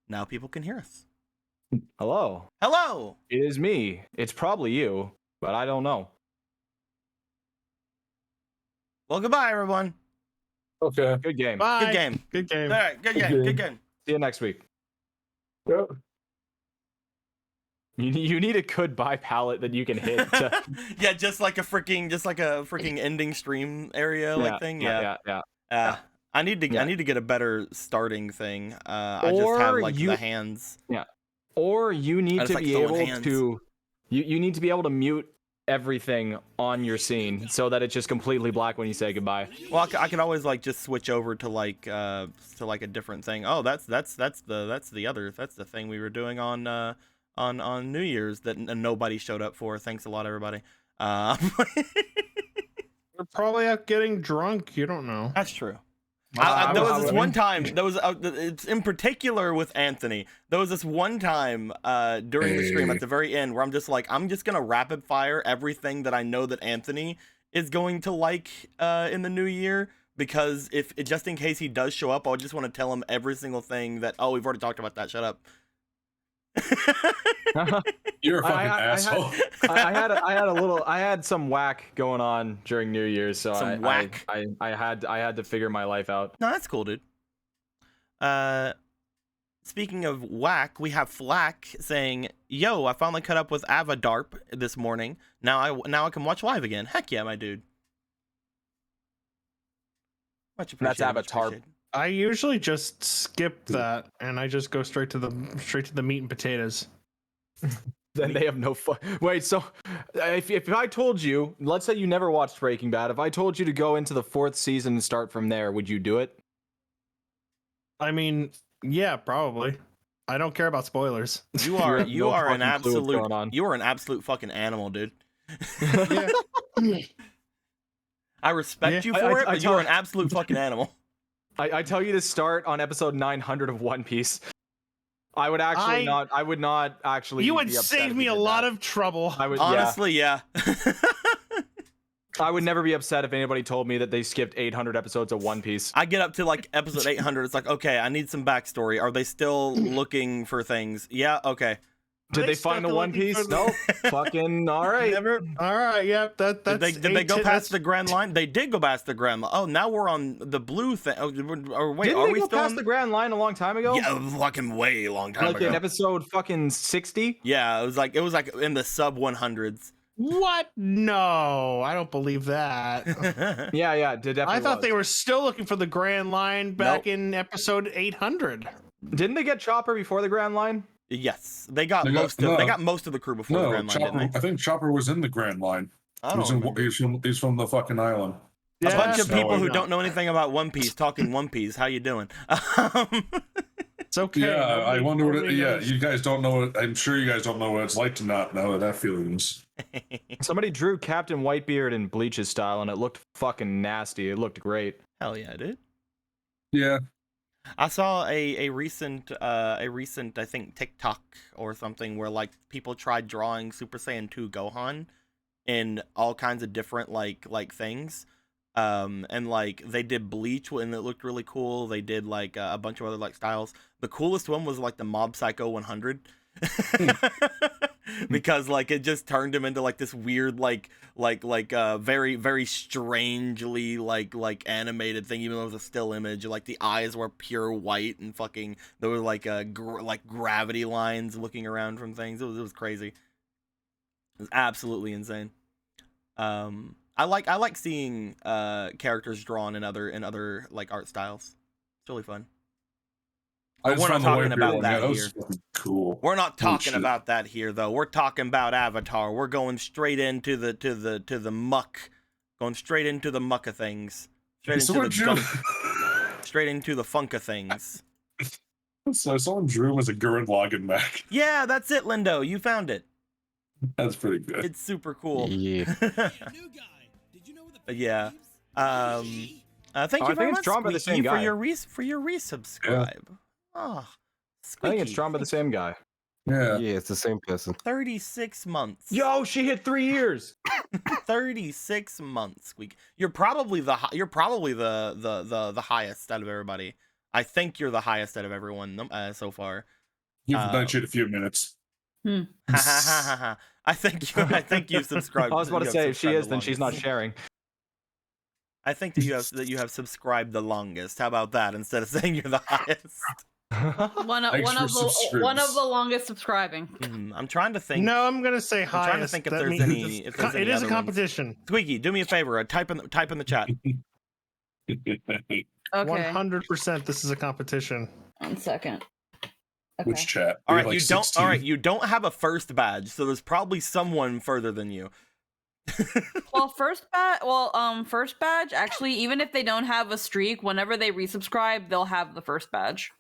Now people can hear us. Hello. Hello. It is me. It's probably you, but I don't know. Well, goodbye, everyone. Okay. Good game. Bye. Good game. Good game. All right, good game. Good game. See you next week. Yep. You need a goodbye palette that you can hit. Yeah, just like a freaking ending stream area thing. Yeah. I need to get a better starting thing. I just have like the hands. Yeah. Or you need to be able to you need to be able to mute everything on your scene so that it's just completely black when you say goodbye. Well, I could always like just switch over to like a different thing. Oh, that's the thing we were doing on New Year's that nobody showed up for. Thanks a lot, everybody. We're probably out getting drunk. You don't know. That's true. There was this one time. It's in particular with Anthony. There was this one time during the stream at the very end where I'm just gonna rapid fire everything that I know that Anthony is going to like in the new year, because if just in case he does show up, I just want to tell him every single thing that we've already talked about that. Shut up. You're a fucking asshole. I had some whack going on during New Year's, so I had to figure my life out. No, that's cool, dude. Speaking of whack, we have Flack saying, "Yo, I finally caught up with AvaDarp this morning. Now I can watch live again. Heck yeah, my dude." Much appreciated. That's AvaTarp. I usually just skip that and I just go straight to the meat and potatoes. Then they have no fun. Wait, so if I told you, let's say you never watched Breaking Bad, if I told you to go into the 4th season and start from there, would you do it? I mean, yeah, probably. I don't care about spoilers. You are an absolute fucking animal, dude. Yeah. I respect you for it, but you are an absolute fucking animal. I tell you to start on episode 900 of One Piece. I would not actually. You would save me a lot of trouble. I would honestly, yeah. I would never be upset if anybody told me that they skipped 800 episodes of One Piece. I get up to like episode 800. It's like, okay, I need some backstory. Are they still looking for things? Yeah, okay. Did they find the One Piece? No. Fucking all right. Never. All right. Yeah. That's. Did they go past the Grand Line? They did go past the Grand Line. Oh, now we're on the blue thing. Oh, or wait, didn't are they we go still past the Grand Line a long time ago? Yeah, fucking way long time ago. Like in episode fucking 60? Yeah, it was like in the sub 100s. What? No, I don't believe that. Yeah. I thought they were still looking for the Grand Line back in episode 800. Didn't they get Chopper before the Grand Line? Yes, they got most of the crew before the Grand Line, didn't they? I think Chopper was in the Grand Line. He's from the fucking island. A bunch of people who don't know anything about One Piece talking One Piece. How you doing? It's okay. Yeah, I wonder what. You guys don't know it. I'm sure you guys don't know what it's like to not know that feelings. Somebody drew Captain Whitebeard in Bleach's style, and it looked fucking nasty. It looked great. Hell yeah, dude. Yeah. I saw a recent I think TikTok or something where like people tried drawing Super Saiyan 2 Gohan in all kinds of different like things, and like they did Bleach and it looked really cool. They did like a bunch of other like styles. The coolest one was like the Mob Psycho 100. Because like it just turned him into like this weird like very very strangely like animated thing, even though it was a still image. Like the eyes were pure white and fucking there were like gravity lines looking around from things. It was crazy. It was absolutely insane. I like seeing characters drawn in other like art styles. It's really fun. We're not talking about that here. Cool. We're not talking about that here, though. We're talking about Avatar. We're going straight into the muck, going straight into the muck of things, straight into the funk of things. So someone drew him as a Gurren Lagann mech. Yeah, that's it, Lindo. You found it. That's pretty good. It's super cool. Yeah. Yeah. Thank you very much, Squeaky, for your resubscribe. Yeah. Oh, I think it's drawn by the same guy. Yeah, it's the same person. 36 months. Yo, she hit 3 years. 36 months, Squeak. You're probably the highest out of everybody. I think you're the highest out of everyone so far. Give Nightshade a few minutes. I think you've subscribed. I was about to you have say, if she subscribed is, the then she's not longest. sharing. I think that you have subscribed the longest. How about that? Instead of saying you're the highest. One of the longest subscribing. I'm trying to think. No, I'm gonna say I'm highest. trying to think if That there's means any. it's If there's any it is a other ones. competition. Squeaky, do me a favor. Type in the chat. Okay. 100%. This is a competition. 1 second. Okay. Which chat? All We right, have, like, you don't. 16. All right, you don't have a first badge, so there's probably someone further than you. Well, first badge. Actually, even if they don't have a streak, whenever they resubscribe, they'll have the first badge.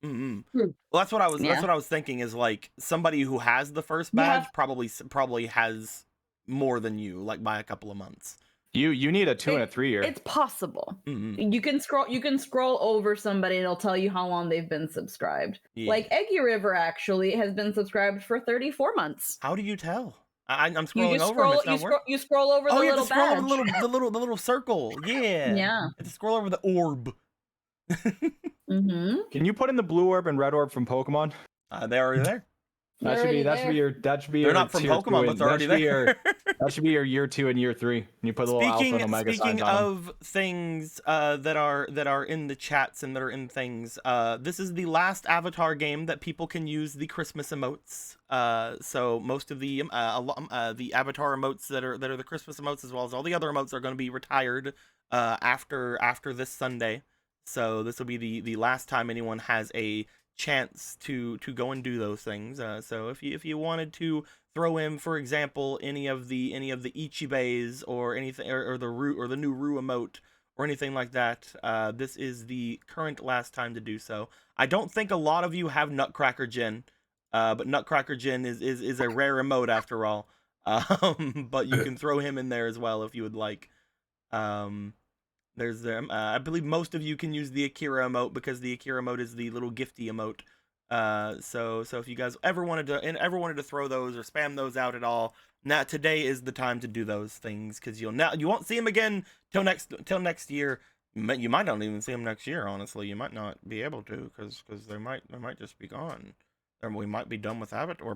Well, that's what I was. Yeah. That's what I was thinking. Is like somebody who has the first badge probably has more than you, like by a couple of months. You need a 2 and a 3 year. It's possible. You can scroll over somebody and it'll tell you how long they've been subscribed. Yeah. Like Eggy River actually has been subscribed for 34 months. How do you tell? I'm You scrolling just over. And it's not working. you scroll over the Oh, you have little to scroll badge. over the little circle. Yeah. Yeah. You have to scroll over the orb. Mm-hmm. Can you put in the blue orb and red orb from Pokemon? They're already there. That should be They're your not from tier Pokemon, 2 but and- they're already there. That should be your year 2 and year 3. And you put the little alpha and omega Speaking signs on them. of things that are in the chats and that are in things, this is the last Avatar game that people can use the Christmas emotes. So most of the Avatar emotes that are the Christmas emotes, as well as all the other emotes, are going to be retired after this Sunday. So this will be the last time anyone has a chance to go and do those things. So if you wanted to throw in, for example, any of the Ichibes or anything, or the new Ru emote or anything like that, this is the current last time to do so. I don't think a lot of you have Nutcracker Jin, but Nutcracker Jin is a rare emote after all. But you can throw him in there as well if you would like. There's I believe most of you can use the Akira emote because the Akira emote is the little gifty emote. So if you guys ever wanted to throw those or spam those out at all, now today is the time to do those things, because you won't see them again till next year. You might not even see them next year. Honestly, you might not be able to because they might just be gone. Or we might be done with Avatar. We're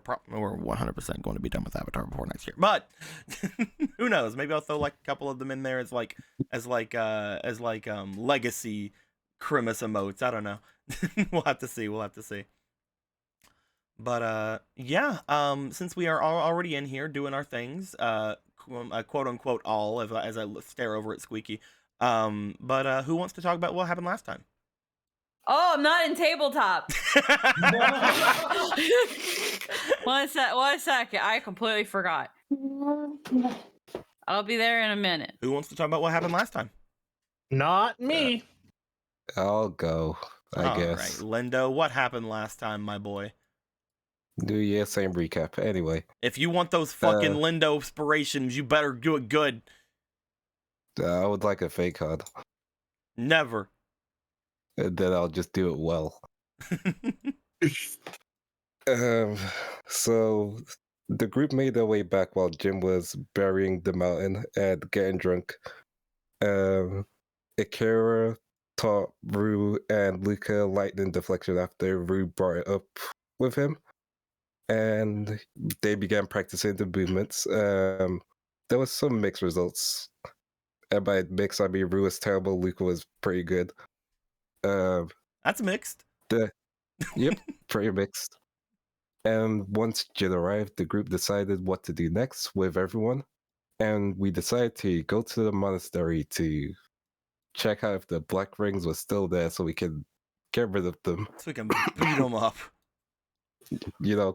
100% going to be done with Avatar before next year. But who knows? Maybe I'll throw like a couple of them in there as legacy Christmas emotes. I don't know. We'll have to see. But yeah. Since we are already in here doing our things, quote unquote all, as I stare over at Squeaky. But who wants to talk about what happened last time? Oh, I'm not in tabletop. One second. I completely forgot. I'll be there in a minute. Who wants to talk about what happened last time? Not me. I'll go, I guess. All right, Lindo, what happened last time, my boy? New Year, same recap. Anyway, If you want those fucking Lindo inspirations, you better do it good. I would like a fake card. Never. And then I'll just do it well. So the group made their way back while Jim was burying the mountain and getting drunk. Akira taught Rue and Luca lightning deflection after Rue brought it up with him, and they began practicing the movements. There was some mixed results, and by mixed I mean Rue was terrible, Luca was pretty good. That's mixed. Yep, pretty mixed. And once Jin arrived, the group decided what to do next with everyone, and we decided to go to the monastery to check out if the black rings were still there so we can get rid of them. So we can beat them up.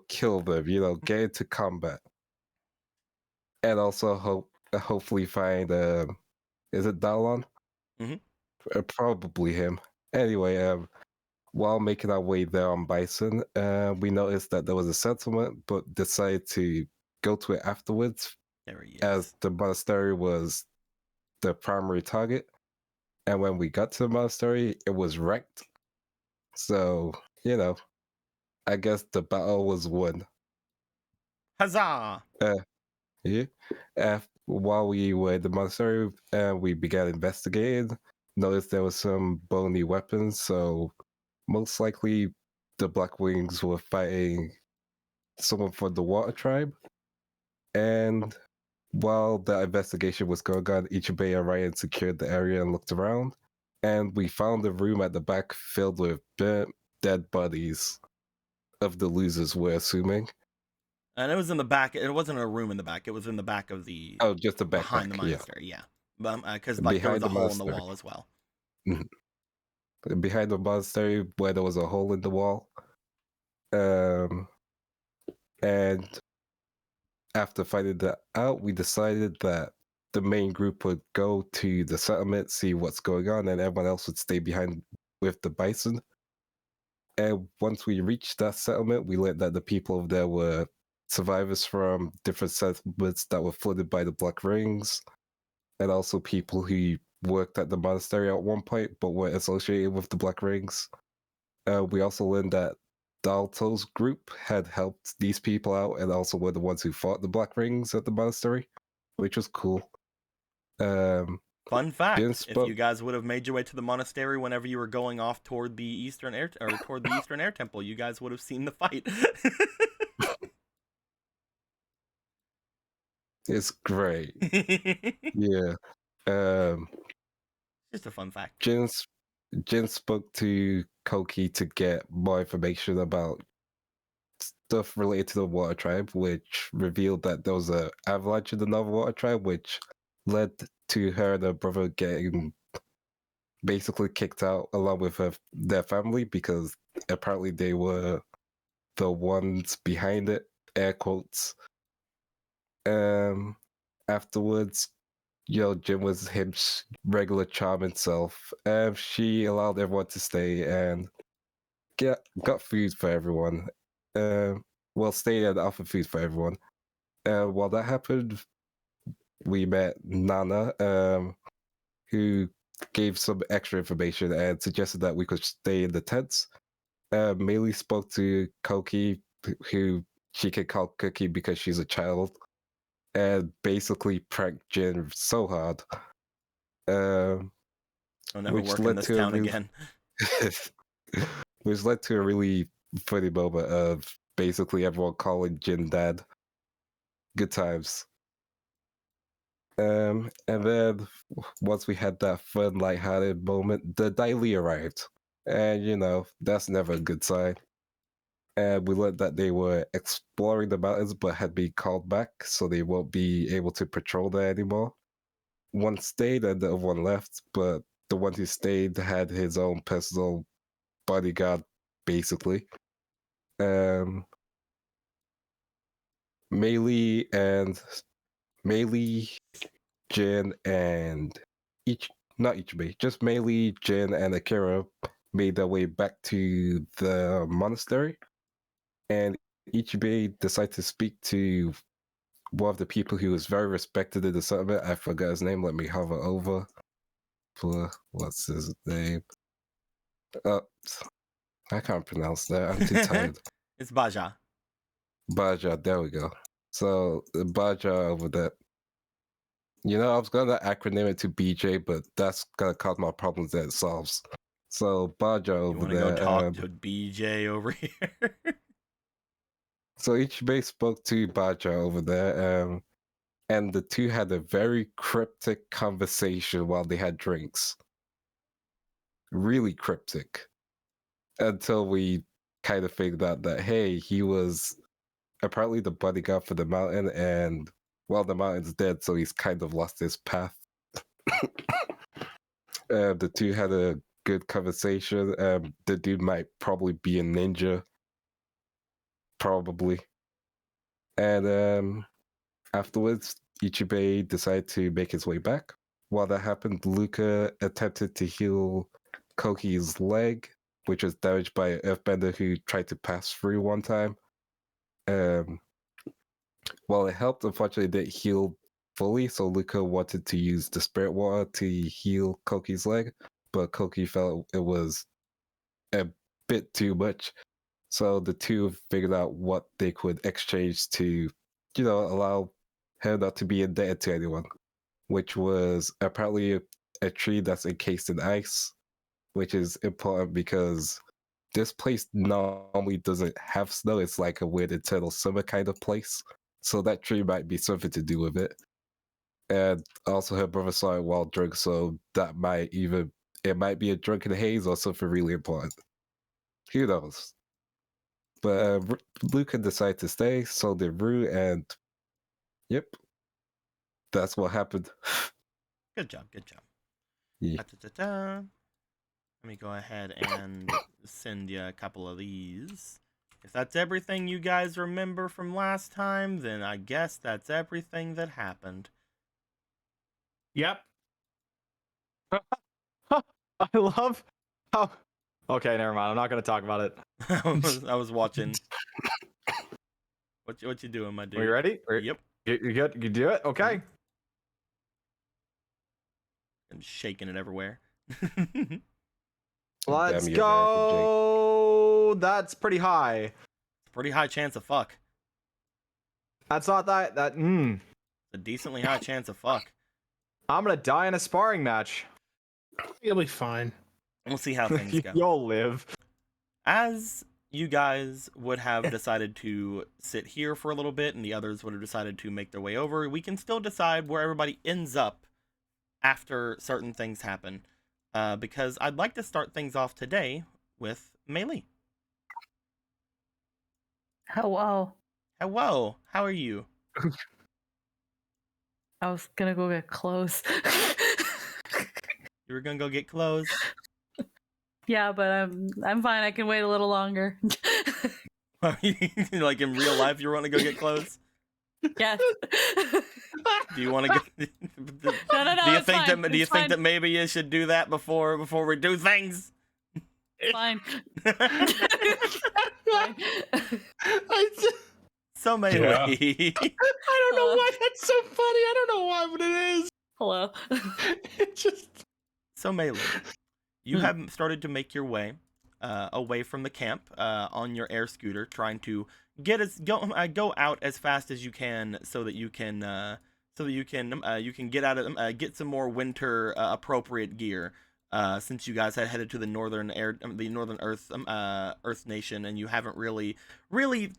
Kill them, get into combat. And also hopefully find, is it Dalon? Mm-hmm. Probably him. Anyway, while making our way there on Bison, we noticed that there was a settlement, but decided to go to it afterwards, as the monastery was the primary target. And when we got to the monastery, it was wrecked. So, I guess the battle was won. Huzzah! Yeah. While we were in the monastery, we began investigating. Noticed there was some bony weapons, so most likely the Black Wings were fighting someone from the Water Tribe. And while the investigation was going on, Ichibei and Ryan secured the area and looked around. And we found a room at the back filled with dead bodies of the losers, we're assuming. And it was in the back. It wasn't a room in the back. It was in the back of the. Oh, just the back behind the yeah. monastery. Yeah, because like there was Behind a the hole in the monastery. wall as well. Behind the monastery, where there was a hole in the wall. And after finding that out, we decided that the main group would go to the settlement, see what's going on, and everyone else would stay behind with the bison. And once we reached that settlement, we learned that the people over there were survivors from different settlements that were flooded by the Black Rings, and also people who worked at the monastery at one point but weren't associated with the Black Rings. We also learned that Dalto's group had helped these people out and also were the ones who fought the Black Rings at the monastery, which was cool. Fun fact: if spoke- you guys would have made your way to the monastery whenever you were going off toward the Eastern Air Temple, you guys would have seen the fight. It's great. Yeah. Just a fun fact. Jin spoke to Koki to get more information about stuff related to the Water Tribe, which revealed that there was an avalanche in the Nova Water Tribe, which led to her and her brother getting basically kicked out along with their family because apparently they were the ones behind it, air quotes. Afterwards, Jin was his regular charming self. She allowed everyone to stay and got food for everyone. Stayed and offered food for everyone. While that happened, we met Nana, who gave some extra information and suggested that we could stay in the tents. Meili spoke to Koki, who she can call Cookie because she's a child, and basically pranked Jin so hard. I'll never work in this town again. Which led to a really funny moment of basically everyone calling Jin dad. Good times. And then once we had that fun, lighthearted moment, the Daily arrived. And that's never a good sign. And we learned that they were exploring the mountains but had been called back, so they won't be able to patrol there anymore. One stayed and the other one left, but the one who stayed had his own personal bodyguard, basically. Meili, Jin, and not Ichibei, just Meili, Jin, and Akira made their way back to the monastery. And Ichibei decided to speak to one of the people who was very respected in the settlement. I forgot his name. Let me hover over. What's his name? I can't pronounce that. I'm too tired. It's Baja. Baja, there we go. So Baja over there. I was gonna acronym it to BJ, but that's gonna cause more problems than it solves. So Baja over there. You wanna go talk to BJ over here? So Ichibei spoke to Baja over there, and the two had a very cryptic conversation while they had drinks. Really cryptic. Until we kind of figured out that, hey, he was apparently the bodyguard for the mountain, and the mountain's dead, so he's kind of lost his path. The two had a good conversation. The dude might probably be a ninja. Probably. And afterwards, Ichibei decided to make his way back. While that happened, Luca attempted to heal Koki's leg, which was damaged by an earthbender who tried to pass through one time. While it helped, unfortunately, it didn't heal fully, so Luca wanted to use the spirit water to heal Koki's leg, but Koki felt it was a bit too much. So the two figured out what they could exchange to, allow her not to be indebted to anyone, which was apparently a tree that's encased in ice, which is important because this place normally doesn't have snow. It's like a weird eternal summer kind of place. So that tree might be something to do with it. And also her brother saw it while drunk, so that might even it might be a drunken haze or something really important. Who knows? But Luca decided to stay, so did Rue, and yep, that's what happened. Good job. Good job. Yeah. Let me go ahead and send you a couple of these. If that's everything you guys remember from last time, then I guess that's everything that happened. Yep. I love how. Okay, never mind. I'm not gonna talk about it. I was watching. What you doing, my dude? Are you ready? Yep. You good? You do it? Okay. I'm shaking it everywhere. Let's Damn you, go. That's pretty high. Pretty high chance of fuck. That's not that. It's a decently high chance of fuck. I'm gonna die in a sparring match. You'll be fine. We'll see how things go. You'll live. As you guys would have decided to sit here for a little bit and the others would have decided to make their way over, we can still decide where everybody ends up after certain things happen. Because I'd like to start things off today with Meili. Hello. Hello, how are you? I was gonna go get clothes. You were gonna go get clothes? Yeah, but I'm fine. I can wait a little longer. Like in real life, you want to go get clothes? Yes. Do you want to get? No, do you it's think fine. that? Do you It's think fine. that maybe you should do that before we do things? Fine. So Meili. I don't know why that's so funny. I don't know why, but it is. Hello. It just. So Meili, you have started to make your way away from the camp on your air scooter, trying to go out as fast as you can, so that you can get out of get some more winter appropriate gear. Since you guys had headed to the northern Earth nation, and you haven't really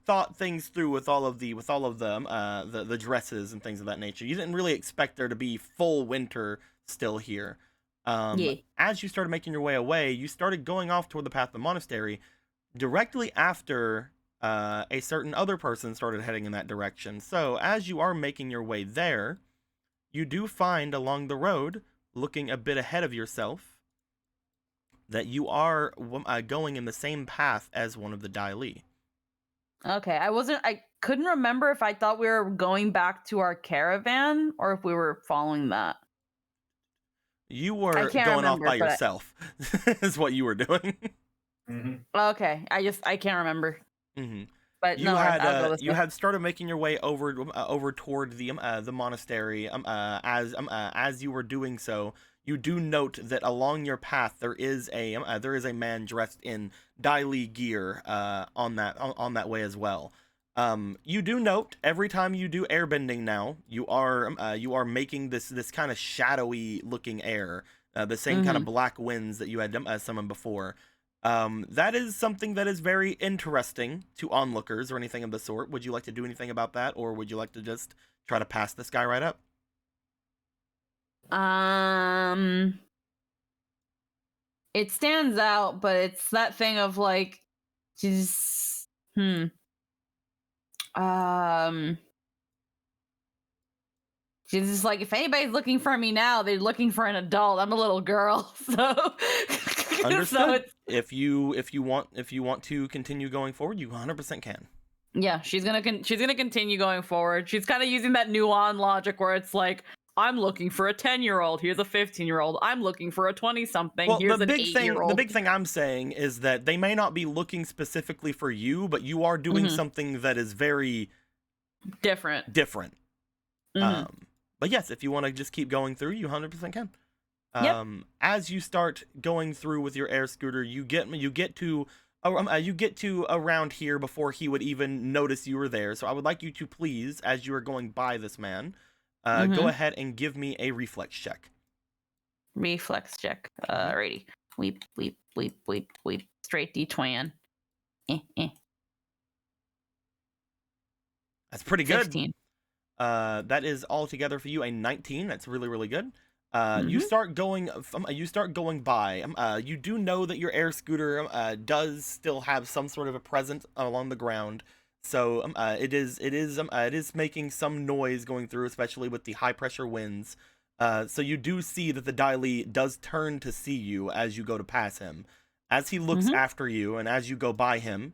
thought things through with all of the dresses and things of that nature. You didn't really expect there to be full winter still here. Yeah. As you started making your way away, you started going off toward the path of the monastery. Directly after, a certain other person started heading in that direction. So as you are making your way there, you do find along the road, looking a bit ahead of yourself, that you are going in the same path as one of the Dai Li. Okay, I couldn't remember if I thought we were going back to our caravan or if we were following that. You were going off by yourself, is what you were doing. Okay, I can't remember. But You no, I'll go had this you way. had started making your way over toward the monastery. As you were doing so, you do note that along your path there is a man dressed in Dai Li gear on that way as well. You do note every time you do airbending now, you are making this kind of shadowy looking air, the same kind of black winds that you had summoned before. That is something that is very interesting to onlookers or anything of the sort. Would you like to do anything about that, or would you like to just try to pass this guy right up? It stands out, but it's that thing of like, just she's just like, if anybody's looking for me now, they're looking for an adult. I'm a little girl, so Understood. If you want to continue going forward, you 100% can. Yeah, she's gonna continue going forward. She's kind of using that Nuon logic where it's like, I'm looking for a 10-year-old. Here's a 15-year-old. I'm looking for a 20-something. Well, Here's an 8-year-old. The big thing I'm saying is that they may not be looking specifically for you, but you are doing something that is very different. But yes, if you want to just keep going through, you 100% can. Yep. As you start going through with your air scooter, you get to around here before he would even notice you were there. So I would like you to please, as you are going by this man, go ahead and give me a reflex check. Reflex check. Alrighty. weep, weep, weep, weep, weep. Straight D20. That's pretty good. 15. That is altogether for you a 19. That's really, really good. You Mhm. start going. You start going by. You do know that your air scooter does still have some sort of a presence along the ground. So it is making some noise going through, especially with the high pressure winds. So you do see that the Daily does turn to see you as you go to pass him. As he looks after you, and as you go by him,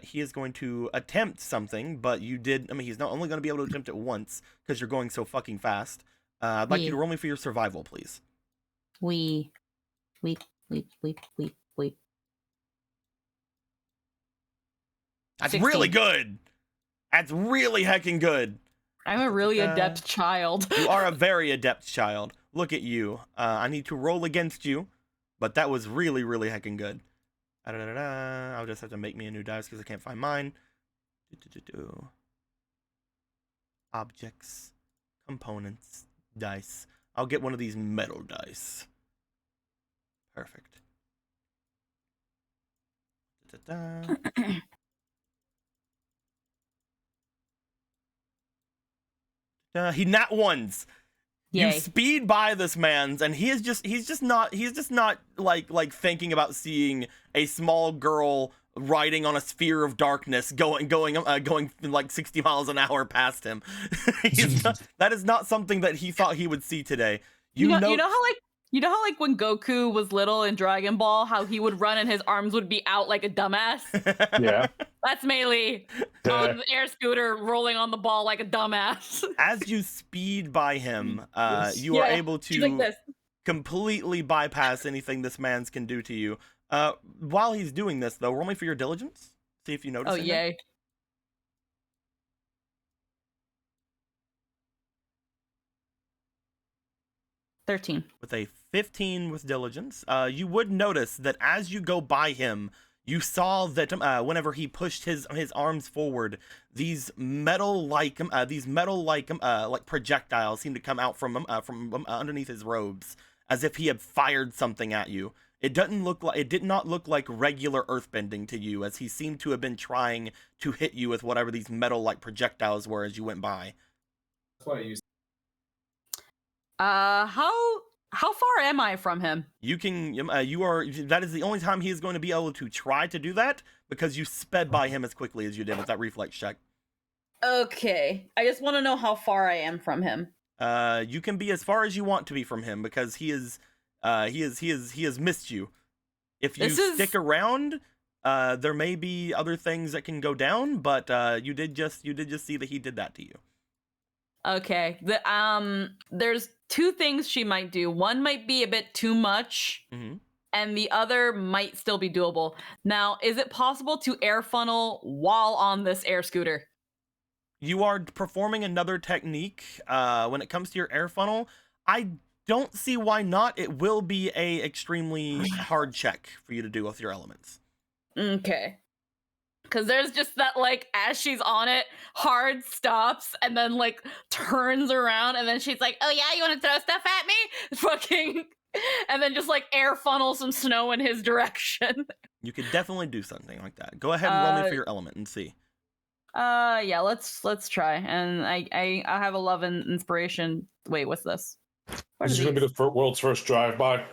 he is going to attempt something, but you did. I mean, he's not only going to be able to attempt it once because you're going so fucking fast. I'd like you to roll me for your survival, please. Weep, weep, weep, weep, weep. That's 16. really good. That's really heckin' good. I'm a really adept child. You are a very adept child. Look at you. I need to roll against you, but that was really, really heckin' good. I'll just have to make me a new dice because I can't find mine. Objects, components, dice. I'll get one of these metal dice. Perfect. He nat ones. Yay. You speed by this man's, and he's just not like thinking about seeing a small girl riding on a sphere of darkness going like 60 miles an hour past him. That is not something that he thought he would see today. You know how like when Goku was little in Dragon Ball, how he would run and his arms would be out like a dumbass? Yeah. That's Melee on the air scooter rolling on the ball like a dumbass. As you speed by him, you are able to like completely bypass anything this man's can do to you. While he's doing this, though, roll me for your diligence. See if you notice. Oh, anything. yay. 13. With a 15 with diligence, you would notice that as you go by him, you saw that whenever he pushed his arms forward, these metal-like like projectiles seemed to come out from underneath his robes, as if he had fired something at you. It did not look like regular earthbending to you, as he seemed to have been trying to hit you with whatever these metal-like projectiles were as you went by. That's what I used. How far am I from him? You can, that is the only time he is going to be able to try to do that, because you sped by him as quickly as you did with that reflex check. Okay. I just want to know how far I am from him. You can be as far as you want to be from him, because he has missed you. If you stick around, there may be other things that can go down, but you did just see that he did that to you. Okay. There's two things she might do. One might be a bit too much, and the other might still be doable. Now, is it possible to air funnel while on this air scooter? You are performing another technique. When it comes to your air funnel, I don't see why not. It will be a extremely hard check for you to do with your elements. Okay. Because there's just that, like, as she's on it, hard stops and then, like, turns around and then she's like, oh, yeah, you want to throw stuff at me? Fucking, and then just, like, air funnel some snow in his direction. You could definitely do something like that. Go ahead and roll me for your element and see. Yeah, let's try. And I have a love and inspiration. Wait, what's this? This is going to be the world's first drive-by.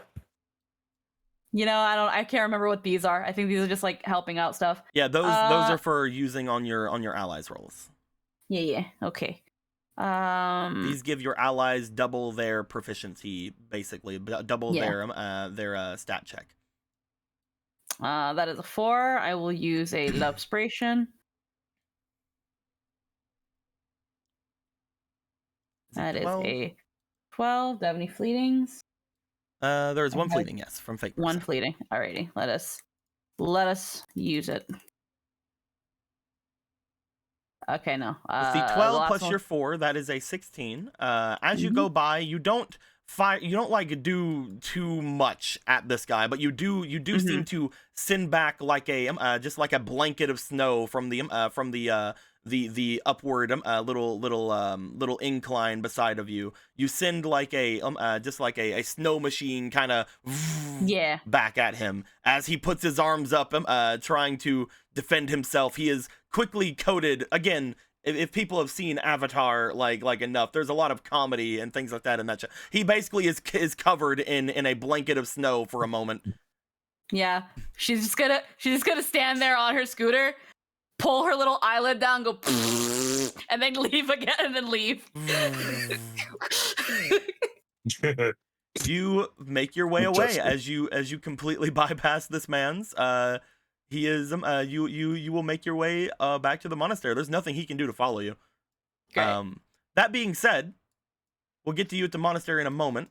You know, I can't remember what these are. I think these are just like helping out stuff. Yeah, those are for using on your allies' rolls. Yeah, okay. These give your allies double their proficiency, basically, double their stat check. That is a 4. I will use a love inspiration. That is a 12. Do I have any fleetings? There's one fleeting, yes, from fake person. One fleeting. Alrighty, let us use it. Okay, no. With the 12 plus your 4, that is a 16. As you go by, you don't like do too much at this guy, but you do seem to send back like a just like a blanket of snow from the the upward little incline beside of you, you send like a just like a snow machine kind of Yeah. back at him as he puts his arms up, trying to defend himself. He is quickly coated again. If people have seen Avatar like enough, there's a lot of comedy and things like that in that show. He basically is covered in a blanket of snow for a moment. Yeah. She's just gonna stand there on her scooter, pull her little eyelid down, go and then leave again and then leave. You make your way away as you completely bypass this man's. He is you will make your way back to the monastery. There's nothing he can do to follow you. Great. That being said, we'll get to you at the monastery in a moment.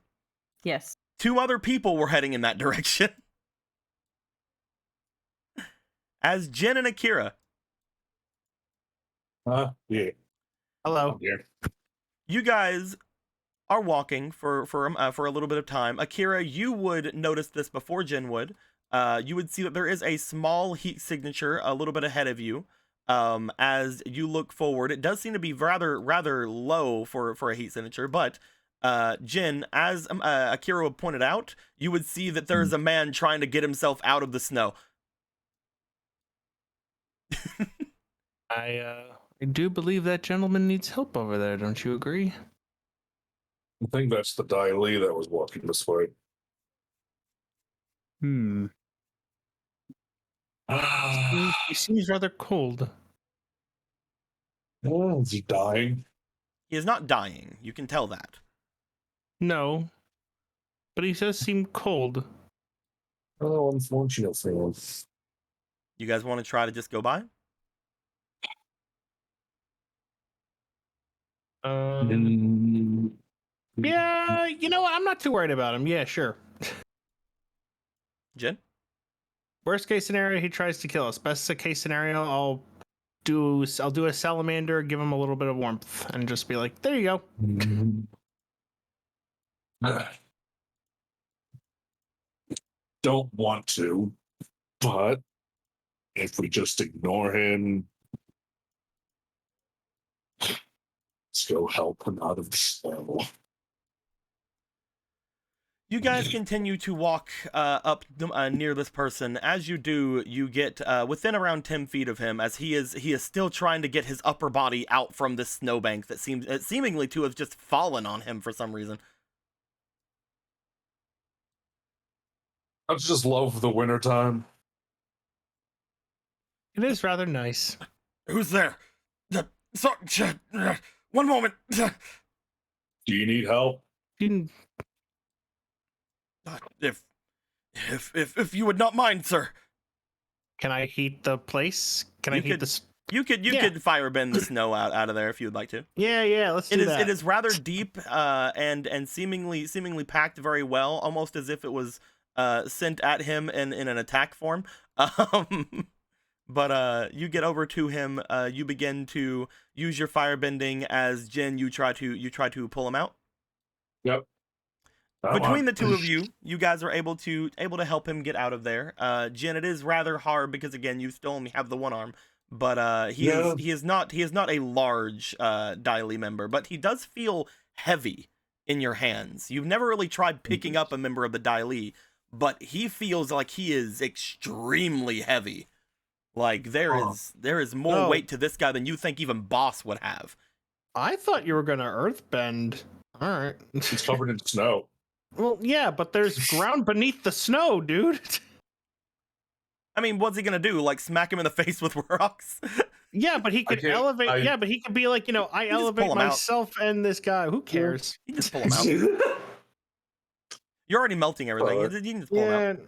Yes. 2 other people were heading in that direction. As Jin and Akira. Yeah. Hello. You guys are walking for a little bit of time. Akira, you would notice this before Jin would. You would see that there is a small heat signature a little bit ahead of you. As you look forward, it does seem to be rather low for a heat signature, but Jin, as Akira pointed out, you would see that there's a man trying to get himself out of the snow. I do believe that gentleman needs help over there. Don't you agree? I think that's the Dai Li that was walking this way. He seems rather cold. Oh, is he dying? He is not dying. You can tell that. No, but he does seem cold. Oh, unfortunate for him. You guys want to try to just go by? Yeah, you know what? I'm not too worried about him. Yeah, sure. Jin? Worst case scenario, he tries to kill us. Best case scenario, I'll do a salamander, give him a little bit of warmth, and just be like, there you go. Don't want to, but if we just ignore him, let's go help him out of the snow. You guys continue to walk up near this person. As you do, you get within around 10 feet of him, as he is still trying to get his upper body out from this snowbank that seemingly to have just fallen on him for some reason. I just love the wintertime. It is rather nice. Who's there? One moment. Do you need help? If you would not mind, sir. Can I heat the place? Can I heat this? You could firebend the snow out of there if you would like to. Yeah, let's do that. It is rather deep and seemingly packed very well, almost as if it was sent at him in an attack form. But you get over to him. You begin to use your firebending as Jin. You try to pull him out. Yep. Between the two of you, you guys are able to help him get out of there. Jin, it is rather hard because again, you still only have the one arm. But he is not a large Dai Li member, but he does feel heavy in your hands. You've never really tried picking up a member of the Dai Li, but he feels like he is extremely heavy. Like there is more weight to this guy than you think even Boss would have. I thought you were gonna earthbend. All right. It's covered in snow. Well, yeah, but there's ground beneath the snow, dude. I mean, what's he gonna do? Like smack him in the face with rocks? Yeah, but he could elevate. Yeah, but he could be like, I elevate myself and this guy. Who cares? You just pull him out. You're already melting everything. You can just pull him out.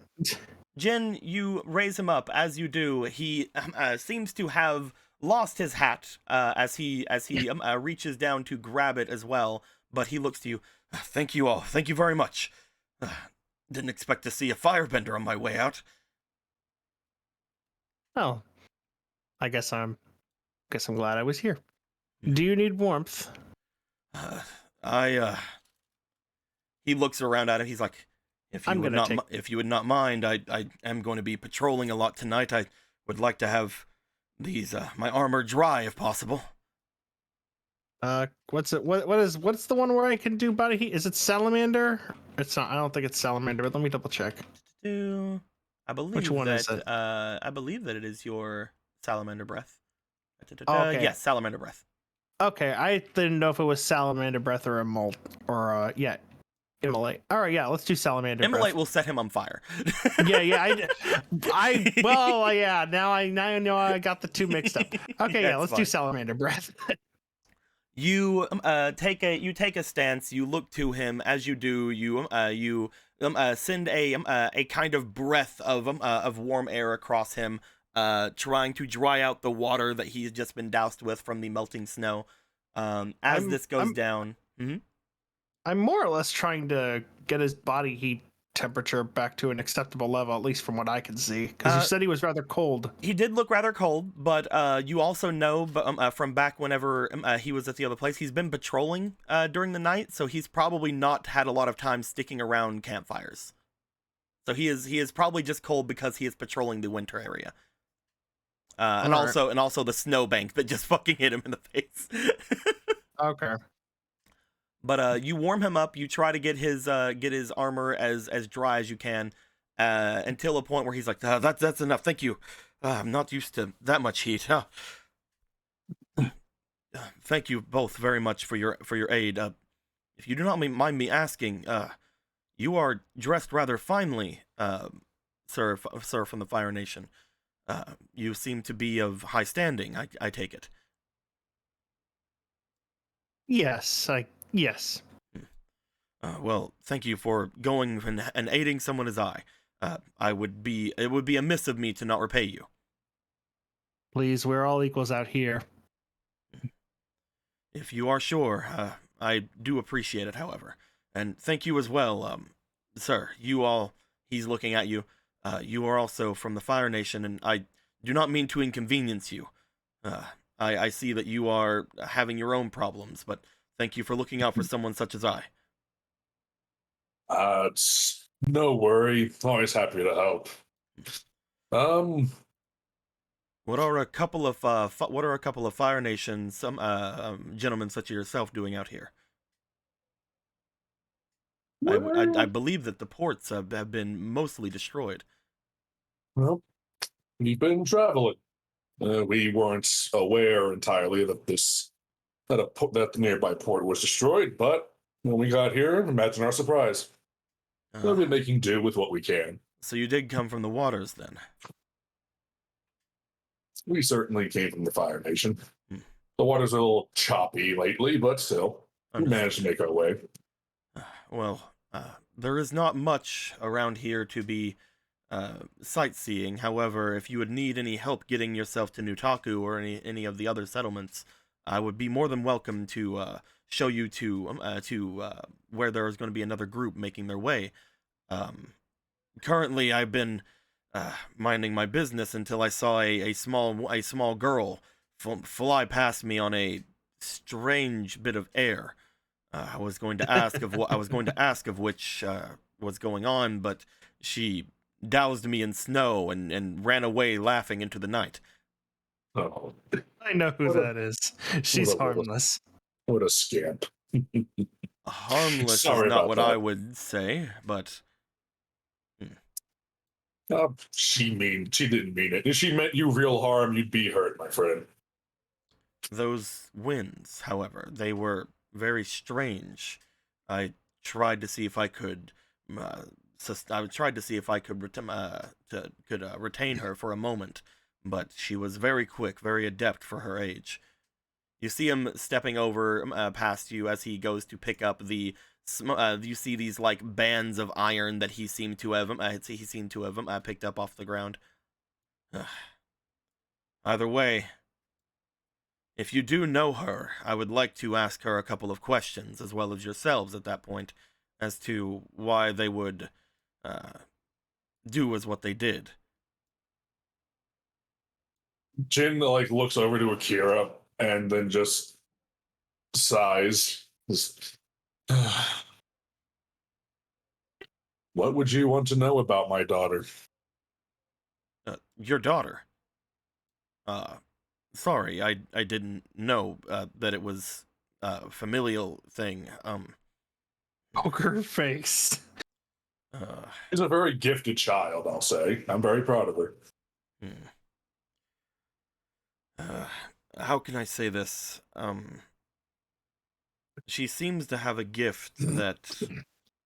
Jin, you raise him up. As you do, he seems to have lost his hat as he reaches down to grab it as well. But he looks to you. Thank you all. Thank you very much. Didn't expect to see a firebender on my way out. Well, I guess I'm glad I was here. Do you need warmth? He looks around at it. He's like, if you would not mind, I am going to be patrolling a lot tonight. I would like to have these my armor dry if possible. What's it? What's the one where I can do body heat? Is it salamander? It's not. I don't think it's salamander. But let me double check. I believe Which one that is it? I believe that it is your salamander breath. Okay. Yes, salamander breath. Okay, I didn't know if it was salamander breath or immolate. All right, yeah, let's do salamander Immolate breath. will set him on fire. Now I know I got the two mixed up. Okay, yeah, let's do fine. salamander breath. You take a stance. You look to him. As you do, you send a kind of breath of warm air across him, trying to dry out the water that he's just been doused with from the melting snow. This goes down. Mm-hmm. I'm more or less trying to get his body heat temperature back to an acceptable level, at least from what I can see. Because you said he was rather cold. He did look rather cold, but you also know from back whenever he was at the other place, he's been patrolling during the night, so he's probably not had a lot of time sticking around campfires. So he is probably just cold because he is patrolling the winter area. And also the snowbank that just fucking hit him in the face. Okay. But you warm him up. You try to get his armor as dry as you can, until a point where he's like, "That's enough. Thank you. I'm not used to that much heat. Thank you both very much for your aid. If you do not mind me asking, you are dressed rather finely, sir from the Fire Nation. You seem to be of high standing. I take it." Yes. Yes. Well, thank you for going and aiding someone as I. It would be amiss of me to not repay you. Please, we're all equals out here. If you are sure, I do appreciate it, however. And thank you as well, sir. He's looking at you. You are also from the Fire Nation, and I do not mean to inconvenience you. I see that you are having your own problems, but thank you for looking out for someone such as I. It's no worry. Always happy to help. What are a couple of Fire Nation gentlemen such as yourself doing out here? I believe that the ports have been mostly destroyed. Well, we've been traveling. We weren't aware entirely that that the nearby port was destroyed, but when we got here, imagine our surprise. We've been making do with what we can. So you did come from the waters, then? We certainly came from the Fire Nation. The water's a little choppy lately, but still, we managed to make our way. Well, there is not much around here to be sightseeing. However, if you would need any help getting yourself to Nutaku or any of the other settlements, I would be more than welcome to show you to where there is going to be another group making their way. Currently, I've been minding my business until I saw a small girl fly past me on a strange bit of air. I was going to ask of which was going on, but she doused me in snow and ran away laughing into the night. Oh, I know who that is. She's harmless. What a scamp. Harmless Sorry is not about what that. I would say, but She didn't mean it. If she meant you real harm, you'd be hurt, my friend. those winds, however, they were very strange. I tried to see if I could retain her for a moment, but she was very quick, very adept for her age. You see him stepping over past you as he goes to pick up you see these like bands of iron that he seemed to have picked up off the ground. Either way, if you do know her, I would like to ask her a couple of questions, as well as yourselves at that point, as to why they would do as what they did. Jin looks over to Akira and then just sighs. What would you want to know about my daughter? Your daughter. sorry, I didn't know that it was a familial thing. Poker face. She's a very gifted child, I'll say. I'm very proud of her. How can I say this? She seems to have a gift that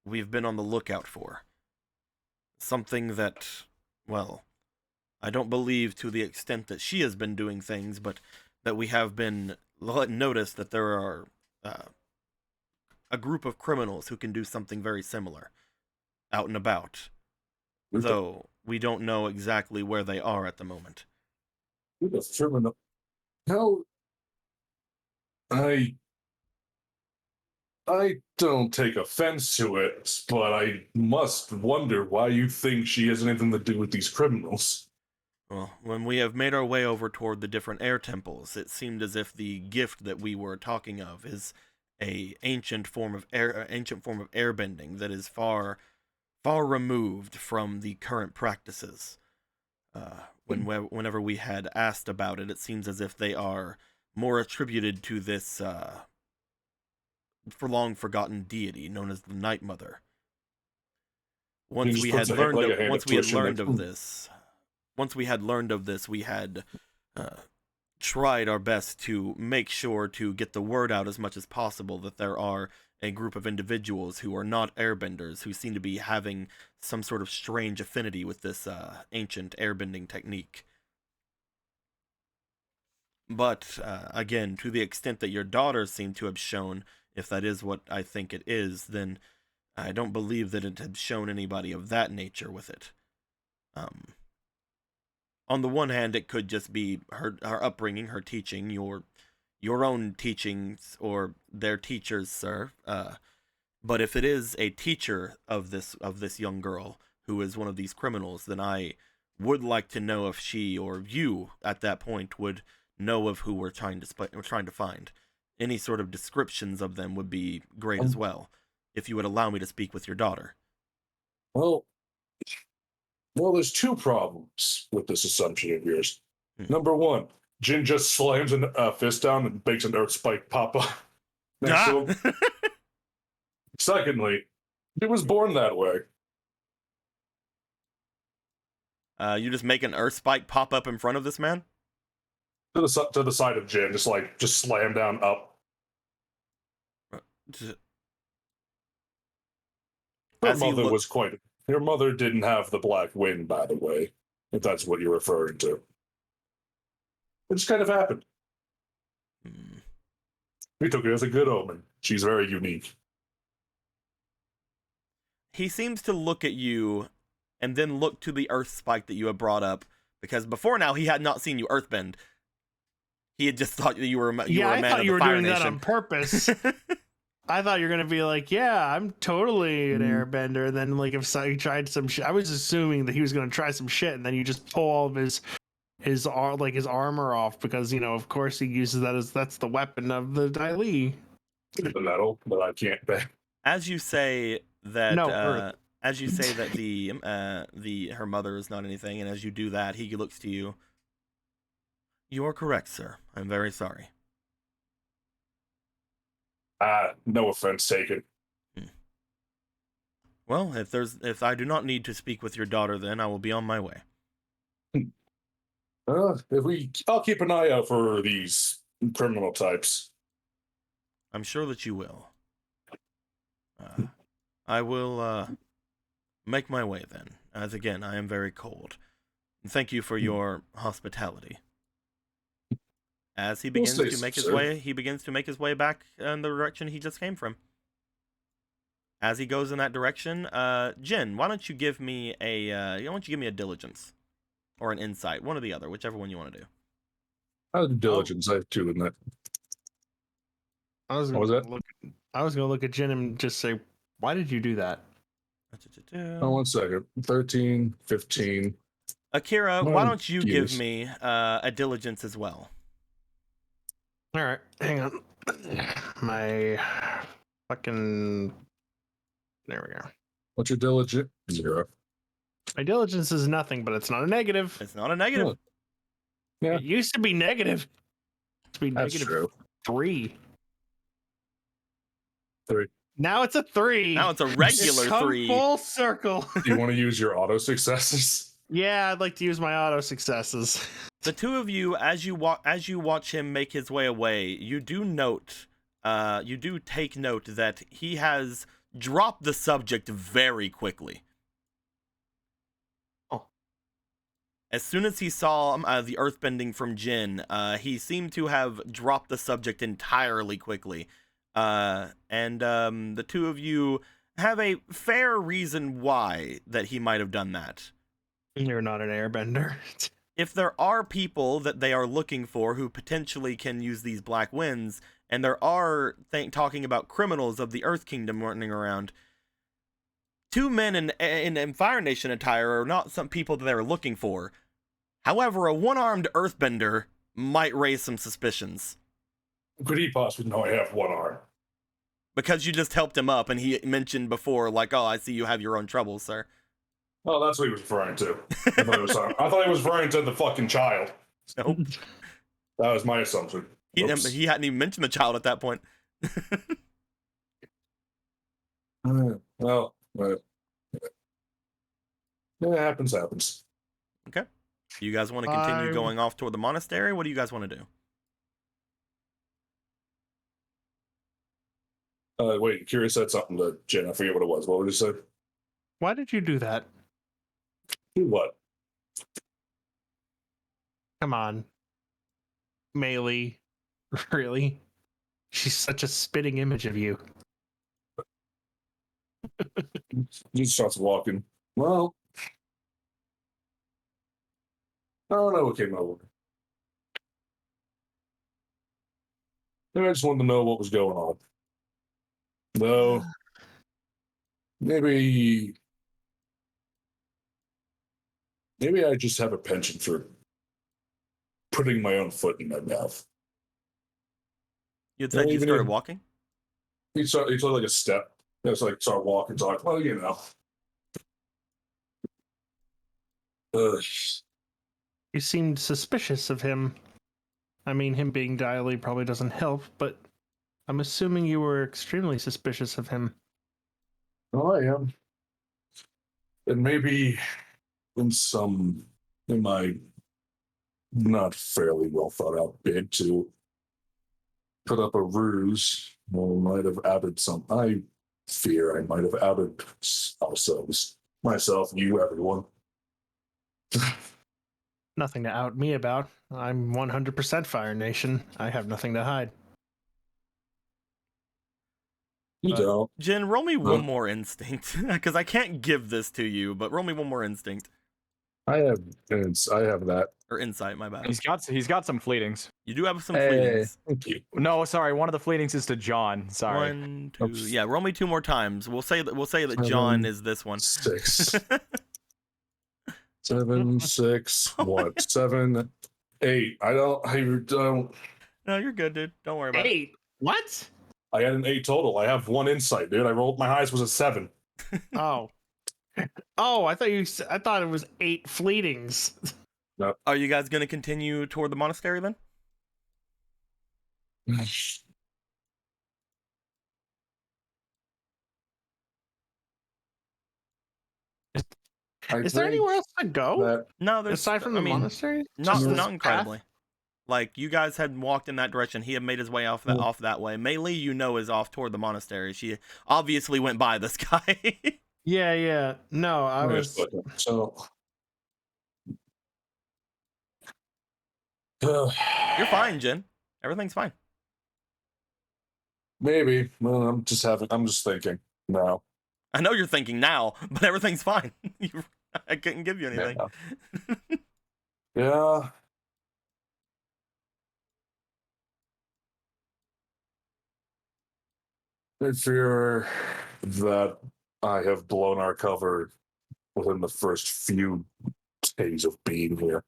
we've been on the lookout for. Something that, well, I don't believe to the extent that she has been doing things, but that we have been noticed that there are a group of criminals who can do something very similar out and about. Though we don't know exactly where they are at the moment. Criminal. How? I don't take offense to it, but I must wonder why you think she has anything to do with these criminals. Well, when we have made our way over toward the different air temples, it seemed as if the gift that we were talking of is a ancient form of airbending that is far removed from the current practices. Whenever we had asked about it, it seems as if they are more attributed to this for long forgotten deity known as the Night Mother. Once we had learned of this, we had tried our best to make sure to get the word out as much as possible that there are a group of individuals who are not airbenders who seem to be having some sort of strange affinity with this ancient airbending technique. But again, to the extent that your daughter seemed to have shown, if that is what I think it is, then I don't believe that it had shown anybody of that nature with it. On the one hand, it could just be her upbringing, her teaching, your own teachings, or their teachers, sir. But if it is a teacher of this young girl who is one of these criminals, then I would like to know if she or you at that point would know of who we're trying to find. Any sort of descriptions of them would be great as well, if you would allow me to speak with your daughter. Well, there's two problems with this assumption of yours. Number one, Jin just slams a fist down and makes an earth spike pop up next to him. Secondly, he was born that way. You just make an earth spike pop up in front of this man? To the side of Jin, just slam down up. Your mother didn't have the black wind, by the way, if that's what you're referring to. It just kind of happened. We took it as a good omen. She's very unique. He seems to look at you and then look to the earth spike that you have brought up, because before now he had not seen you earthbend. He had just thought that you were a man of the Fire Nation. I thought you were doing that on purpose. I thought you were gonna be like, yeah, I'm totally an airbender. And then, like, if he tried some shit, I was assuming that he was gonna try some shit, and then you just pull all of his armor off, because, you know, of course he uses that's the weapon of the Dai Li. The metal, but I can't bet. As you say that, No, as you say that her mother is not anything, and as you do that, he looks to you. You are correct, sir. I'm very sorry. No offense taken. Well, if I do not need to speak with your daughter, then I will be on my way. I'll keep an eye out for these criminal types. I'm sure that you will. I will make my way then, as again I am very cold. And thank you for your hospitality. As he begins to make his way back in the direction he just came from. As he goes in that direction, Jin, why don't you give me a diligence or an insight, one or the other, whichever one you want to do. I'll do diligence. I have two in that. I was gonna look at Jin and just say, why did you do that? Oh, 1 second. 13, 15. Akira, why don't you give me a diligence as well? All right, hang on. My fucking... There we go. What's your diligence? 0. My diligence is nothing, but it's not a negative. It's not a negative. Yeah. It used to be negative. to be That's true. -3. 3. Now it's a 3. Now it's a It's regular come 3. full circle. Do you want to use your auto successes? Yeah, I'd like to use my auto successes. The two of you, as you watch him make his way away, you do take note that he has dropped the subject very quickly. Oh. As soon as he saw the earthbending from Jin, he seemed to have dropped the subject entirely quickly. And the two of you have a fair reason why that he might have done that. You're not an airbender. If there are people that they are looking for who potentially can use these black winds, and there are talking about criminals of the Earth Kingdom running around, 2 men in Fire Nation attire are not some people that they're looking for. However, a one-armed earthbender might raise some suspicions. Could he possibly know I have one arm? Because you just helped him up, and he mentioned before, like, oh, I see you have your own troubles, sir. Oh, that's what he was referring to. I thought he was referring to the fucking child. Nope. That was my assumption. He Oops. hadn't even mentioned the child at that point. Well, yeah, happens. Okay. Do you guys want to continue going off toward the monastery? What do you guys want to do? Wait, Kira said something to Jen. I forget what it was. What would you say? Why did you do that? Do what? Come on. Melee. Really? She's such a spitting image of you. He starts walking. Well, I don't know what came over. I just wanted to know what was going on. Though, maybe I just have a penchant for putting my own foot in my mouth. You had said you started walking? He took like a step. Just like start walking, talk. Well, you know. You seemed suspicious of him. I mean, him being dialy probably doesn't help, but I'm assuming you were extremely suspicious of him. Oh, I am. And maybe in my not fairly well thought out bid to put up a ruse, well, might have outed I fear I might have outed ourselves. Myself, you, everyone. Nothing to out me about. I'm 100% Fire Nation. I have nothing to hide. You don't. Jen, roll me one more instinct, because I can't give this to you, but roll me one more instinct. I have that. Or insight, my bad. He's got some fleetings. You do have some fleetings. Thank you. No, sorry, one of the fleetings is to John. Sorry. 1, 2. Oops. Yeah, roll me 2 more times. We'll say that John is this one. 6. 7, 6, what? 7, 8. I don't. No, you're good, dude. Don't worry about 8? What? I had an 8 total. I have 1 insight, dude. I rolled my highest was a 7. Oh. Oh, I thought it was 8 fleetings. it. Are you guys going to continue toward the monastery then? Is there anywhere else to go? No, there's Aside from the monastery? Not Just this incredibly. path? Like, you guys had walked in that direction. He had made his way off that way. Mei Li, is off toward the monastery. She obviously went by this guy. Yeah. No, I was. So. You're fine, Jen. Everything's fine. Maybe. Well, I'm just thinking now. I know you're thinking now, but everything's fine. I couldn't give you anything. Yeah. I fear that I have blown our cover within the first few days of being here.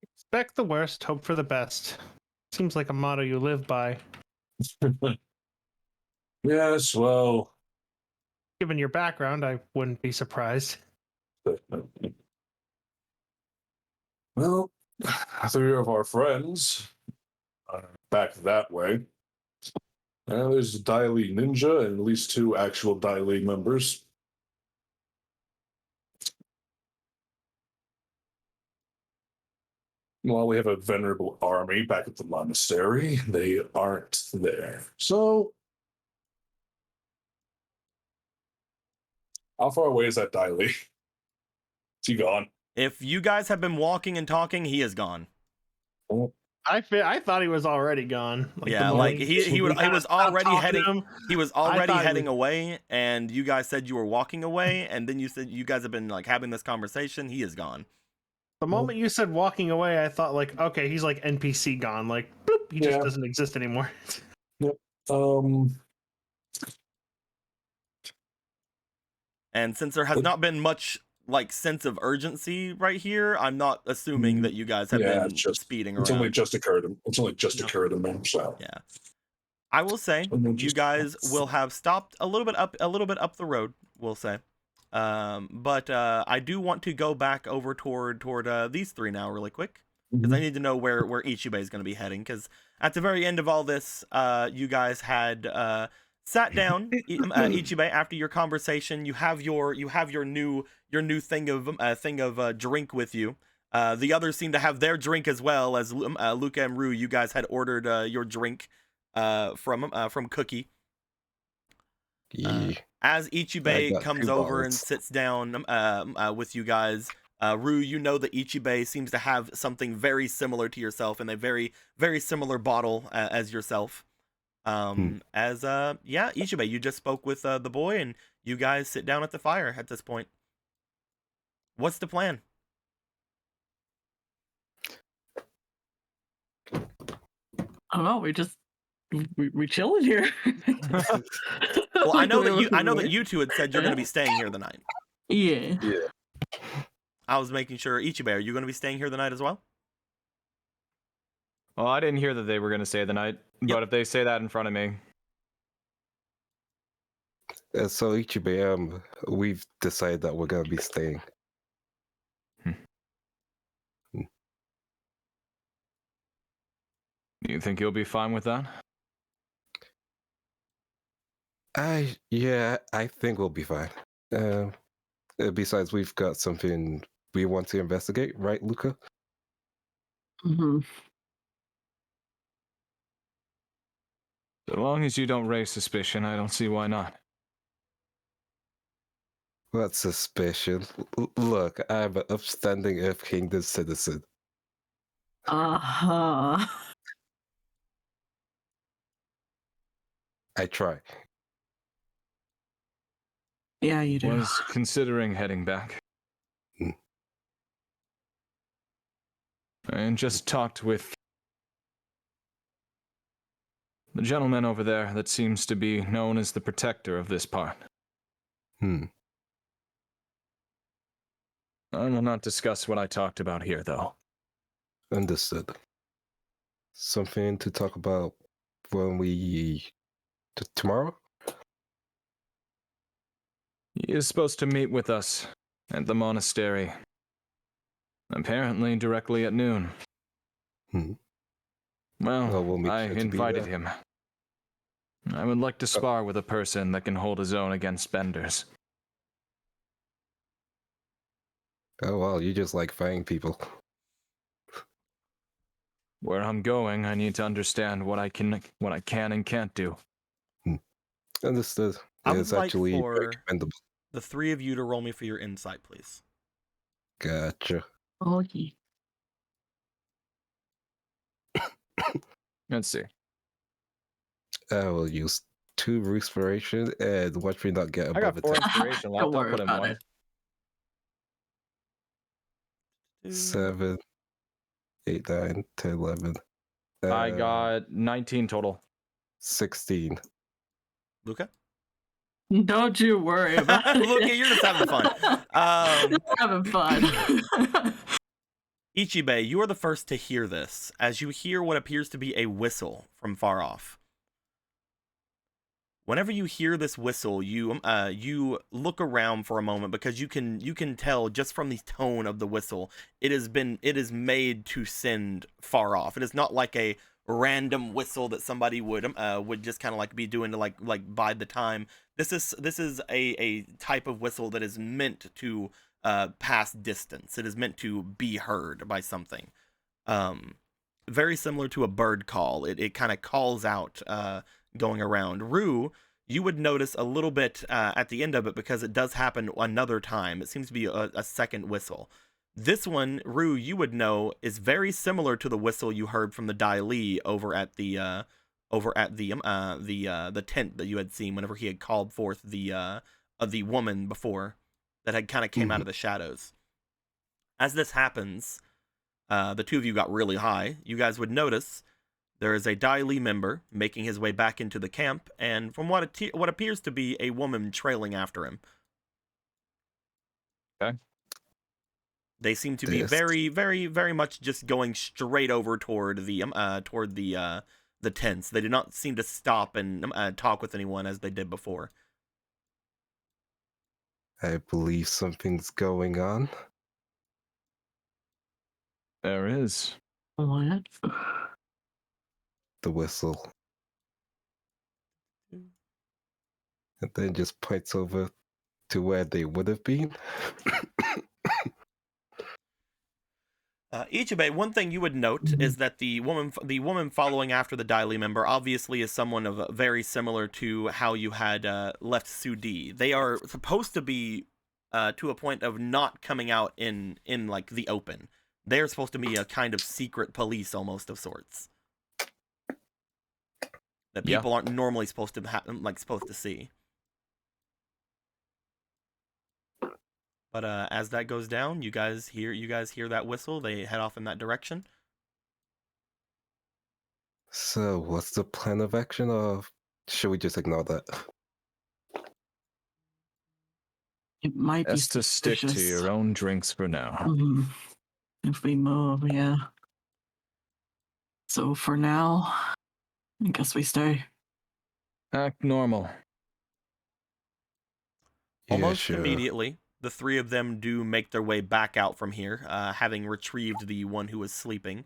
Expect the worst, hope for the best. Seems like a motto you live by. Yes, well. Given your background, I wouldn't be surprised. Well, three of our friends back that way. There's a Dai Li ninja and at least 2 actual Dai Li members. While we have a venerable army back at the monastery, they aren't there. So, how far away is that Dai Li? Is he gone? If you guys have been walking and talking, he is gone. Oh, I thought he was already gone. Like, Yeah, the like moment he we was kinda stopped already talking to heading. him, He was I already thought he heading was- away, and you guys said you were walking away, and then you said you guys have been like having this conversation. He is gone. The moment you said walking away, I thought like, okay, he's like NPC gone. Like, bloop, he just Yeah. doesn't exist anymore. And since there has not been much like sense of urgency right here, I'm not assuming that you guys have been speeding around. It's only just occurred. No. Occurred to me. So Yeah. I will say you guys will have stopped a little bit up the road, we'll say. But I do want to go back over toward these 3 now really quick, because I need to know where Ichibei is going to be heading, because at the very end of all this, you guys had sat down, Ichibei, after your conversation. You have your new thing of drink with you. The others seem to have their drink as well, as Luca and Rue, you guys had ordered your drink from Cookie. Yeah. As Ichibei got comes 2 over and bottles. sits down with you guys, Rue, you know that Ichibei seems to have something very similar to yourself, and a very, very similar bottle as yourself. Ichibei, you just spoke with the boy, and you guys sit down at the fire at this point. What's the plan? I don't know. We chilling here. Well, I know that you 2 had said you're going to be staying here the night. Yeah. I was making sure. Ichibei, are you going to be staying here the night as well? Well, I didn't hear that they were going to stay the night, but if they say that in front of me. So Ichibei, we've decided that we're gonna be staying. You think you'll be fine with that? I think we'll be fine. Besides, we've got something we want to investigate, right, Luca? Mm-hmm. So long as you don't raise suspicion, I don't see why not. What suspicion? Look, I'm an upstanding Earth Kingdom citizen. Uh-huh. I try. Yeah, you do. Was considering heading back. And just talked with the gentleman over there that seems to be known as the protector of this part. I will not discuss what I talked about here, though. Understood. Something to talk about when we... tomorrow? He is supposed to meet with us at the monastery. Apparently directly at noon. Well, we'll make I sure to be invited there. him. I would like to spar with a person that can hold his own against benders. Oh, well, you just like fighting people. Where I'm going, I need to understand what I can and can't do. Understood. I would It's like actually for recommendable. the 3 of you to roll me for your insight, please. Gotcha. Okay. Let's see. I will use 2 respiration and watch me not get I got above 4 a 10. inspiration left. Don't I'll worry put in about 1. it. 7, 8, 9, 10, 11. I got 19 total. 16. Luca? Don't you worry about it. Luca, you're just having fun. Having fun. Ichibei, you are the first to hear this, as you hear what appears to be a whistle from far off. Whenever you hear this whistle, you look around for a moment because you can tell just from the tone of the whistle, it is made to send far off. It is not like a random whistle that somebody would just kind of like be doing to like bide the time. This is a type of whistle that is meant to pass distance. It is meant to be heard by something. Very similar to a bird call. It kind of calls out going around. Rue, you would notice a little bit at the end of it because it does happen another time. It seems to be a second whistle. This one, Rue, you would know is very similar to the whistle you heard from the Dai Li over at the tent that you had seen whenever he had called forth the woman before that had kind of came out of the shadows. As this happens, the two of you got really high. You guys would notice there is a Dai Li member making his way back into the camp, and from what appears to be a woman trailing after him. Okay. They seem to be very, very, very much just going straight over toward the tents. They did not seem to stop and talk with anyone as they did before. I believe something's going on. There is. What? The whistle. And then just points over to where they would have been. Ichibe, one thing you would note is that the woman following after the Dai Li member obviously is someone of very similar to how you had left Sudi. They are supposed to be to a point of not coming out in like the open. They are supposed to be a kind of secret police almost of sorts that people aren't normally supposed to see. But as that goes down, you guys hear that whistle. They head off in that direction. So, what's the plan of action, or should we just ignore that? It might be Best to stick to suspicious. your own drinks for now. If we move, yeah. So for now, I guess we stay. Act normal. Almost immediately, the three of them do make their way back out from here, having retrieved the one who was sleeping.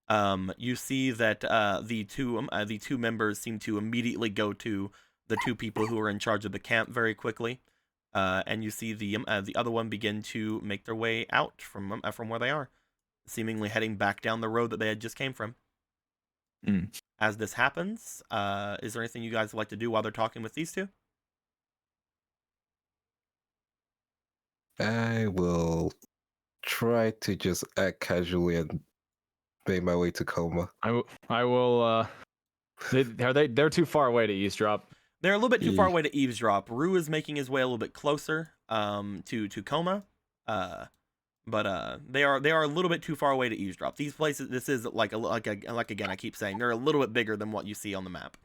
You see that the two members seem to immediately go to the two people who are in charge of the camp very quickly, and you see the other one begin to make their way out from where they are, seemingly heading back down the road that they had just came from. As this happens, is there anything you guys would like to do while they're talking with these two? I will try to just act casually and make my way to Coma. I will. They're too far away to eavesdrop. They're a little bit too far away to eavesdrop. Rue is making his way a little bit closer to Coma, but they are a little bit too far away to eavesdrop. These places, this is like again, I keep saying they're a little bit bigger than what you see on the map.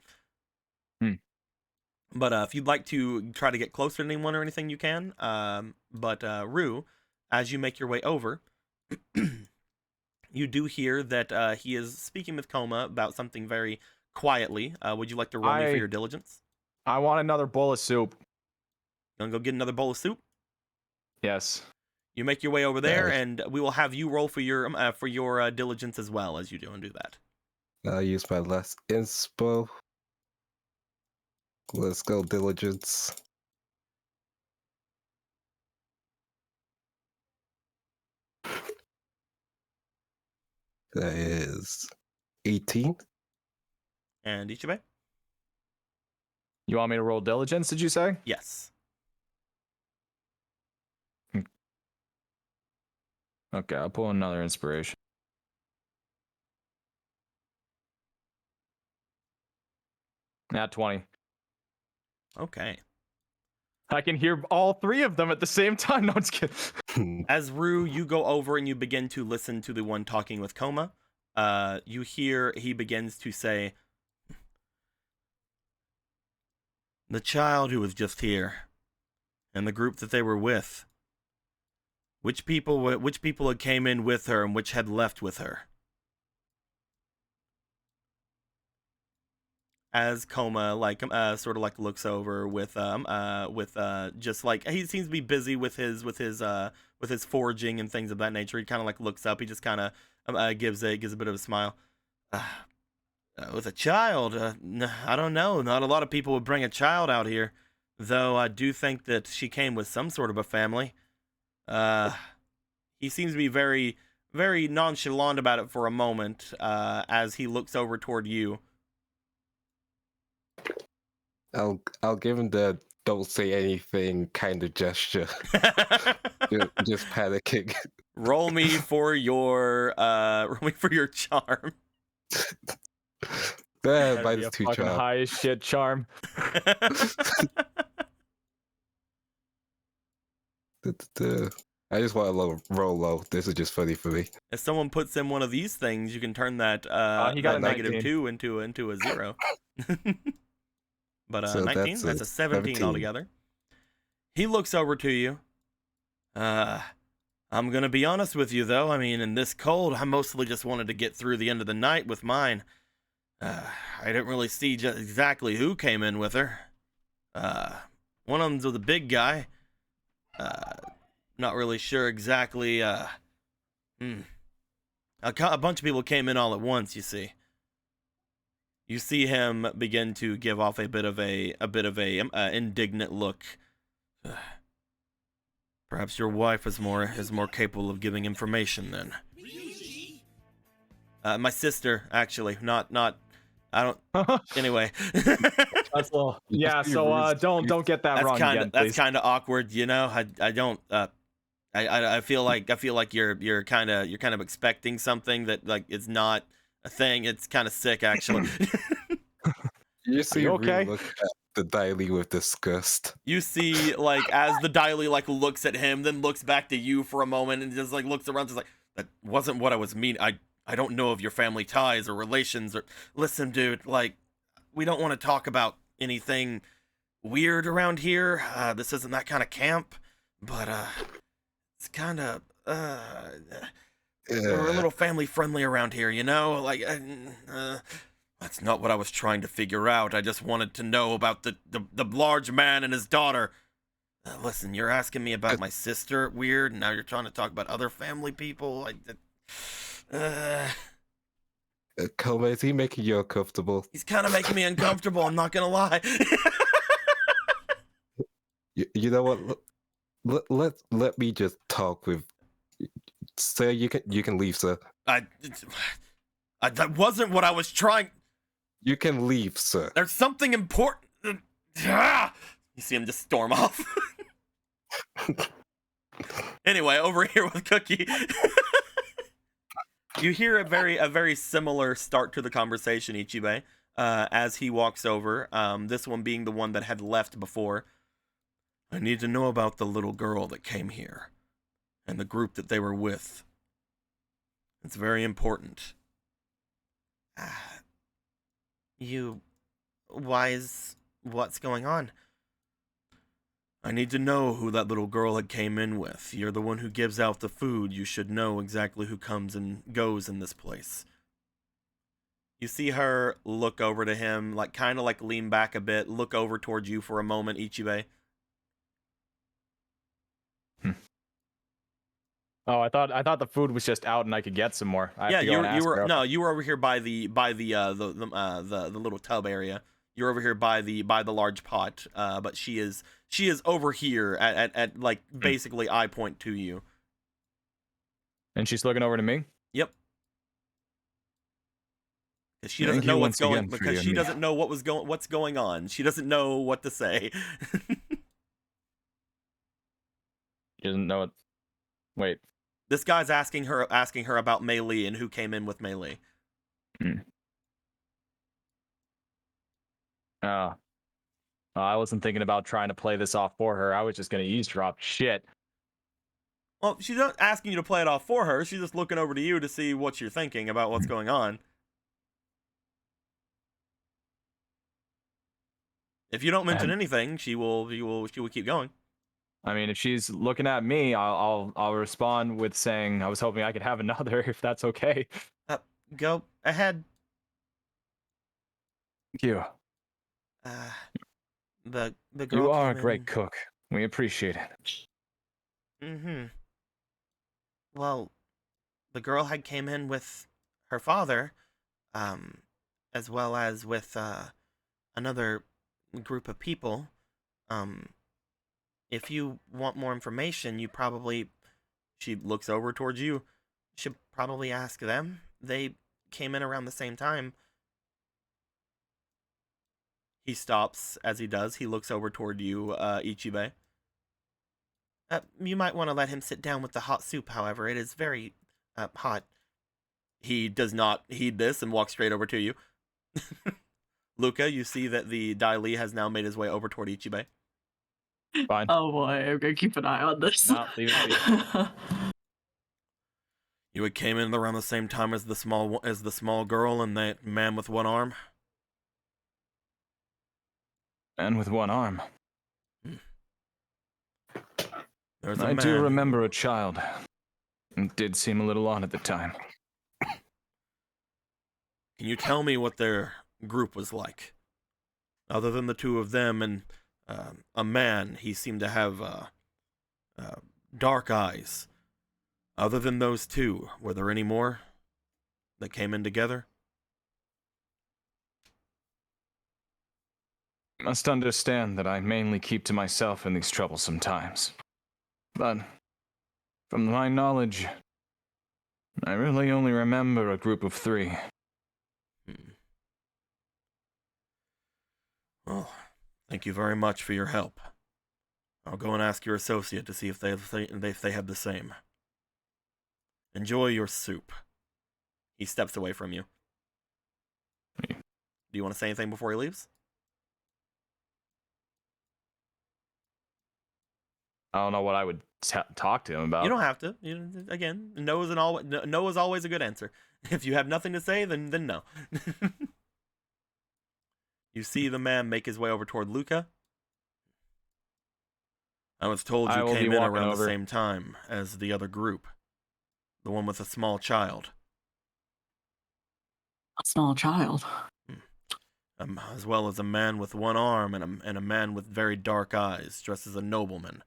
But if you'd like to try to get closer to anyone or anything, you can. But Rue, as you make your way over, you do hear that he is speaking with Coma about something very quietly. Would you like to roll me for your diligence? I want another bowl of soup. You want to go get another bowl of soup? Yes. You make your way over there, and we will have you roll for your diligence as well as you do and do that. I'll use my last inspo. Let's go diligence. That is 18. And Ichibe? You want me to roll diligence, did you say? Yes. Okay, I'll pull another inspiration. Nat 20. Okay. I can hear all three of them at the same time. No, it's kidding. As Rue, you go over and you begin to listen to the one talking with Coma. You hear he begins to say, "The child who was just here, and the group that they were with. Which people had came in with her and which had left with her? as Coma like sort of like looks over with just like he seems to be busy with his foraging and things of that nature. He kind of like looks up. He just kind of gives a bit of a smile. With a child, I don't know. Not a lot of people would bring a child out here, though I do think that she came with some sort of a family. He seems to be very, very nonchalant about it for a moment, as he looks over toward you. I'll give him the don't say anything kind of gesture. just panicking. Roll me for your charm. That'd Mine be is a too fucking charm. high as shit charm. I just want to roll low. This is just funny for me. If someone puts in one of these things, you can turn that he got that a negative 19. 2 into a 0. But So 19, that's a 17 altogether. He looks over to you. I'm gonna be honest with you though. I mean, in this cold, I mostly just wanted to get through the end of the night with mine. I didn't really see just exactly who came in with her. One of them's with a big guy. Not really sure exactly. A bunch of people came in all at once. You see. You see him begin to give off a bit of a indignant look. Perhaps your wife is more capable of giving information then. My sister, actually, not. I don't. Anyway. That's a little. Yeah. So don't get that wrong again, That's please. kind of awkward, you know. I don't. I feel like you're kind of expecting something that like is not a thing. It's kind of sick, actually. You see, okay? look at the daily with disgust. You see, like, as the Daily like looks at him, then looks back to you for a moment, and just like looks around, just like, that wasn't what I was mean. I don't know of your family ties or relations or. Listen, dude, like, we don't want to talk about anything weird around here. This isn't that kind of camp, but it's kind of we're a little family friendly around here, you know. Like, that's not what I was trying to figure out. I just wanted to know about the large man and his daughter. Listen, you're asking me about my sister, weird, and now you're trying to talk about other family people. Coma, is he making you uncomfortable? He's kind of making me uncomfortable, I'm not gonna lie. You know what? Let me just talk with. Sir, you can leave, sir. That wasn't what I was trying. You can leave, sir. There's something important. You see him just storm off. Anyway, over here with Cookie. You hear a very similar start to the conversation, Ichibe, as he walks over. This one being the one that had left before. I need to know about the little girl that came here, and the group that they were with. It's very important. What's going on? I need to know who that little girl had came in with. You're the one who gives out the food. You should know exactly who comes and goes in this place. You see her look over to him, like kind of like lean back a bit, look over towards you for a moment, Ichibe. Oh, I thought the food was just out and I could get some more. Yeah, you were over here by the little tub area. You're over here by the large pot. But she is over here at like basically eye point to you. And she's looking over to me. Yep. She doesn't know what's going because she doesn't know what's going on. She doesn't know what to say. She doesn't know it. Wait. This guy's asking her about Mei Li and who came in with Mei Li. I wasn't thinking about trying to play this off for her. I was just gonna eavesdrop. Shit. Well, she's not asking you to play it off for her. She's just looking over to you to see what you're thinking about what's going on. If you don't mention anything, she will keep going. I mean, if she's looking at me, I'll respond with saying, "I was hoping I could have another, if that's okay." Go ahead. Thank you. The girl You are a came great in. cook. We appreciate it. Mm-hmm. Well, the girl had came in with her father, um, as well as with another group of people. Um, if you want more information, you probably, she looks over towards you, should probably ask them. They came in around the same time. He stops. As he does, he looks over toward you, Ichibe. You might want to let him sit down with the hot soup, however. It is very hot. He does not heed this and walks straight over to you. Luca, you see that the Dai Li has now made his way over toward Ichibe. Fine. Oh boy, I'm gonna keep an eye on this. No, leave it. You had came in around the same time as the small girl and that man with one arm. And with one arm. There's a I man. do remember a child. It did seem a little odd at the time. Can you tell me what their group was like? Other than the two of them and a man, he seemed to have dark eyes. Other than those two, were there any more that came in together? You must understand that I mainly keep to myself in these troublesome times. But, from my knowledge, I really only remember a group of 3. Well, thank you very much for your help. I'll go and ask your associate to see if they have the same. Enjoy your soup. He steps away from you. Do you want to say anything before he leaves? I don't know what I would talk to him about. You don't have to. Again, no is always a good answer. If you have nothing to say, then no. You see the man make his way over toward Luca. I was told you came in around the same time as the other group. The one with a small child. A small child. As well as a man with one arm and a man with very dark eyes, dressed as a nobleman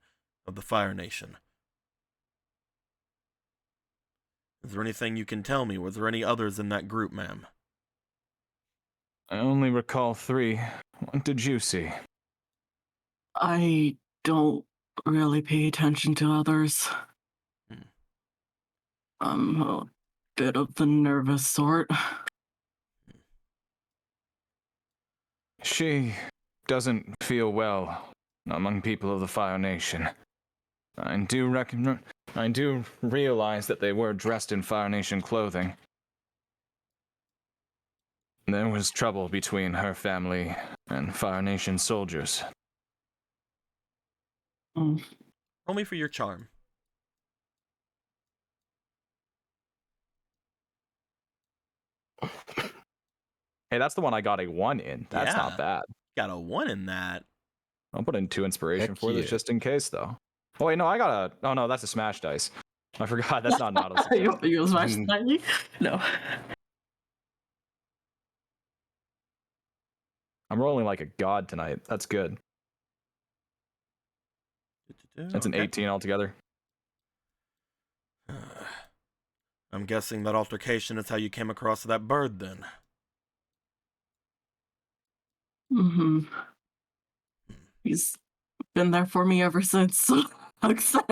of the Fire Nation. Is there anything you can tell me? Was there any others in that group, ma'am? I only recall 3. What did you see? I don't really pay attention to others. I'm a bit of the nervous sort. She doesn't feel well among people of the Fire Nation. I do realize that they were dressed in Fire Nation clothing. There was trouble between her family and Fire Nation soldiers. Roll me for your charm. Hey, that's the one I got a 1 in. That's not bad. Got a 1 in that. I'll put in 2 inspiration Heck for this yeah. just in case, though. Oh wait, no, I got a. Oh no, that's a smash dice. I forgot. That's not an auto. You smashed tiny? No. I'm rolling like a god tonight. That's good. That's an 18 altogether. I'm guessing that altercation is how you came across that bird, then. Mm-hmm. He's been there for me ever since. Like said.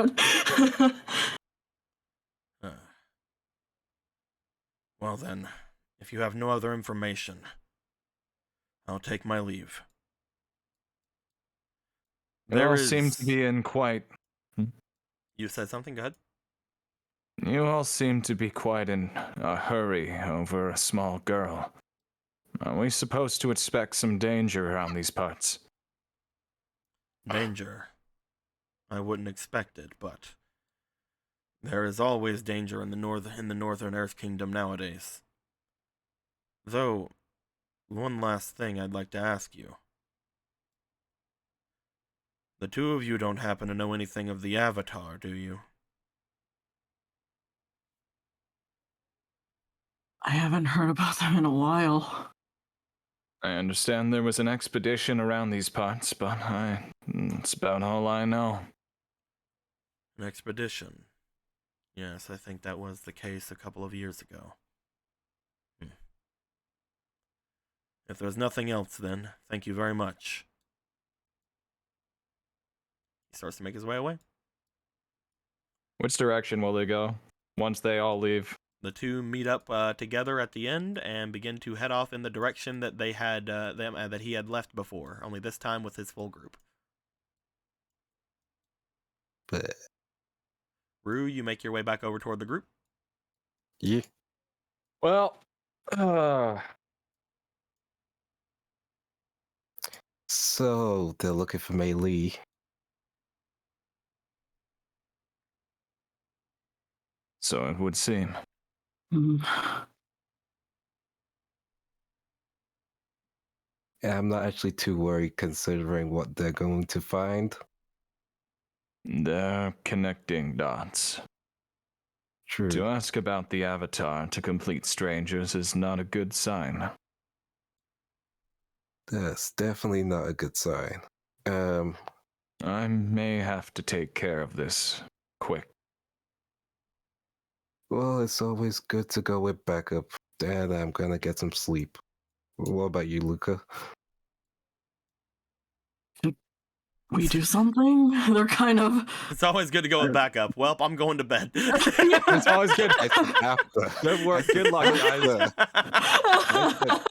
Well then, if you have no other information, I'll take my leave. You all seem to be in quite... You said something? Go ahead. You all seem to be quite in a hurry over a small girl. Are we supposed to expect some danger around these parts? Danger. I wouldn't expect it, but there is always danger in the Northern Earth Kingdom nowadays. Though, one last thing I'd like to ask you. The two of you don't happen to know anything of the Avatar, do you? I haven't heard about them in a while. I understand there was an expedition around these parts, but that's about all I know. An expedition. Yes, I think that was the case a couple of years ago. If there's nothing else, then thank you very much. He starts to make his way away. Which direction will they go once they all leave? The two meet up together at the end and begin to head off in the direction that they had that he had left before. Only this time with his full group. But Rue, you make your way back over toward the group. yeah, Well, so they're looking for Mei Lee. so it would seem. Mm. And I'm not actually too worried considering what they're going to find. They're connecting dots. True. To ask about the Avatar to complete strangers is not a good sign. That's definitely not a good sign. I may have to take care of this quick. Well, it's always good to go with backup, and I'm gonna get some sleep. What about you, Luca? We do something? They're kind of. It's always good to go with backup. Well, I'm going to bed. It's always good. I said after. Good work. Good luck, guys.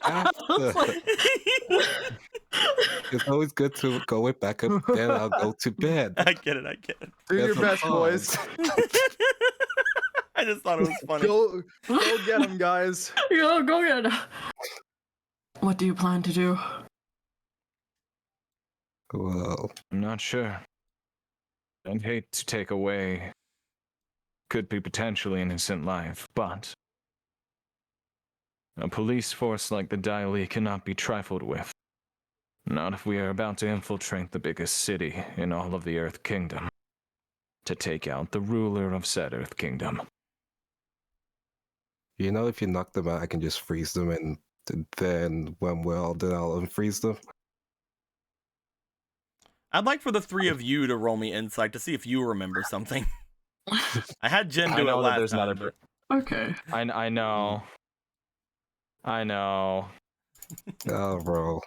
After. It's always good to go with backup, then I'll go to bed. I get it. Do your That's a best, pause. boys. I just thought it was funny. Go get them, guys. Go get it. What do you plan to do? Well, I'm not sure. I'd hate to take away could be potentially innocent life, but a police force like the Daily cannot be trifled with. Not if we are about to infiltrate the biggest city in all of the Earth Kingdom to take out the ruler of said Earth Kingdom. you know, if you knock them out, I can just freeze them, and then when we're all done, I'll unfreeze them. I'd like for the three of you to roll me insight to see if you remember something. I had Jen I do it know that last there's time. another. Okay. I know. I know. Oh, bro.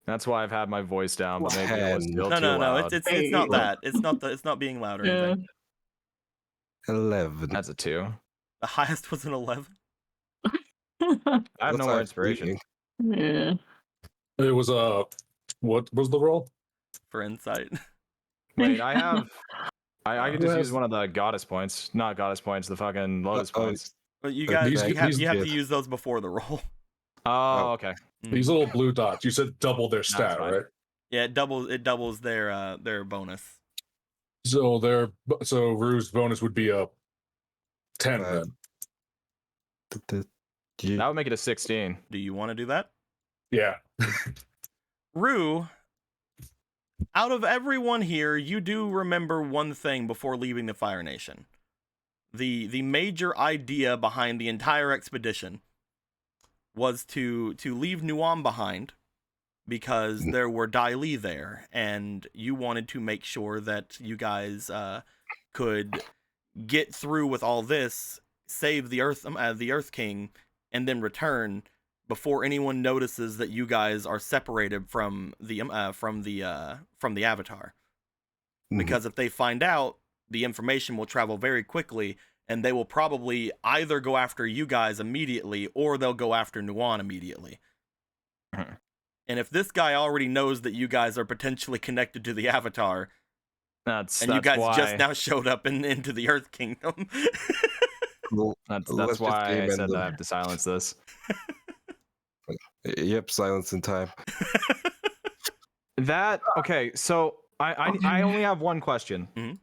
That's why I've had my voice down, but maybe I was still No, too no, loud. it's not that. It's not being loud or Yeah. anything. 11. That's a 2. The highest was an 11. I have no That's more our inspiration. cheating. Yeah. It was what was the roll? For insight. Wait, I have. I could Who just has- use one of the goddess points. Not goddess points, the fucking lotus points. But you Okay, guys, these you have to kids. use those before the roll. Oh, okay. These little blue dots. You said double their stat, fine. right? Yeah, it doubles their bonus. So Rue's bonus would be a 10 then. That would make it a 16. Do you want to do that? Yeah. Rue, out of everyone here, you do remember one thing before leaving the Fire Nation. The major idea behind the entire expedition was to leave Nuam behind because there were Dai Li there, and you wanted to make sure that you guys could get through with all this, save the Earth King, and then return before anyone notices that you guys are separated from the Avatar. Because if they find out, the information will travel very quickly, and they will probably either go after you guys immediately, or they'll go after Nuan immediately. And if this guy already knows that you guys are potentially connected to the Avatar, That's you guys why, just now showed up into the Earth Kingdom. Well, That's let's just why I game said end that I them. have to silence this. Yep, silence in time. That okay, so I only have one question. Mhm.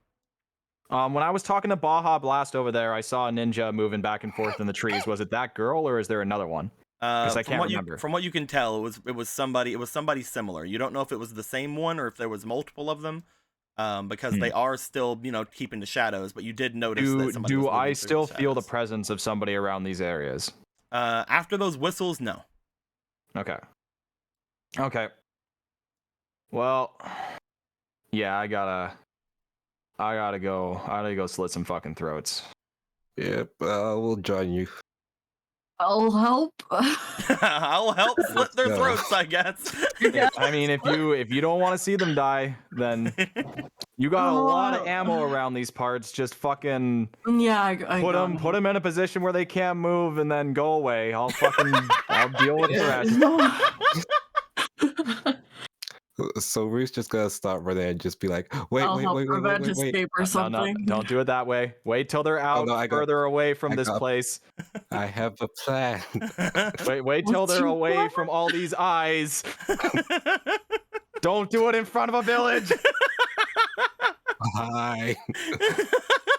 When I was talking to Baja Blast over there, I saw a ninja moving back and forth in the trees. Was it that girl, or is there another one? Because I can't remember. From what you can tell, it was somebody similar. You don't know if it was the same one or if there was multiple of them, because they are still keeping the shadows. But you did notice that somebody was I moving through still feel the shadows. presence of somebody around these areas? After those whistles, no. Okay. Okay. Well, yeah, I gotta go slit some fucking throats. Yep, we'll join you. I'll help. I'll help slit their go. throats, I guess. I mean, if you don't want to see them die, then you got a lot of ammo around these parts. Just fucking Yeah, I put got them in a position where they can't move, and then go away. I'll deal with the rest. So Ruth's just gonna start running and just be like, wait, I'll wait, help wait, wait, wait, prevent wait, wait. escape or No, something. don't do it that way. Wait till they're out further away from this place. I have a plan. Wait till What's they're your away plan? from all these eyes. Don't do it in front of a village. Hi.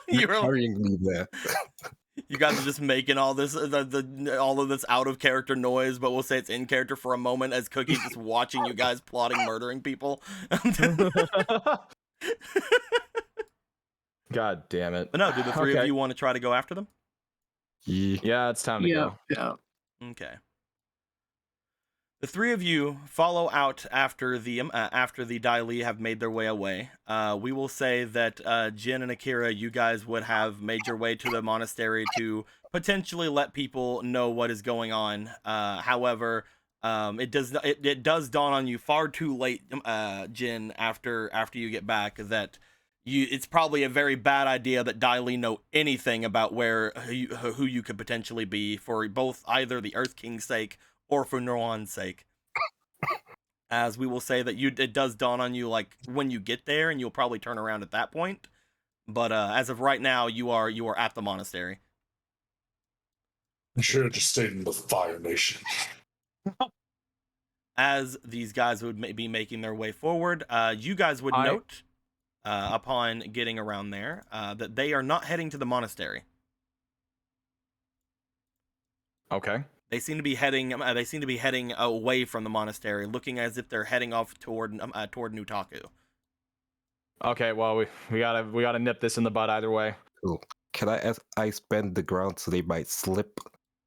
You're hurrying me there. You guys are just making all this, all of this out of character noise, but we'll say it's in character for a moment as Cookie's just watching you guys plotting murdering people. God damn it! But no, do the three of you want to try to go after them? Yeah, it's time to go. Yeah. Okay. The three of you follow out after the Dai Li have made their way away. We will say that Jin and Akira, you guys would have made your way to the monastery to potentially let people know what is going on. However, it does dawn on you far too late, Jin, after you get back, that it's probably a very bad idea that Dai Li know anything about who you could potentially be, for both either the Earth King's sake or for Norwan's sake. As we will say that it does dawn on you like when you get there, and you'll probably turn around at that point. But as of right now, you are at the monastery. I should have just stayed in the Fire Nation. As these guys would be making their way forward, you guys would note upon getting around there that they are not heading to the monastery. Okay. They seem to be heading. Away from the monastery, looking as if they're heading off toward Nutaku. Okay. Well, we gotta nip this in the bud either way. Cool. Can I ice bend the ground so they might slip?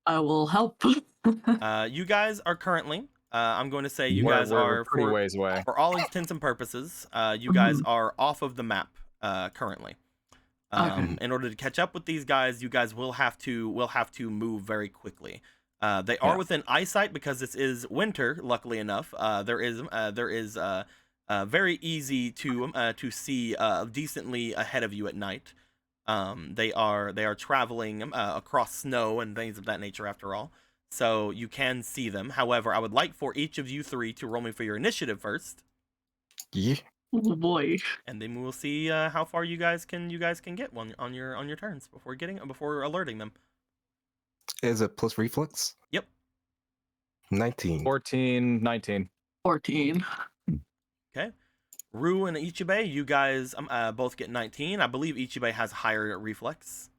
I will help. You guys are currently. I'm going to say you guys are pretty ways away. For all intents and purposes. You guys are off of the map currently. Okay. In order to catch up with these guys, you guys will have to move very quickly. They are within eyesight because this is winter. Luckily enough, there is very easy to see decently ahead of you at night. They are traveling across snow and things of that nature after all, so you can see them. However, I would like for each of you three to roll me for your initiative first. Yeah. Oh boy. And then we will see how far you guys can get on your turns before alerting them. Is it plus reflex? Yep. 19. 14, 19. 14. Okay. Rue and Ichibe, you guys both get 19. I believe Ichibe has higher reflex.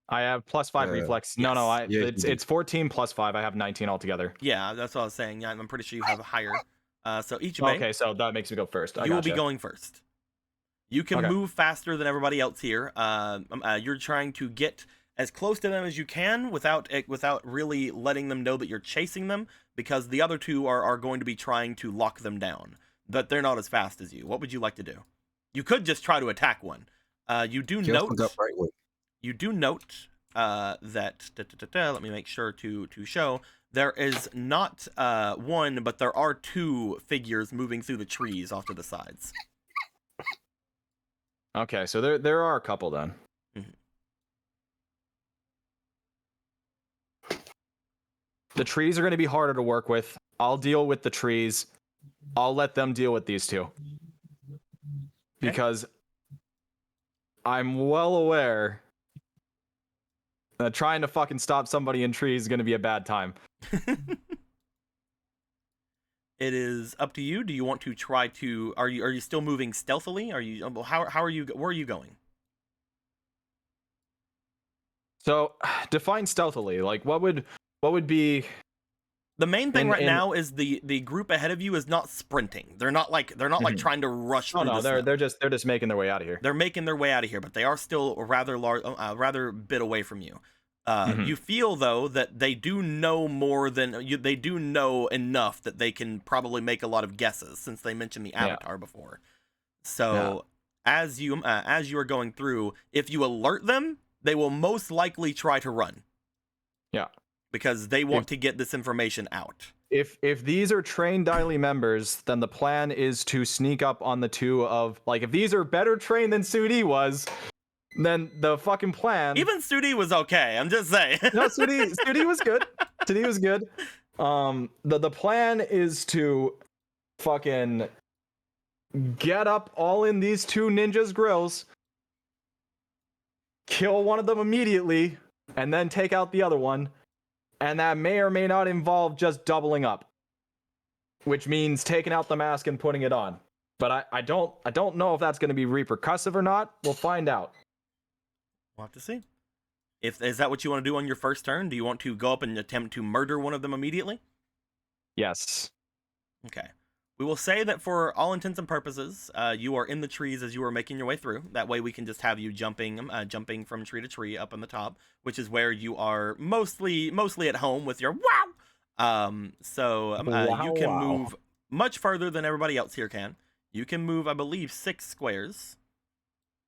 I have +5 reflex. Yes. No, Yeah, it's 14 + 5. I have 19 altogether. Yeah, that's what I was saying. Yeah, I'm pretty sure you have a higher. So Ichibe, Okay, so that makes me go first. you will be going first. You can move faster than everybody else here. You're trying to get as close to them as you can without really letting them know that you're chasing them, because the other two are going to be trying to lock them down. But they're not as fast as you. What would you like to do? You could just try to attack one. You do note that let me make sure to show there is not one, but there are two figures moving through the trees off to the sides. Okay, so there are a couple then. Mm-hmm. The trees are going to be harder to work with. I'll deal with the trees. I'll let them deal with these two. Because I'm well aware that trying to fucking stop somebody in trees is going to be a bad time. It is up to you. Do you want to try to? Are you still moving stealthily? Are you? How are you? Where are you going? So, define stealthily. Like, what would be? The main thing right now is the group ahead of you is not sprinting. They're not like trying to rush. Oh no, they're just making their way out of here. They're making their way out of here, but they are still rather large, rather bit away from you. You feel though that they do know more than you. They do know enough that they can probably make a lot of guesses since they mentioned the avatar before. So as you are going through, if you alert them, they will most likely try to run. Yeah, because they want to get this information out. If these are trained Daily members, then the plan is to sneak up on the two of, like, if these are better trained than Sudi was, then the fucking plan. Even Sudi was okay. I'm just saying. No, Sudi was good. Sudi was good. The plan is to fucking get up all in these two ninjas' grills, kill one of them immediately, and then take out the other one. And that may or may not involve just doubling up, which means taking out the mask and putting it on. But I don't know if that's going to be repercussive or not. We'll find out. We'll have to see. Is that what you want to do on your first turn? Do you want to go up and attempt to murder one of them immediately? Yes. Okay. We will say that for all intents and purposes, you are in the trees as you are making your way through. That way we can just have you jumping from tree to tree up on the top, which is where you are mostly at home with your wow. You can move much further than everybody else here can. You can move, I believe, 6 squares.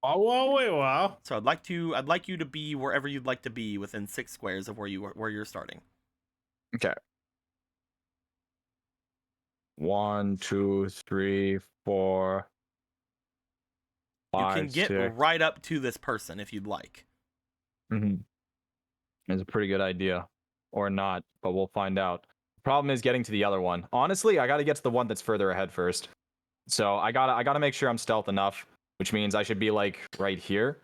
Wow. So I'd like you to be wherever you'd like to be within 6 squares of where you're starting. Okay. 1, 2, 3, 4, 5, You can get 6. right up to this person if you'd like. It's a pretty good idea, or not, but we'll find out. Problem is getting to the other one. Honestly, I got to get to the one that's further ahead first. So I gotta make sure I'm stealth enough, which means I should be like right here.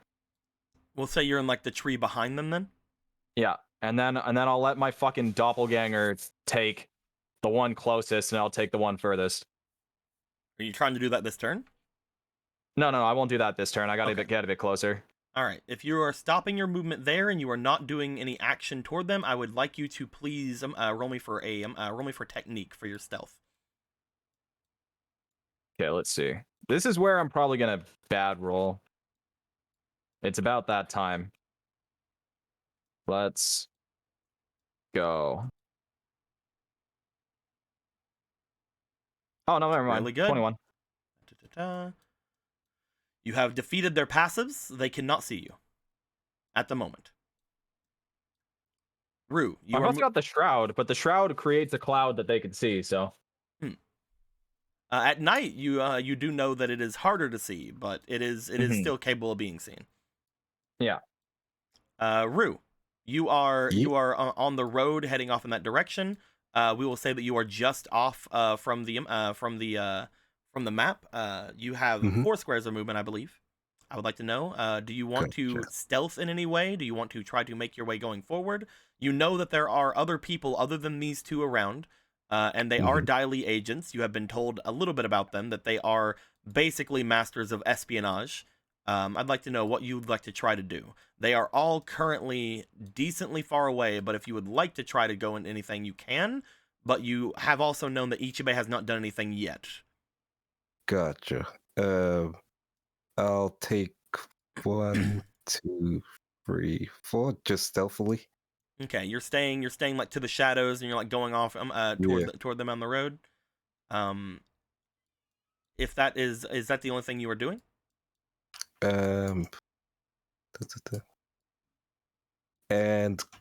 We'll say you're in like the tree behind them then. Yeah, and then I'll let my fucking doppelganger take the one closest, and I'll take the one furthest. Are you trying to do that this turn? No, I won't do that this turn. I gotta get a bit closer. All right. If you are stopping your movement there and you are not doing any action toward them, I would like you to please roll me for technique for your stealth. Okay, let's see. This is where I'm probably gonna bad roll. It's about that time. Let's go. Oh, no, never mind. Really good. 21. You have defeated their passives. They cannot see you at the moment. Rue, I also got the shroud, but the shroud creates a cloud that they can see, so. At night, you do know that it is harder to see, but it is still capable of being seen. Yeah. Rue, you are on the road heading off in that direction. We will say that you are just off from the map. You have 4 squares of movement, I believe. I would like to know, do you want to stealth in any way? Do you want to try to make your way going forward? You know that there are other people other than these two around, and they are Daily agents. You have been told a little bit about them, that they are basically masters of espionage. I'd like to know what you'd like to try to do. They are all currently decently far away, but if you would like to try to go into anything, you can. But you have also known that Ichibe has not done anything yet. Gotcha. I'll take 1, 2, 3, 4, just stealthily. Okay, you're staying like to the shadows, and you're like going off toward them on the road. If that is that the only thing you are doing? And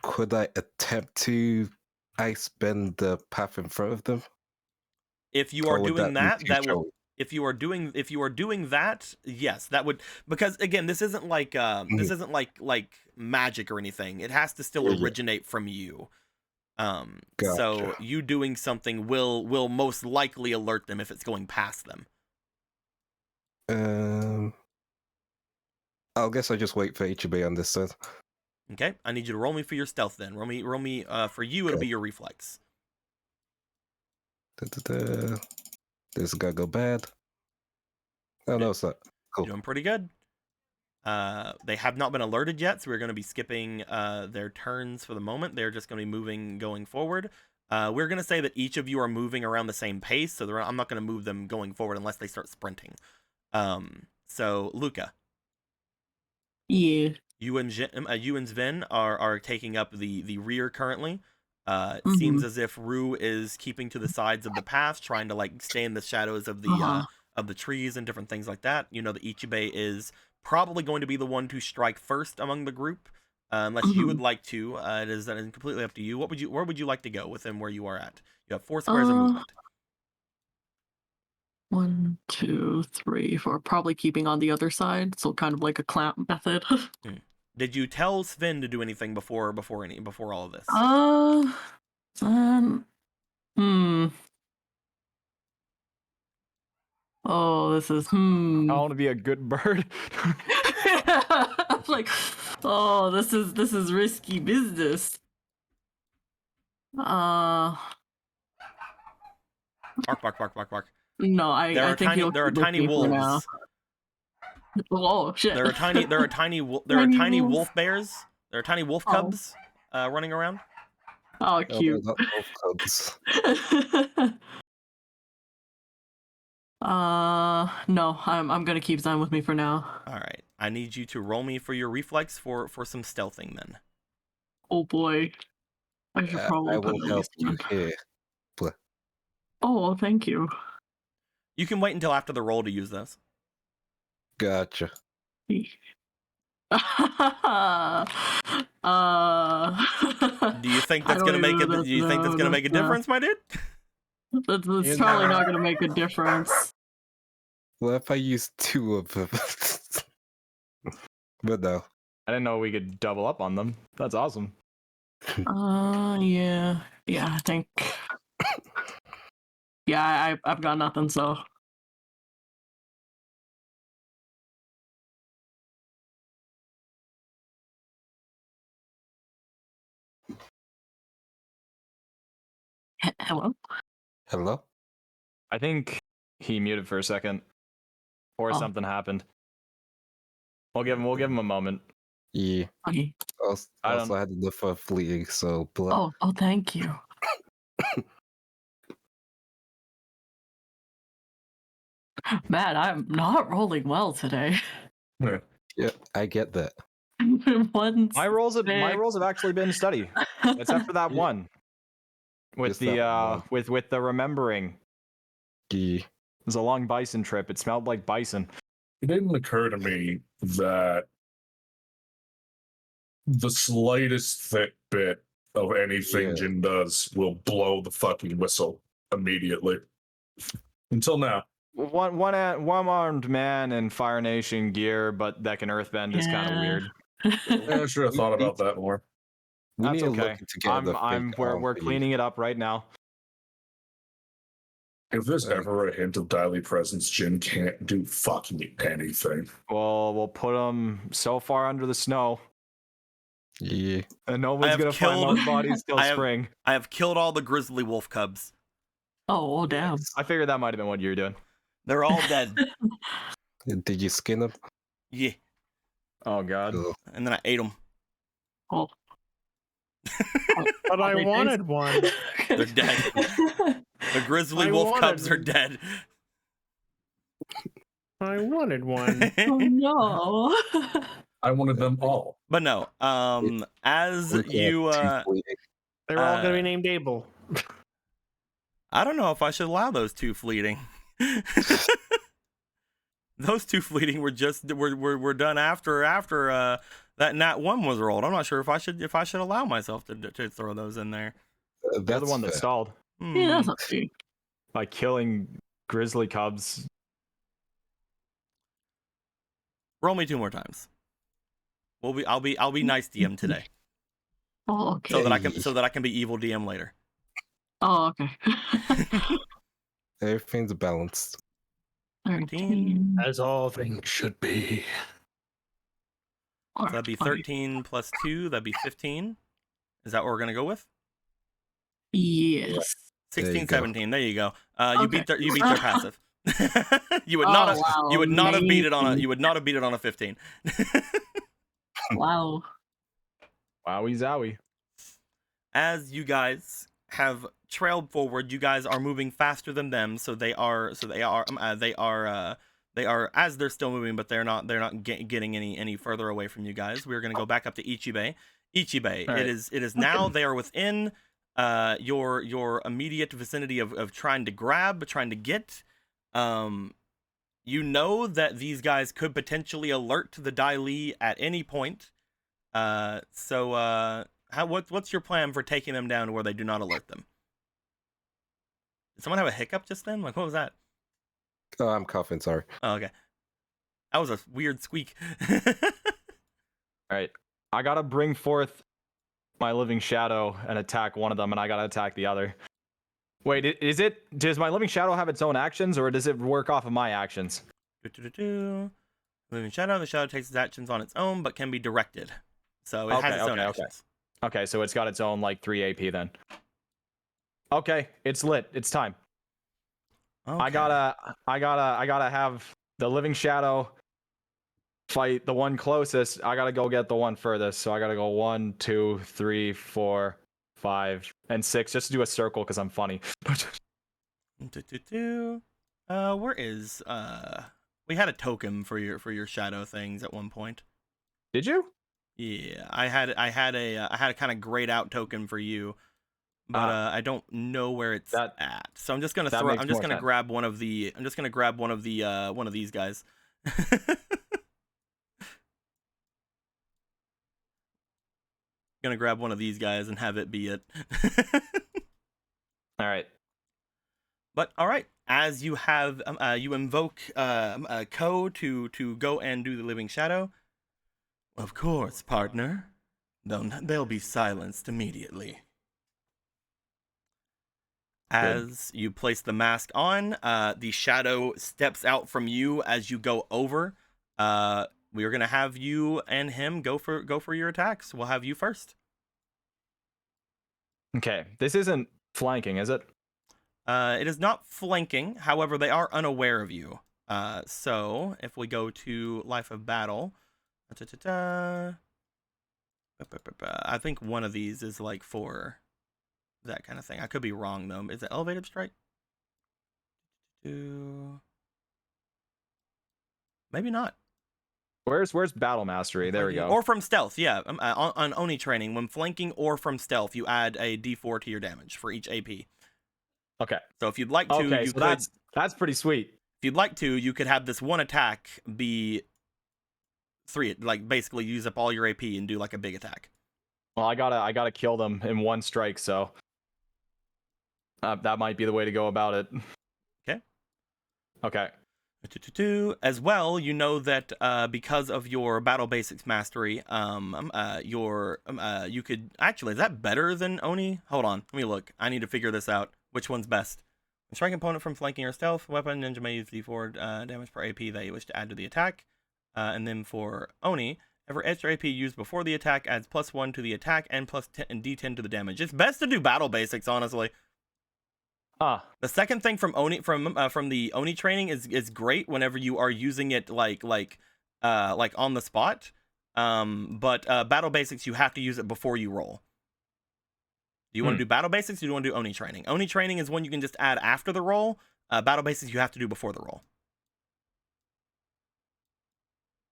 could I attempt to ice bend the path in front of them? If you are doing that would. If you are doing that, yes, that would, because again, this isn't like this isn't like magic or anything. It has to still originate from you. Gotcha. So you doing something will most likely alert them if it's going past them. I guess I just wait for Ichibe on this side. Okay, I need you to roll me for your stealth then. Roll me for you, it'll be your reflex. This is gonna go bad. Oh, no, it's not. Cool. You're doing pretty good. They have not been alerted yet, so we're going to be skipping their turns for the moment. They're just going to be going forward. We're going to say that each of you are moving around the same pace, so I'm not going to move them going forward unless they start sprinting. So, Luca. Yeah. You and Sven are taking up the rear currently. It Mhm. seems as if Rue is keeping to the sides of the path, trying to like stay in the shadows of the trees and different things like that. You know that Ichibei is probably going to be the one to strike first among the group, unless you would like to. That is completely up to you. Where would you like to go within where you are at? You have 4 squares of movement. 1, 2, 3, 4. Probably keeping on the other side, so kind of like a clamp method. Did you tell Sven to do anything before all of this? Oh, this is I want to be a good bird. I'm like, oh, this is risky business. Bark, bark, bark, bark, bark. No, I think there are tiny wolves. Oh shit! There are tiny wolf bears. There are tiny wolf cubs running around. Oh, No, cute. they're not wolf cubs. No, I'm gonna keep Zen with me for now. All right, I need you to roll me for your reflex for some stealthing then. Oh boy, I should probably I put will at help least you one. here. Oh, thank you. You can wait until after the roll to use those. Gotcha. Do you think that's gonna make it? Do you think that's gonna make a difference, my dude? That's probably not gonna make a difference. Well, if I use 2 of them, but no. I didn't know we could double up on them. That's awesome. Yeah, I think. Yeah, I've got nothing. So. Hello. Hello? I think he muted for a second, or Oh. something happened. We'll give him a moment. Yeah. Okay. Also had enough for fleeing, so blah. Oh, thank you. Man, I'm not rolling well today. Yeah, I get that. My rolls have actually been steady, except for that one with Just the that one. with the remembering. Yeah. It was a long bison trip. It smelled like bison. It didn't occur to me that the slightest bit of anything Jin does will blow the fucking whistle immediately. Until now. One armed man in Fire Nation gear, but that can earthbend is kind of weird. I should have thought about that more. We That's need to okay. look into getting the fake We're arm for you. cleaning it up right now. If there's ever a hint of Daily Presence, Jin can't do fucking anything. Well, we'll put him so far under the snow. Yeah. And no one's gonna find those bodies till spring. I have killed all the grizzly wolf cubs. Oh, damn. I figured that might have been what you were doing. They're all dead. Did you skin them? Yeah. Oh, God. Cool. And then I ate them. Oh. But I wanted one. They're dead. The grizzly wolf cubs are dead. I wanted one. Oh, no. I wanted them all. But no, as you they were all gonna be named Abel. I don't know if I should allow those 2 fleeting. Those 2 fleeting were just were done after that nat 1 was rolled. I'm not sure if I should allow myself to throw those in there. They're the one that stalled. Yeah, that's not true. By killing grizzly cubs. Roll me 2 more times. I'll be nice DM today. Oh, okay. So that I can be evil DM later. Oh, okay. Everything's balanced. 13. As all things should be. So that'd be 13 plus 2. That'd be 15. Is that what we're gonna go with? Yes. 16, 17. There you go. Okay. You beat their passive. You would not have. Wow, you would not have beat it on a. amazing. You would not have beat it on a 15. Wow. Wowie zowie. As you guys have trailed forward, you guys are moving faster than them, so they are They are, as they're still moving, but they're not getting any further away from you guys. We're gonna go back up to Ichibe. Ichibe, All right. it is now they are within your immediate vicinity of trying to grab, trying to get. You know that these guys could potentially alert the Dai Li at any point. What's your plan for taking them down to where they do not alert them? Did someone have a hiccup just then? Like, what was that? Oh, I'm coughing. Sorry. Oh, okay. That was a weird squeak. All right. I gotta bring forth my living shadow and attack one of them, and I gotta attack the other. Wait, does my living shadow have its own actions, or does it work off of my actions? Living shadow. The shadow takes its actions on its own, but can be directed. So it has its own actions. Okay, so it's got its own like 3 AP then. Okay, it's lit. It's time. Okay. I gotta have the living shadow fight the one closest. I gotta go get the one furthest. So I gotta go 1, 2, 3, 4, 5, and 6 just to do a circle because I'm funny. Where is we had a token for your shadow things at one point. Did you? Yeah, I had a kind of grayed out token for you, but I don't know where it's at. So I'm just gonna grab one of the one of these guys. Gonna grab one of these guys and have it be it. All right. But all right, as you have you invoke Ko to go and do the living shadow. Of course, partner. They'll be silenced immediately. As you place the mask on, the shadow steps out from you as you go over. We are gonna have you and him go for your attacks. We'll have you first. Okay, this isn't flanking, is it? It is not flanking. However, they are unaware of you. So if we go to Life of Battle, I think one of these is like for that kind of thing. I could be wrong though. Is it Elevated Strike? Maybe not. Where's Battle Mastery? There we go. Or from stealth, yeah. On Oni training, when flanking or from stealth, you add a D4 to your damage for each AP. Okay. So if you'd like to, you could. That's pretty sweet. If you'd like to, you could have this one attack be 3, like basically use up all your AP and do like a big attack. Well, I gotta kill them in one strike, so that might be the way to go about it. Okay. As well, you know that because of your battle basics mastery, you could actually, is that better than Oni? Hold on, let me look. I need to figure this out. Which one's best? Strike opponent from flanking or stealth. Weapon ninja may use D4 damage per AP that you wish to add to the attack. And then for Oni, every extra AP used before the attack adds +1 to the attack and +10 and D10 to the damage. It's best to do battle basics, honestly. The second thing from Oni from the Oni training is great whenever you are using it like on the spot. But battle basics, you have to use it before you roll. Do you want to do battle basics or do you want to do Oni training? Oni training is one you can just add after the roll. Battle basics you have to do before the roll.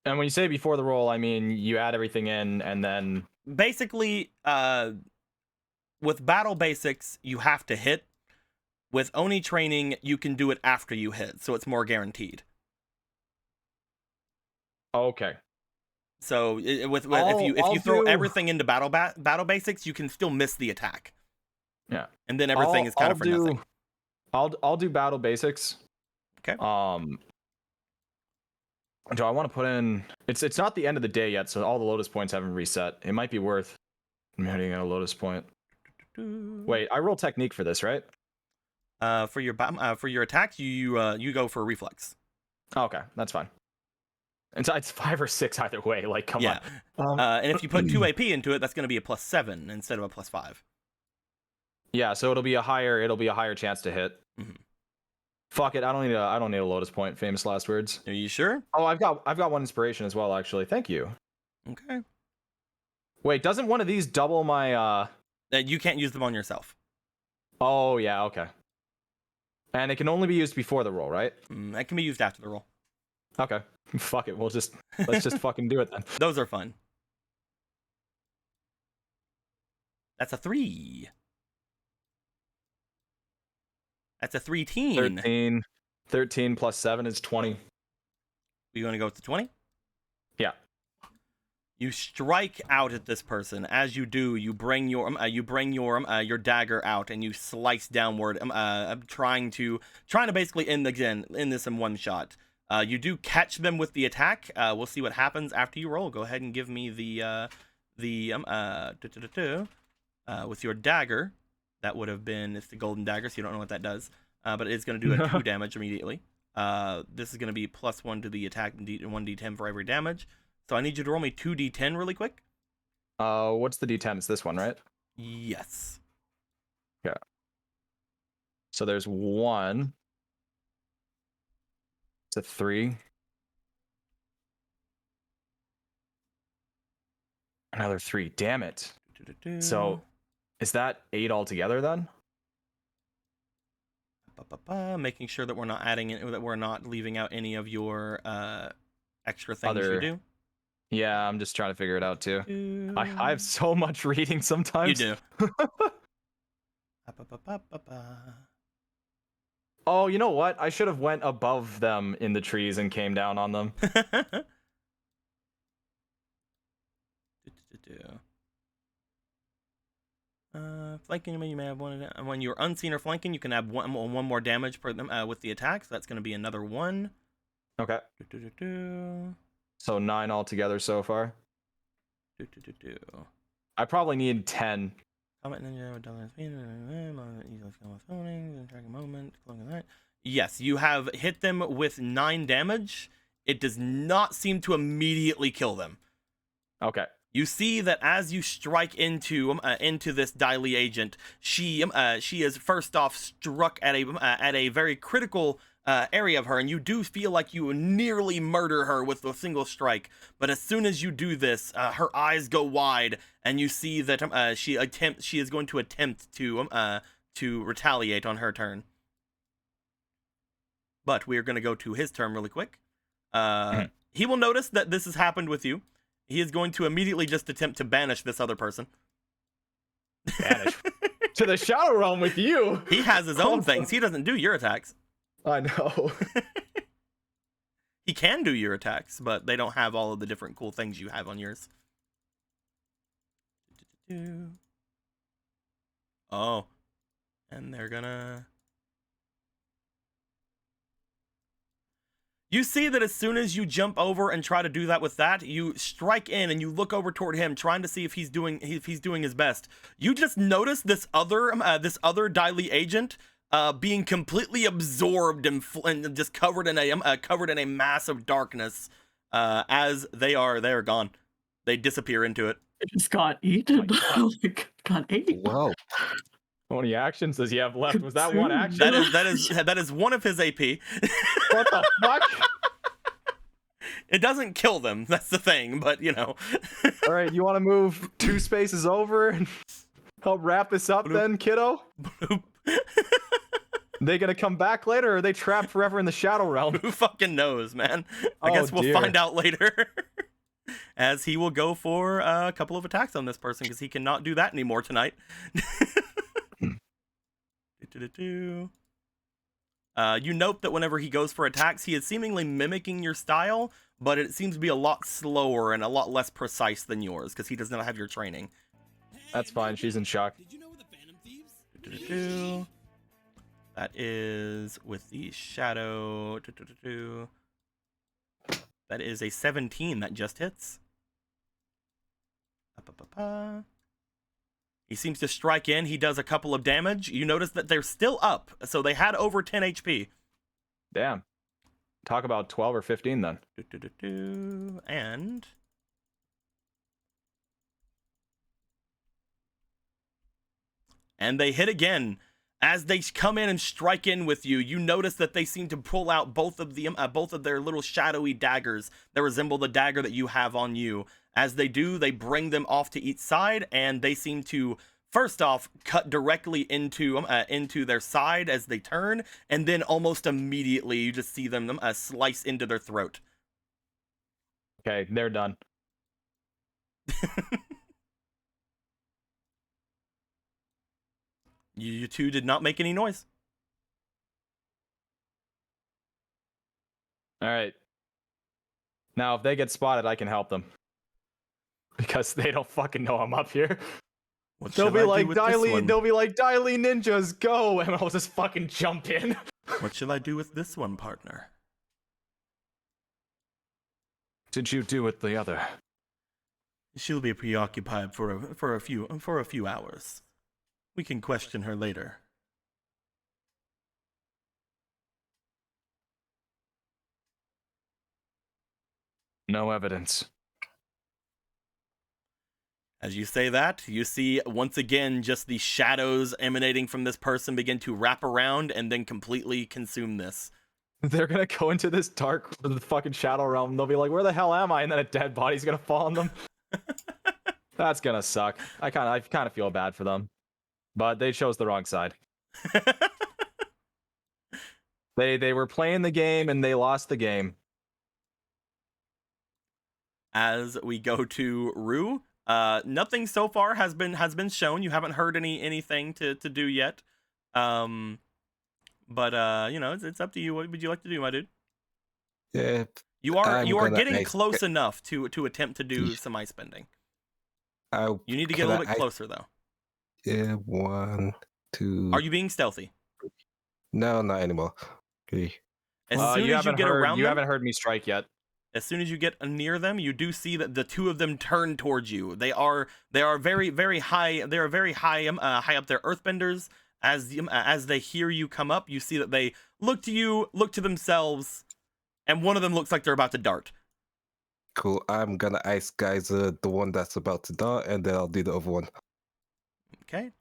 And when you say before the roll, I mean you add everything in and then basically with battle basics you have to hit. With Oni training, you can do it after you hit, so it's more guaranteed. Okay. So if you throw everything into battle basics, you can still miss the attack. Yeah. And then everything is kind of for nothing. I'll do battle basics. Okay. Do I want to put in? It's not the end of the day yet, so all the lotus points haven't reset. It might be worth hitting a lotus point. Wait, I roll technique for this, right? For your attacks, you go for reflex. Okay, that's fine. And so it's 5 or 6 either way. Like, come on. And if you put 2 AP into it, that's going to be a +7 instead of a +5. Yeah, so it'll be a higher chance to hit. Mm-hmm. Fuck it, I don't need a lotus point. Famous last words. Are you sure? Oh, I've got one inspiration as well. Actually, thank you. Okay. Wait, doesn't one of these double my? You can't use them on yourself. Oh yeah, okay. And it can only be used before the roll, right? It can be used after the roll. Okay. Fuck it. Let's just fucking do it then. Those are fun. That's a 3. That's a 13. 13 plus 7 is 20. You want to go with the 20? Yeah. You strike out at this person. As you do, you bring your dagger out and you slice downward. Trying to basically end this in one shot. You do catch them with the attack. We'll see what happens after you roll. Go ahead and give me with your dagger. That would have been, it's the golden dagger, so you don't know what that does. But it's going to do a 2 damage immediately. This is going to be +1 to the attack and 1d10 for every damage. So I need you to roll me 2d10 really quick. What's the d10? It's this one, right? Yes. Yeah. So there's 1. It's a 3. Another 3. Damn it. So is that 8 altogether then? Making sure that we're not that we're not leaving out any of your extra things you do. Yeah, I'm just trying to figure it out too. I have so much reading sometimes. You do. Oh, you know what? I should have went above them in the trees and came down on them. Flanking, you may have one. When you're unseen or flanking, you can have one more damage per them with the attack. So that's going to be another 1. Okay. So 9 altogether so far. I probably need 10. Yes, you have hit them with 9 damage. It does not seem to immediately kill them. Okay. You see that as you strike into this Daily agent, she is first off struck at a very critical area of her, and you do feel like you nearly murder her with a single strike. But as soon as you do this, her eyes go wide, and you see that she is going to attempt to retaliate on her turn. But we are going to go to his turn really quick. He will notice that this has happened with you. He is going to immediately just attempt to banish this other person. Banish to the Shadow Realm with you. He has his own things. He doesn't do your attacks. I know. He can do your attacks, but they don't have all of the different cool things you have on yours. Oh. And they're gonna... You see that as soon as you jump over and try to do that with that, you strike in and you look over toward him, trying to see if he's doing his best. You just notice this other Daily agent being completely absorbed and just covered in a mass of darkness. As they are gone, they disappear into it. It just got eaten. Got ate. Wow. How many actions does he have left? Was that one action? That is one of his AP. What the fuck? It doesn't kill them. That's the thing, but you know. All right, you want to move 2 spaces over and help wrap this up then, kiddo? They gonna come back later, or are they trapped forever in the Shadow Realm? Who fucking knows, man? I guess we'll find out later. As he will go for a couple of attacks on this person, because he cannot do that anymore tonight. You note that whenever he goes for attacks, he is seemingly mimicking your style, but it seems to be a lot slower and a lot less precise than yours, because he does not have your training. That's fine, she's in shock. Did you know the Phantom Thieves? That is with the shadow. That is a 17 that just hits. He seems to strike in. He does a couple of damage. You notice that they're still up, so they had over 10 HP. Damn. Talk about 12 or 15 then. And they hit again. As they come in and strike in with you, you notice that they seem to pull out both of their little shadowy daggers that resemble the dagger that you have on you. As they do, they bring them off to each side, and they seem to, first off, cut directly into their side as they turn, and then almost immediately you just see them slice into their throat Okay, they're done. You two did not make any noise. All right. Now, if they get spotted, I can help them. Because they don't fucking know I'm up here. What They'll shall be I do like, with this one? they'll be like, Daily ninjas, go! And I'll just fucking jump in. What shall I do with this one, partner? Did you do with the other? She'll be preoccupied for a few hours. We can question her later. No evidence. As you say that, you see once again just the shadows emanating from this person begin to wrap around and then completely consume this. They're gonna go into this dark fucking shadow realm. They'll be like, where the hell am I? And then a dead body's gonna fall on them. That's gonna suck. I kind of feel bad for them. But they chose the wrong side. They were playing the game and they lost the game. As we go to Rue, nothing so far has been shown. You haven't heard anything to do yet. But you know, it's up to you. What would you like to do, my dude? Yeah. You are getting ice close enough to attempt to do some ice bending. You need to get a little bit closer though. Yeah, 1, 2. Are you being stealthy? No, not anymore. Okay. As soon as you get around you them, haven't heard me strike yet. as soon as you get near them, you do see that the two of them turn towards you. They are very high. They are very high high up. They're earthbenders. As they hear you come up, you see that they look to you, look to themselves, and one of them looks like they're about to dart. Cool. I'm gonna ice geyser the one that's about to dart, and then I'll do the other one. Okay.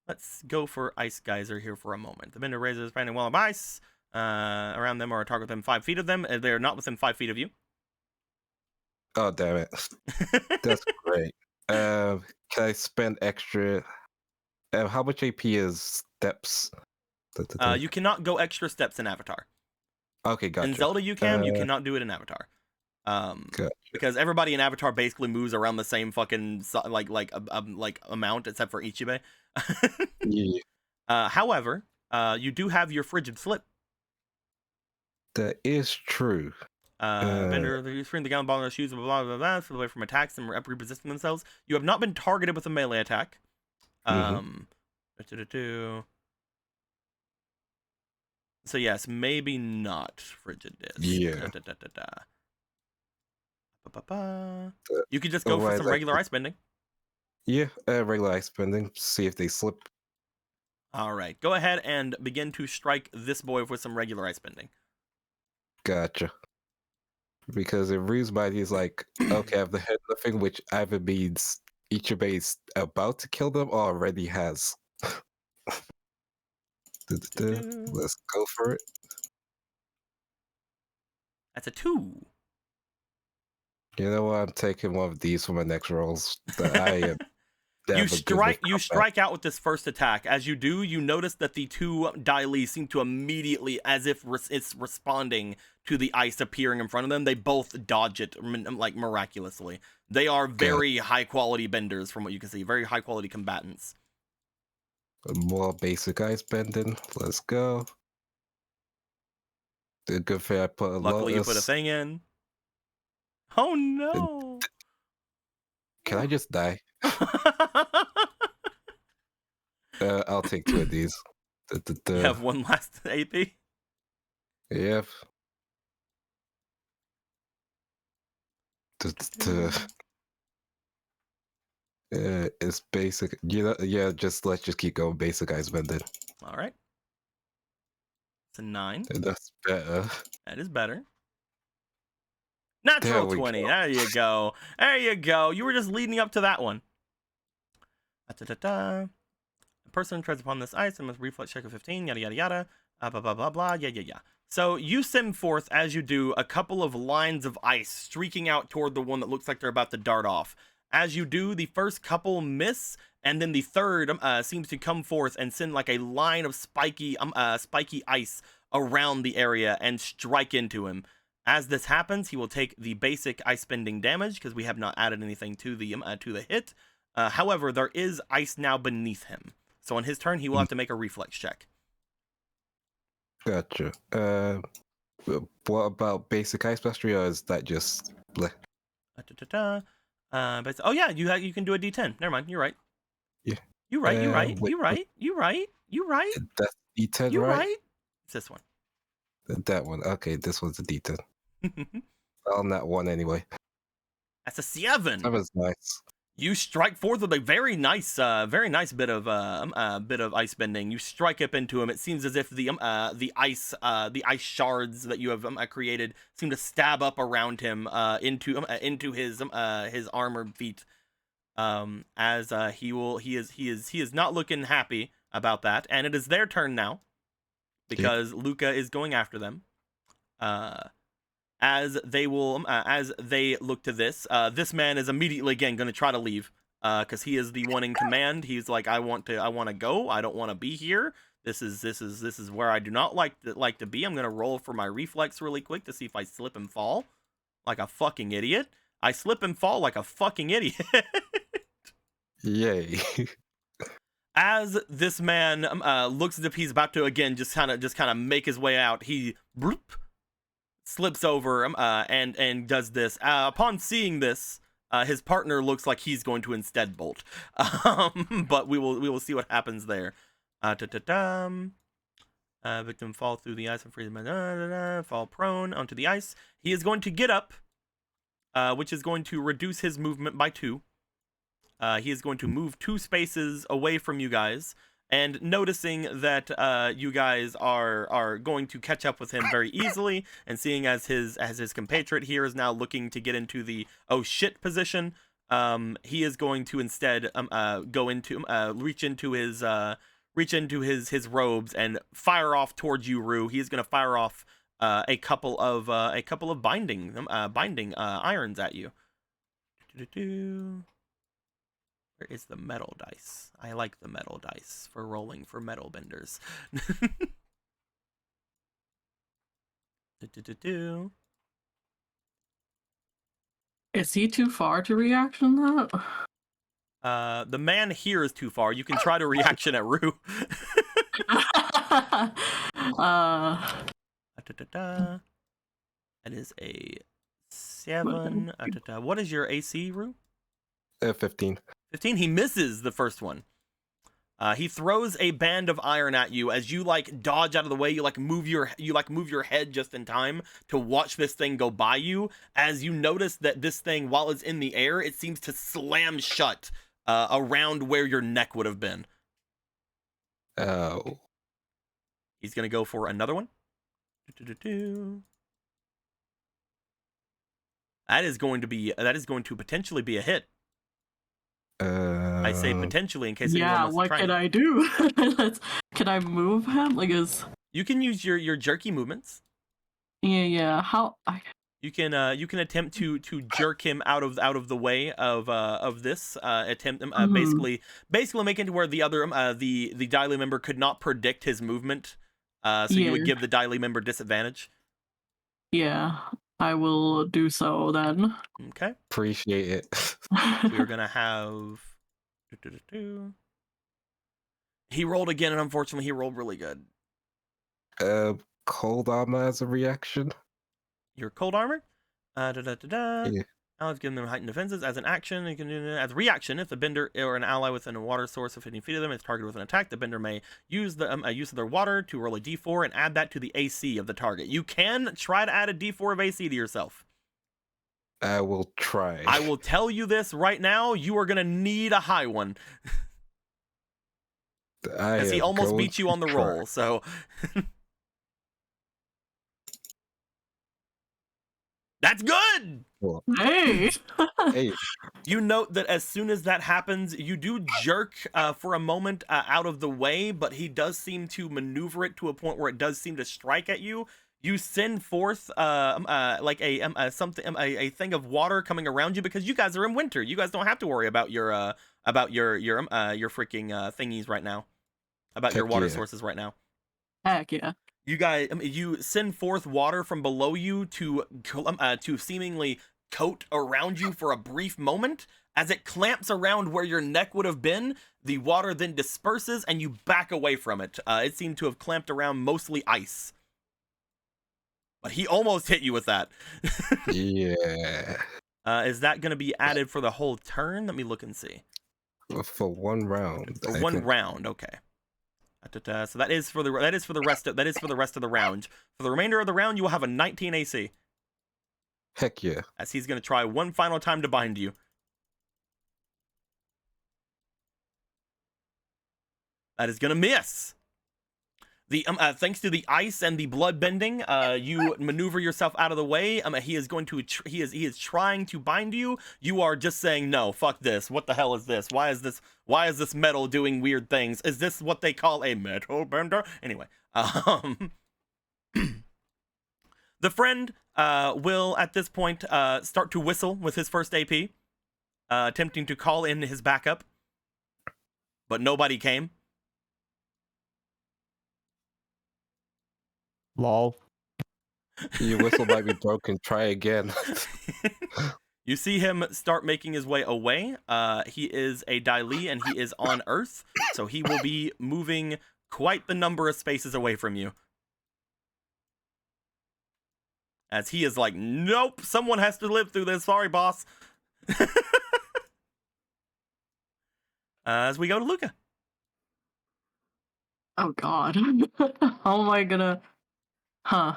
Let's go for Ice Geyser here for a moment. The bender raises a spanning wall of ice around them or a target within 5 feet of them. They are not within 5 feet of you. Oh, damn it. That's great. Can I spend extra? How much AP is steps? You cannot go extra steps in Avatar. Okay, gotcha. In Zelda you can. You cannot do it in Avatar. Gotcha. Because everybody in Avatar basically moves around the same fucking like amount except for Ichibe. Yeah. However, you do have your frigid flip. That is true. Bender, the screen, the gallon ball, their shoes, blah blah blah, away from attacks and repositioning themselves. You have not been targeted with a melee attack. So yes, maybe not frigid disc. Yeah. You could just go for some regular ice bending. Yeah, regular ice bending. See if they slip. All right, go ahead and begin to strike this boy with some regular ice bending. Gotcha. Because if Ryu's body is like, okay, I have the head nothing, which either means Ichibe is about to kill them or already has. Let's go for it. That's a 2. You know what? I'm taking one of these for my next rolls. I am. You strike out with this first attack. As you do, you notice that the two Dai seem to immediately, as if it's responding to the ice appearing in front of them, they both dodge it like miraculously. They are very high quality benders from what you can see. Very high quality combatants. More basic ice bending. Let's go. The good thing I put a Luckily, Lotus. you put a thing in. Oh no! Can I just die? I'll take 2 of these. You have one last AP? Yep. It's basic. You know, yeah, let's just keep going. Basic ice bending. All right. It's a 9. That's better. That is better. Natural 20. There you go. There you go. You were just leading up to that one. A person treads upon this ice and must reflex check of 15. Yada yada yada. Blah blah blah blah. Yeah. So you send forth, as you do, a couple of lines of ice streaking out toward the one that looks like they're about to dart off. As you do, the first couple miss, and then the third seems to come forth and send like a line of spiky ice around the area and strike into him. As this happens, he will take the basic ice bending damage because we have not added anything to the hit. However, there is ice now beneath him, so on his turn he will have to make a reflex check. Gotcha. What about basic ice mastery, or is that just bleh? But oh yeah, you can do a D10. Never mind, you're right. Yeah. You're right. You're right. Wait, You're right. You're right. You're right. That's D10, You're right? right. It's this one. That one. Okay, this one's a D10. On that one anyway. That's a 7. That was nice. You strike forth with a very nice bit of ice bending. You strike up into him. It seems as if the ice shards that you have created seem to stab up around him into his armored feet. As he is not looking happy about that, and it is their turn now because Luca is going after them. As they look to this, this man is immediately again going to try to leave, because he is the one in command. He's like, I want to go. I don't want to be here. This is where I do not like to be. I'm going to roll for my reflex really quick to see if I slip and fall like a fucking idiot. I slip and fall like a fucking idiot. Yay. As this man looks as if he's about to again just kind of make his way out, he bloop, slips over and does this. Upon seeing this, his partner looks like he's going to instead bolt. But we will see what happens there. Victim fall through the ice and freeze, fall prone onto the ice. He is going to get up, which is going to reduce his movement by 2. He is going to move 2 spaces away from you guys, and noticing that you guys are going to catch up with him very easily, and seeing as his compatriot here is now looking to get into the oh shit position, he is going to instead reach into his robes and fire off towards you, Rue. He is going to fire off a couple of binding irons at you. Where is the metal dice? I like the metal dice for rolling for metal benders. Is he too far to reaction that? The man here is too far. You can try to reaction at Rue. That is a 7. What is your AC, Rue? 15. 15. He misses the first one. He throws a band of iron at you as you like dodge out of the way. You move your head just in time to watch this thing go by you. As you notice that this thing, while it's in the air, it seems to slam shut around where your neck would have been. Oh. He's gonna go for another one. That is going to potentially be a hit. I say potentially in case anyone wants to try. What can I do? Can I move him? You can use your jerky movements. Yeah. How? You can attempt to jerk him out of the way of this attempt. Basically make it to where the other the Daily member could not predict his movement. So you would give the Daily member disadvantage. Yeah. I will do so then. Okay. Appreciate it. We're gonna have. He rolled again, and unfortunately, he rolled really good. Cold armor as a reaction. Your cold armor. Yeah. Allies give them heightened defenses as an action. You can do it as a reaction. If the bender or an ally within a water source of 15 feet of them is targeted with an attack, the bender may use the use of their water to roll a d4 and add that to the AC of the target. You can try to add a d4 of AC to yourself. I will try. I will tell you this right now. You are gonna need a high one. Because he almost beat you on the roll. So. That's good! Cool. Hey! Hey. You note that as soon as that happens, you do jerk for a moment out of the way, but he does seem to maneuver it to a point where it does seem to strike at you. You send forth like a thing of water coming around you because you guys are in winter. You guys don't have to worry about your freaking thingies right now, about your water sources right now. Heck yeah. You guys, you send forth water from below you to seemingly coat around you for a brief moment. As it clamps around where your neck would have been, the water then disperses and you back away from it. It seemed to have clamped around mostly ice. But he almost hit you with that. Yeah. Is that going to be added for the whole turn? Let me look and see. For 1 round. For I one think. round, okay. So that is for the rest of the round. For the remainder of the round, you will have a 19 AC. Heck yeah. As he's going to try one final time to bind you. That is going to miss. The thanks to the ice and the blood bending, you maneuver yourself out of the way. He is going to he is trying to bind you. You are just saying no. Fuck this. What the hell is this? Why is this metal doing weird things? Is this what they call a metal bender? Anyway, the friend will at this point start to whistle with his first AP, attempting to call in his backup, but nobody came. Lol. Your whistle might be broken. Try again. You see him start making his way away. He is a Dai and he is on Earth, so he will be moving quite the number of spaces away from you. As he is like, nope, someone has to live through this. Sorry, boss. As we go to Luca. Oh God. How am I gonna? Huh?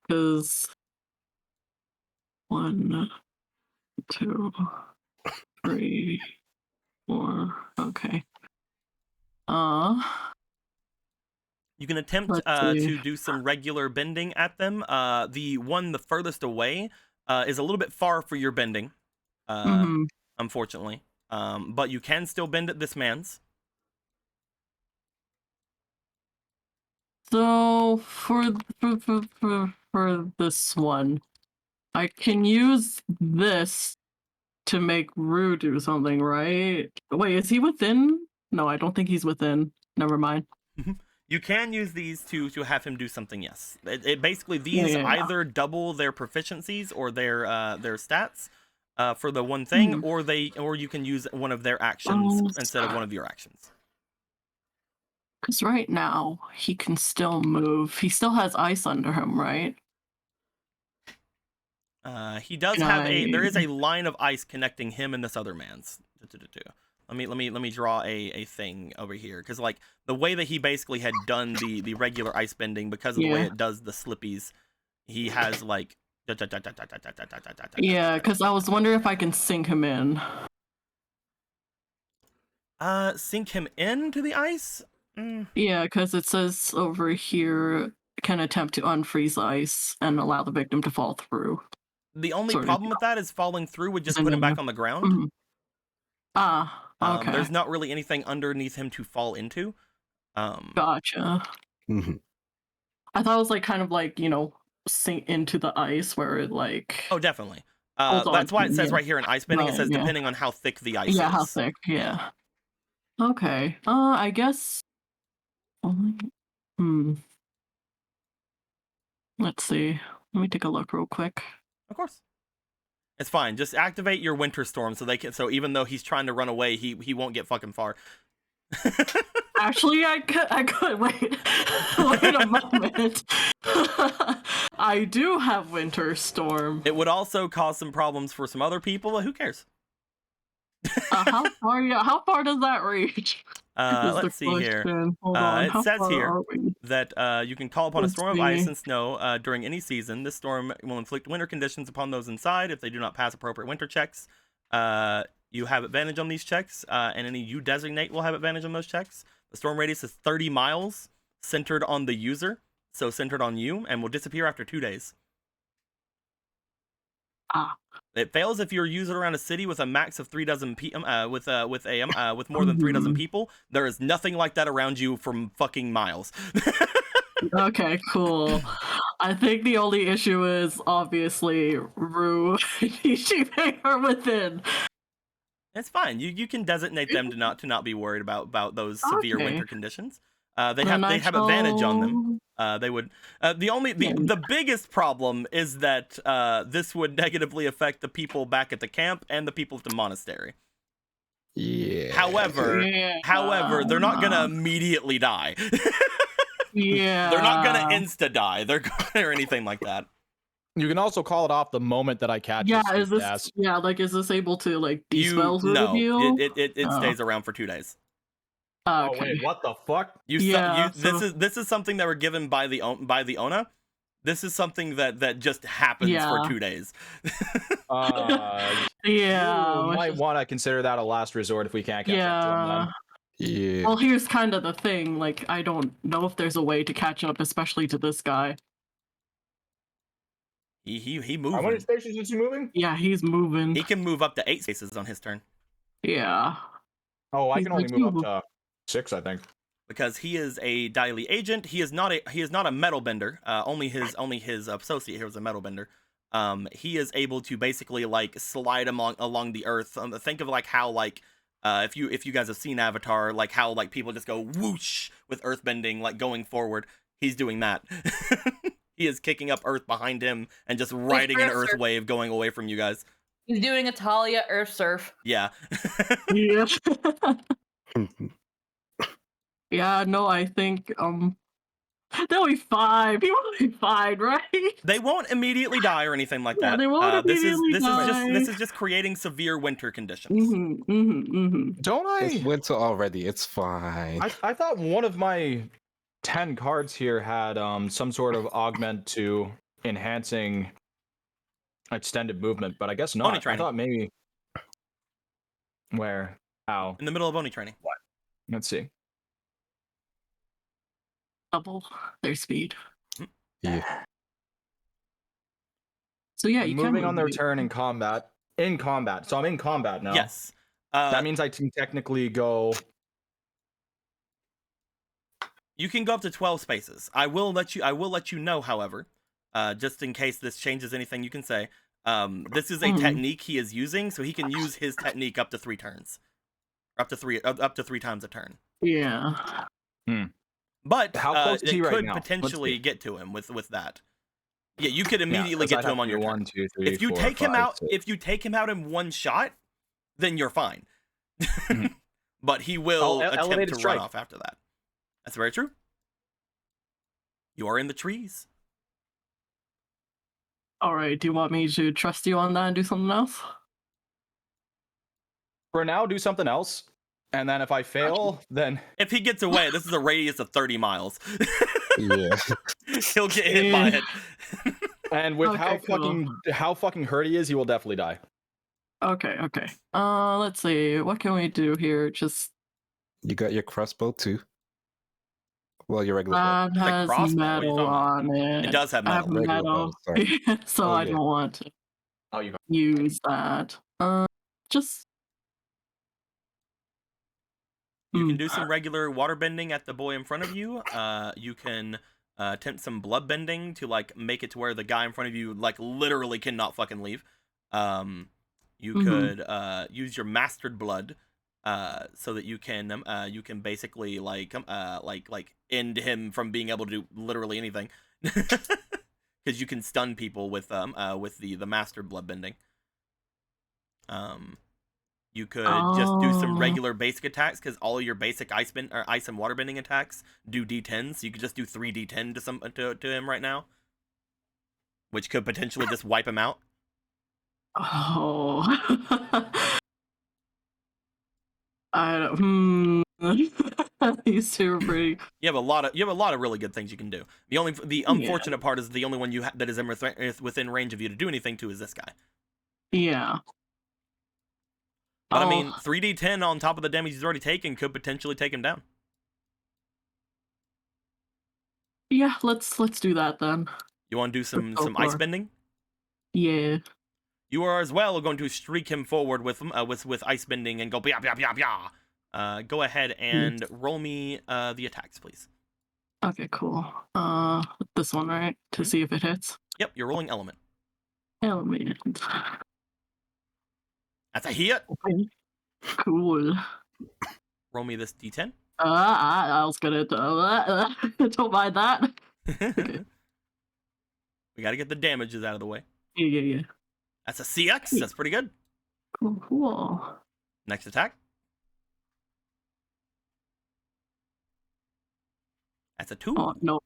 Because 1, 2, 3, 4. Okay. You can attempt Let's see. to do some regular bending at them. The one the furthest away is a little bit far for your bending, unfortunately. But you can still bend at this man's. So for this one, I can use this to make Rue do something, right? Wait, is he within? No, I don't think he's within. Never mind. You can use these to have him do something. Yes, it basically these either double their proficiencies or their stats for the one thing, or you can use one of their actions instead of one of your actions. Because right now he can still move. He still has ice under him, right? He does have there is a line of ice connecting him and this other man's. Let me draw a thing over here, because like the way that he basically had done the regular ice bending, because of the way it does the slippies, he has like yeah, because I was wondering if I can sink him in. Sink him into the ice? Yeah, because it says over here, can attempt to unfreeze ice and allow the victim to fall through. The only problem with that is falling through would just put him back on the ground. Okay. There's not really anything underneath him to fall into. Gotcha. I thought it was like kind of like, sink into the ice where it like... Oh, definitely. That's why it says right here in ice bending, it says depending on how thick the ice is. Yeah, how thick, yeah. Okay. I guess... Let's see. Let me take a look real quick. Of course. It's fine. Just activate your winter storm so even though he's trying to run away, he won't get fucking far. Actually, I could wait. Wait a moment. I do have winter storm. It would also cause some problems for some other people, but who cares? How far does that reach? Let's see here. It says here that you can call upon a storm of ice and snow during any season. This storm will inflict winter conditions upon those inside if they do not pass appropriate winter checks. You have advantage on these checks, and any you designate will have advantage on those checks. The storm radius is 30 miles, centered on the user, so centered on you, and will disappear after 2 days. It fails if you're using around a city with a max of 3 dozen with more than 3 dozen people. There is nothing like that around you from fucking miles. Okay, cool. I think the only issue is obviously Rue. She her within. It's fine. You can designate them to not be worried about those severe winter conditions. They have advantage on them. They would the biggest problem is that this would negatively affect the people back at the camp and the people at the monastery. Yeah. However, they're not gonna immediately die. Yeah. They're not gonna insta die. Or anything like that. You can also call it off the moment that I catch Yeah, it. is this is this able to like dispel No, deal? it stays around for 2 days. Oh Okay. wait, what the fuck? This is something that were given by the Ona. This is something that just happens for 2 days. Yeah. You might want to consider that a last resort if we can't catch up to him then. Yeah. Well, here's kind of the thing. Like, I don't know if there's a way to catch up, especially to this guy. He moving. How many spaces is he moving? Yeah, he's moving. He can move up to 8 spaces on his turn. Yeah. Oh, I He's can only like, move up to 6, I think. Because he is a Daily agent. He is not a metal bender. Only his associate here was a metal bender. He is able to basically like slide along the earth. Think of like how like if you guys have seen Avatar, like how like people just go whoosh with earth bending, like going forward. He's doing that. He is kicking up earth behind him and just riding an earth wave going away from you guys. He's doing a Talia Earth Surf. Yeah. Yeah. Yeah, no, I think they'll be fine. People will be fine, right? They won't immediately die or anything like that. They won't immediately die. This is just creating severe winter conditions. Don't I? It's winter already. It's fine. I thought one of my 10 cards here had some sort of augment to enhancing extended movement, but I guess not. Oni I training. thought maybe where? How? In the middle of Oni training. What? Let's see. Double their speed. Yeah. So yeah, you moving can on their turn in combat. In combat. So I'm in combat now. Yes. That means I can technically go. You can go up to 12 spaces. I will let you know, however, just in case this changes anything you can say. This is a technique he is using, so he can use his technique up to 3 turns. Up to 3 times a turn. Yeah. But how close is he it right could now? potentially get to him with that. Yeah, you could immediately get to him on your turn. 1, 2, 3, If you 4, take him 5, out, 6. if you take him out in one shot, then you're fine. But he will attempt to run off after that. That's very true. You are in the trees. All right. Do you want me to trust you on that and do something else? For now, do something else. And then if I fail, then if he gets away, this is a radius of 30 miles. Yeah. He'll get hit by it. And with how fucking hurt he is, he will definitely die. Okay. Let's see. What can we do here? Just You got your crossbow too. Well, your regular bow. has crossbow, what are you metal talking about? on it. It does have I have metal. Regular metal, bow, sorry. so Oh, I yeah. don't want to Oh, you got use that. Just You can do some regular water bending at the boy in front of you. You can attempt some blood bending to like make it to where the guy in front of you like literally cannot fucking leave. You could use your mastered blood so that you can basically like end him from being able to do literally anything. Because you can stun people with the mastered blood bending. You could just do some regular basic attacks because all your basic ice and waterbending attacks do D10s. So you could just do 3 D10 to him right now, which could potentially just wipe him out. Oh. I don't. These two are pretty. You have a lot of really good things you can do. The unfortunate part is the only one that is within range of you to do anything to is this guy. Yeah. But I mean, 3d10 on top of the damage he's already taken could potentially take him down. Yeah, let's do that then. You want to do some ice bending? Yeah. You are as well going to streak him forward with ice bending and go blah blah blah blah. Go ahead and roll me the attacks, please. Okay, cool. This one, right? To see if it hits. Yep, you're rolling element. Element. That's a hit. Okay. Cool. Roll me this d10. I was gonna don't mind that. Okay. We gotta get the damages out of the way. Yeah. That's a CX. That's pretty good. Cool. Next attack. That's a 2. Oh no.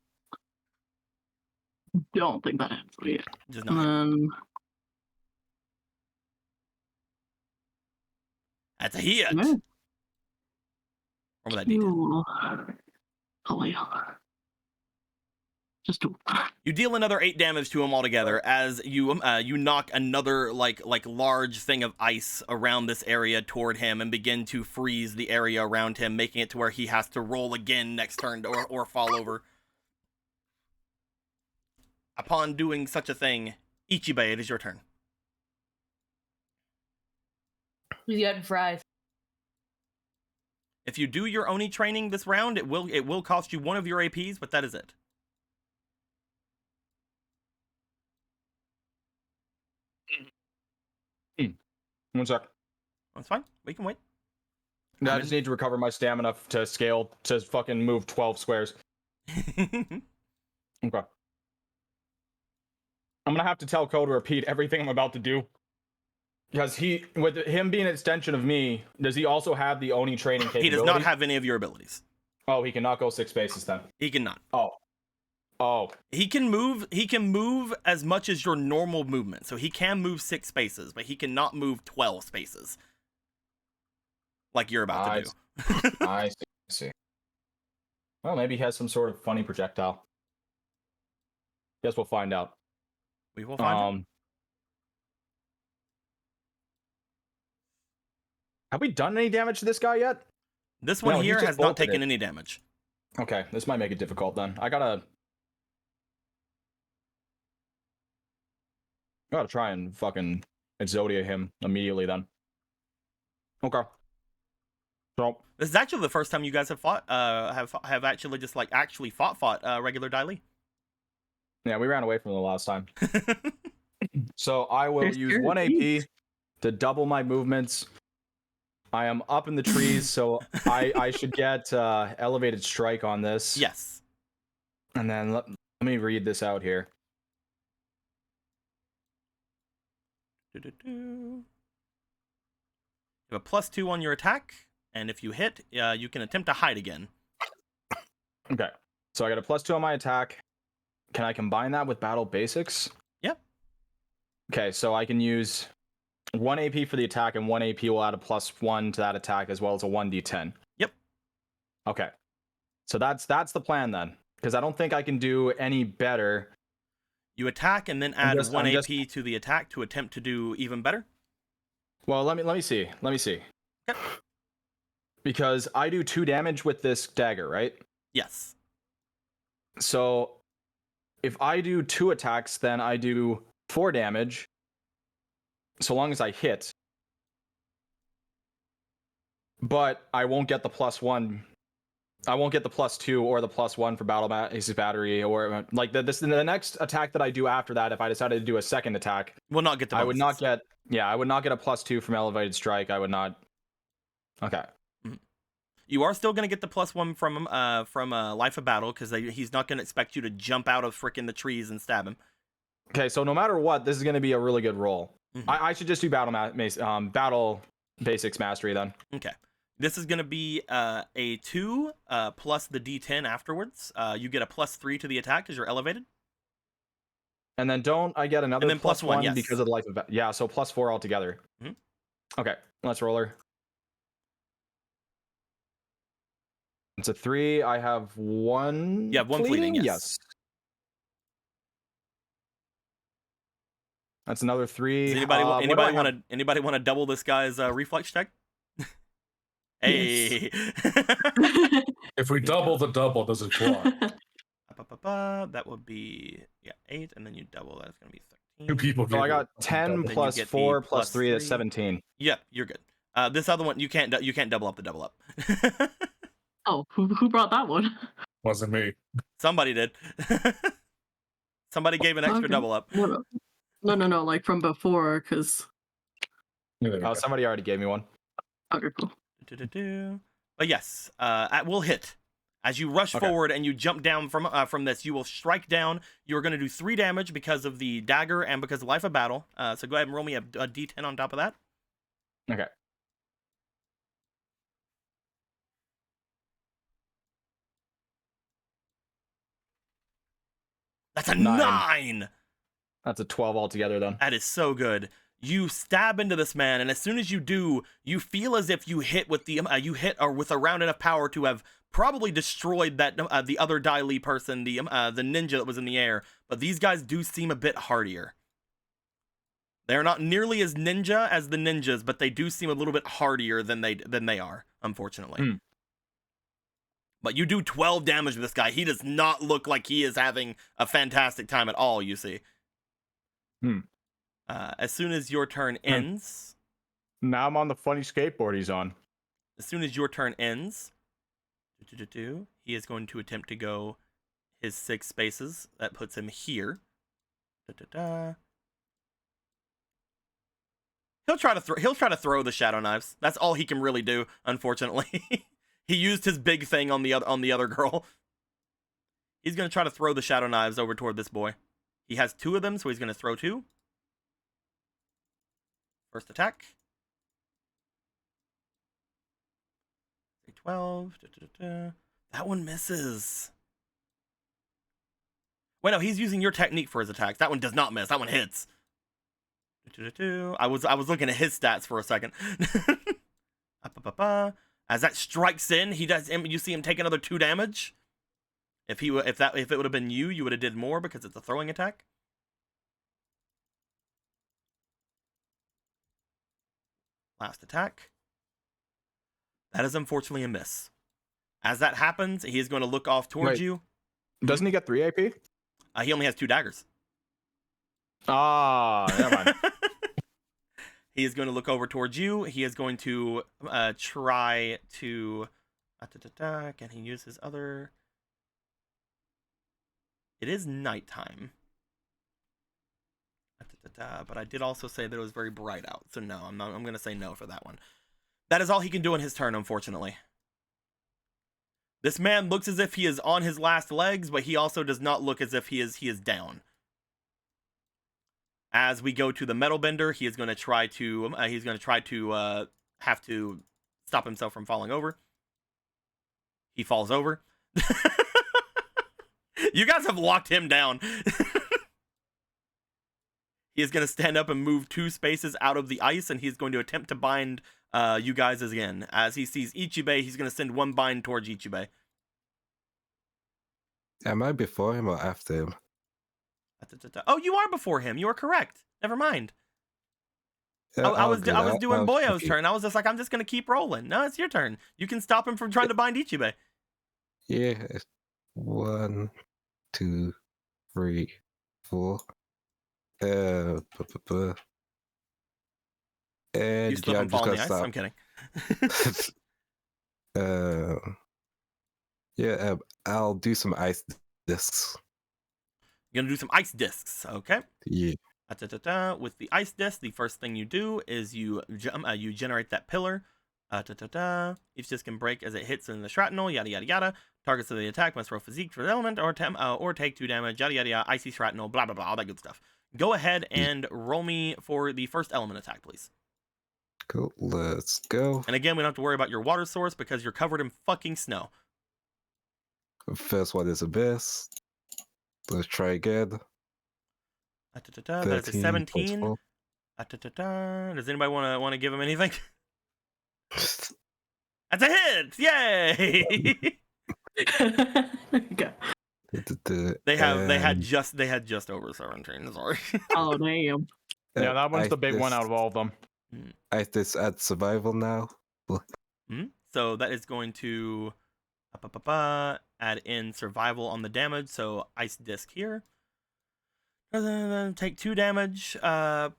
Don't think that happens. Yeah. Just not. That's a hit. Yeah. Roll that D10. Oh yeah. Just 2. You deal another 8 damage to him altogether as you knock another like large thing of ice around this area toward him and begin to freeze the area around him, making it to where he has to roll again next turn or fall over. Upon doing such a thing, Ichibe, it is your turn. Who's getting fries? If you do your Oni training this round, it will cost you 1 of your APs, but that is it. One sec. That's fine. We can wait. I just need to recover my stamina to scale to fucking move 12 squares. Okay. I'm gonna have to tell Code to repeat everything I'm about to do. Because with him being an extension of me, does he also have the Oni training capability? He does not have any of your abilities. Oh, he cannot go 6 spaces then. He cannot. Oh. He can move as much as your normal movement. So he can move 6 spaces, but he cannot move 12 spaces. Like you're about to do. I see. Well, maybe he has some sort of funny projectile. Guess we'll find out. We will find out. Have we done any damage to this guy yet? This one here has not taken any damage. Okay, this might make it difficult then. I gotta try and fucking Exodia him immediately then. Okay. So this is actually the first time you guys have fought. Have actually just like fought regular Dai Li. Yeah, we ran away from him the last time. So I will use 1 AP to double my movements. I am up in the trees, so I should get elevated strike on this. Yes. And then let me read this out here. You have a +2 on your attack, and if you hit, you can attempt to hide again. Okay, so I got a +2 on my attack. Can I combine that with battle basics? Yep. Okay, so I can use 1 AP for the attack, and 1 AP will add a +1 to that attack, as well as a 1d10. Yep. Okay, so that's the plan then, because I don't think I can do any better. You attack and then add 1 AP to the attack to attempt to do even better. Well, let me see. Okay. Because I do 2 damage with this dagger, right? Yes. So if I do 2 attacks, then I do 4 damage. So long as I hit. But I won't get the +1. I won't get the +2 or the +1 for battle battery, or like the next attack that I do after that. If I decided to do a second attack, will not get the. I would not get. Yeah, I would not get a +2 from elevated strike. I would not. Okay. Mm-hmm. You are still going to get the +1 from Life of Battle, because he's not going to expect you to jump out of frickin' the trees and stab him. Okay, so no matter what, this is going to be a really good roll. Mm-hmm. I should just do battle basics mastery then. Okay. This is going to be a 2 plus the D10 afterwards. You get a +3 to the attack because you're elevated. And then don't I get another +1 yes. because of the life of yeah, so +4 altogether. Mm-hmm. Okay, let's roll her. It's a 3. I have 1. You have 1 fleeting, yes. That's another 3. Does anybody want to double this guy's reflex check? Hey. If we double the double, does it block? That would be 8, and then you double that. It's gonna be 13. 2 people. So I got 10 plus 4 plus 3. That's 17. Yep, you're good. This other one you can't double up the double up. Oh, who brought that one? Wasn't me. Somebody did. Somebody gave an extra double up. No, like from before, because. Somebody already gave me one. Okay, cool. But yes, will hit. As you rush forward and you jump down from this, you will strike down. You're going to do 3 damage because of the dagger and because of Life of Battle. So go ahead and roll me a d10 on top of that. Okay. That's a 9! That's a 12 altogether then. That is so good. You stab into this man, and as soon as you do, you feel as if you hit with with around enough power to have probably destroyed that the other Dai Li person, the ninja that was in the air. But these guys do seem a bit hardier. They're not nearly as ninja as the ninjas, but they do seem a little bit hardier than they are, unfortunately. But you do 12 damage to this guy. He does not look like he is having a fantastic time at all, you see. As soon as your turn ends... Now I'm on the funny skateboard he's on. As soon as your turn ends, he is going to attempt to go his 6 spaces. That puts him here. He'll try to throw the shadow knives. That's all he can really do, unfortunately. He used his big thing on the other girl. He's going to try to throw the shadow knives over toward this boy. He has 2 of them, so he's going to throw 2. First attack. 12. That one misses. Wait, no, he's using your technique for his attacks. That one does not miss. That one hits. I was looking at his stats for a second. As that strikes in, you see him take another 2 damage. If it would have been you would have did more because it's a throwing attack. Last attack. That is unfortunately a miss. As that happens, he is going to look off towards you. Doesn't he get 3 AP? He only has 2 daggers. Never mind. He is going to look over towards you. He is going to try to... Can he use his other... It is nighttime. But I did also say that it was very bright out. So no, I'm going to say no for that one. That is all he can do in his turn, unfortunately. This man looks as if he is on his last legs, but he also does not look as if he is down. As we go to the metal bender, he is going to try to have to stop himself from falling over. He falls over. You guys have locked him down. He is going to stand up and move 2 spaces out of the ice, and he's going to attempt to bind you guys again. As he sees Ichibei, he's going to send 1 bind towards Ichibei. Am I before him or after him? Oh, you are before him. You are correct. Never mind. Yeah, I was doing Boyo's confused. turn. I was just like, I'm just going to keep rolling. No, it's your turn. You can stop him from trying to bind Ichibei. Yeah. 1, 2, 3, 4. And You slip and fall in the ice? I'm kidding. I'll do some ice discs. You're going to do some ice discs, okay? Yeah. With the ice disc, the first thing you do is you generate that pillar. Each disc can break as it hits in the shrapnel, yada yada yada. Targets of the attack must roll physique for the element or take 2 damage, yada yada yada. Icy shrapnel, blah blah blah, all that good stuff. Go ahead and roll me for the first element attack, please. Cool, let's go. And again, we don't have to worry about your water source because you're covered in fucking snow. First one is abyss. Let's try again. That is a 17. Does anybody want to give him anything? That's a hit! Yay! They had just over 17. Sorry. Oh damn. Yeah, that one's the big one out of all of them. I just add survival now. So that is going to add in survival on the damage. So ice disc here. Take 2 damage.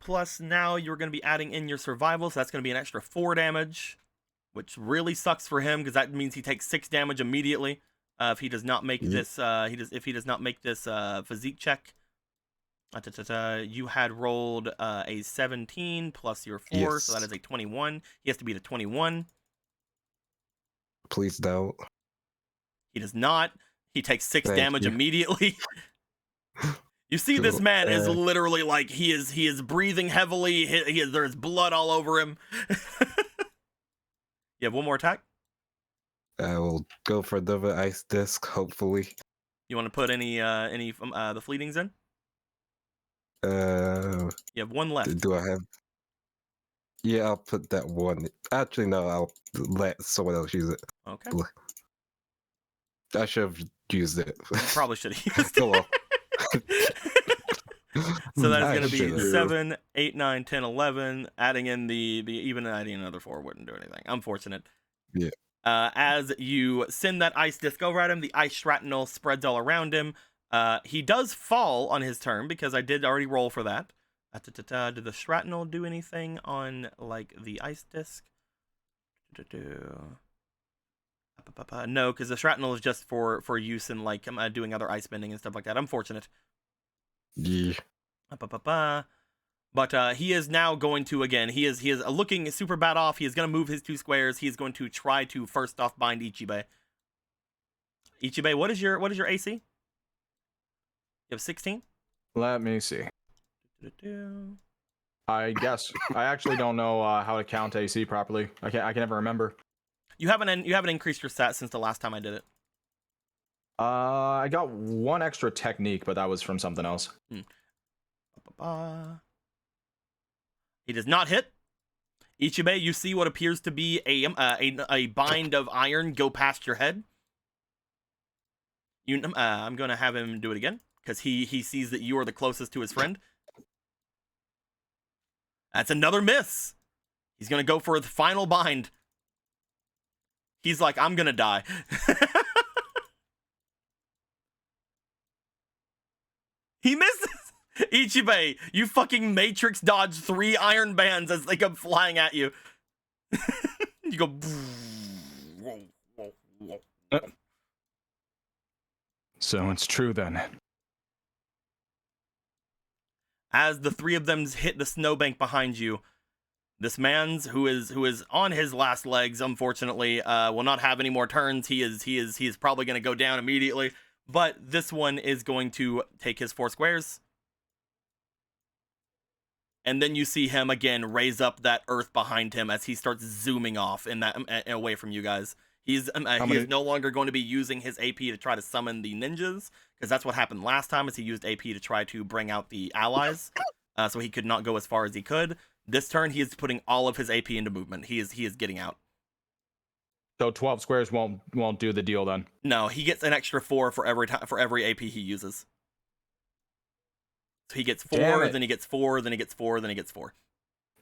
Plus now you're going to be adding in your survival, so that's going to be an extra 4 damage, which really sucks for him because that means he takes 6 damage immediately. If he does not make this, if he does not make this physique check. You had rolled a 17 plus your 4, so that is a 21. He has to beat a 21. Please don't. He does not. He takes 6 Thank damage you. immediately. You see, this Cool. man is literally like he is breathing heavily. There's blood all over him. You have one more attack. I will go for another ice disc. Hopefully. You want to put any the fleetings in? You have one left. Do I have? Yeah, I'll put that one. Actually, no. I'll let someone else use it. Okay. I should have used it. Probably should have used Oh, well. So that is I going to be should've. 7, 8, 9, 10, 11. Adding in even adding another 4 wouldn't do anything. Unfortunate. Yeah. As you send that ice disc over at him, the ice shrapnel spreads all around him. He does fall on his turn because I did already roll for that. Did the shrapnel do anything on like the ice disc? No, because the shrapnel is just for use in like doing other ice bending and stuff like that. Unfortunate. Yeah. But he is now going to again. He is looking super bad off. He is going to move his 2 squares. He is going to try to first off bind Ichibe. Ichibe, what is your AC? You have 16. Let me see. I guess I actually don't know how to count AC properly. I can never remember. You haven't increased your stats since the last time I did it. I got 1 extra technique, but that was from something else. He does not hit. Ichibe, you see what appears to be a bind of iron go past your head. I'm going to have him do it again because he sees that you are the closest to his friend. That's another miss. He's going to go for the final bind. He's like, I'm going to die. He misses. Ichibe, you fucking matrix dodge 3 iron bands as they come flying at you. You go. So it's true then. As the 3 of them hit the snowbank behind you, this man's who is on his last legs, unfortunately, will not have any more turns. He is probably going to go down immediately. But this one is going to take his 4 squares. And then you see him again raise up that earth behind him as he starts zooming off in that away from you guys. He is no longer going to be using his AP to try to summon the ninjas, because that's what happened last time, is he used AP to try to bring out the allies, so he could not go as far as he could. This turn, he is putting all of his AP into movement. He is getting out. So 12 squares won't do the deal then. No, he gets an extra 4 for every AP he uses. So he gets 4, then he gets 4, then he gets 4, then he gets 4.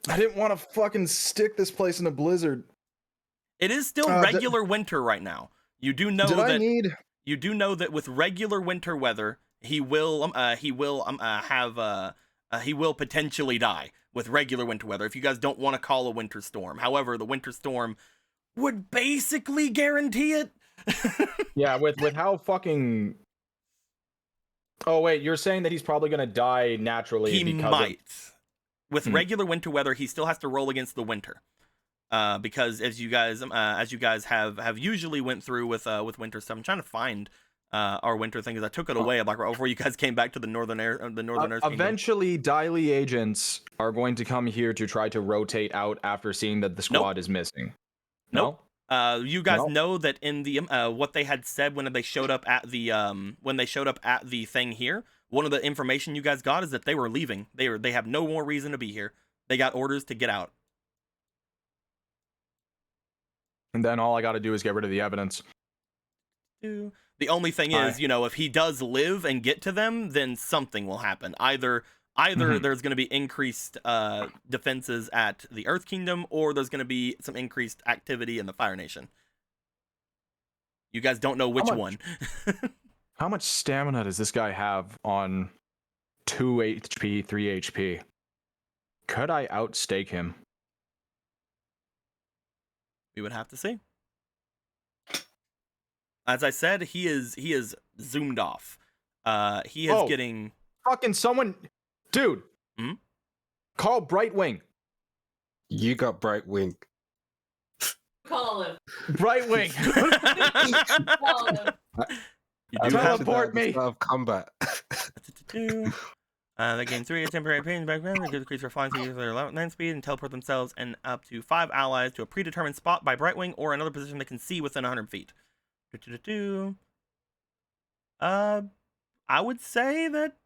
I didn't want to fucking stick this place in a blizzard. It is still regular winter right now. You do know You do know that with regular winter weather, he will potentially die with regular winter weather if you guys don't want to call a winter storm. However, the winter storm would basically guarantee it. Yeah, with how fucking. Oh wait, you're saying that he's probably gonna die naturally? He might. With regular winter weather, he still has to roll against the winter, because as you guys have usually went through with winter stuff. I'm trying to find our winter thing because I took it away right before you guys came back to the northern Earth Kingdom. Eventually, Daily agents are going to come here to try to rotate out after seeing that the squad is missing. Nope. You guys know that in the what they had said when they showed up at the thing here, one of the information you guys got is that they were leaving. They have no more reason to be here. They got orders to get out. And then all I got to do is get rid of the evidence. The only thing is, if he does live and get to them, then something will happen. Either there's going to be increased defenses at the Earth Kingdom, or there's going to be some increased activity in the Fire Nation. You guys don't know which one. How much stamina does this guy have on 2 HP, 3 HP? Could I outstake him? We would have to see. As I said, he is zoomed off. He is getting fucking someone, dude. Call Brightwing. You got Brightwing. Call him. Brightwing. Call him. You I do have mentioned that Teleport at the me. start of combat. They gain 3 temporary pain background. They give the creature flying to use their 9 speed and teleport themselves and up to 5 allies to a predetermined spot by Brightwing or another position they can see within 100 feet. I would say that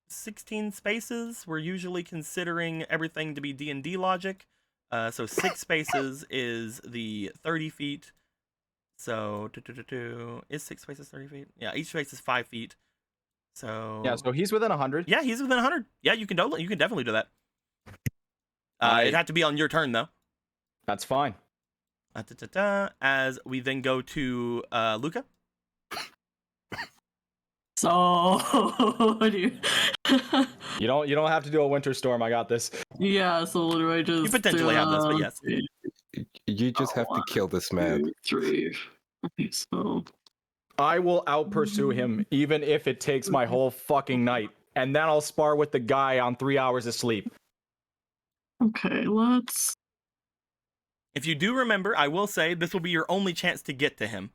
16 spaces, we're usually considering everything to be D&D logic. So 6 spaces is the 30 feet. So is 6 spaces 30 feet? Yeah, each space is 5 feet. So Yeah, so he's within 100. yeah, he's within 100. Yeah, you can definitely do that. It'd have to be on your turn though. That's fine. As we then go to Luca. So You don't have to do a winter storm. I got this. yeah, so literally just You potentially have this, but yes. You just have to kill this man. 2, 3. Okay, so I will out pursue him, even if it takes my whole fucking night, and then I'll spar with the guy on 3 hours of sleep. okay, let's. If you do remember, I will say this will be your only chance to get to him.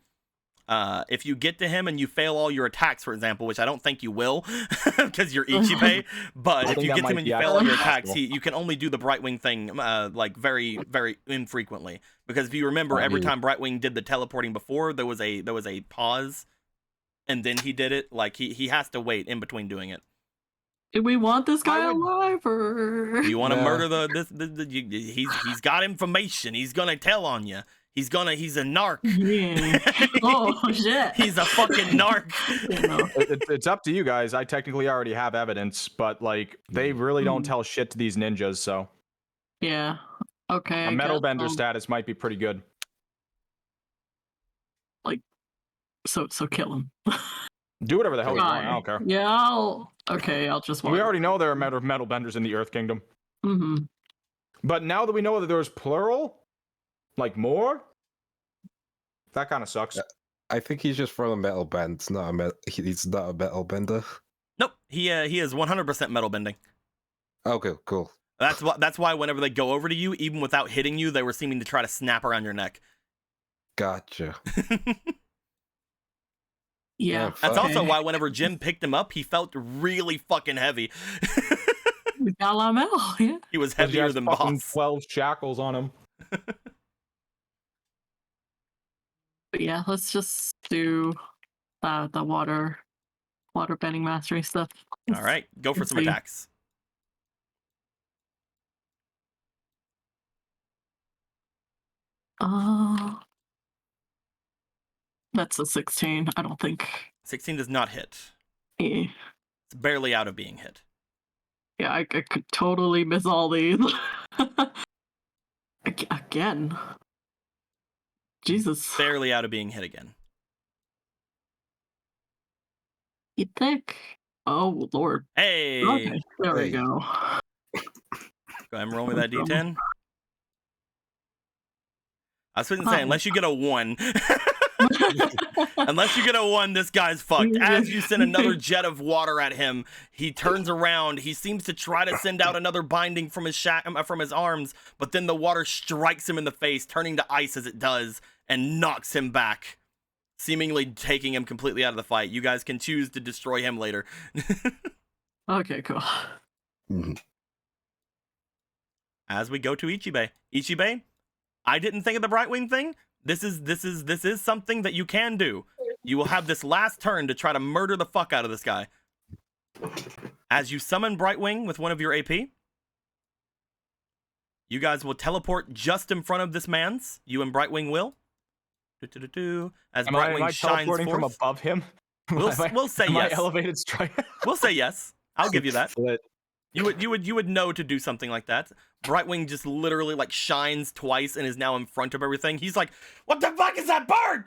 If you get to him and you fail all your attacks, for example, which I don't think you will, because you're Ichibe, but if you get to him and you fail all your attacks, you can only do the Brightwing thing, like very, very infrequently. Because if you remember, every time Brightwing did the teleporting before, there was a pause, and then he did it. Like he has to wait in between doing it. Do we want this guy alive, or You want to murder he's got information. He's gonna tell on you. He's a narc. Yeah. Oh shit. He's a fucking narc. It's up to you guys. I technically already have evidence, but like they really don't tell shit to these ninjas, so Yeah. Okay. a metal bender status might be pretty good. Like, so kill him. Do whatever the hell you want. I don't care. Yeah. I'll just. We already know there are metal benders in the Earth Kingdom. Mm-hmm. But now that we know that there's plural, like more, that kind of sucks. I think he's just from a metal band. He's not a metal bender. Nope. He is 100% metal bending. Okay, cool. That's why whenever they go over to you, even without hitting you, they were seeming to try to snap around your neck. Gotcha. Yeah. That's also why whenever Jim picked him up, he felt really fucking heavy. We got a lot of metal. Yeah. He was heavier than boss. 12 shackles on him. But yeah, let's just do the water bending mastery stuff. All right, go for some attacks. That's a 16. I don't think 16 does not hit. Yeah. It's barely out of being hit. Yeah, I could totally miss all these. Again. Jesus. Barely out of being hit again. You think? Oh, Lord. Hey! Okay, there we go. Go ahead and roll me that D10. I was going to say, unless you get a 1. Unless you get a 1, this guy's fucked. As you send another jet of water at him, he turns around. He seems to try to send out another binding from his arms, but then the water strikes him in the face, turning to ice as it does, and knocks him back, seemingly taking him completely out of the fight. You guys can choose to destroy him later. Okay, cool. As we go to Ichibe. Ichibe, I didn't think of the Brightwing thing. This is something that you can do. You will have this last turn to try to murder the fuck out of this guy. As you summon Brightwing with one of your AP, you guys will teleport just in front of this man's. You and Brightwing will. As Brightwing shines forth from above him. We'll say yes. Elevated strike. We'll say yes. I'll give you that. You would know to do something like that. Brightwing just literally like shines twice and is now in front of everything. He's like, "What the fuck is that bird?"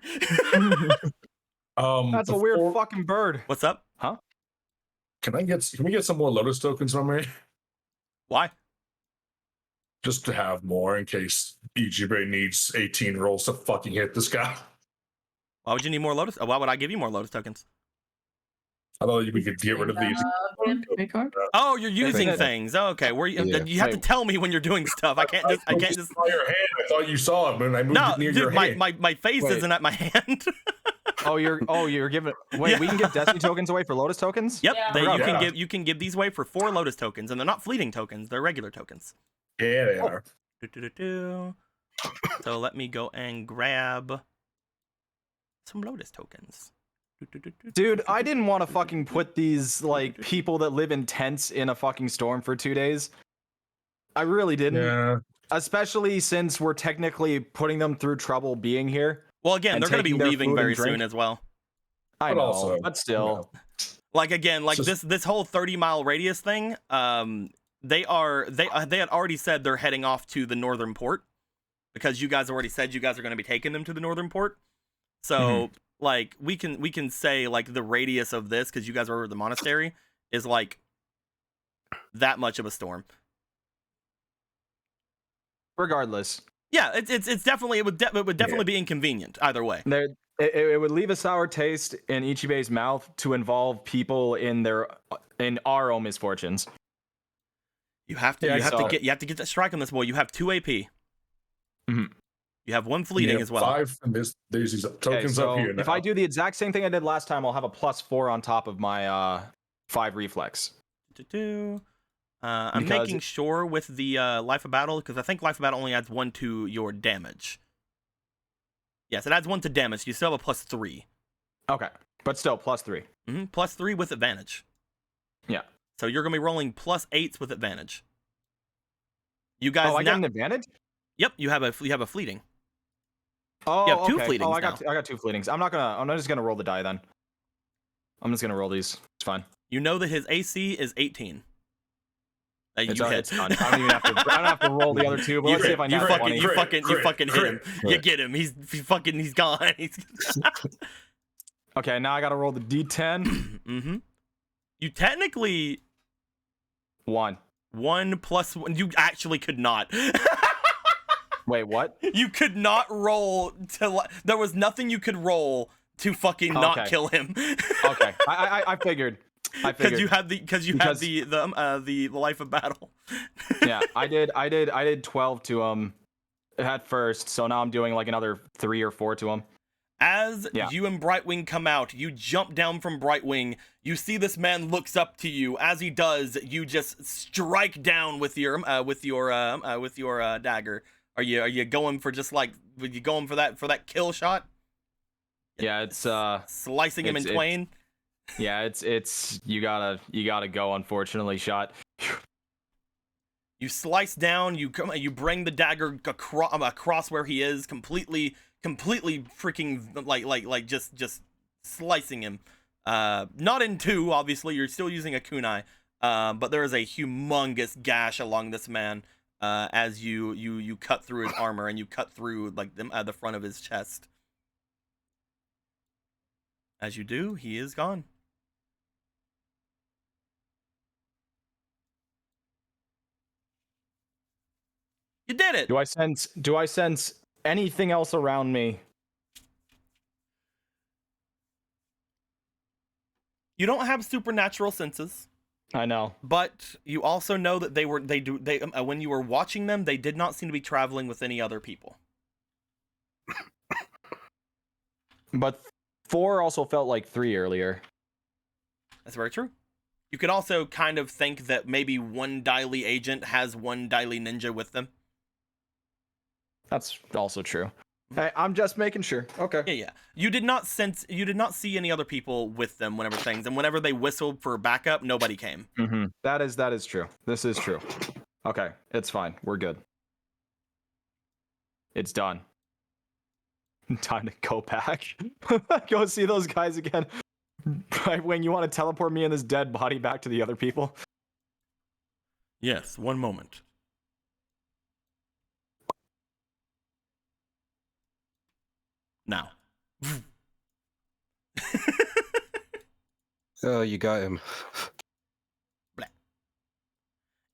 That's a weird fucking bird. What's up? Huh? Can we get some more Lotus tokens from me? Why? Just to have more in case Ichibe needs 18 rolls to fucking hit this guy. Why would you need more Lotus? Why would I give you more Lotus tokens? I thought we could get rid of these. Oh, you're using things. Oh, okay. You have to tell me when you're doing stuff. I can't just. Fire hand thought you saw it, but I moved No, it near dude, your hand. my face Wait. isn't at my hand. You're giving. Wait, Yeah. we can give Destiny tokens away for Lotus tokens. Yep, Yeah. you can give these away for 4 Lotus tokens, and they're not fleeting tokens; they're regular tokens. Yeah, they are. So let me go and grab some Lotus tokens. Dude, I didn't want to fucking put these like people that live in tents in a fucking storm for 2 days. I really didn't. Yeah. Especially since we're technically putting them through trouble being here. Well, again, And they're going to be taking their leaving food and very drink. soon as well. I But know, also, but still. Like again, like Just- this whole 30-mile radius thing. They had already said they're heading off to the northern port because you guys already said you guys are going to be taking them to the northern port. So like we can say like the radius of this because you guys are over the monastery is like that much of a storm. Regardless, Yeah, it's definitely it would definitely be inconvenient either way. it would leave a sour taste in Ichibe's mouth to involve people in our own misfortunes. You have to Yeah, I saw you have to get that strike on this boy. You have 2 AP. Mhm. You have 1 fleeting Yeah, as well. 5, and there's these tokens Okay, so up here now. if I do the exact same thing I did last time, I'll have a +4 on top of my 5 reflex. I'm Because- making sure with the life of battle because I think life of battle only adds 1 to your damage. Yes, it adds 1 to damage. You still have a +3. Okay, but still +3. +3 with advantage. Yeah. So you're gonna be rolling +8s with advantage. You guys Oh, I now. get an advantage. Yep, you have a fleeting. Oh, You have 2 okay. fleetings Oh, I got 2 fleetings. I'm not just gonna roll the die then. I'm just gonna roll these. It's fine. You know that his AC is 18. It's You hit. it's done. I don't have to roll the other 2. But let's see if I you nat 20. fucking hit him. crit. You get him. He's gone. Okay, now I gotta roll the D10. You technically 1. 1 + 1. You actually could not. Wait, what? You could not roll to. There was nothing you could roll to fucking not Okay. kill him. Okay, I figured. Because you had the life of battle. Yeah, I did 12 to him at first, so now I'm doing like another 3 or 4 to him. As Yeah. you and Brightwing come out, you jump down from Brightwing. You see this man looks up to you. As he does, you just strike down with your dagger. Are you going for just like? Were you going for that kill shot? Yeah, it's Slicing him in twain. Yeah, it's you gotta go. Unfortunately, shot. You slice down. You bring the dagger across where he is, completely freaking like just slicing him. Not in 2, obviously. You're still using a kunai, but there is a humongous gash along this man as you cut through his armor and you cut through like the front of his chest. As you do, he is gone. You did it. Do I sense anything else around me? You don't have supernatural senses, I know. but you also know that they when you were watching them, they did not seem to be traveling with any other people. But 4 also felt like 3 earlier. That's very true. You could also kind of think that maybe one Daily agent has one Daily ninja with them. That's also true. Hey, I'm just making sure. Okay. Yeah. You did not see any other people with them and whenever they whistled for backup, nobody came. Mm-hmm. That is true. This is true. Okay, it's fine. We're good. It's done. Time to go back. Go see those guys again. Right, Wing, you want to teleport me and this dead body back to the other people? Yes, one moment. Now. Oh, you got him.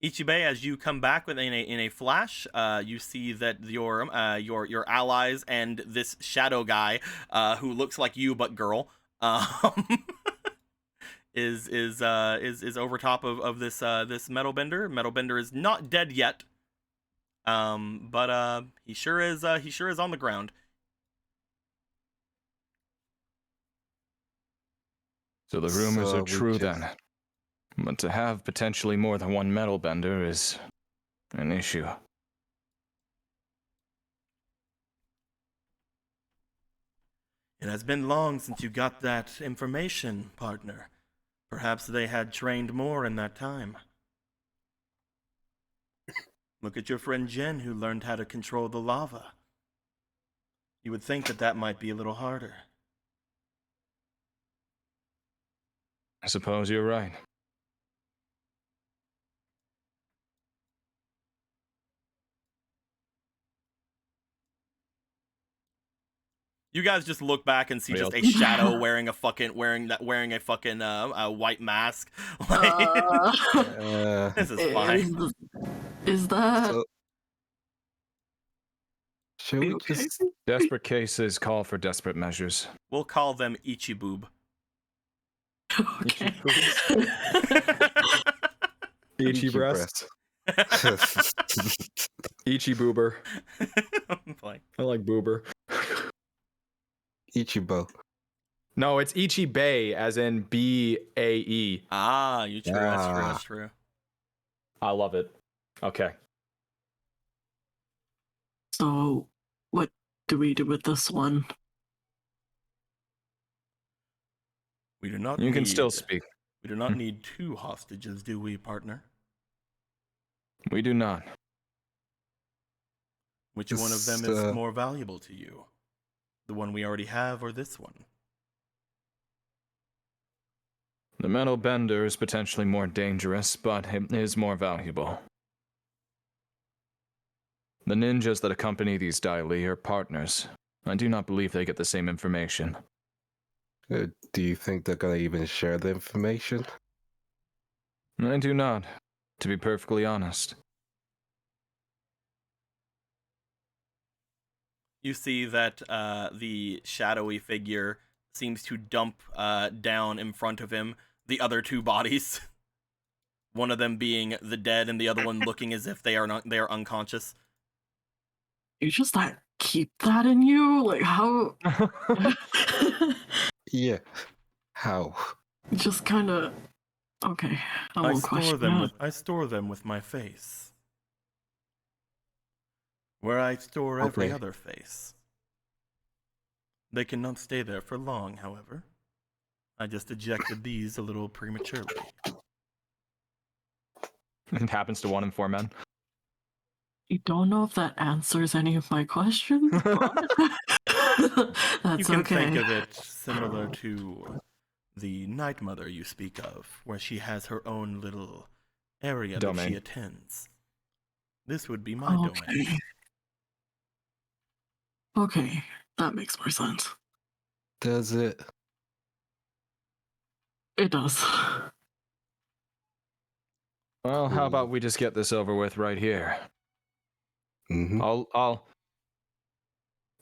Ichibe, as you come back in a flash, you see that your allies and this shadow guy, who looks like you but girl, is over top of this metal bender. Metal bender is not dead yet, But he sure is on the ground. So the rumors So are we true just- then. But to have potentially more than one metal bender is an issue. It has been long since you got that information, partner. Perhaps they had trained more in that time. Look at your friend Jen, who learned how to control the lava. You would think that that might be a little harder. I suppose you're right. You guys just look back and see just a shadow wearing a fucking white mask. This is fine. Is that So, should we okay? just Desperate cases call for desperate measures. We'll call them Ichiboob. Okay. Ichi breast. Ichi boober. Like, I like boober. Ichibo. No, it's Ichi Bay, as in B-A-E. you true. That's true. I love it. Okay. So, what do we do with this one? We do not. You can still speak. We do not need 2 hostages, do we, partner? We do not. Which one of them is more valuable to you? The one we already have, or this one? The metal bender is potentially more dangerous, but it is more valuable. The ninjas that accompany these Daili are partners. I do not believe they get the same information. Do you think they're gonna even share the information? I do not, to be perfectly honest. You see that the shadowy figure seems to dump down in front of him the other 2 bodies. One of them being the dead, and the other one looking as if they are unconscious. You just keep that in you? Like how? Yeah. How? Just kind of. Okay. I store them with my face. Where I store every other face. They cannot stay there for long, however. I just ejected these a little prematurely. It happens to 1 in 4 men. I don't know if that answers any of my questions, but that's You can okay. think of it similar to the Night Mother you speak of, where she has her own little area that she attends. This would be my domain. Okay, that makes more sense. Does it? It does. Well, how about we just get this over with right here? Mm-hmm.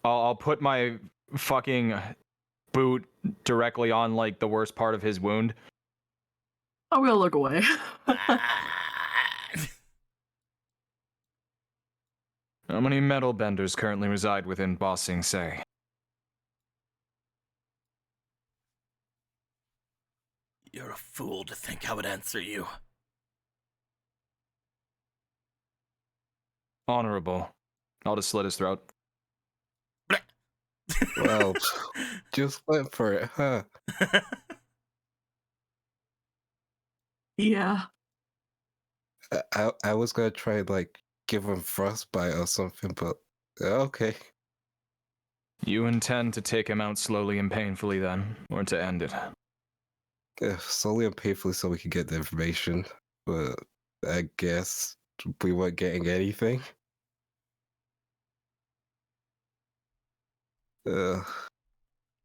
I'll put my fucking boot directly on like the worst part of his wound. I will look away. How many metal benders currently reside within Ba Sing Se? You're a fool to think I would answer you. Honorable. I'll just slit his throat. Well, just went for it, huh? Yeah. I was gonna try and give him frostbite or something, but okay. You intend to take him out slowly and painfully then, or to end it? Slowly and painfully so we can get the information, but I guess we weren't getting anything.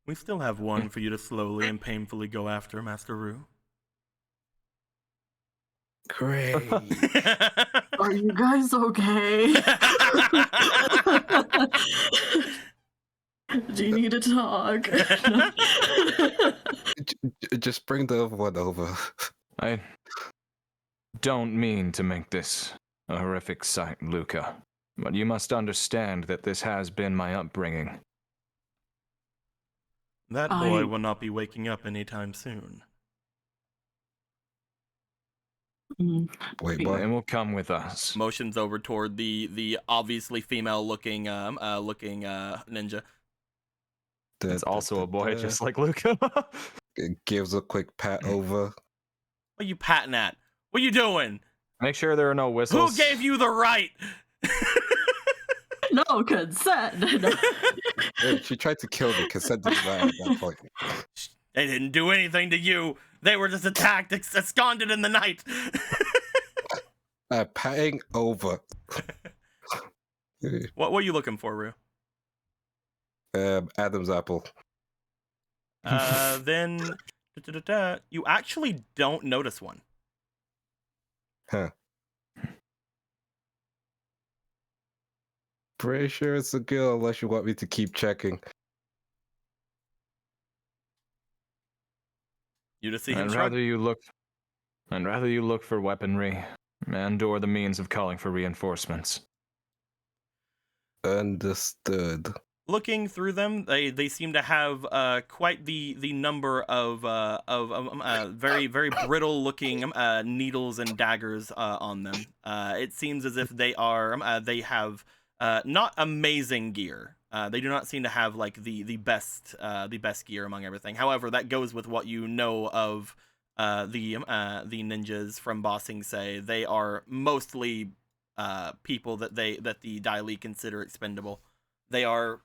We still have one for you to slowly and painfully go after, Master Rue. Great. Are you guys okay? Do you need to talk? Just bring the other one over. I don't mean to make this a horrific sight, Luca. But you must understand that this has been my upbringing. That boy will not be waking up anytime soon. Wait, They what? will come with us. Motions over toward the obviously female looking ninja. It's also a boy, just like Luca. It gives a quick pat over. What are you patting at? What are you doing? Make sure there are no whistles. Who gave you the right? No consent. No. Yeah, she tried to kill me. Consent didn't matter at that point. They didn't do anything to you. They were just attacked, absconded in the night. Patting over. What are you looking for, Rue? Adam's apple. Then you actually don't notice one. Huh. Pretty sure it's a girl unless you want me to keep checking. You just see him And shrug. rather you look for weaponry and or the means of calling for reinforcements. Understood. Looking through them, they seem to have quite the number of very very brittle looking needles and daggers on them. It seems as if they have not amazing gear. They do not seem to have like the best gear among everything. However, that goes with what you know of the ninjas from Ba Sing Se. They are mostly people that the Dai Li consider expendable. They are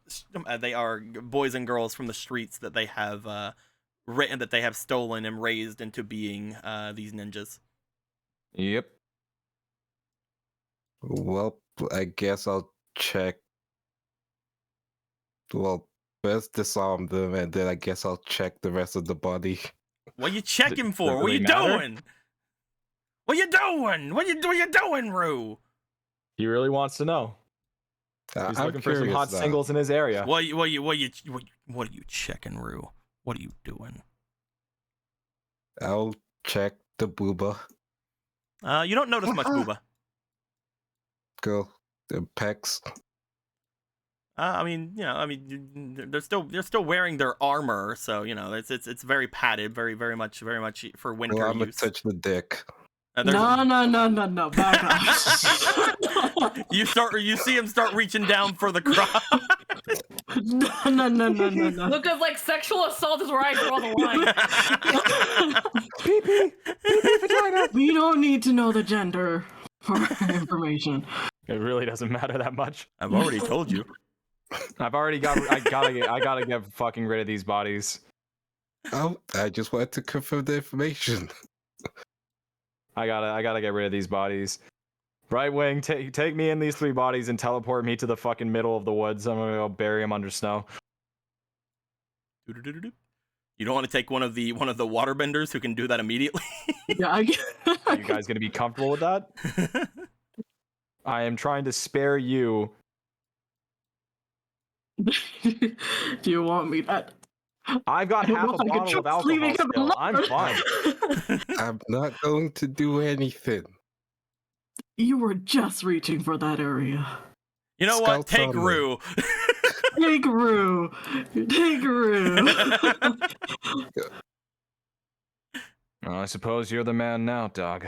boys and girls from the streets that they have stolen and raised into being these ninjas. Yep. Well, I guess I'll check. Well, first disarm them, and then I guess I'll check the rest of the body. What you checking for? Does it What you really matter? doing? What you doing? What you doing, Rue? He really wants to know. He's I'm looking for some curious hot now. singles in his area. What are you checking, Rue? What are you doing? I'll check the booba. You don't notice much, Booba. Go. The pecs. They're still wearing their armor, so it's very padded, very much for winter Well, I'm gonna use. touch the dick. No. Back off. You see him start reaching down for the crop. No. Luca's like, sexual assault is where I draw the line. Pee-pee, vagina. We don't need to know the gender for information. It really doesn't matter that much. I've already told you. I gotta get fucking rid of these bodies. Oh, I just wanted to confirm the information. I gotta get rid of these bodies. Right wing, take me in these 3 bodies and teleport me to the fucking middle of the woods. I'm gonna go bury them under snow. You don't want to take one of the waterbenders who can do that immediately? Yeah, Are you guys gonna be comfortable with that? I am trying to spare you. Do you want me to? I've got half a bottle of alcohol still. I'm fine. I'm not going to do anything. You were just reaching for that area. You know what? Scouts Take on me. Rue. Take Rue. Take Rue. Well, I suppose you're the man now, dog.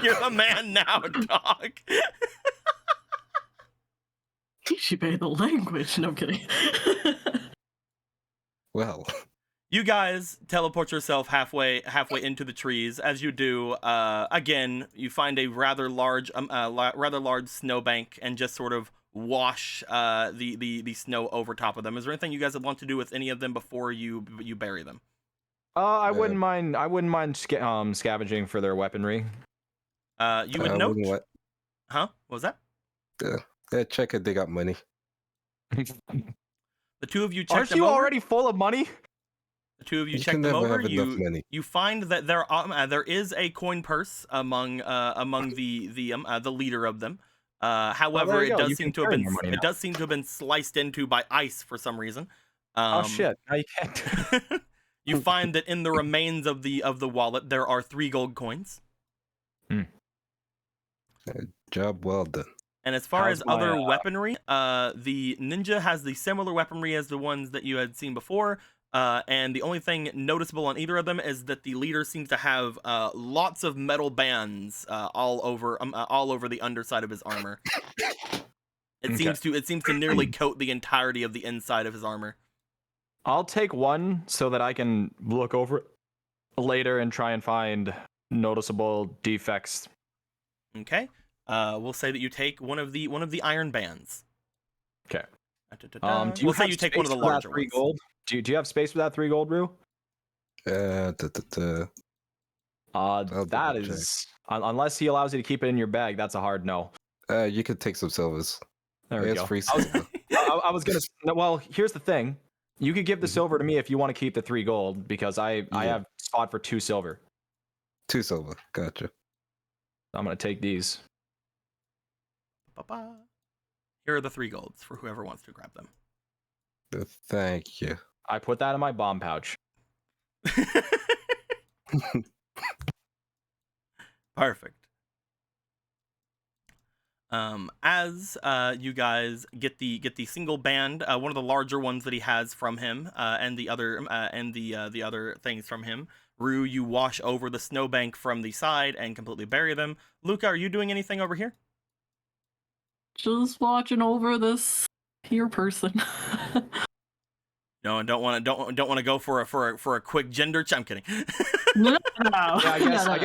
You're the man now, dog. She made the language. No, I'm kidding. Well, You guys teleport yourself halfway into the trees. As you do, again, you find a rather large snowbank and just sort of wash the snow over top of them. Is there anything you guys want to do with any of them before you bury them? I wouldn't mind scavenging for their weaponry. You would note. Huh? What was that? Check it. They got money. The two of you check Aren't them you over. already full of money? The two of you You check can them never over. have enough money. You find that there is a coin purse among the leader of them. However, there you it go. does You seem can to have carry been more money now. sliced into by ice for some reason. Oh shit! Now you can't. You find that in the remains of the wallet there are 3 gold coins. Job well done. And as far How's as my, other weaponry, the ninja has the similar weaponry as the ones that you had seen before. And the only thing noticeable on either of them is that the leader seems to have lots of metal bands all over the underside of his armor. It seems to nearly coat the entirety of the inside of his armor. I'll take one so that I can look over it later and try and find noticeable defects. Okay. We'll say that you take one of the iron bands. Okay. We'll say you take one of the larger ones. Gold? Do you have space for that 3 gold, Rue? That is unless he allows you to keep it in your bag. That's a hard no. You could take some silvers. There we It's go. free silver. I was gonna. Well, here's the thing. You could give the silver to me if you want to keep the 3 gold because I have spot for 2 silver. 2 silver. Gotcha. I'm gonna take these. Ba-ba. Here are the 3 golds for whoever wants to grab them. Thank you. I put that in my bomb pouch. Perfect. As you guys get the single band, one of the larger ones that he has from him, and the other things from him, Rue, you wash over the snowbank from the side and completely bury them. Luca, are you doing anything over here? Just watching over this here person. No, and don't want to go for a quick gender. I'm kidding. No. Yeah, I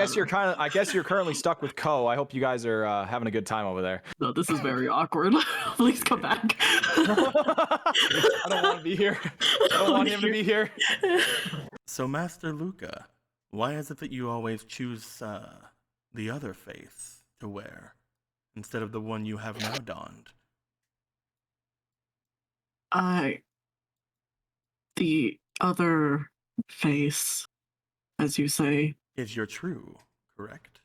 guess you're currently stuck with Ko. I hope you guys are having a good time over there. No, this is very awkward. Please come back. I don't want to be here. I don't want him to be here. So, Master Luca, why is it that you always choose the other face to wear instead of the one you have now donned? The other face, as you say, is your true, correct?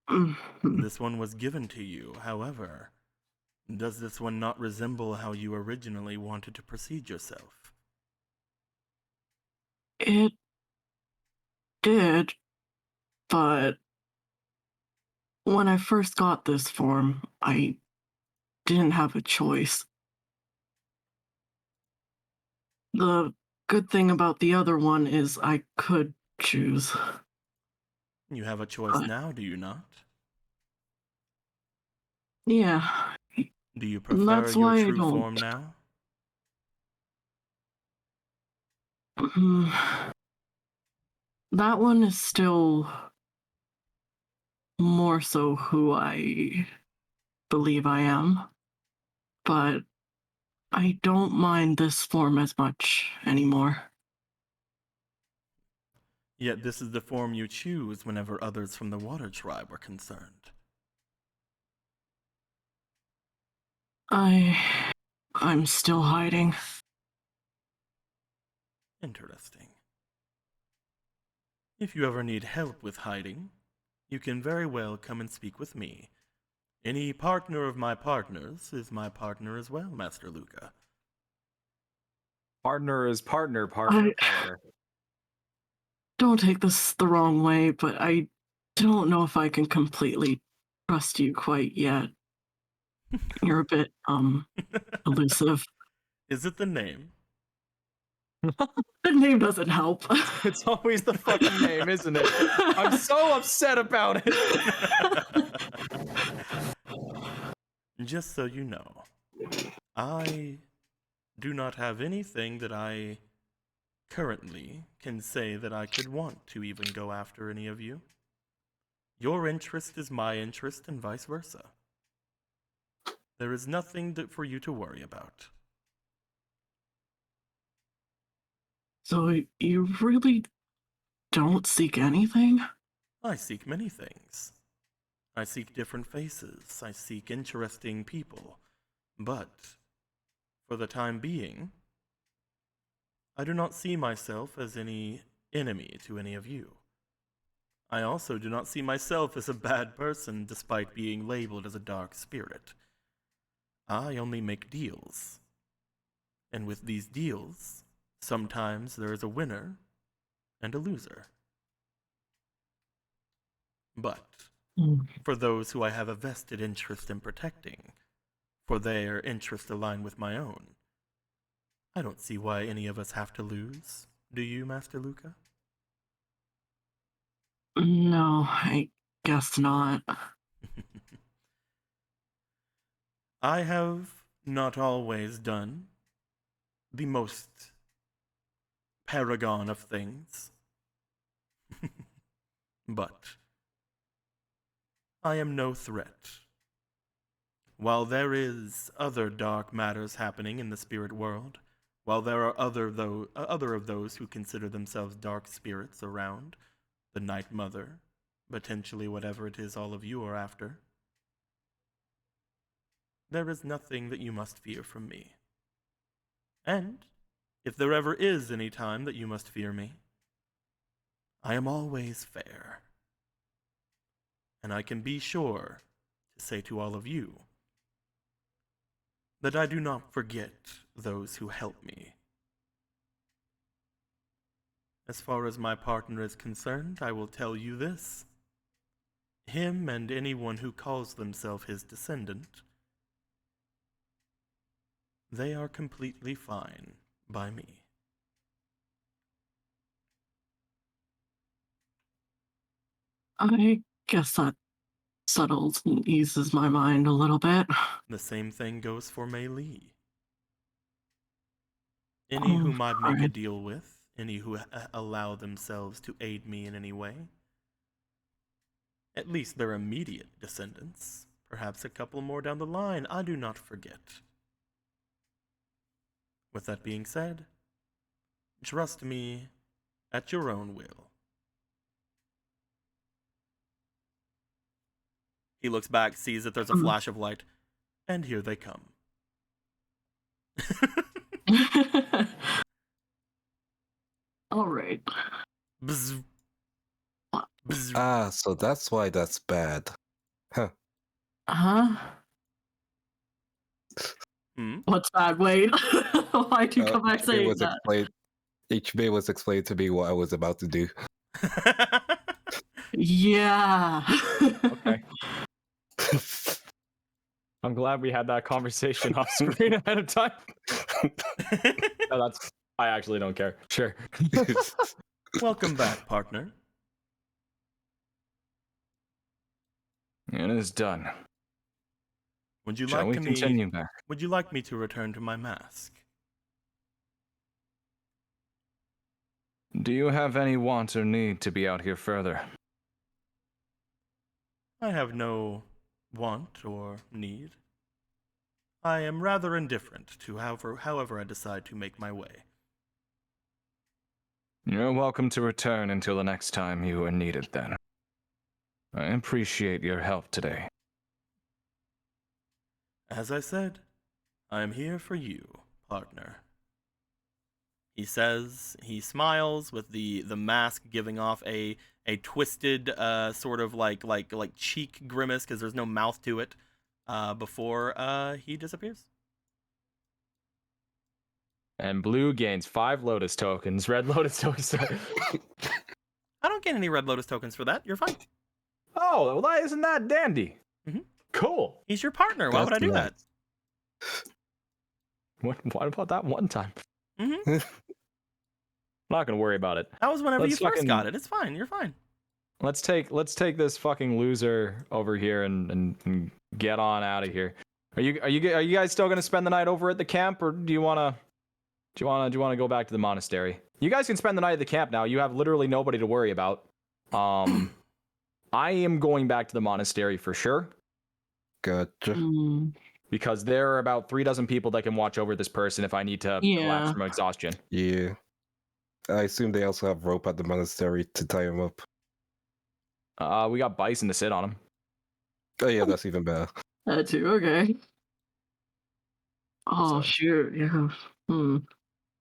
Mhm. This one was given to you. However, does this one not resemble how you originally wanted to proceed yourself? It did, but when I first got this form, I didn't have a choice. The good thing about the other one is I could choose. You have a choice now, do you not? Yeah. Do you prefer That's your why I true don't. form now? That one is still more so who I believe I am, but I don't mind this form as much anymore. Yet this is the form you choose whenever others from the Water Tribe are concerned. I'm still hiding. Interesting. If you ever need help with hiding, you can very well come and speak with me. Any partner of my partners is my partner as well, Master Luca. Partner is partner. Don't take this the wrong way, but I don't know if I can completely trust you quite yet. You're a bit, elusive. Is it the name? The name doesn't help. It's always the fucking name, isn't it? I'm so upset about it. Just so you know, I do not have anything that I currently can say that I could want to even go after any of you. Your interest is my interest and vice versa. There is nothing for you to worry about. So you really don't seek anything? I seek many things. I seek different faces. I seek interesting people. But, for the time being, I do not see myself as any enemy to any of you. I also do not see myself as a bad person despite being labeled as a dark spirit. I only make deals. And with these deals, sometimes there is a winner and a loser. But For those who I have a vested interest in protecting, for their interests align with my own. I don't see why any of us have to lose. Do you, Master Luca? No, I guess not. I have not always done the most paragon of things. But I am no threat. While there is other dark matters happening in the spirit world, while there are other of those who consider themselves dark spirits around, the Night Mother, potentially whatever it is all of you are after, there is nothing that you must fear from me. And if there ever is any time that you must fear me, I am always fair. And I can be sure to say to all of you that I do not forget those who help me. As far as my partner is concerned, I will tell you this. Him and anyone who calls themselves his descendant, they are completely fine by me. I guess that settles and eases my mind a little bit. The same thing goes for Mei Li. Any whom I'd make a deal with, any who allow themselves to aid me in any way, at least their immediate descendants, perhaps a couple more down the line, I do not forget. With that being said, trust me at your own will. He looks back, sees that there's a flash of light, and here they come. All right. Bzz. Bzz. Ah, so that's why that's bad. Huh. Huh? What's bad? Wait. Why'd you come back saying that? HB was explaining to me what I was about to do. Yeah. Okay. I'm glad we had that conversation off screen ahead of time. No, I actually don't care. Sure. Welcome back, partner. It is done. Would you Shall we continue back? Would you like me to return to my mask? Do you have any want or need to be out here further? I have no want or need. I am rather indifferent to however I decide to make my way. You're welcome to return until the next time you are needed, then. I appreciate your help today. As I said, I am here for you, partner. He says, he smiles with the mask giving off a twisted sort of like cheek grimace because there's no mouth to it before he disappears. And blue gains 5 Lotus tokens. Red Lotus tokens. I don't get any Red Lotus tokens for that. You're fine. Oh, well, isn't that dandy? Mm-hmm. Cool. He's your partner. Why would I do that? What about that one time? Mm-hmm. I'm not gonna worry about it. That was whenever you first got it. It's fine. You're fine. Let's take this fucking loser over here and get on out of here. Are you guys still gonna spend the night over at the camp, or do you wanna go back to the monastery? You guys can spend the night at the camp now. You have literally nobody to worry about. I am going back to the monastery for sure. Gotcha. Because there are about 36 people that can watch over this person if I need to collapse from exhaustion. Yeah. I assume they also have rope at the monastery to tie him up. We got Bison to sit on him. Oh yeah, that's even better. That too, okay. Oh, shoot, yeah.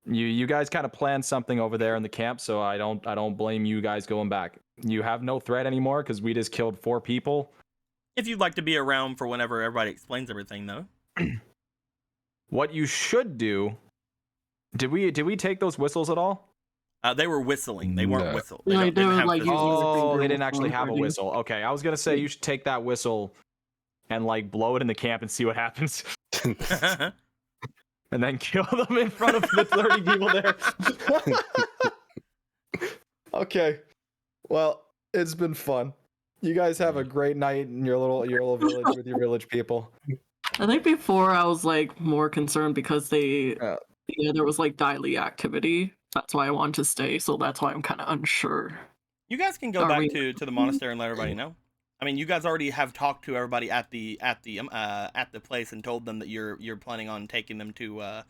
You guys kind of planned something over there in the camp, so I don't blame you guys going back. You have no threat anymore because we just killed 4 people. If you'd like to be around for whenever everybody explains everything, though. What you should do... Did we take those whistles at all? They were whistling. They weren't No. whistling. Yeah, they were, like, physical using whistles. Oh, they finger didn't actually have a already. whistle. Okay, I was gonna say you should take that whistle and like blow it in the camp and see what happens, and then kill them in front of the 30 people there. Okay, well, it's been fun. You guys have a great night in your little village with your village people. I think before I was like more concerned because there was like daily activity. That's why I wanted to stay. So that's why I'm kind of unsure. You guys can go back to the monastery and let everybody know. I mean, you guys already have talked to everybody at the place and told them that you're planning on taking them to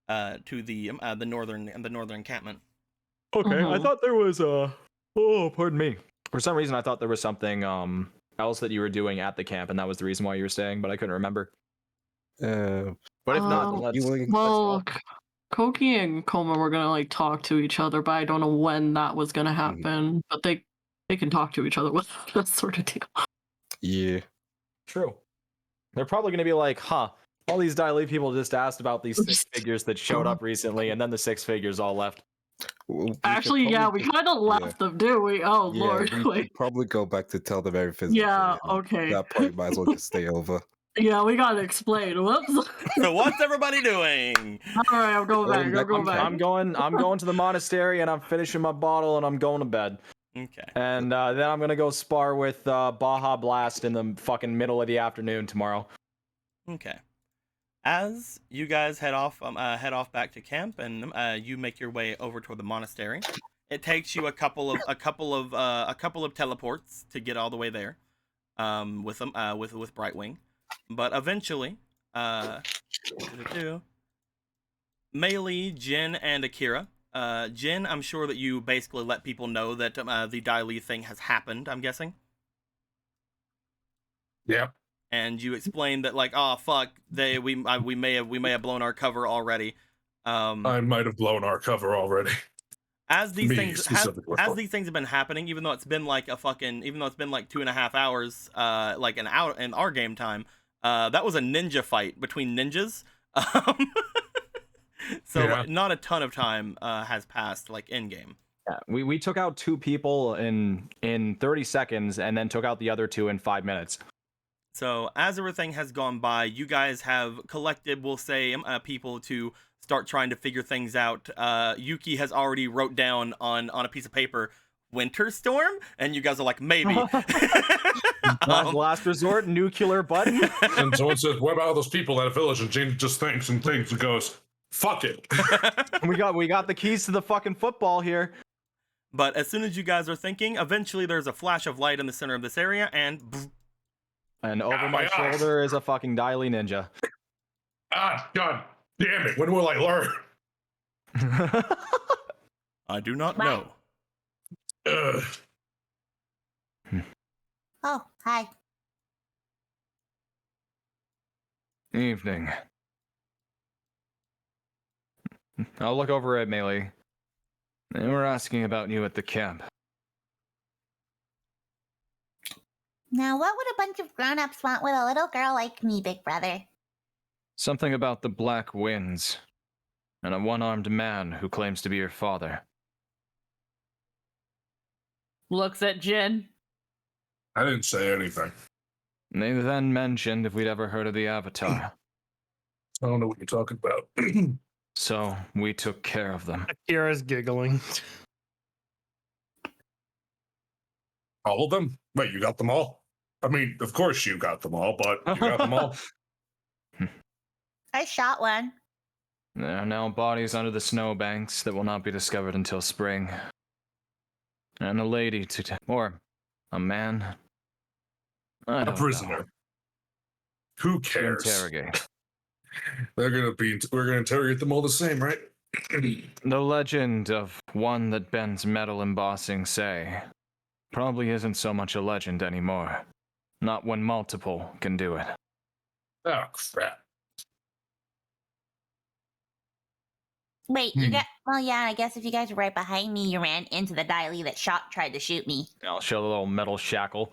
the northern encampment. Okay, I thought there was pardon me. For some reason, I thought there was something else that you were doing at the camp, and that was the reason why you were staying, but I couldn't remember. But if not, then let's Koki and Koma were gonna like talk to each other, but I don't know when that was gonna happen. But they can talk to each other with that sort of deal. Yeah. True. They're probably gonna be like, huh, all these Daily people just asked about these 6 figures that showed up recently, and then the 6 figures all left. Actually, yeah, we kind of left them, do we? Oh, yeah, Lord. We could probably go back to tell them everything. Yeah, okay. At that point, might as well just stay over. Yeah, we gotta explain. Whoops. So what's everybody doing? All right, I'm going back. I'm going to the monastery, and I'm finishing my bottle, and I'm going to bed. Okay. And then I'm gonna go spar with Baja Blast in the fucking middle of the afternoon tomorrow. Okay. As you guys head off back to camp, and you make your way over toward the monastery, it takes you a couple of teleports to get all the way there, with Brightwing, but eventually, Melee, Jin, and Akira. Jin, I'm sure that you basically let people know that the Dai thing has happened. I'm guessing. Yeah. And you explained that, like, oh fuck, we may have blown our cover already. I might have blown our cover already. As these things have been happening, even though it's been like 2.5 hours, like an hour in our game time, that was a ninja fight between ninjas. So Yeah. not a ton of time has passed, like in game. Yeah, we took out 2 people in 30 seconds, and then took out the other 2 in 5 minutes. So as everything has gone by, you guys have collected, we'll say, people to start trying to figure things out. Yuki has already wrote down on a piece of paper, winter storm, and you guys are like, maybe. Last resort, nuclear button. And someone says, what about all those people at a village? And James just thinks and goes, fuck it. we got the keys to the fucking football here. But as soon as you guys are thinking, eventually there's a flash of light in the center of this area, and over my shoulder is a fucking Daily ninja. Ah, god damn it! When will I learn? I do not know. Oh, hi. Evening. I'll look over at Melee. They were asking about you at the camp. Now, what would a bunch of grown-ups want with a little girl like me, big brother? Something about the Black Winds, and a one-armed man who claims to be your father. Looks at Jin. I didn't say anything. They then mentioned if we'd ever heard of the Avatar. I don't know what you're talking about. So we took care of them. Akira's giggling. All of them? Wait, you got them all? I mean, of course you got them all, but you got them all? I shot one. There are now bodies under the snowbanks that will not be discovered until spring. And a lady or a man. I don't A prisoner. know. Who cares? Interrogate. We're gonna interrogate them all the same, right? The legend of one that bends metal embossing say probably isn't so much a legend anymore. Not when multiple can do it. Oh crap. Wait, you got... Well, yeah, I guess if you guys were right behind me, you ran into the Daily that tried to shoot me. I'll show the little metal shackle.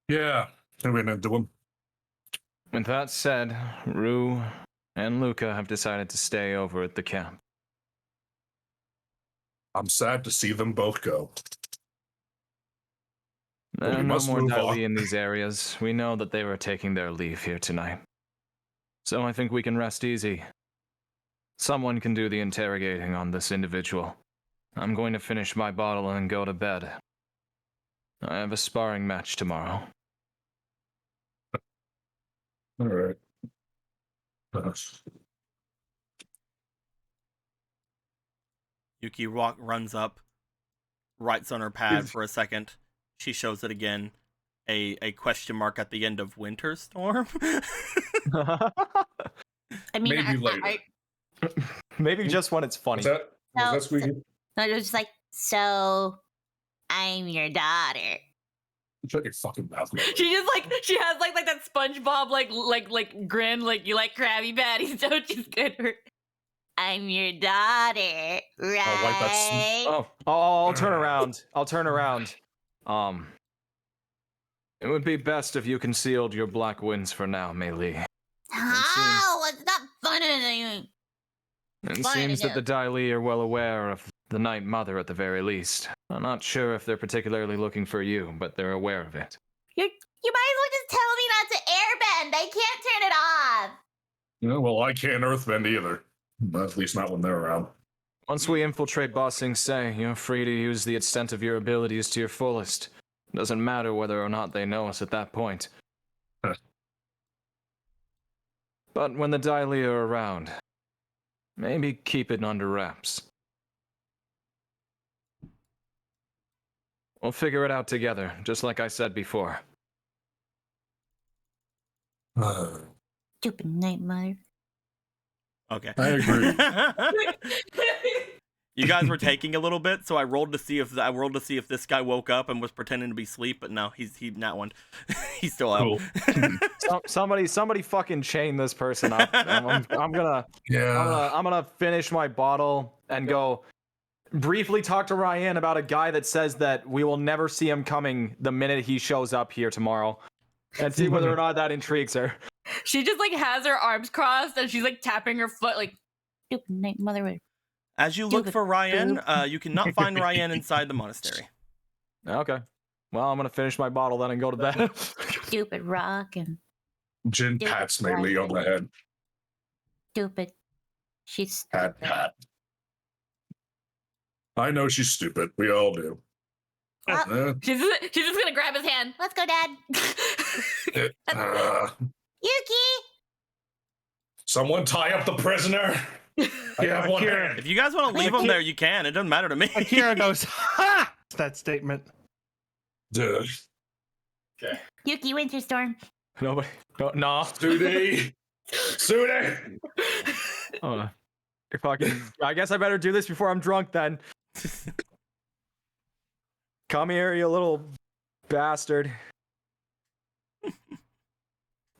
Yeah, I ran into him. With that said, Rue, and Luca have decided to stay over at the camp. I'm sad to see them both go. There we are no must more move Dali on. in these areas. We know that they were taking their leave here tonight. So I think we can rest easy. Someone can do the interrogating on this individual. I'm going to finish my bottle and go to bed. I have a sparring match tomorrow. All right. Yuki runs up, writes on her pad for a second. She shows it again. A question mark at the end of Winter Storm. I mean, Maybe later. Maybe just when it's funny. Was that No, squeaky? No, it was just like, so I'm your daughter. Shut your fucking mouth. Mary. She just like she has like that SpongeBob like grin, like you like Krabby Patties, don't you, Squidward? I'm your daughter, right? I'll turn around. I'll turn around. It would be best if you concealed your black winds for now, Mei Li. How? It's not fun. It Fine, seems that yeah. the Dali are well aware of the Night Mother at the very least. I'm not sure if they're particularly looking for you, but they're aware of it. You might as well just tell me not to airbend. I can't turn it off. Yeah, well, I can't earthbend either. At least not when they're around. Once we infiltrate Ba Sing Se, you're free to use the extent of your abilities to your fullest. It doesn't matter whether or not they know us at that point. Huh. But when the Dali are around, maybe keep it under wraps. We'll figure it out together, just like I said before. Stupid Night Mother. Okay. I agree. You guys were taking a little bit, so I rolled to see if this guy woke up and was pretending to be asleep, but no, he's not one. He's still out. Cool. Somebody fucking chain this person up. I'm gonna finish my bottle and go briefly talk to Ryan about a guy that says that we will never see him coming the minute he shows up here tomorrow, and see whether or not that intrigues her. She just like has her arms crossed and she's like tapping her foot like Stupid Night Mother. As you look for Ryan, you cannot find Ryan inside the monastery. Okay. Well, I'm gonna finish my bottle then and go to bed. Stupid rock and Jin Stupid pats Mei Li on the head. stupid. She's Pat, stupid. pat. I know she's stupid. We all do. Well, she's just gonna grab his hand. let's go, Dad. Yuki! Someone tie up the prisoner. I have one hand. If you guys want to leave him there, you can. It doesn't matter to me. Akira goes, ha! That statement. Dude. Okay. Yuki Winterstorm. Nobody. No. Sudi. Sudi. Fucking. I guess I better do this before I'm drunk then. Come here, you little bastard.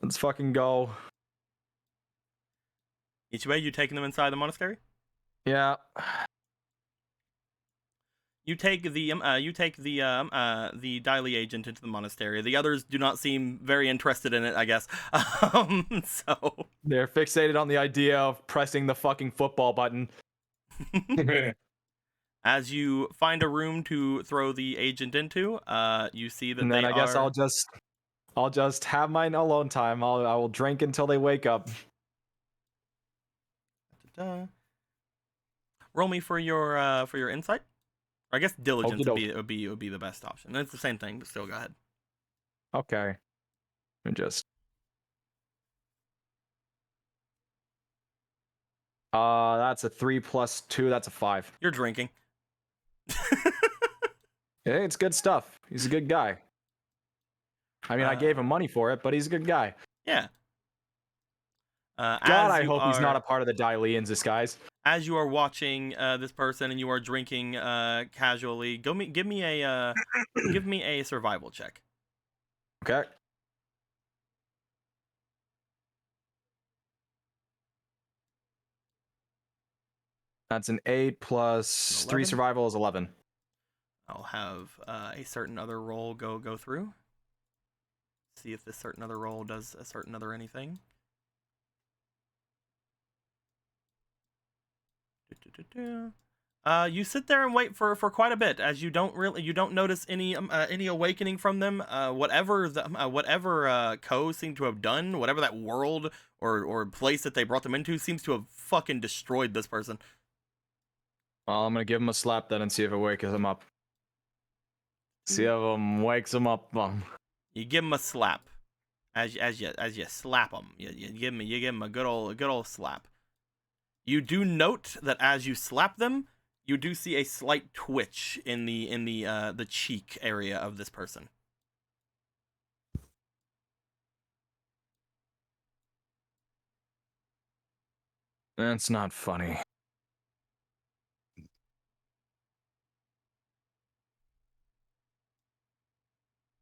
Let's fucking go. Ichibei, you taking them inside the monastery? Yeah. You take the Dali agent into the monastery. The others do not seem very interested in it, I guess. So They're fixated on the idea of pressing the fucking football button. as you find a room to throw the agent into, you see that And then I guess I'll just have my alone time. I will drink until they wake up. Roll me for your insight. Or I guess diligence Okey-doke. would be the best option. It's the same thing, but still, go ahead. Okay. And just. That's a 3 + 2. That's a 5. You're drinking. Hey, it's good stuff. He's a good guy. I mean, I gave him money for it, but he's a good guy. Yeah. God, I hope he's not a part of the Dalians disguise. As you are watching this person and you are drinking casually, give me a survival check. Okay. That's an 8 plus 3 11. survival is 11. I'll have a certain other roll go through. See if this certain other roll does a certain other anything. You sit there and wait for quite a bit, as you don't notice any awakening from them. Whatever Ko seemed to have done, whatever that world or place that they brought them into seems to have fucking destroyed this person. Well, I'm gonna give him a slap then and see if it wakes him up. See if it wakes him up. You give him a slap, as you slap him. You give him a good old slap. You do note that as you slap them, you do see a slight twitch in the cheek area of this person. That's not funny.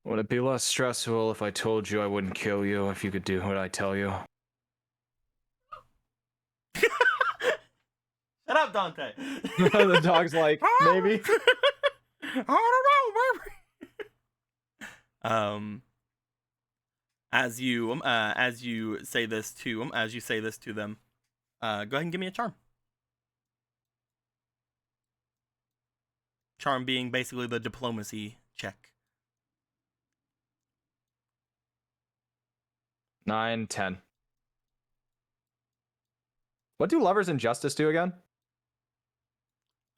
Would it be less stressful if I told you I wouldn't kill you if you could do what I tell you? Shut up, Dante. The dog's like, maybe. I don't know, maybe. As you say this to them, go ahead and give me a charm. Charm being basically the diplomacy check. 9, 10. What do lovers and justice do again?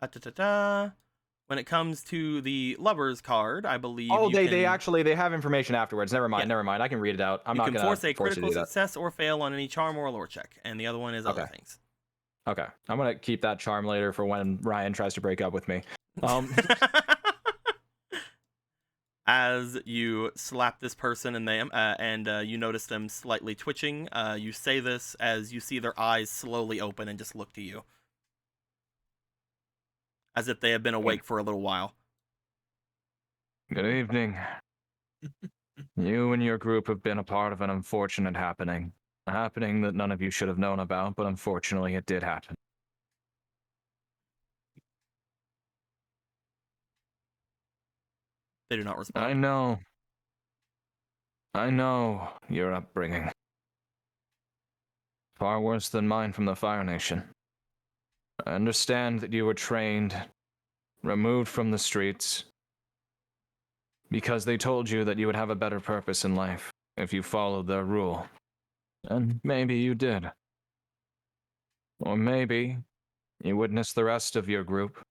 When it comes to the lovers card, I believe. Oh, they have information afterwards. Never mind. I can read it out. I'm not gonna force a force you to critical do that. success or fail on any charm or lore check, and the other one is other things. Okay, I'm gonna keep that charm later for when Ryan tries to break up with me. As you slap this person and you notice them slightly twitching, you say this as you see their eyes slowly open and just look to you, as if they have been awake for a little while. Good evening. You and your group have been a part of an unfortunate happening. A happening that none of you should have known about, but unfortunately it did happen. They do not respond. I know your upbringing. Far worse than mine from the Fire Nation. I understand that you were trained, removed from the streets, because they told you that you would have a better purpose in life if you followed their rule. And maybe you did. Or maybe you witnessed the rest of your group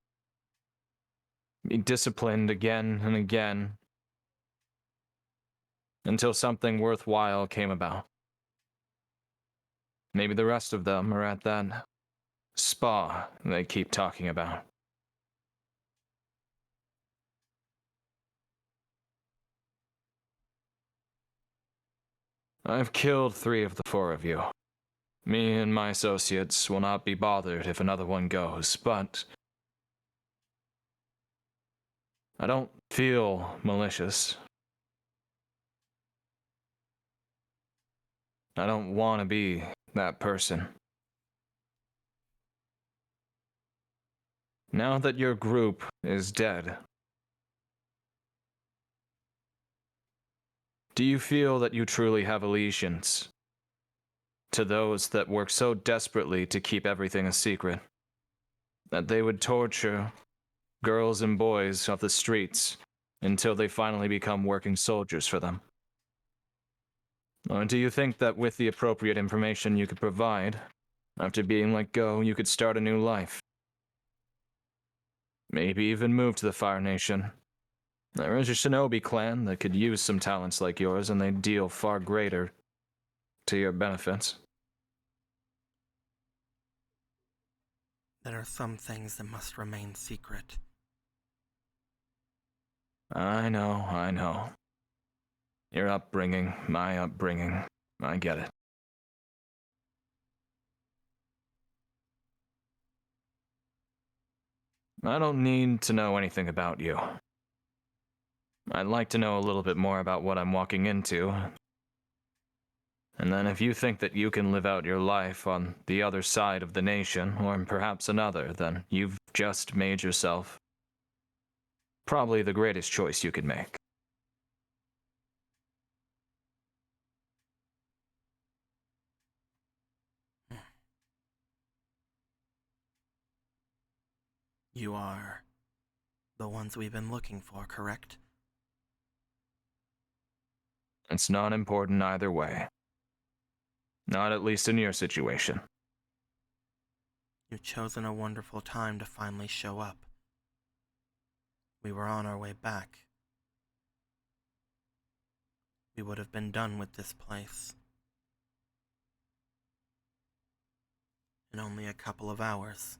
be disciplined again and again until something worthwhile came about. Maybe the rest of them are at that spa they keep talking about. I've killed 3 of the 4 of you. Me and my associates will not be bothered if another one goes, but I don't feel malicious. I don't want to be that person. Now that your group is dead, do you feel that you truly have allegiance to those that work so desperately to keep everything a secret, that they would torture girls and boys off the streets until they finally become working soldiers for them? Or do you think that with the appropriate information you could provide, after being let go, you could start a new life? Maybe even move to the Fire Nation. There is a Shinobi clan that could use some talents like yours, and they deal far greater to your benefits. There are some things that must remain secret. I know. Your upbringing, my upbringing, I get it. I don't need to know anything about you. I'd like to know a little bit more about what I'm walking into. And then if you think that you can live out your life on the other side of the nation, or perhaps another, then you've just made yourself probably the greatest choice you could make. You are the ones we've been looking for, correct? It's not important either way. Not at least in your situation. You've chosen a wonderful time to finally show up. We were on our way back. We would have been done with this place in only a couple of hours.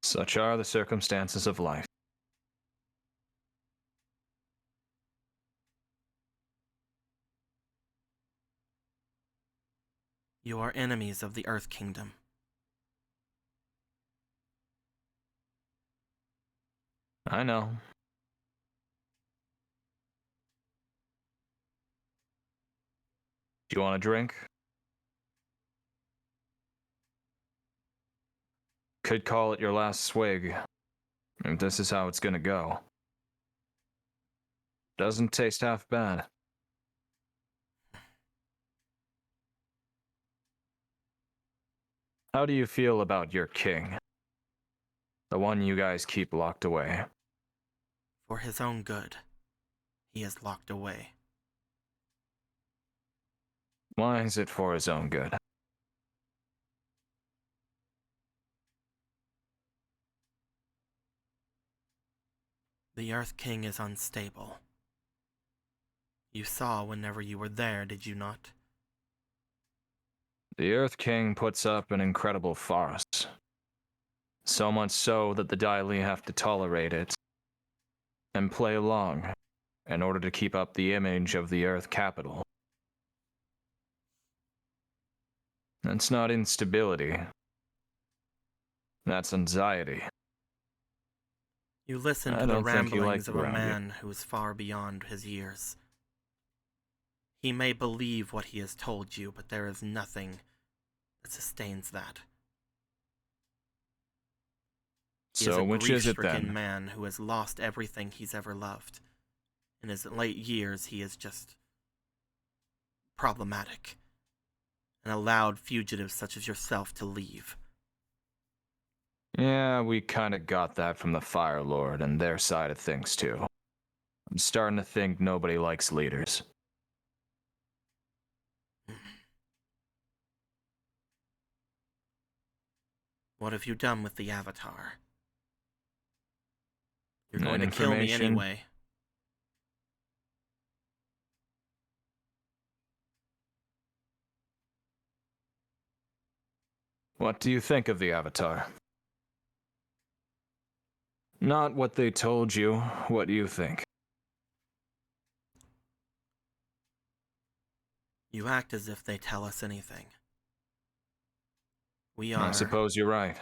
Such are the circumstances of life. You are enemies of the Earth Kingdom. I know. Do you want a drink? Could call it your last swig, if this is how it's gonna go. Doesn't taste half bad. How do you feel about your king? The one you guys keep locked away. For his own good, he is locked away. Why is it for his own good? The Earth King is unstable. You saw whenever you were there, did you not? The Earth King puts up an incredible farce. So much so that the Daily have to tolerate it and play along in order to keep up the image of the Earth capital. That's not instability. That's anxiety. You listen I to the don't think you ramblings like of a around here. man who is far beyond his years. He may believe what he has told you, but there is nothing that sustains that. He is So a which is it grief-stricken then? man who has lost everything he's ever loved. In his late years, he is just problematic and allowed fugitives such as yourself to leave. Yeah, we kinda got that from the Fire Lord and their side of things too. I'm starting to think nobody likes leaders. What have you done with the Avatar? You're That going to kill me information- anyway. What do you think of the Avatar? Not what they told you, what do you think? You act as if they tell us anything. We I are... suppose you're right.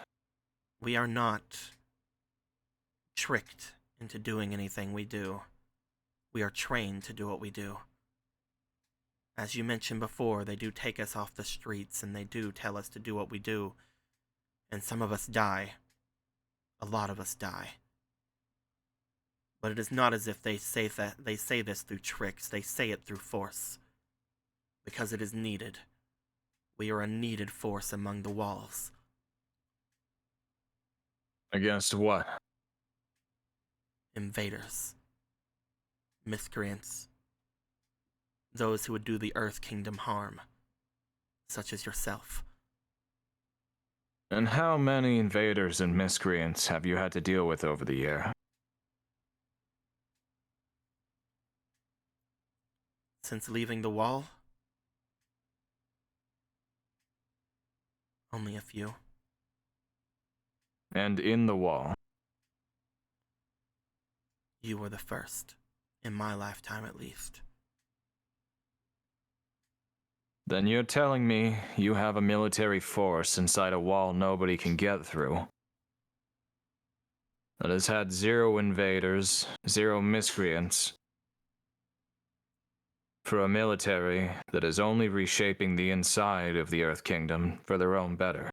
We are not tricked into doing anything we do. We are trained to do what we do. As you mentioned before, they do take us off the streets and they do tell us to do what we do. And some of us die. A lot of us die. But it is not as if they say this through tricks. They say it through force. Because it is needed. We are a needed force among the walls. Against what? Invaders. Miscreants. Those who would do the Earth Kingdom harm. Such as yourself. And how many invaders and miscreants have you had to deal with over the year? Since leaving the wall? Only a few. And in the wall? You were the first. In my lifetime, at least. Then you're telling me you have a military force inside a wall nobody can get through, that has had 0 invaders, 0 miscreants, for a military that is only reshaping the inside of the Earth Kingdom for their own better.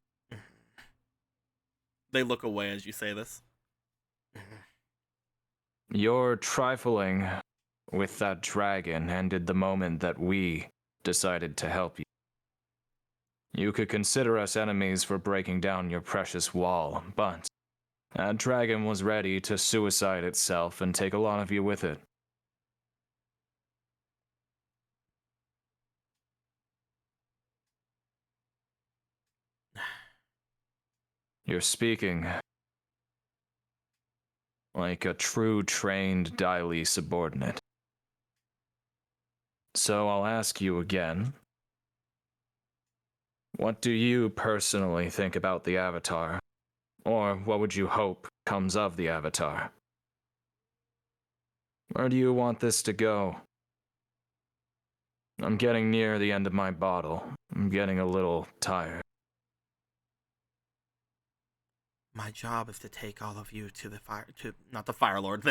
They look away as you say this. Your trifling with that dragon ended the moment that we decided to help you. You could consider us enemies for breaking down your precious wall, but that dragon was ready to suicide itself and take a lot of you with it. You're speaking like a true trained Daily subordinate. So I'll ask you again. What do you personally think about the Avatar? Or what would you hope comes of the Avatar? Where do you want this to go? I'm getting near the end of my bottle. I'm getting a little tired. My job is to take all of you to the not the Fire Lord.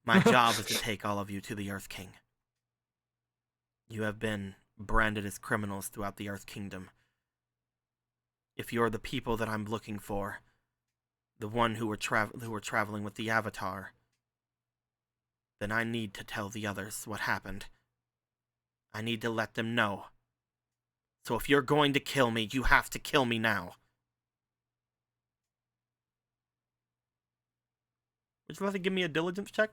My job is to take all of you to the Earth King. You have been branded as criminals throughout the Earth Kingdom. If you're the people that I'm looking for, the one who were traveling with the Avatar, then I need to tell the others what happened. I need to let them know. So if you're going to kill me, you have to kill me now. Would you like to give me a diligence check?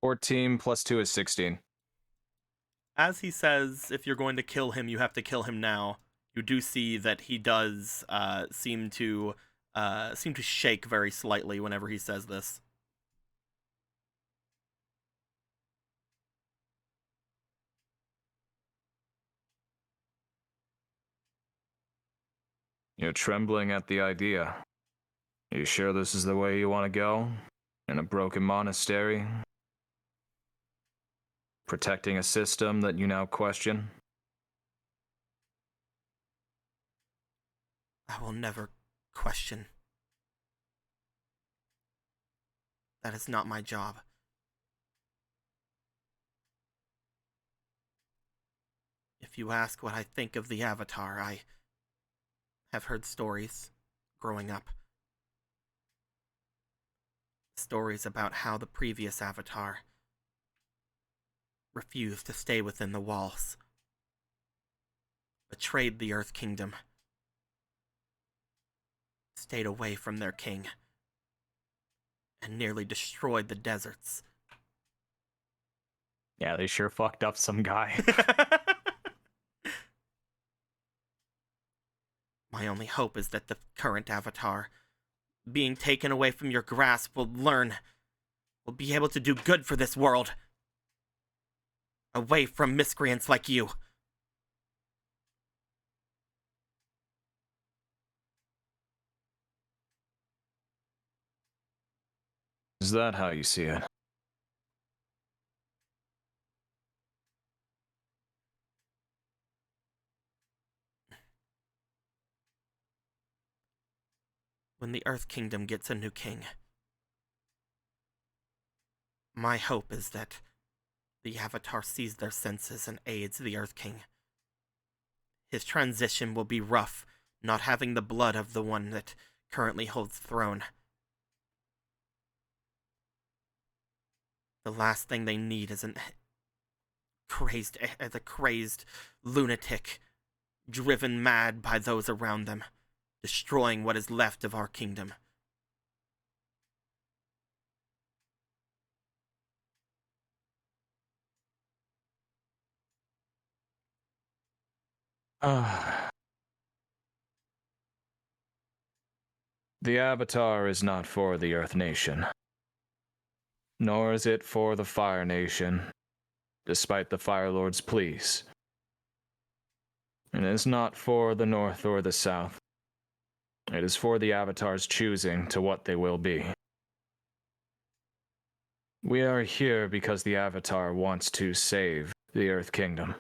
"14 plus 2 is 16. As he says, if you're going to kill him, you have to kill him now. You do see that he does seem to shake very slightly whenever he says this. You're trembling at the idea. You sure this is the way you want to go? In a broken monastery? Protecting a system that you now question? I will never question. That is not my job. If you ask what I think of the Avatar, I have heard stories growing up. Stories about how the previous Avatar refused to stay within the walls, betrayed the Earth Kingdom, stayed away from their king, and nearly destroyed the deserts. Yeah, they sure fucked up some guy. My only hope is that the current Avatar, being taken away from your grasp, will be able to do good for this world. Away from miscreants like you. Is that how you see it? When the Earth Kingdom gets a new king, my hope is that the Avatar sees their senses and aids the Earth King. His transition will be rough, not having the blood of the one that currently holds the throne. The last thing they need is a crazed lunatic, driven mad by those around them, destroying what is left of our kingdom. The Avatar is not for the Earth Nation. Nor is it for the Fire Nation, despite the Fire Lord's pleas. It is not for the North or the South. It is for the Avatar's choosing to what they will be. We are here because the Avatar wants to save the Earth Kingdom.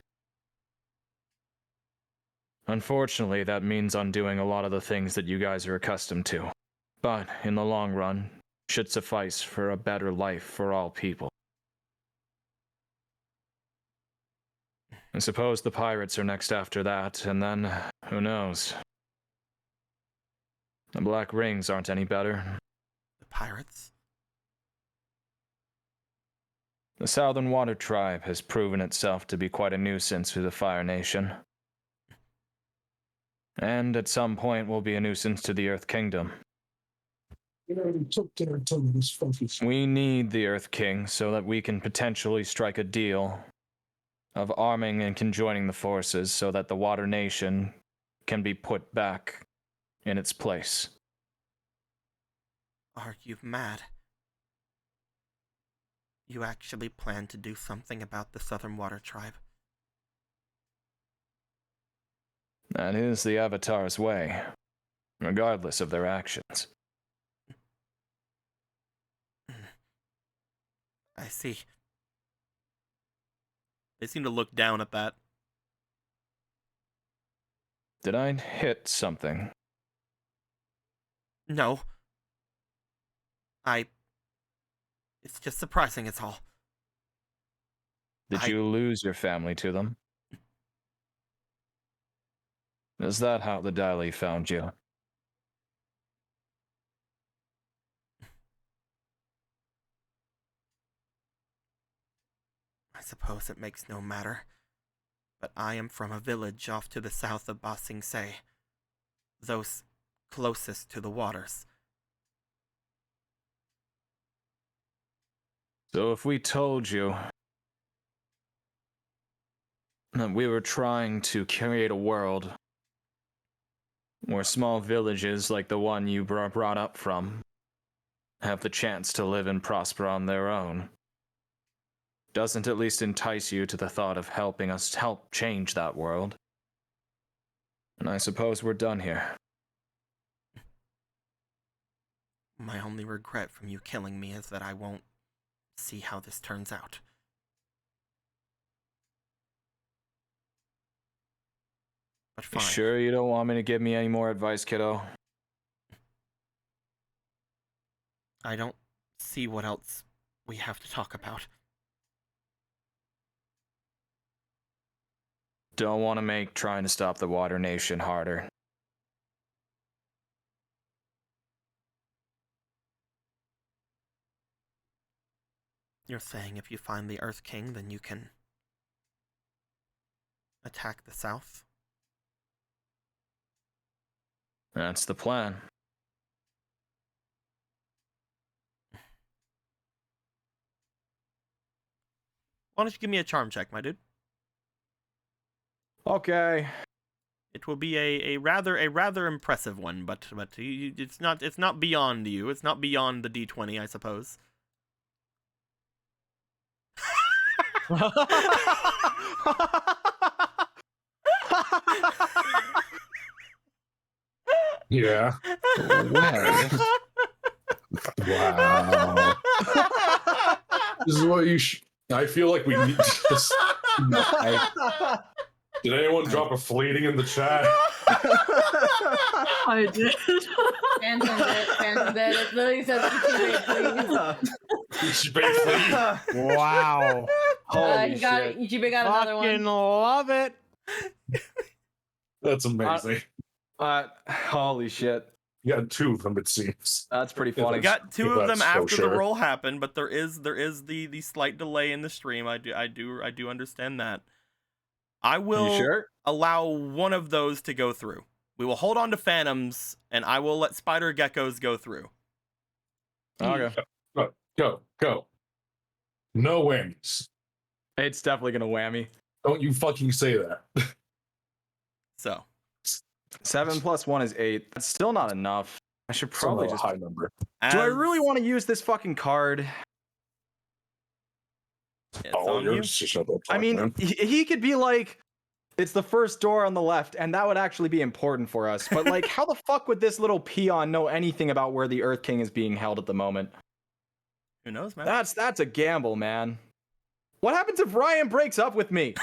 Unfortunately, that means undoing a lot of the things that you guys are accustomed to. But, in the long run, should suffice for a better life for all people. I suppose the pirates are next after that, and then, who knows? The Black Rings aren't any better. The pirates? The Southern Water Tribe has proven itself to be quite a nuisance to the Fire Nation. And at some point will be a nuisance to the Earth Kingdom. We need the Earth King so that we can potentially strike a deal of arming and conjoining the forces so that the Water Nation can be put back in its place. Are you mad? You actually plan to do something about the Southern Water Tribe? That is the Avatar's way, regardless of their actions. I see. They seem to look down at that. Did I hit something? No. It's just surprising, it's all. Did you lose your family to them? Is that how the Dali found you? I suppose it makes no matter. But I am from a village off to the south of Ba Sing Se. Those closest to the waters. So if we told you that we were trying to create a world where small villages like the one you brought up from have the chance to live and prosper on their own, doesn't at least entice you to the thought of helping us help change that world? And I suppose we're done here. My only regret from you killing me is that I won't see how this turns out. But fine. Sure you don't want me to give me any more advice, kiddo? I don't see what else we have to talk about. Don't want to make trying to stop the Water Nation harder. You're saying if you find the Earth King, then you can attack the South? That's the plan. Why don't you give me a charm check, my dude? Okay. It will be a rather impressive one, but it's not beyond you. It's not beyond the D20, I suppose. Yeah. Well, Wow. This is what you I feel like we need this. Did anyone drop a fleeting in the chat? I did. Phantom did. It literally says Ichibe fleet. Wow. Holy he got shit. Ichibe got another Fucking one. love it. That's amazing. Holy shit. You got two of them, it seems. That's pretty We funny. got two of them That's for after sure. the roll happened, but there is the slight delay in the stream. I do understand that. I will You sure? allow one of those to go through. We will hold on to Phantoms, and I will let Spider Geckos go through. Okay. Go. No whammies. It's definitely gonna whammy. Don't you fucking say that. So 7 plus 1 is 8. That's still not enough. I should probably Still just. not a high number. Do I as- really want to use this fucking card? It's Oh, on you're you. just shut up. I mean, man. he could be like, it's the first door on the left, and that would actually be important for us. But like, how the fuck would this little peon know anything about where the Earth King is being held at the moment? Who knows, man? That's a gamble, man. What happens if Ryan breaks up with me?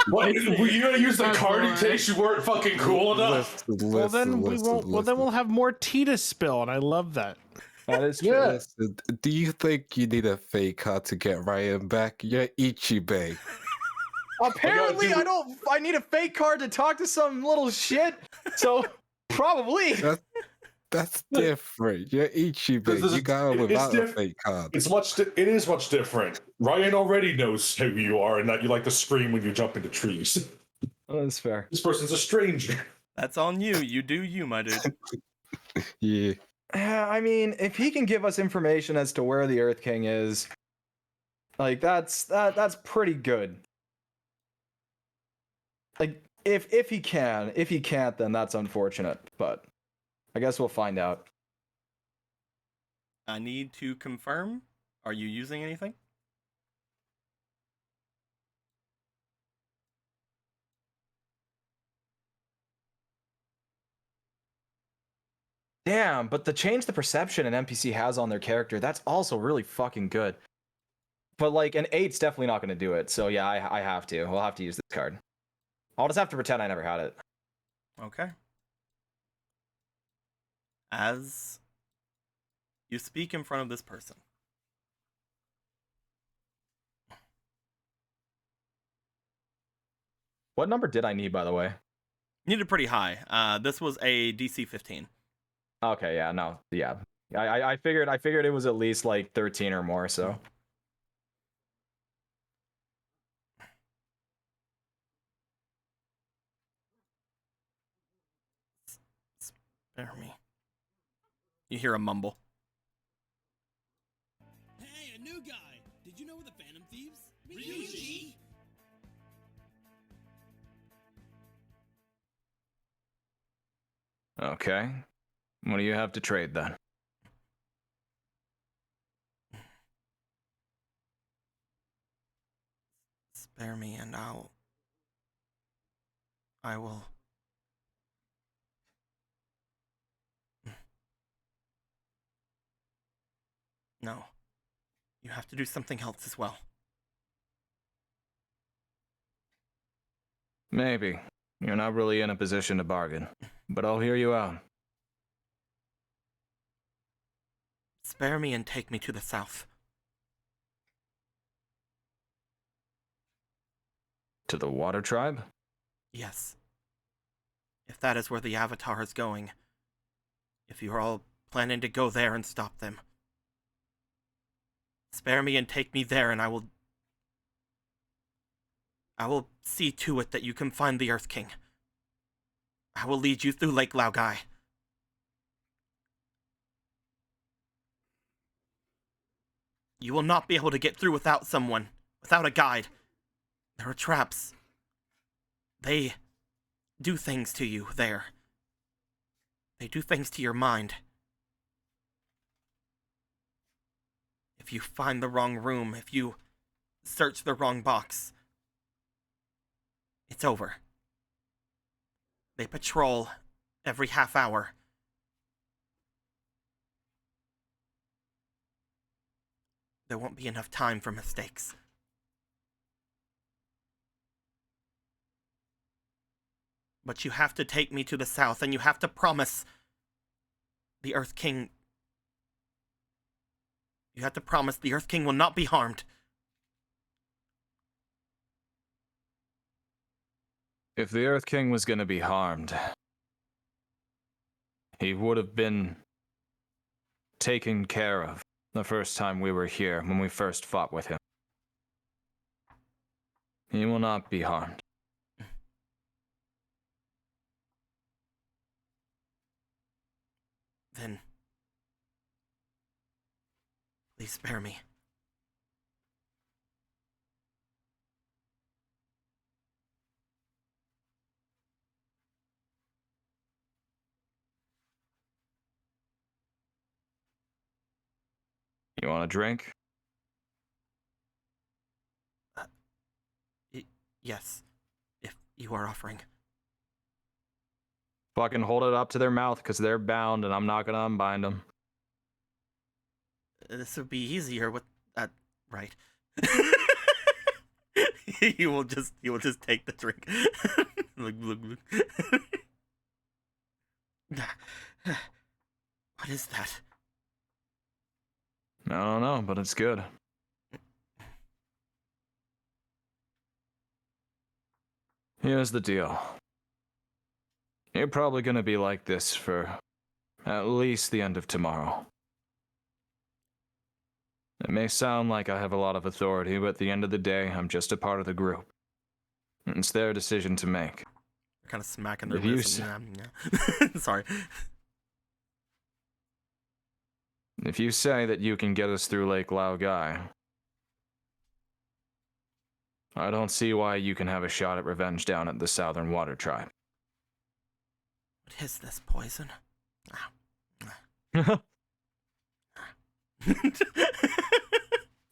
What? Were you gonna use the That's card in alright. case you weren't fucking cool enough? Well, then we won't. Well, then we'll have more tea to spill, and I love that. That is true. Yeah. Listen, do you think you need a fake card to get Ryan back? You're Ichibe. Apparently, I need a fake card to talk to some little shit. So probably. That's different. You're Ichiban. You got it without a fake card. It is much different. Ryan already knows who you are and that you like to scream when you jump into trees. Oh, that's fair. This person's a stranger. That's on you. You do you, my dude. Yeah. I mean, if he can give us information as to where the Earth King is, like that's pretty good. Like if he can, if he can't, then that's unfortunate. But I guess we'll find out. I need to confirm. Are you using anything? Damn, but the change the perception an NPC has on their character, that's also really fucking good. But like an 8's definitely not going to do it. So yeah, I have to. We'll have to use this card. I'll just have to pretend I never had it. Okay. As you speak in front of this person. What number did I need, by the way? Needed pretty high. This was a DC 15. Okay, yeah, no, yeah. I figured it was at least like 13 or more, so. Spare me. You hear a mumble. Hey, a new guy. Did you know we're the Phantom Thieves? Ryuji? Okay. What do you have to trade then? Spare me and I will. No. You have to do something else as well. Maybe. You're not really in a position to bargain, but I'll hear you out. Spare me and take me to the south. To the Water Tribe? Yes. If that is where the Avatar is going. If you are all planning to go there and stop them. Spare me and take me there, and I will see to it that you can find the Earth King. I will lead you through Lake Laogai. You will not be able to get through without someone, without a guide. There are traps. They do things to you there. They do things to your mind. If you find the wrong room, if you search the wrong box, it's over. They patrol every half hour. There won't be enough time for mistakes. But you have to take me to the south, and you have to promise the Earth King. You have to promise the Earth King will not be harmed. If the Earth King was going to be harmed, he would have been taken care of the first time we were here, when we first fought with him. He will not be harmed. Then, please spare me. You want a drink? Yes, if you are offering. Fucking hold it up to their mouth, because they're bound, and I'm not going to unbind them. This would be easier with that, right? you will just take the drink. Look. What is that? I don't know, but it's good. Here's the deal. You're probably gonna be like this for at least the end of tomorrow. It may sound like I have a lot of authority, but at the end of the day, I'm just a part of the group. It's their decision to make. They're kind of smacking their If you wrists. Sorry. If you say that you can get us through Lake Laogai, I don't see why you can have a shot at revenge down at the Southern Water Tribe. What is this poison? There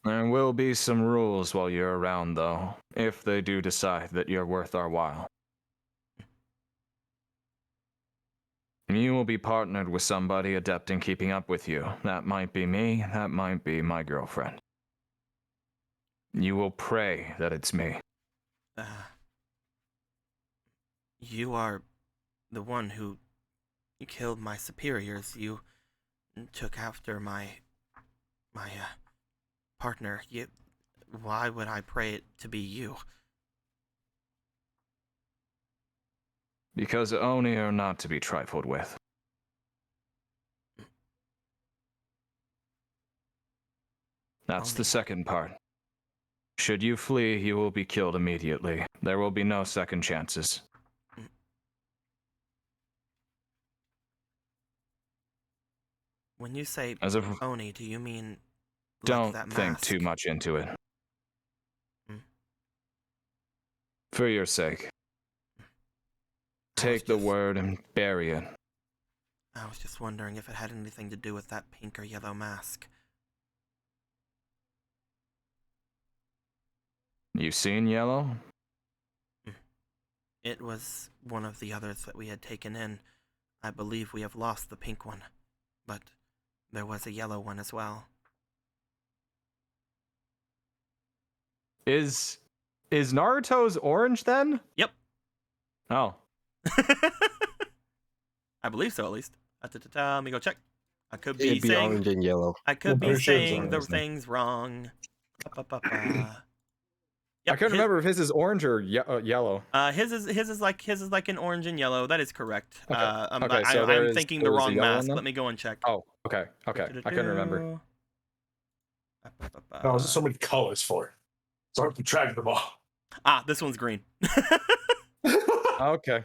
will be some rules while you're around, though, if they do decide that you're worth our while. You will be partnered with somebody adept in keeping up with you. That might be me, that might be my girlfriend. You will pray that it's me. You are the one who killed my superiors. You took after my partner. Why would I pray it to be you? Because Oni are not to be trifled with. That's the second part. Should you flee, you will be killed immediately. There will be no second chances. When you say Oni, do you mean like don't that think mask? too much into it. For your sake. Take the word and bury it. I was just wondering if it had anything to do with that pink or yellow mask. You seen yellow? It was one of the others that we had taken in. I believe we have lost the pink one, but there was a yellow one as well. Is Naruto's orange then? Yep. Oh. I believe so, at least. Let me go check. I could It'd be saying orange and yellow. I could be pretty sure it's saying the orange then. things wrong. I couldn't remember if his is orange or yellow. His is like an orange and yellow. That is correct. Okay. I'm So thinking the there is a wrong yellow one mask. then? Let me go and check. Oh, okay. I couldn't remember. No, there's so many colors for it. So I have to track them all. This one's green. Okay.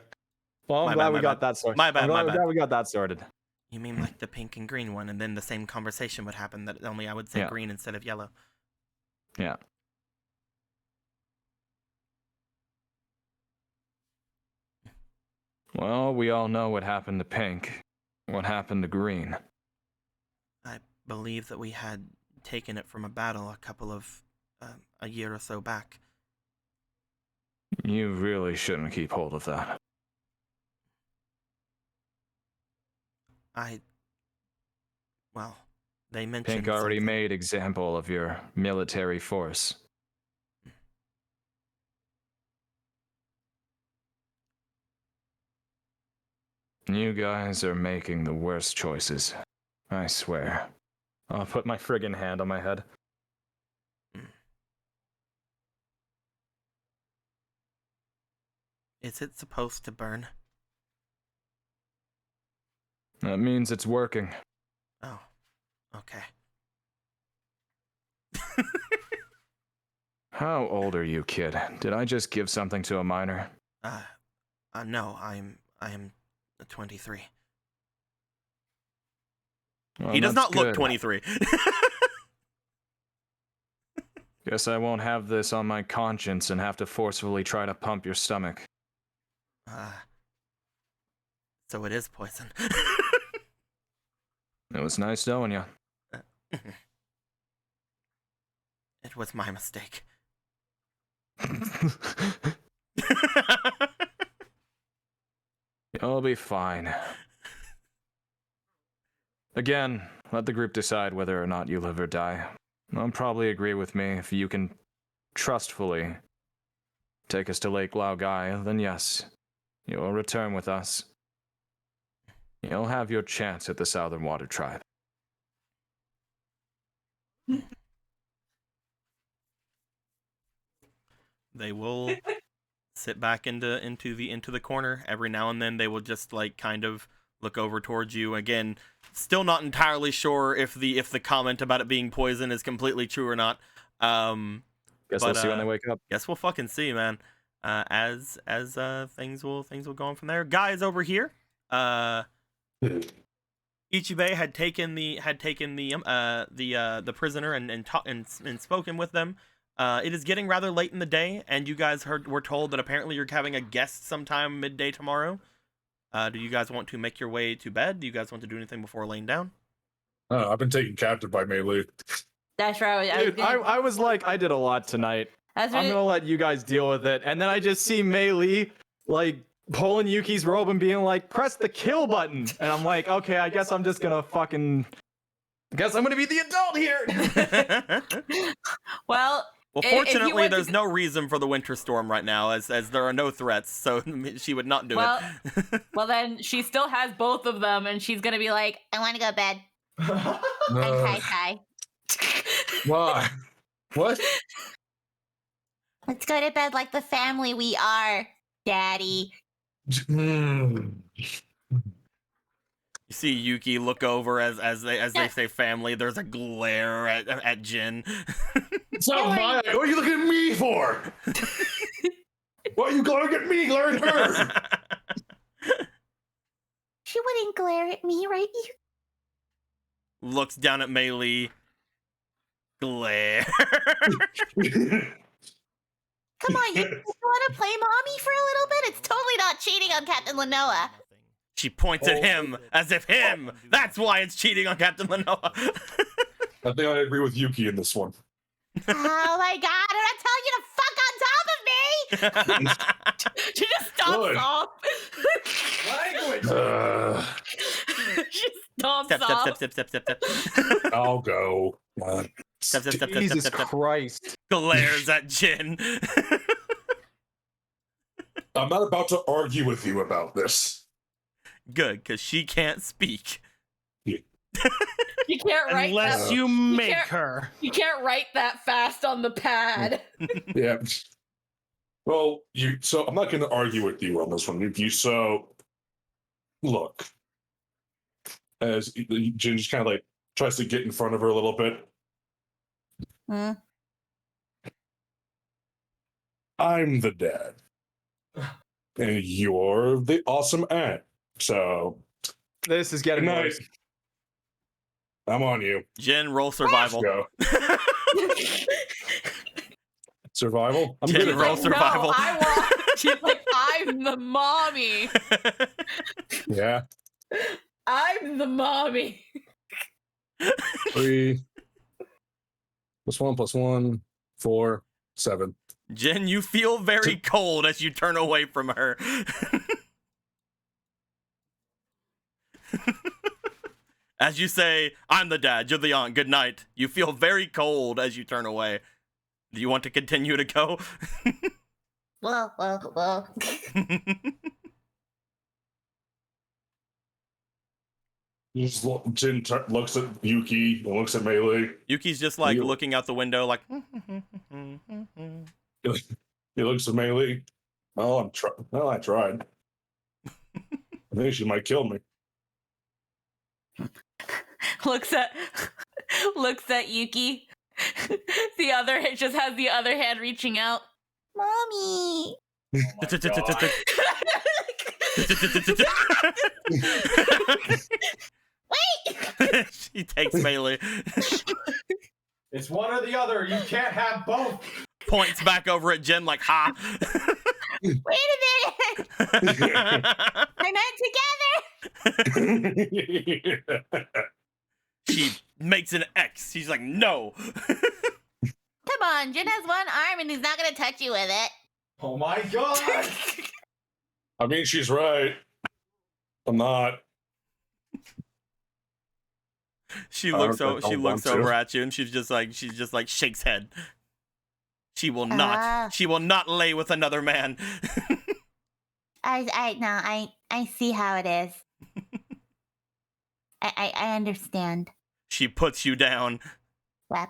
Well, I'm glad we got that sorted. My bad. I'm glad we got that sorted. You mean like the pink and green one, and then the same conversation would happen, that only I would say green instead of yellow. Yeah. Well, we all know what happened to pink. What happened to green? I believe that we had taken it from a battle a year or so back. You really shouldn't keep hold of that. Well, they mentioned Pink already something. made example of your military force. You guys are making the worst choices. I swear. I'll put my friggin' hand on my head. Is it supposed to burn? That means it's working. Oh, okay. How old are you, kid? Did I just give something to a minor? No, I am 23. Well, He does that's not look good. 23. Guess I won't have this on my conscience and have to forcefully try to pump your stomach. So it is poison. It was nice knowing you. It was my mistake. You'll be fine. Again, let the group decide whether or not you live or die. They'll probably agree with me. If you can trustfully take us to Lake Laogai, then yes, you will return with us. You'll have your chance at the Southern Water Tribe. They will sit back into the corner. Every now and then they will just like kind of look over towards you. Again, still not entirely sure if the comment about it being poison is completely true or not. Guess we'll see when they wake up. Guess we'll fucking see, man. As things will go on from there. Guys over here, Ichibei had taken the prisoner and spoken with them. It is getting rather late in the day, and you guys were told that apparently you're having a guest sometime midday tomorrow. Do you guys want to make your way to bed? Do you guys want to do anything before laying down? I've been taken captive by Melee. That's right. Dude, I was like, I did a lot tonight. I'm gonna let you guys deal with it. And then I just see Mei Li like pulling Yuki's robe and being like, press the kill button. And I'm like, okay, I guess I'm just gonna fucking guess I'm gonna be the adult here. Well, fortunately, there's no reason for the winter storm right now, as there are no threats, so she would not do it. Well, then she still has both of them, and she's gonna be like, I want to go to bed. I'm Kai. Why? What? Let's go to bed like the family we are, Daddy. You see Yuki look over as they say family. There's a glare at Jin. It's not mine. What are you looking at me for? Why are you glaring at me? Glaring at her. She wouldn't glare at me, right? Looks down at Mei Li. Glare. Come on, you want to play mommy for a little bit? It's totally not cheating on Captain Lenoa. She points at him as if that's why it's cheating on Captain Lenoa. I think I agree with Yuki in this one. Oh my god, I'm not telling you to fuck on top of me! she just stomps off. Language. She stomps off. Step. I'll go. Step. Jesus Christ. Glares at Jin. I'm not about to argue with you about this. Good, because she can't speak. You can't write unless that. you make her. You can't write that fast on the pad. Yeah. Well, so I'm not going to argue with you on this one. Look, as Jin just kind of like tries to get in front of her a little bit. I'm the dad, and you're the awesome aunt. So this is getting worse. I'm on you. Jin, roll survival. Let's go. Survival? I'm Jin, good at roll that. survival. No, I want. She's like, I'm the mommy. Yeah. I'm the mommy. 3 + 1 + 4 7. Jin, you feel very cold as you turn away from her. As you say, I'm the dad, you're the aunt, good night. You feel very cold as you turn away. Do you want to continue to go? Well. Jin looks at Yuki and looks at Melee. Yuki's just like looking out the window like... He looks at Melee. Oh, I tried. I think she might kill me. Looks at Yuki. Just has the other hand reaching out. Mommy. Wait! She takes Melee. It's one or the other. You can't have both. Points back over at Jin like, ha. Wait a minute! I meant together! She makes an X. She's like, no. Come on, Jin has one arm and he's not gonna touch you with it. Oh my god. I mean, she's right. I'm not. She looks over at you and she's just like shakes head. She will not lay with another man. I see how it is. I understand. She puts you down. What?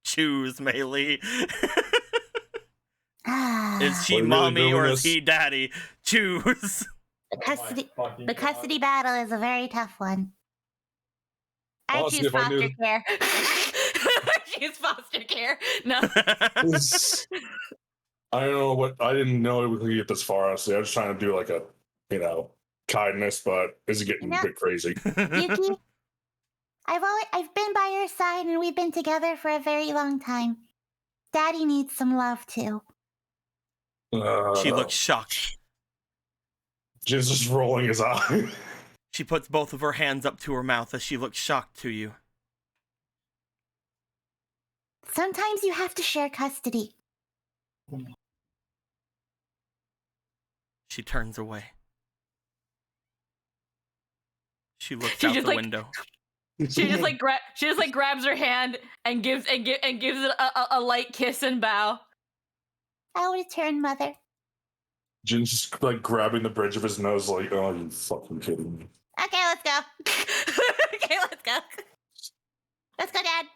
Choose, Melee. Is she We're really mommy doing or is this? he daddy? Choose. The custody battle is a very tough one. I Honestly, choose if I knew- foster care. She's foster care. No. I don't know what I didn't know we could get this far. Honestly, I was trying to do like a, kindness, but it's getting a bit crazy. Yuki, I've been by your side and we've been together for a very long time. Daddy needs some love too. She looks shocked. Jin's just rolling his eye. She puts both of her hands up to her mouth as she looks shocked to you. Sometimes you have to share custody. She turns away. She looks She out just, the like, window. She just like grabs her hand and gives it a light kiss and bow. I'll return, Mother. Jin's just like grabbing the bridge of his nose, like, oh, you fucking kidding me. Okay, let's go. Okay, let's go. Let's go, Dad.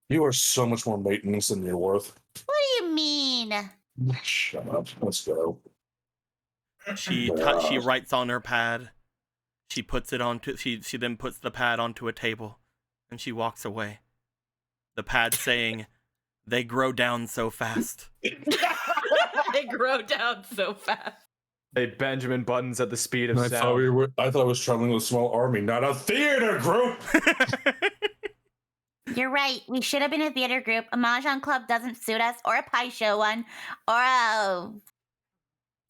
You are so much more maintenance than you're worth. What do you mean? Shut up. Let's go. She writes on her pad. She puts it onto. She then puts the pad onto a table, and she walks away. The pad saying, "They grow down so fast." They grow down so fast. They Benjamin Buttons at the speed of I sound. thought I was traveling with a small army, not a theater group. You're right. We should have been a theater group. A mahjong club doesn't suit us, or a pie show one, or a...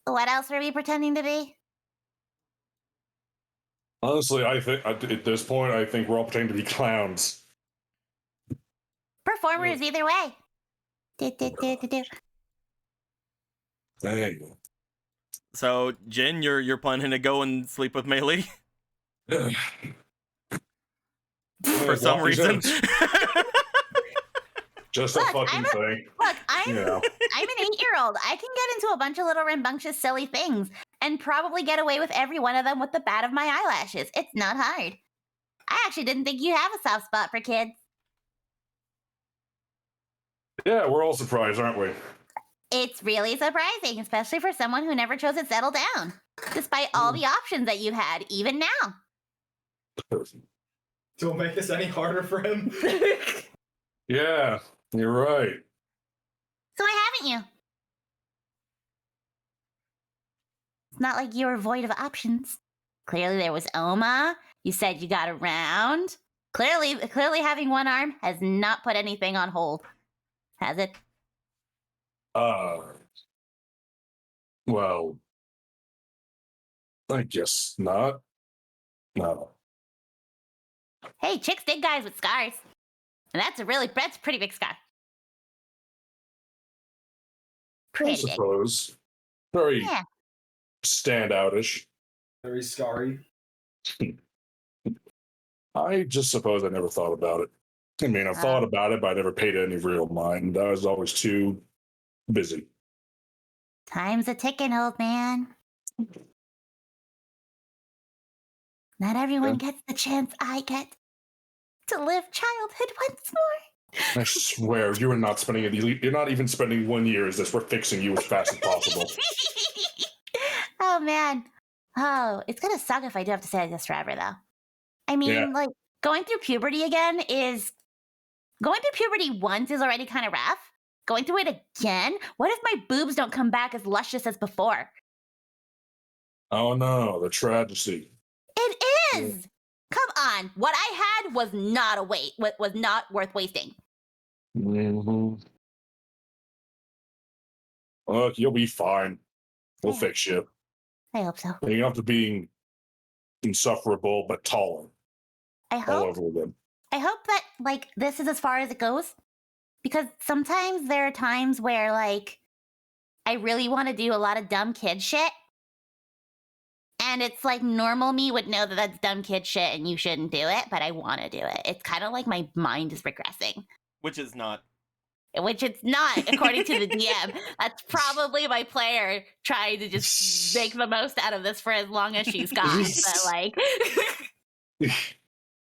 What else were we pretending to be? Honestly, I think at this point, I think we're all pretending to be clowns. Performers either way. Dang. So, Jin, you're planning to go and sleep with Meili for some reason. Just a fucking thing. Look, I'm You know. I'm an 8-year-old. I can get into a bunch of little rambunctious, silly things and probably get away with every one of them with the bat of my eyelashes. It's not hard. I actually didn't think you have a soft spot for kids. Yeah, we're all surprised, aren't we? It's really surprising, especially for someone who never chose to settle down, despite all the options that you've had, even now. Don't make this any harder for him. Yeah, you're right. So why haven't you? It's not like you were void of options. Clearly there was Oma. You said you got around. Clearly having one arm has not put anything on hold. Has it? Well, I guess not. No. Hey, chicks dig guys with scars. And that's a pretty big scar. I Pretty big. suppose. Very Yeah. standoutish. Very scarry. I just suppose I never thought about it. I mean, I've thought about it, but I never paid any real mind. I was always too busy. Time's a ticking, old man. Not everyone gets the chance I get to live childhood once more. I swear, you are not spending it. You're not even spending 1 year as this. We're fixing you as fast as possible. Oh man. Oh, it's gonna suck if I do have to stay like this forever, though. I mean, like going through puberty again is going through puberty once is already kind of rough. Going through it again? What if my boobs don't come back as luscious as before? Oh no, the tragedy. It is. Come on, what I had was not was not worth wasting. Mm-hmm. Look, you'll be fine. We'll fix you. I hope so. You don't have to be insufferable, but taller. I All hope. over again. I hope that like this is as far as it goes, because sometimes there are times where like I really want to do a lot of dumb kid shit, and it's like normal me would know that that's dumb kid shit and you shouldn't do it, but I want to do it. It's kind of like my mind is regressing. Which is not. Which it's not, according to the DM. That's probably my player trying to just make the most out of this for as long as she's got. But like, I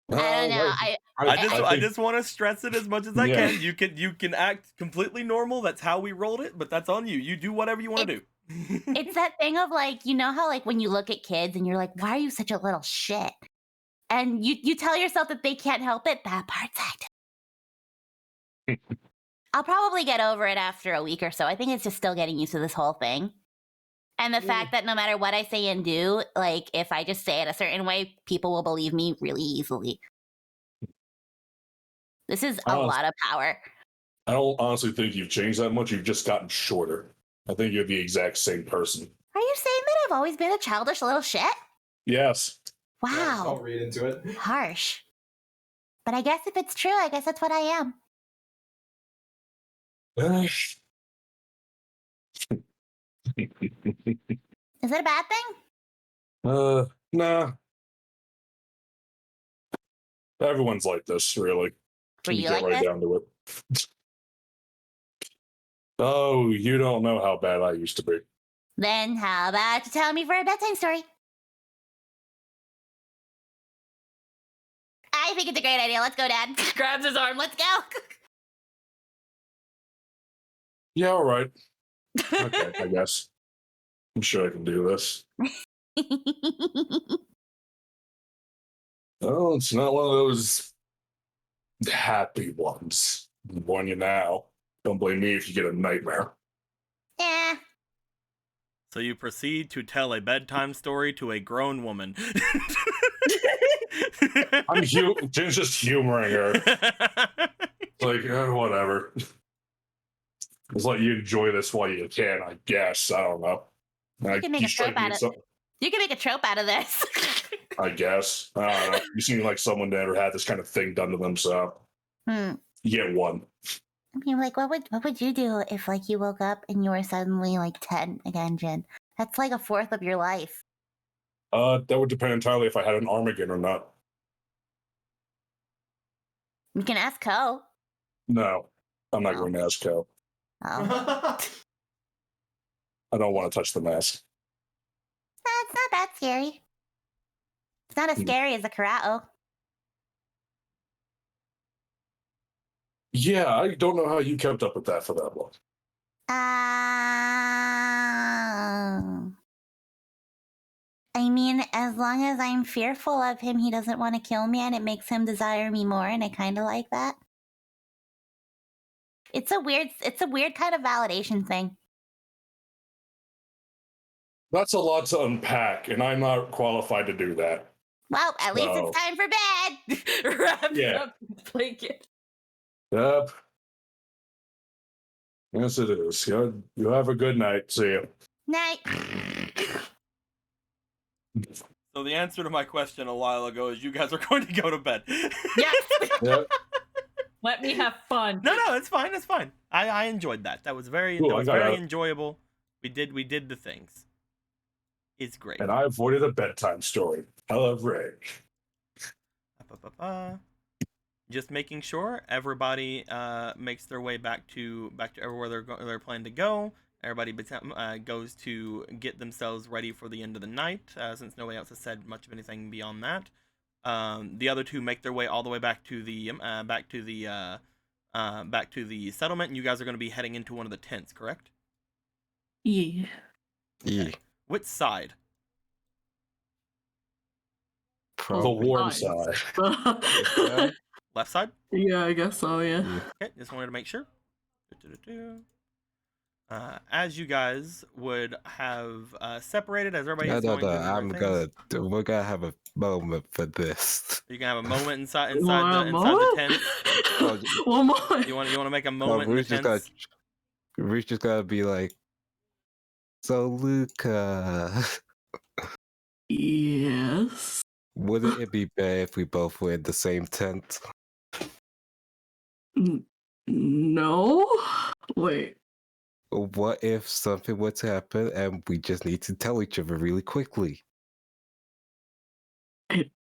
don't know. I just want to stress it as much as I Yeah. can. You can act completely normal. That's how we rolled it, but that's on you. You do whatever you want to do. It's that thing of like, you know how like when you look at kids and you're like, why are you such a little shit? And you tell yourself that they can't help it. That part's active. I'll probably get over it after a week or so. I think it's just still getting used to this whole thing. And the fact that no matter what I say and do, like if I just say it a certain way, people will believe me really easily. This is a lot of power. I don't honestly think you've changed that much. You've just gotten shorter. I think you're the exact same person. Are you saying that I've always been a childish little shit? Yes. Wow. Don't read into it. Harsh. But I guess if it's true, I guess that's what I am. Is it a bad thing? Nah. Everyone's like this, really. Were you get like right this? down to it. Oh, you don't know how bad I used to be. Then how about you tell me for a bedtime story? I think it's a great idea. Let's go, Dad. Grabs his arm. Let's go. Yeah, all right. Okay, I guess. I'm sure I can do this. Oh, it's not one of those happy ones. I'm warning you now. Don't blame me if you get a nightmare. Yeah. So you proceed to tell a bedtime story to a grown woman. Jen's just humoring her. It's like, whatever. Just let you enjoy this while you can, I guess. I don't know. You can make a trope out of it. You can make a trope out of this. I guess. I don't know. You seem like someone never had this kind of thing done to them, so you get one. I mean, like, what would you do if, like, you woke up and you were suddenly like 10 again, Jen? That's like a fourth of your life. That would depend entirely if I had an arm again or not. You can ask Ko. No, I'm not going to ask Ko. Oh. I don't want to touch the mask. It's not that scary. It's not as scary as a karao. Yeah, I don't know how you kept up with that for that long. I mean, as long as I'm fearful of him, he doesn't want to kill me, and it makes him desire me more, and I kind of like that. It's a weird kind of validation thing. That's a lot to unpack, and I'm not qualified to do that. Well, at least it's time for bed. Wraps Yeah. up the blanket. Yep. Yes, it is. You have a good night. See you. Night. So the answer to my question a while ago is you guys are going to go to bed. Yes. Yep. Let me have fun. No, it's fine. It's fine. I enjoyed that. That was very enjoyable. We did the things. It's great. And I avoided a bedtime story. I love Ray. Just making sure everybody makes their way back to everywhere they're planning to go. Everybody goes to get themselves ready for the end of the night, since nobody else has said much of anything beyond that. The other two make their way all the way back to the settlement, and you guys are going to be heading into one of the tents, correct? Yeah. Okay. Which side? The warm side. Left side? Yeah, I guess so, yeah. Okay, just wanted to make sure. As you guys would have separated, as everybody is going to we're gonna have a moment for this. You can have a moment inside the tent. One more. You want to make a moment in the tent? We're just gonna be like, so Luca. Yes. Wouldn't it be better if we both were in the same tent? No. Wait. What if something were to happen and we just need to tell each other really quickly? It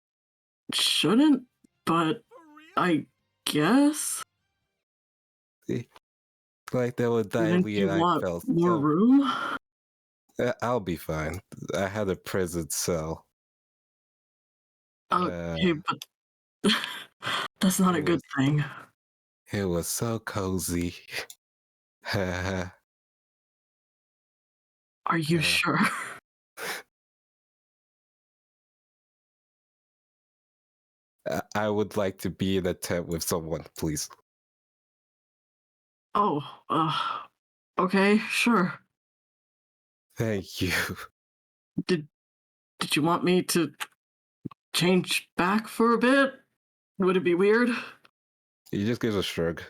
shouldn't, but I guess. Like there was Diley and I felt more room. I'll be fine. I had a prison cell. Okay, That's not a good thing. It was so cozy. Are you sure? I would like to be in a tent with someone, please. Oh, okay, sure. Thank you. Did you want me to change back for a bit? Would it be weird? He just gives a shrug.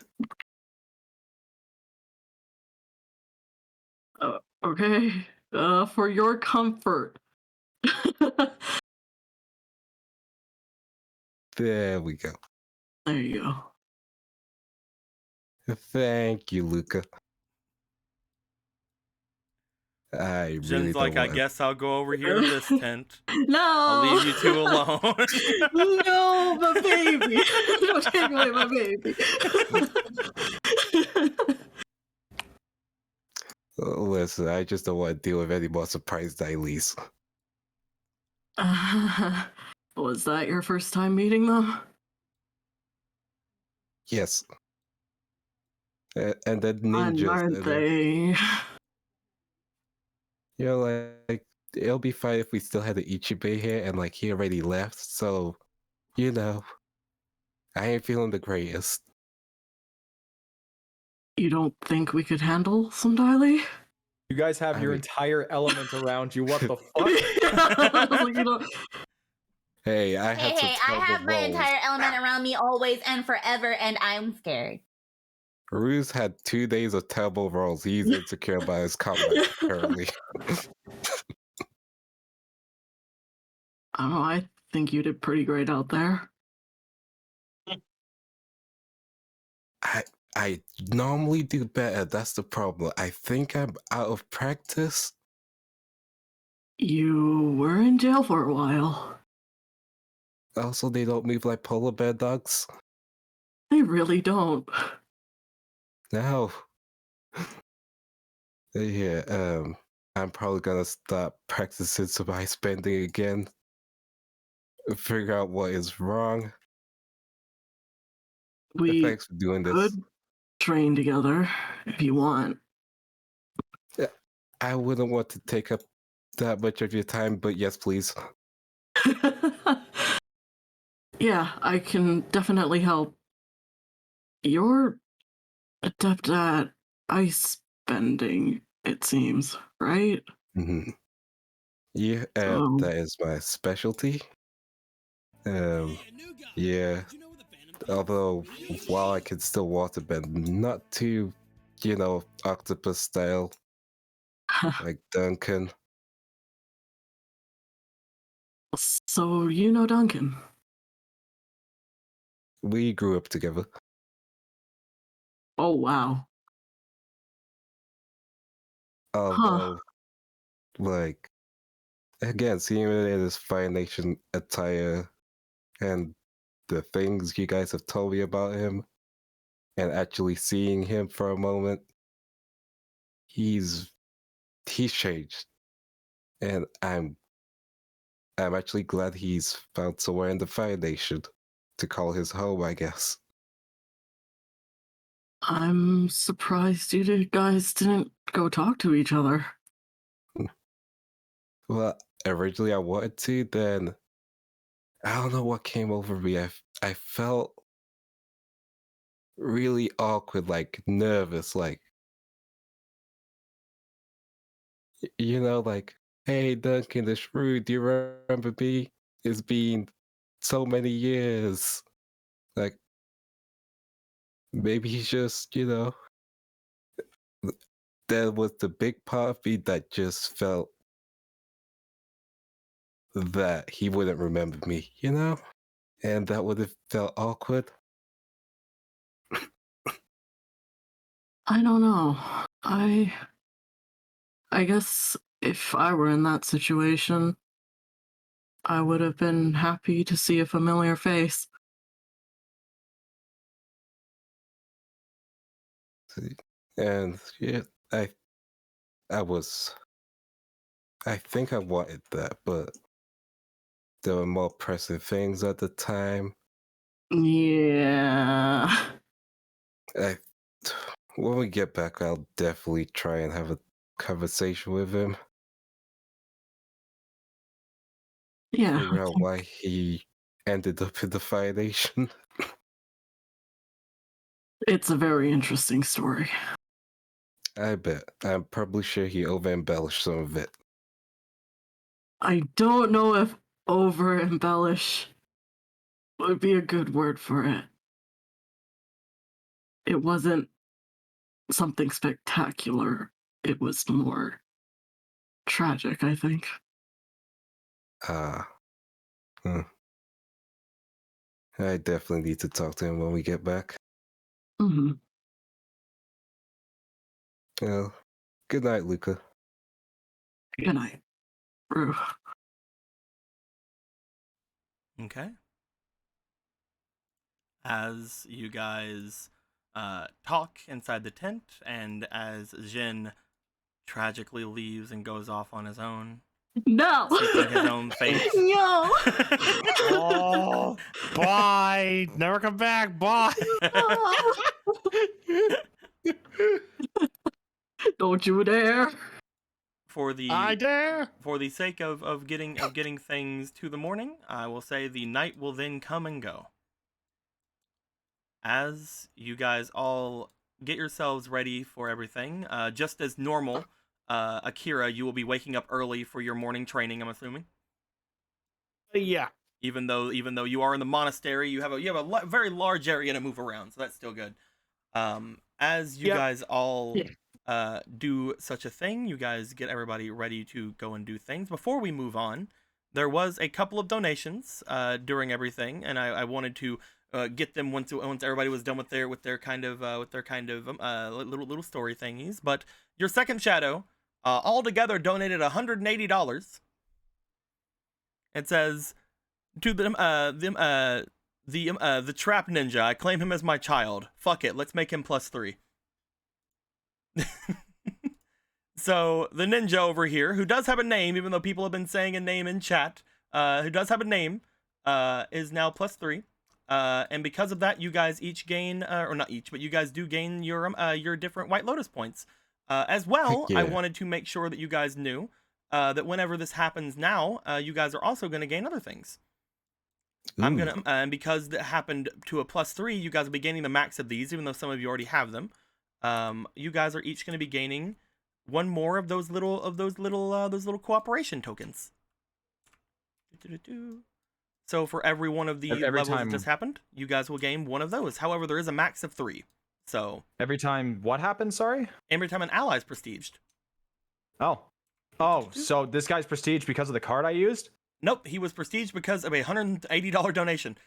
Okay. For your comfort. There we go. There you go. Thank you, Luca. I Jen's really like, don't I want. guess I'll go over here to this tent. No! I'll leave you two alone. No, my baby! Don't take away my baby! Listen, I just don't want to deal with any more surprise dailies. Was that your first time meeting them? Yes. And then Fun, ninjas. aren't they? Like, it'll be fine if we still had the Ichibe here and, like, he already left, so, I ain't feeling the greatest. You don't think we could handle some daily? You guys have your entire element around you. What the fuck? Hey, I had some I terrible have my rolls. entire element around me always and forever, and I'm scared. Ruse had 2 days of terrible rolls. He's insecure by his combat currently. I don't know, I think you did pretty great out there. I normally do better. That's the problem. I think I'm out of practice. You were in jail for a while. Also, they don't move like polar bear dogs. They really don't. No. Yeah, I'm probably gonna stop practicing some ice bending again. Figure out what is wrong. We Thanks for doing this. could train together if you want. Yeah, I wouldn't want to take up that much of your time, but yes, please. Yeah, I can definitely help. You're adept at ice bending, it seems, right? Mm-hmm. Yeah, that is my specialty. Yeah. Although, while I can still waterbend, not too, octopus style, like Duncan. So you know Duncan? We grew up together. Oh, wow. Although, like, again, seeing it in his Fire Nation attire and the things you guys have told me about him, and actually seeing him for a moment, he's changed, and I'm actually glad he's found somewhere in the Fire Nation to call his home, I guess. I'm surprised you guys didn't go talk to each other. Well, originally I wanted to, then I don't know what came over me. I felt really awkward, like nervous, like like, hey Duncan, the shrew, do you remember me? It's been so many years. Like maybe he's just, there was the big part of me that just felt that he wouldn't remember me, and that would have felt awkward. I don't know. I guess if I were in that situation, I would have been happy to see a familiar face. And yeah, I think I wanted that, but there were more pressing things at the time. Yeah. When we get back, I'll definitely try and have a conversation with him. Yeah. Figure out why he ended up in the Fire Nation. It's a very interesting story. I bet. I'm probably sure he over-embellished some of it. I don't know if over embellish would be a good word for it. It wasn't something spectacular. It was more tragic, I think. I definitely need to talk to him when we get back. Mm-hmm. Well, good night, Luca. Good night, Rue. Okay. As you guys talk inside the tent, and as Jin tragically leaves and goes off on his own, No. seeking his own fate. No. Oh, bye. Never come back. Bye. Don't you dare. I dare. For the sake of getting things to the morning, I will say the night will then come and go. As you guys all get yourselves ready for everything, just as normal, Akira, you will be waking up early for your morning training, I'm assuming. Yeah. Even though you are in the monastery, you have a very large area to move around, so that's still good. As you guys all do such a thing, you guys get everybody ready to go and do things. Before we move on, there was a couple of donations during everything, and I wanted to get them once everybody was done with their kind of little story thingies. But your second shadow altogether donated $180. It says, to the trap ninja, I claim him as my child. Fuck it, let's make him +3. So the ninja over here, who does have a name, even though people have been saying a name in chat, who does have a name, is now +3. And because of that, you guys each gain, or not each, but you guys do gain your different White Lotus points. As well, I wanted to make sure that you guys knew that whenever this happens now, you guys are also going to gain other things. Ooh. I'm gonna, and because that happened to a +3, you guys will be gaining the max of these, even though some of you already have them. You guys are each going to be gaining one more of those little cooperation tokens. So for every one of the levels that just happened, you guys will gain one of those. However, there is a max of 3. So every time what happens? Sorry. Every time an ally is prestiged. Oh, so this guy's prestige because of the card I used? Nope, he was prestiged because of a $180 donation.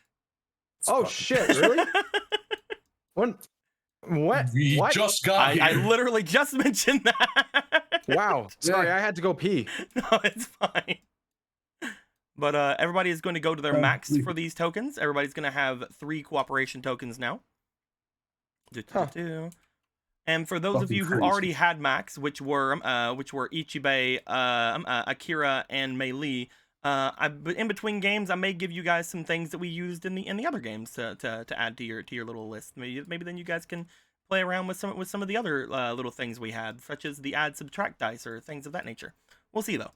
Oh shit! Really? What? We just got here. I literally just mentioned that. Wow. Sorry, I had to go pee. No, it's fine. But everybody is going to go to their max for these tokens. Everybody's going to have 3 cooperation tokens now. And for those of you who already had max, which were Ichibei, Akira, and Mei Li, in between games, I may give you guys some things that we used in the other games to add to your little list. Maybe then you guys can play around with some of the other little things we had, such as the add subtract dice or things of that nature. We'll see though.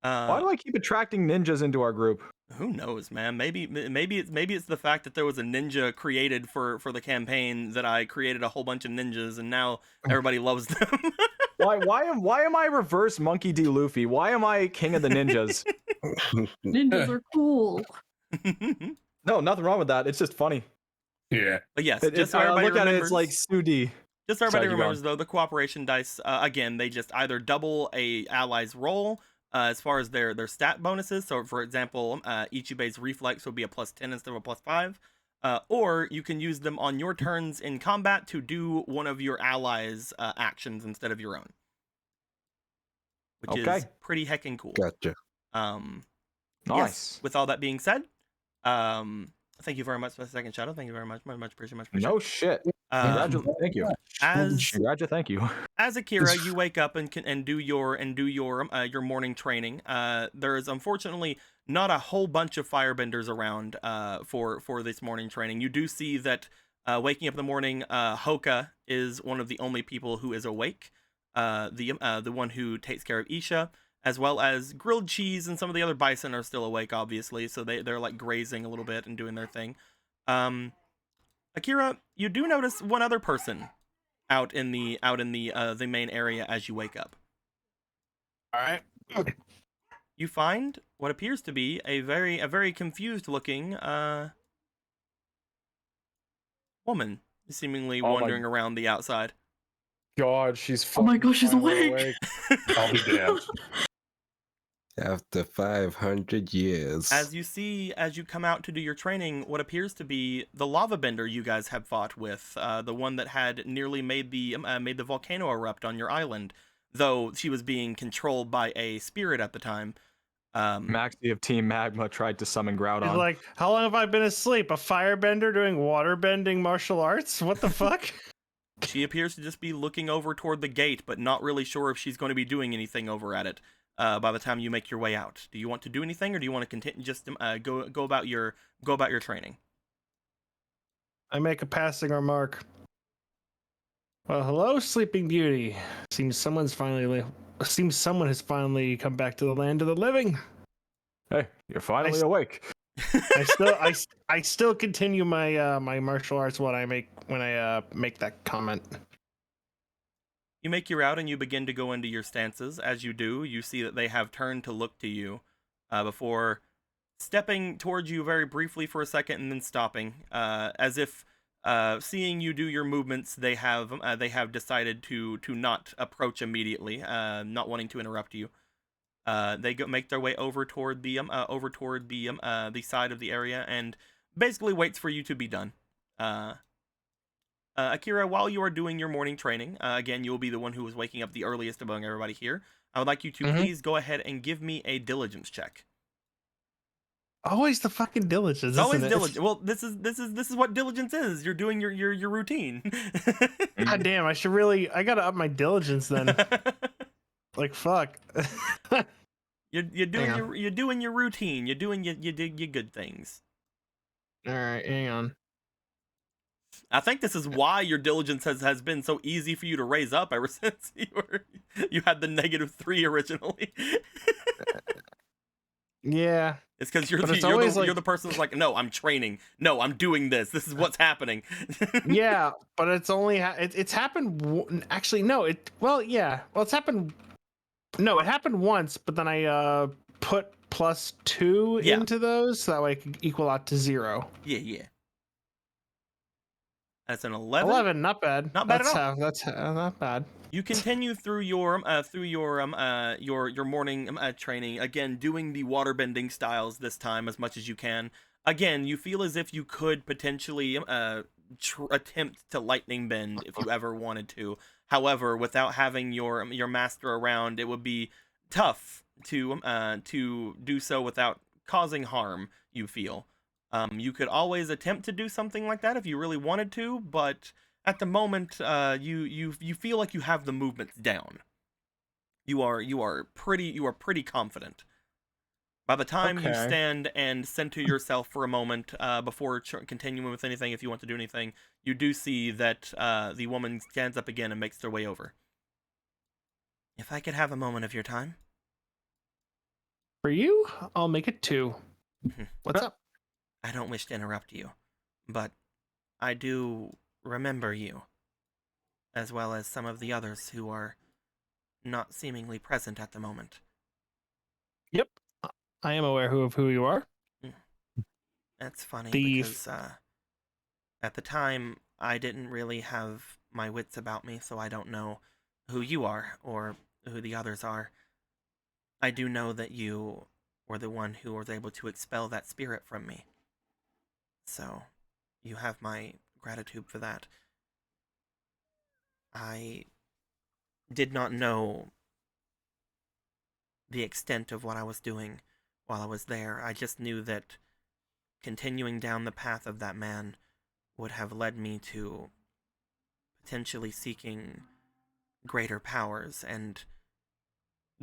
Why do I keep attracting ninjas into our group? Who knows, man? Maybe it's the fact that there was a ninja created for the campaign, that I created a whole bunch of ninjas and now everybody loves them. Why am I reverse Monkey D. Luffy? Why am I king of the ninjas? Ninjas are cool. No, nothing wrong with that. It's just funny. Yeah. But yes, just so everybody look remembers, at it, it's like Sudi. Just so everybody remembers, though, the cooperation dice, again, they just either double a ally's roll as far as their stat bonuses. So, for example, Ichibei's reflex would be a +10 instead of a +5. Or you can use them on your turns in combat to do one of your allies' actions instead of your own. Which is pretty heckin' cool. Gotcha. Nice. Yes, with all that being said, thank you very much for the second shadow. Thank you very much. Much appreciated. No shit. Thank you. As thank you. As Akira, you wake up and do your morning training. There is unfortunately not a whole bunch of firebenders around for this morning training. You do see that waking up in the morning, Hoka is one of the only people who is awake. The one who takes care of Isha, as well as Grilled Cheese and some of the other bison are still awake, obviously. So they're like grazing a little bit and doing their thing. Akira, you do notice one other person out in the main area as you wake up. All right. You find what appears to be a very confused looking woman seemingly wandering around the outside. God, she's Oh my gosh, she's finally awake. I'll be damned. After 500 years. As you come out to do your training, what appears to be the lava bender you guys have fought with, the one that had nearly made the volcano erupt on your island, though she was being controlled by a spirit at the time. Maxie of Team Magma tried to summon Groudon. He's like, how long have I been asleep? A firebender doing waterbending martial arts? What the fuck? She appears to just be looking over toward the gate, but not really sure if she's going to be doing anything over at it. By the time you make your way out, do you want to do anything, or do you want to continue just go about your training? I make a passing remark. Well, hello, Sleeping Beauty. Seems someone has finally come back to the land of the living. Hey, you're finally awake. I still continue my my martial arts when I make that comment. You make your route and you begin to go into your stances. As you do, you see that they have turned to look to you before stepping towards you very briefly for a second and then stopping, as if seeing you do your movements, they have decided to not approach immediately, not wanting to interrupt you. They make their way over toward the side of the area and basically waits for you to be done. Akira, while you are doing your morning training, again, you will be the one who is waking up the earliest among everybody here. I would like you to please go ahead and give me a diligence check. Always the fucking diligence. Always diligence. Well, this is what diligence is. You're doing your routine. God damn, I gotta up my diligence then. Like fuck. You're doing your routine. You're doing your good things. All right, hang on. I think this is why your diligence has been so easy for you to raise up ever since you had the -3 originally. Yeah. It's because you're the person that's like, no, I'm training. No, I'm doing this. This is what's happening. Yeah, but it's only it's happened. Actually, no. It's happened. No, it happened once, but then I put +2 into those so that way I could equal out to 0. Yeah. That's an 11. 11, not bad. Not bad at all. That's not bad. You continue through your morning training, again doing the waterbending styles this time as much as you can. Again, you feel as if you could potentially attempt to lightning bend if you ever wanted to. However, without having your master around, it would be tough to do so without causing harm, you feel. You could always attempt to do something like that if you really wanted to, but at the moment, you feel like you have the movements down. You are pretty confident. By the time you stand and center yourself for a moment before continuing with anything, if you want to do anything, you do see that the woman stands up again and makes their way over. If I could have a moment of your time. For you, I'll make it 2. What's up? I don't wish to interrupt you, but I do remember you, as well as some of the others who are not seemingly present at the moment. Yep, I am aware of who you are. That's funny because at the time I didn't really have my wits about me, so I don't know who you are or who the others are. I do know that you were the one who was able to expel that spirit from me. So, you have my gratitude for that. I did not know the extent of what I was doing while I was there. I just knew that continuing down the path of that man would have led me to potentially seeking greater powers and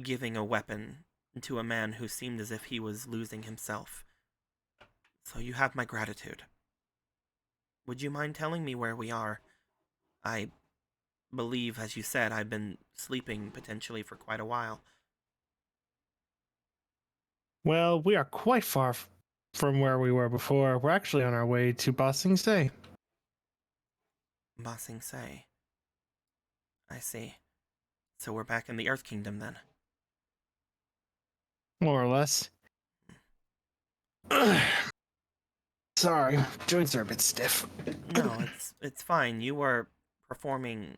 giving a weapon to a man who seemed as if he was losing himself. So you have my gratitude. Would you mind telling me where we are? I believe, as you said, I've been sleeping potentially for quite a while. Well, we are quite far from where we were before. We're actually on our way to Ba Sing Se. Ba Sing Se. I see. So we're back in the Earth Kingdom then. More or less. Sorry, joints are a bit stiff. No, it's fine. You were performing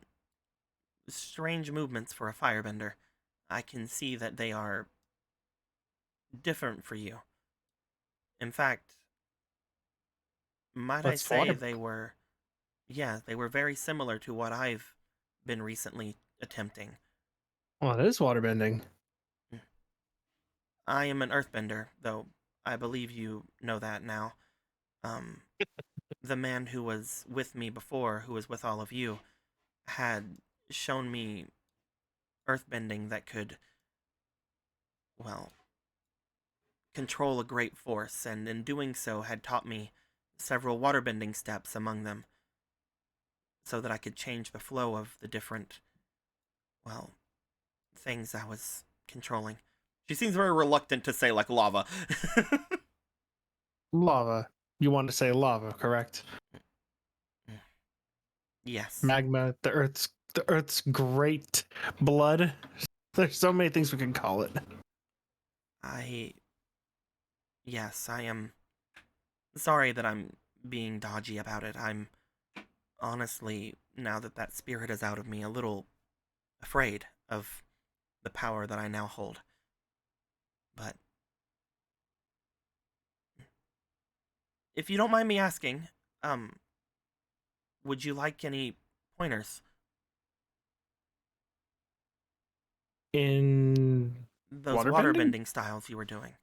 strange movements for a firebender. I can see that they are different for you. In fact, might I That's say water- they were very similar to what I've been recently attempting. Well, it is waterbending. I am an earthbender, though I believe you know that now. The man who was with me before, who was with all of you, had shown me earthbending that could, well, control a great force, and in doing so had taught me several waterbending steps among them, so that I could change the flow of the different, well, things I was controlling. She seems very reluctant to say, like, lava. Lava. You want to say lava, correct? Yes. Magma, the Earth's great blood. There's so many things we can call it. Yes, I am sorry that I'm being dodgy about it. I'm honestly, now that that spirit is out of me, a little afraid of the power that I now hold. But if you don't mind me asking, would you like any pointers? In Those waterbending styles you were doing.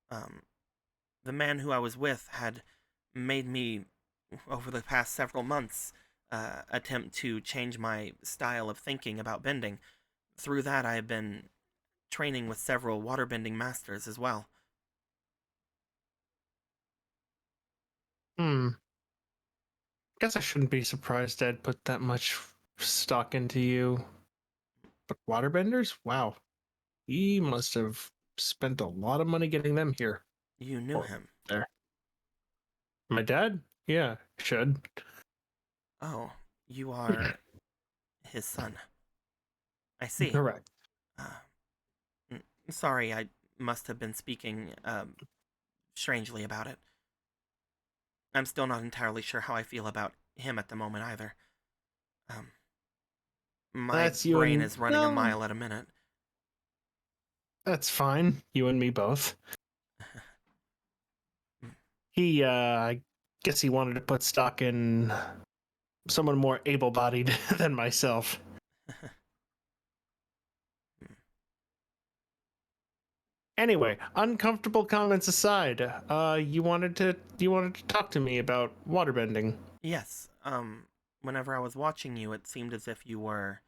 The man who I was with had made me, over the past several months, attempt to change my style of thinking about bending. Through that, I have been training with several waterbending masters as well. Guess I shouldn't be surprised Ed put that much stock into you. But waterbenders? Wow. He must have spent a lot of money getting them here. You knew him. There. My dad? Yeah, should. Oh, you are his son. I see. Correct. Sorry, I must have been speaking strangely about it. I'm still not entirely sure how I feel about him at the moment either. My brain is running a mile at a minute. That's fine. You and me both. I guess he wanted to put stock in someone more able-bodied than myself. Anyway, uncomfortable comments aside, you wanted to talk to me about waterbending. Yes. Whenever I was watching you, it seemed as if you were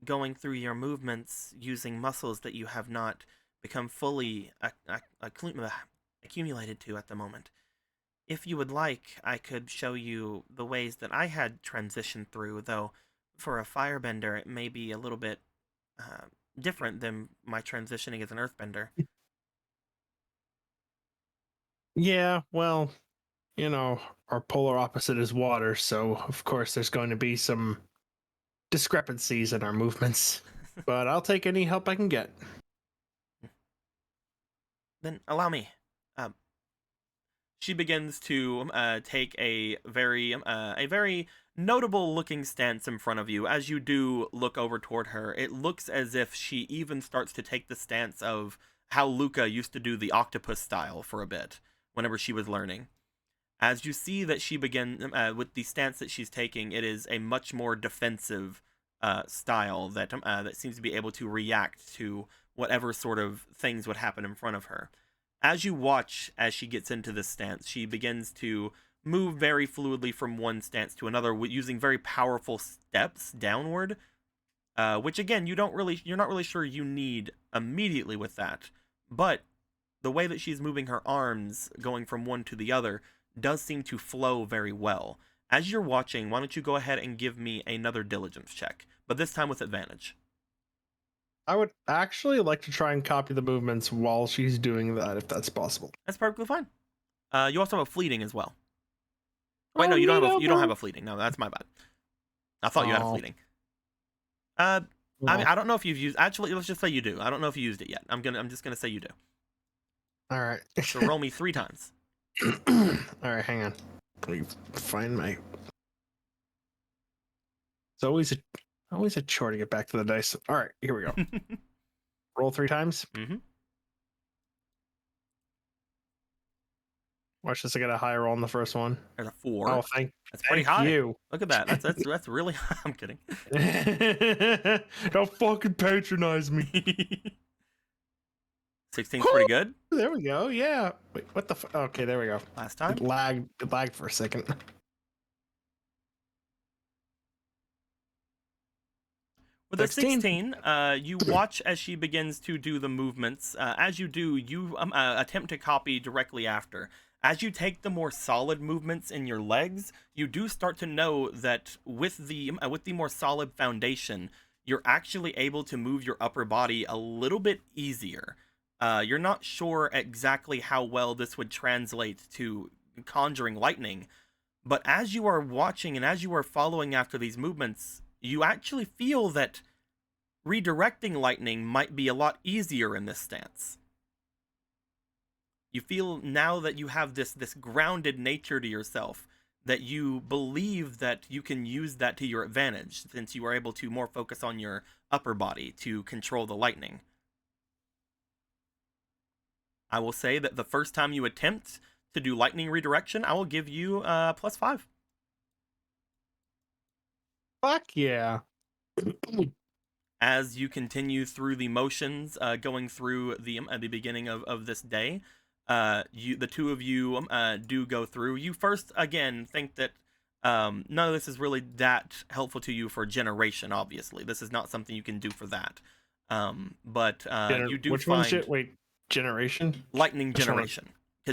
going through your movements using muscles that you have not become fully accumulated to at the moment. If you would like, I could show you the ways that I had transitioned through, though for a firebender it may be a little bit different than my transitioning as an earthbender. Yeah, well, you know, our polar opposite is water, so of course there's going to be some discrepancies in our movements. But I'll take any help I can get. Then allow me. She begins to take a very notable looking stance in front of you. As you do look over toward her, it looks as if she even starts to take the stance of how Luca used to do the octopus style for a bit whenever she was learning. As you see that she begins with the stance that she's taking, it is a much more defensive style that seems to be able to react to whatever sort of things would happen in front of her. As you watch as she gets into this stance, she begins to move very fluidly from one stance to another using very powerful steps downward, which again you're not really sure you need immediately with that, but the way that she's moving her arms going from one to the other does seem to flow very well. As you're watching, why don't you go ahead and give me another diligence check, but this time with advantage. I would actually like to try and copy the movements while she's doing that, if that's possible. That's perfectly fine. You also have a fleeting as well. Wait, no, you don't have a fleeting. No, that's my bad. I thought you had a fleeting. I mean, I don't know if you've used. Actually, let's just say you do. I don't know if you used it yet. I'm just gonna say you do. All right. So roll me 3 times. All right, hang on. Let me find my. It's always a chore to get back to the dice. All right, here we go. Roll 3 times. Mm-hmm. Watch this. I got a high roll on the first one. There's a 4. Oh, that's pretty high. You. Look at that. That's really high. I'm kidding. Don't fucking patronize me. 16's pretty good. There we go. Yeah. Wait, what the? Okay, there we go. Last time. It lagged for a second. With a 16, you watch as she begins to do the movements. As you do, you attempt to copy directly after. As you take the more solid movements in your legs, you do start to know that with the more solid foundation, you're actually able to move your upper body a little bit easier. You're not sure exactly how well this would translate to conjuring lightning, but as you are watching and as you are following after these movements, you actually feel that redirecting lightning might be a lot easier in this stance. You feel now that you have this grounded nature to yourself, that you believe that you can use that to your advantage, since you are able to more focus on your upper body to control the lightning. I will say that the first time you attempt to do lightning redirection, I will give you +5. Fuck yeah. As you continue through the motions, going through the beginning of this day, the two of you do go through. You first, again, think that none of this is really that helpful to you for generation, obviously. This is not something you can do for that. But you do Which find... one shit? Wait, generation? Lightning generation.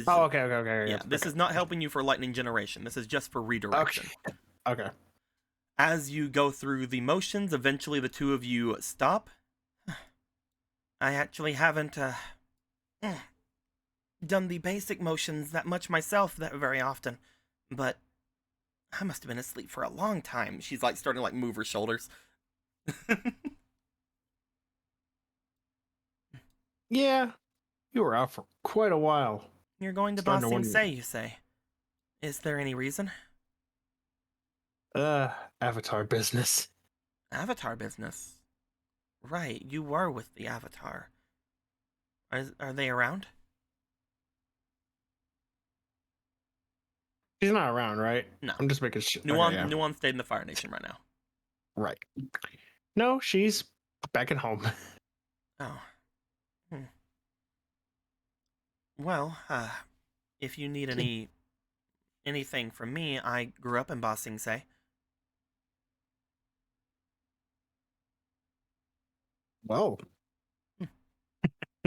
Oh, okay. Yeah, this is not helping you for lightning generation. This is just for redirection. Okay. As you go through the motions, eventually the two of you stop. I actually haven't done the basic motions that much myself that very often, but I must have been asleep for a long time. She's like starting to like move her shoulders. Yeah, you were out for quite a while. You're going to Ba Sing Se, you say? Is there any reason? Avatar business. Avatar business? Right, you were with the Avatar. Are they around? She's not around, right? No. I'm just making sure. Nuon stayed in the Fire Nation right now. Right. No, she's back at home. Oh. Well, if you need anything from me, I grew up in Ba Sing Se. Whoa.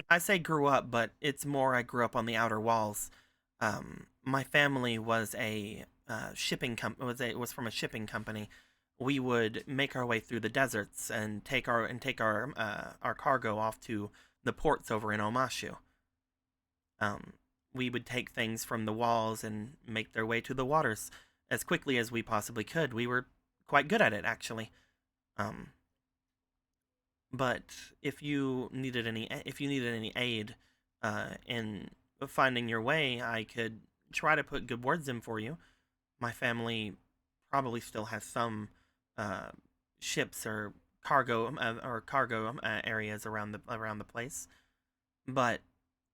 I say grew up, but it's more I grew up on the outer walls. My family was a shipping was from a shipping company. We would make our way through the deserts and take our cargo off to the ports over in Omashu. We would take things from the walls and make their way to the waters as quickly as we possibly could. We were quite good at it, actually. But if you needed any aid in finding your way, I could try to put good words in for you. My family probably still has some ships or cargo areas around the place, but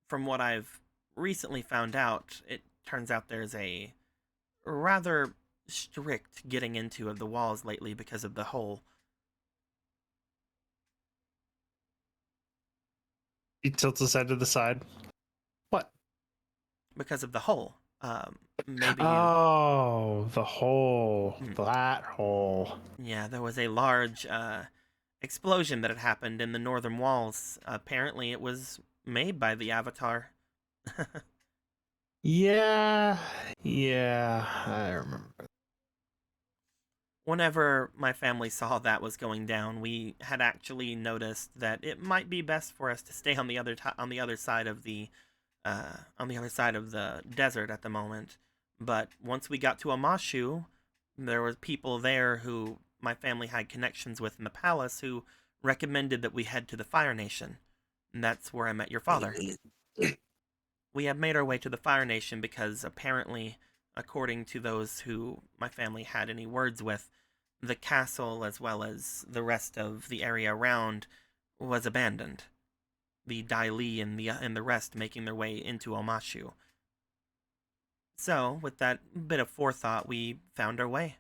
from what I've recently found out, it turns out there's a rather strict getting into of the walls lately because of the hole. He tilts his head to the side. What? Because of the hole. Maybe Oh, the hole. Hmm. That hole. Yeah, there was a large explosion that had happened in the northern walls. Apparently, it was made by the Avatar. Yeah, I remember. Whenever my family saw that was going down, we had actually noticed that it might be best for us to stay on the other side of the desert at the moment. But once we got to Amashu, there was people there who my family had connections with in the palace who recommended that we head to the Fire Nation. And that's where I met your father. We had made our way to the Fire Nation because apparently, according to those who my family had any words with, the castle as well as the rest of the area around was abandoned. The Dai Li and the rest making their way into Omashu. So, with that bit of forethought, we found our way.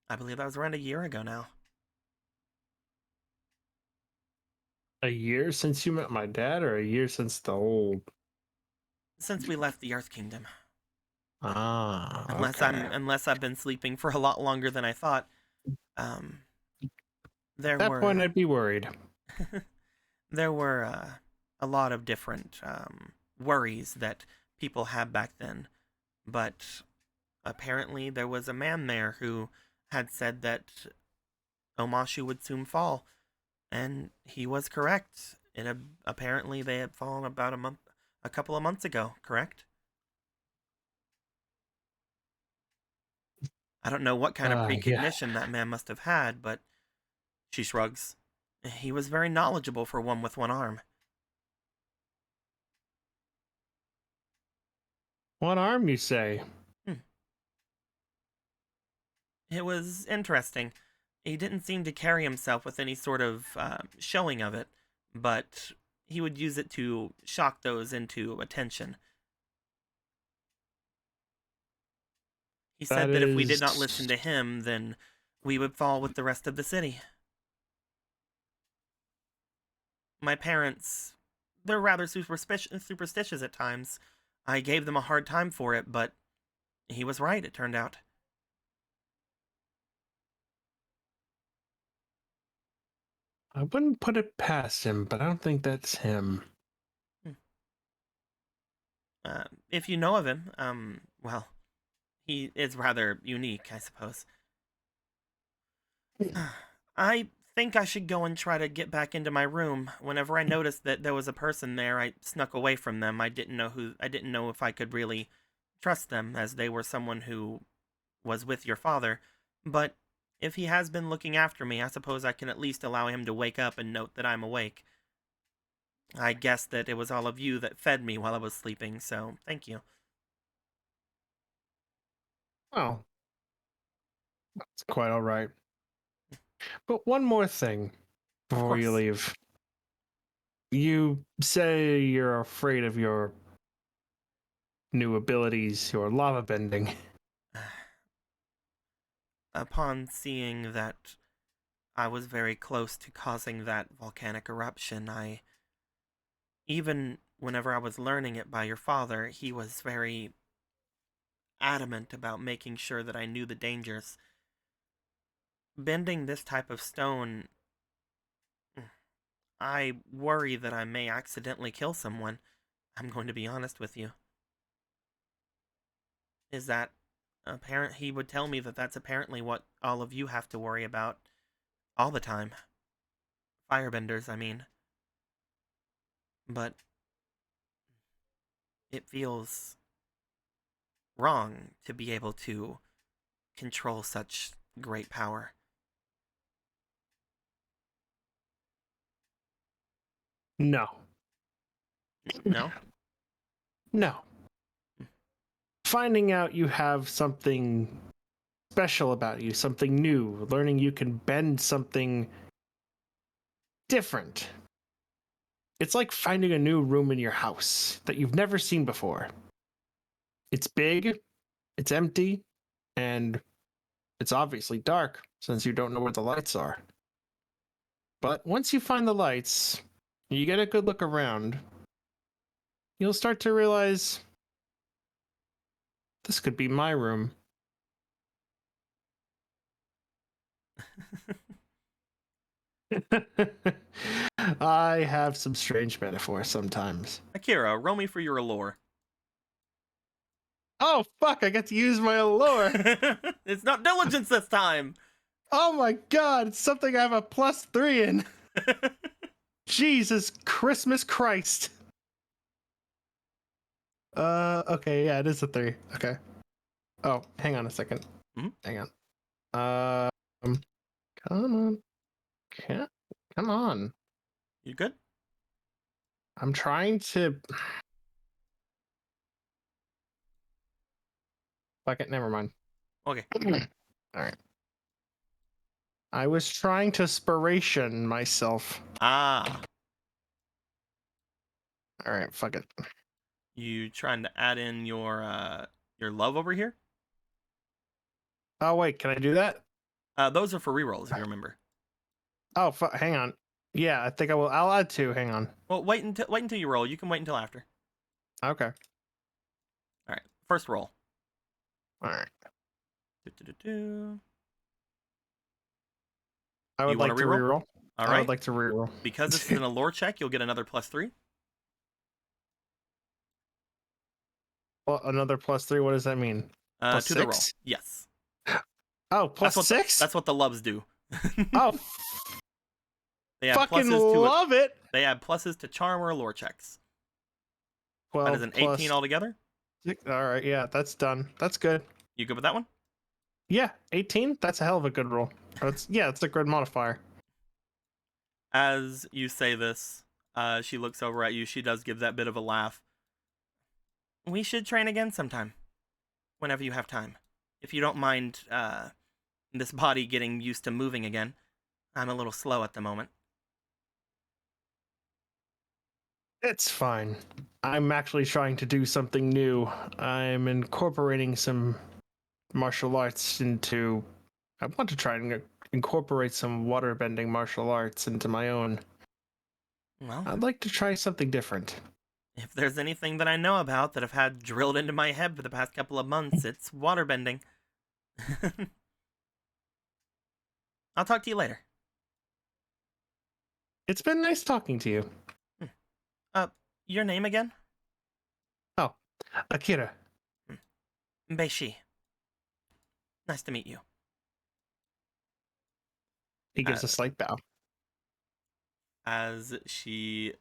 I believe that was around a year ago now. A year since you met my dad, or a year since the old? Since we left the Earth Kingdom. Ah, unless I've been sleeping for a lot longer than I thought. At that point, I'd be worried. There were a lot of different worries that people had back then, but apparently there was a man there who had said that Omashu would soon fall, and he was correct. Apparently they had fallen about a couple of months ago, correct? I don't know what kind of precognition that man must have had, but she shrugs. He was very knowledgeable for one with one arm. One arm, you say? It was interesting. He didn't seem to carry himself with any sort of showing of it, but he would use it to shock those into attention. He said that if we did not listen to him, then we would fall with the rest of the city. My parents, they're rather superstitious at times. I gave them a hard time for it, but he was right, it turned out. I wouldn't put it past him, but I don't think that's him. If you know of him, well, he is rather unique, I suppose. I think I should go and try to get back into my room. Whenever I noticed that there was a person there, I snuck away from them. I didn't know if I could really trust them, as they were someone who was with your father. But if he has been looking after me, I suppose I can at least allow him to wake up and note that I'm awake. I guess that it was all of you that fed me while I was sleeping, so thank you. Oh. That's quite all right. But one more thing before you leave. You say you're afraid of your new abilities, your lava bending. Upon seeing that I was very close to causing that volcanic eruption, even whenever I was learning it by your father, he was very adamant about making sure that I knew the dangers. Bending this type of stone, I worry that I may accidentally kill someone. I'm going to be honest with you. Is that apparent? He would tell me that that's apparently what all of you have to worry about all the time. Firebenders, I mean. But it feels wrong to be able to control such great power. No. No? No. Finding out you have something special about you, something new, learning you can bend something different. It's like finding a new room in your house that you've never seen before. It's big, it's empty, and it's obviously dark since you don't know where the lights are. But once you find the lights, you get a good look around, you'll start to realize this could be my room. I have some strange metaphors sometimes. Akira, roll me for your allure. Oh, fuck, I get to use my allure. It's not diligence this time. Oh my god, it's something I have a +3 in. Jesus Christmas Christ. Okay, yeah, it is a 3. Okay. Oh, hang on a second. Mhm. Hang on. Come on. Come on. You good? I'm trying to. Fuck it, never mind. Okay. Alright. I was trying to spiration myself. Ah. Alright, fuck it. You trying to add in your love over here? Oh, wait, can I do that? Those are for rerolls, if you remember. Oh, hang on. Yeah, I think I will. I'll add 2. Hang on. Well, wait until you roll. You can wait until after. Okay. All right. First roll. Alright. Do-do-do-do. I would You like wanna to reroll? reroll. All I right. would like to reroll. Because this is an allure check, you'll get another +3. Well, another +3. What does that mean? Plus To the roll. 6? Yes. Oh, plus That's 6? That's what the loves do. Oh, They add fucking pluses to love it. They add pluses to charm or allure checks. 12 That is an 18 plus altogether. 6. All right, yeah, that's done. That's good. You good with that one? Yeah, 18. That's a hell of a good roll. It's a good modifier. As you say this, she looks over at you. She does give that bit of a laugh. We should train again sometime. Whenever you have time. If you don't mind this body getting used to moving again. I'm a little slow at the moment. It's fine. I'm actually trying to do something new. I'm incorporating some martial arts into. I want to try and incorporate some waterbending martial arts into my own. Well, I'd like to try something different. if there's anything that I know about that I've had drilled into my head for the past couple of months, it's waterbending. I'll talk to you later. It's been nice talking to you. Your name again? Oh, Akira. Beishi. Nice to meet you. He gives a slight bow. As she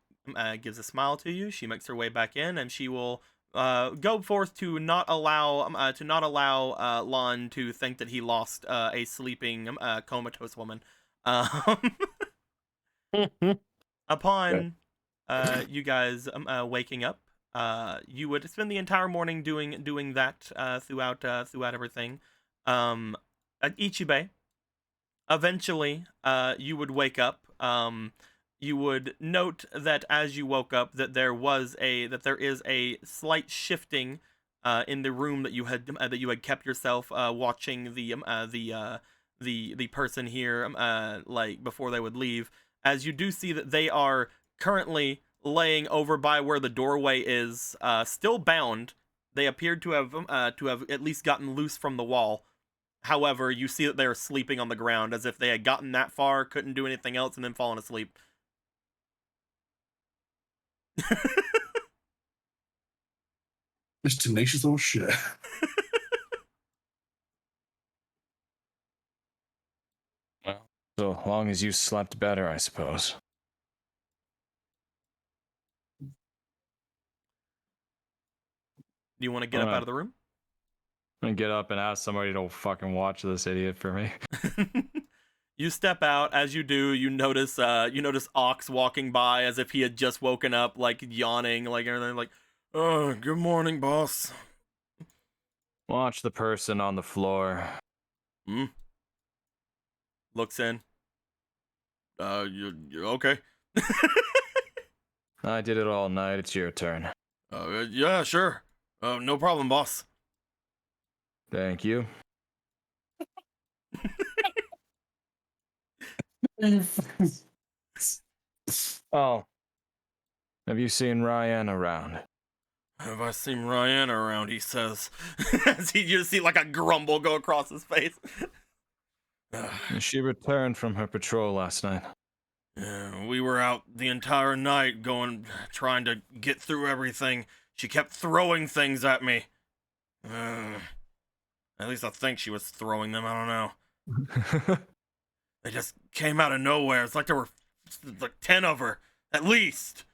gives a smile to you, she makes her way back in, and she will go forth to not allow Lon to think that he lost a sleeping comatose woman. Upon you guys waking up, you would spend the entire morning doing that throughout everything. At Ichibei, eventually, you would wake up. You would note that as you woke up, that there is a slight shifting in the room that you had kept yourself watching the person here like before they would leave. As you do see that they are currently laying over by where the doorway is, still bound. They appeared to have at least gotten loose from the wall. However, you see that they are sleeping on the ground as if they had gotten that far, couldn't do anything else, and then fallen asleep. This tenacious little shit. Well, so long as you slept better, I suppose. Do you want to get up out of the room? And get up and ask somebody to fucking watch this idiot for me. You step out. As you do, you notice Ox walking by as if he had just woken up, like yawning, like everything, like, "Oh, good morning, boss." Watch the person on the floor. Looks in. You're okay. I did it all night. It's your turn. Yeah, sure. No problem, boss. Thank you. Oh, Have you seen Ryan around? Have I seen Ryan around, he says. As you just see like a grumble go across his face. She returned from her patrol last night. Yeah, we were out the entire night trying to get through everything. She kept throwing things at me. At least I think she was throwing them, I don't know. They just came out of nowhere. It's like there were like 10 of her, at least.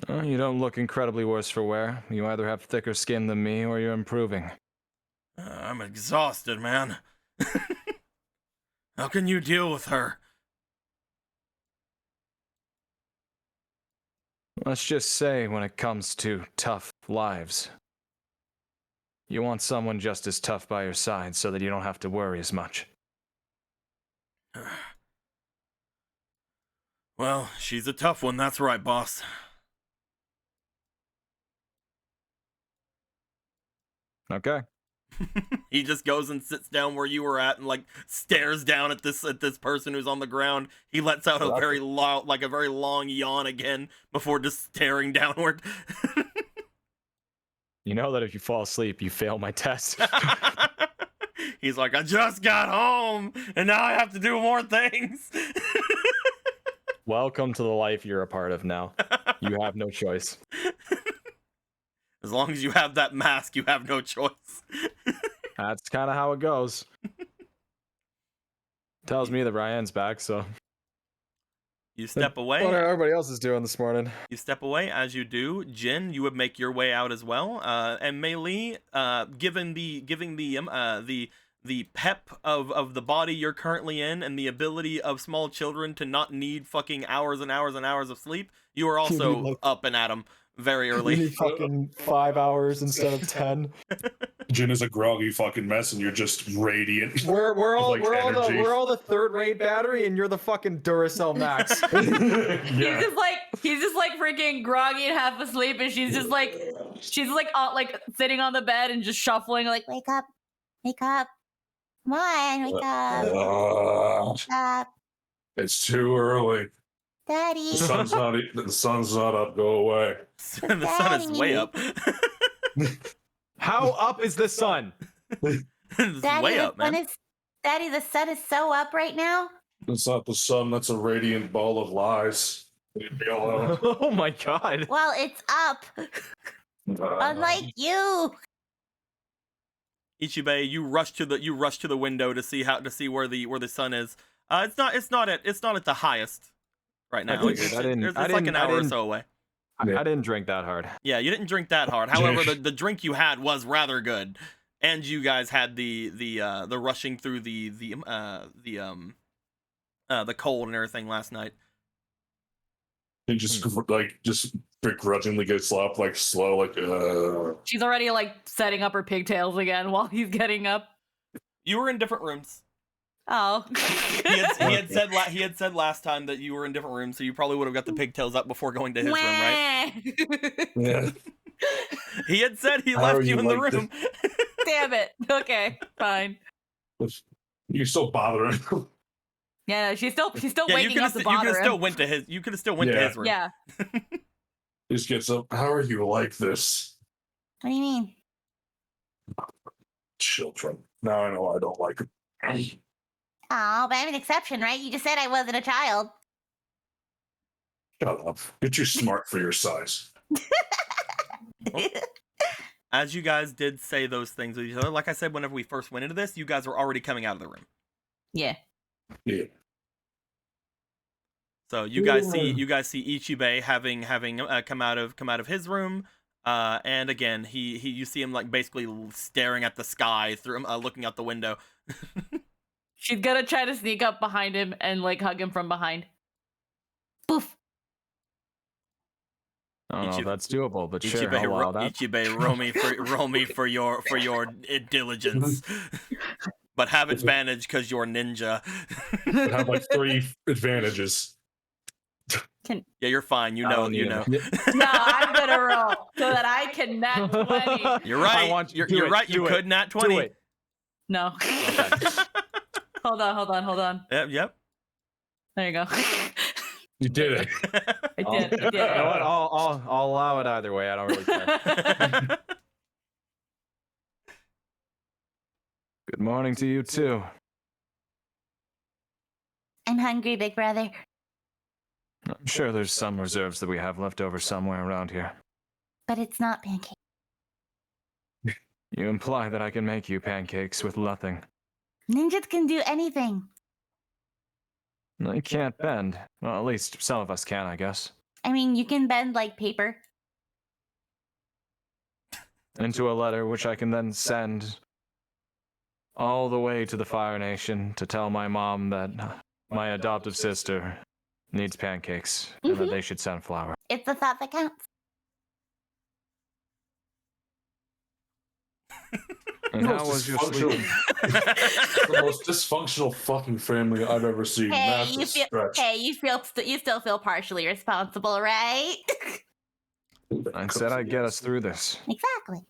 You don't look incredibly worse for wear. You either have thicker skin than me, or you're improving. I'm exhausted, man. How can you deal with her? Let's just say when it comes to tough lives, you want someone just as tough by your side so that you don't have to worry as much. Well, she's a tough one, that's right, boss. Okay. He just goes and sits down where you were at and like stares down at this person who's on the ground. He lets out a very long yawn again before just staring downward. You know that if you fall asleep, you fail my test. He's like, I just got home and now I have to do more things. Welcome to the life you're a part of now. You have no choice. As long as you have that mask, you have no choice. That's kind of how it goes. Tells me that Ryan's back, so. You step away. What everybody else is doing this morning. You step away. As you do, Jin, you would make your way out as well. And Mei Li, given the pep of the body you're currently in and the ability of small children to not need fucking hours and hours and hours of sleep, you are also up and at 'em very early. You need fucking 5 hours instead of 10. Jin is a groggy fucking mess, and you're just radiant. We're all energy. the third rate battery, and you're the fucking Duracell Max. Yeah. He's just like freaking groggy and half asleep, and she's like sitting on the bed and just shuffling like, Wake up. Wake up. Come on, wake up. Wake up. It's too early. Daddy. The sun's not up. Go away. The sun is way up. How up is the sun? It's Daddy, way up, man. Daddy, the sun is so up right now. It's not the sun. That's a radiant ball of lies. Leave me alone. Oh my god. Well, it's up. Unlike you. Ichibei, you rush to the window to see where the sun is. It's not at the highest right now. It's like an hour or so away. I didn't drink that hard. Yeah, you didn't drink that hard. However, the drink you had was rather good, and you guys had the rushing through the cold and everything last night. He just begrudgingly gets up, like slow, like. she's already like setting up her pigtails again while he's getting up. You were in different rooms. Oh. He had said last time that you were in different rooms, so you probably would have got the pigtails up before going to his room, right? Yeah. He had said he left you in the room. Damn it. Okay, fine. You're still bothering him. Yeah, she's still waking up to bother you could have him. still went to his. You could have still went to his room. Yeah. He just gets up. How are you like this? What do you mean? Children. Now I know I don't like it. Oh, but I'm an exception, right? You just said I wasn't a child. Shut up. You're too smart for your size. As you guys did say those things with each other, like I said, whenever we first went into this, you guys were already coming out of the room. Yeah. Yeah. So you guys see Ichibei having come out of his room, and again you see him like basically staring at the sky through looking out the window. She's gonna try to sneak up behind him and like hug him from behind. Poof. I don't know if that's doable, but sure, Ichibei, I'll allow that. Ichibei, roll me for your diligence, but have advantage because you're ninja. I have like 3 advantages. Yeah, you're fine. You know. No, I'm gonna roll so that I can nat 20. You're right. You're right. You could nat 20. Do it. No. Okay. Hold on. Yep. There you go. You did it. I did. I did. You know what? I'll allow it either way. I don't really care. Good morning to you too. I'm hungry, big brother. I'm sure there's some reserves that we have left over somewhere around here. But it's not pancake. You imply that I can make you pancakes with nothing. Ninjas can do anything. I can't bend. Well, at least some of us can, I guess. I mean, you can bend like paper. Into a letter which I can then send all the way to the Fire Nation to tell my mom that my adoptive sister needs pancakes and that they should send flour. It's the thought that counts. And how was your sleep? The most dysfunctional fucking family I've ever seen. Hey, That's a stretch. you still feel partially responsible, right? I said I'd get us through this. Exactly.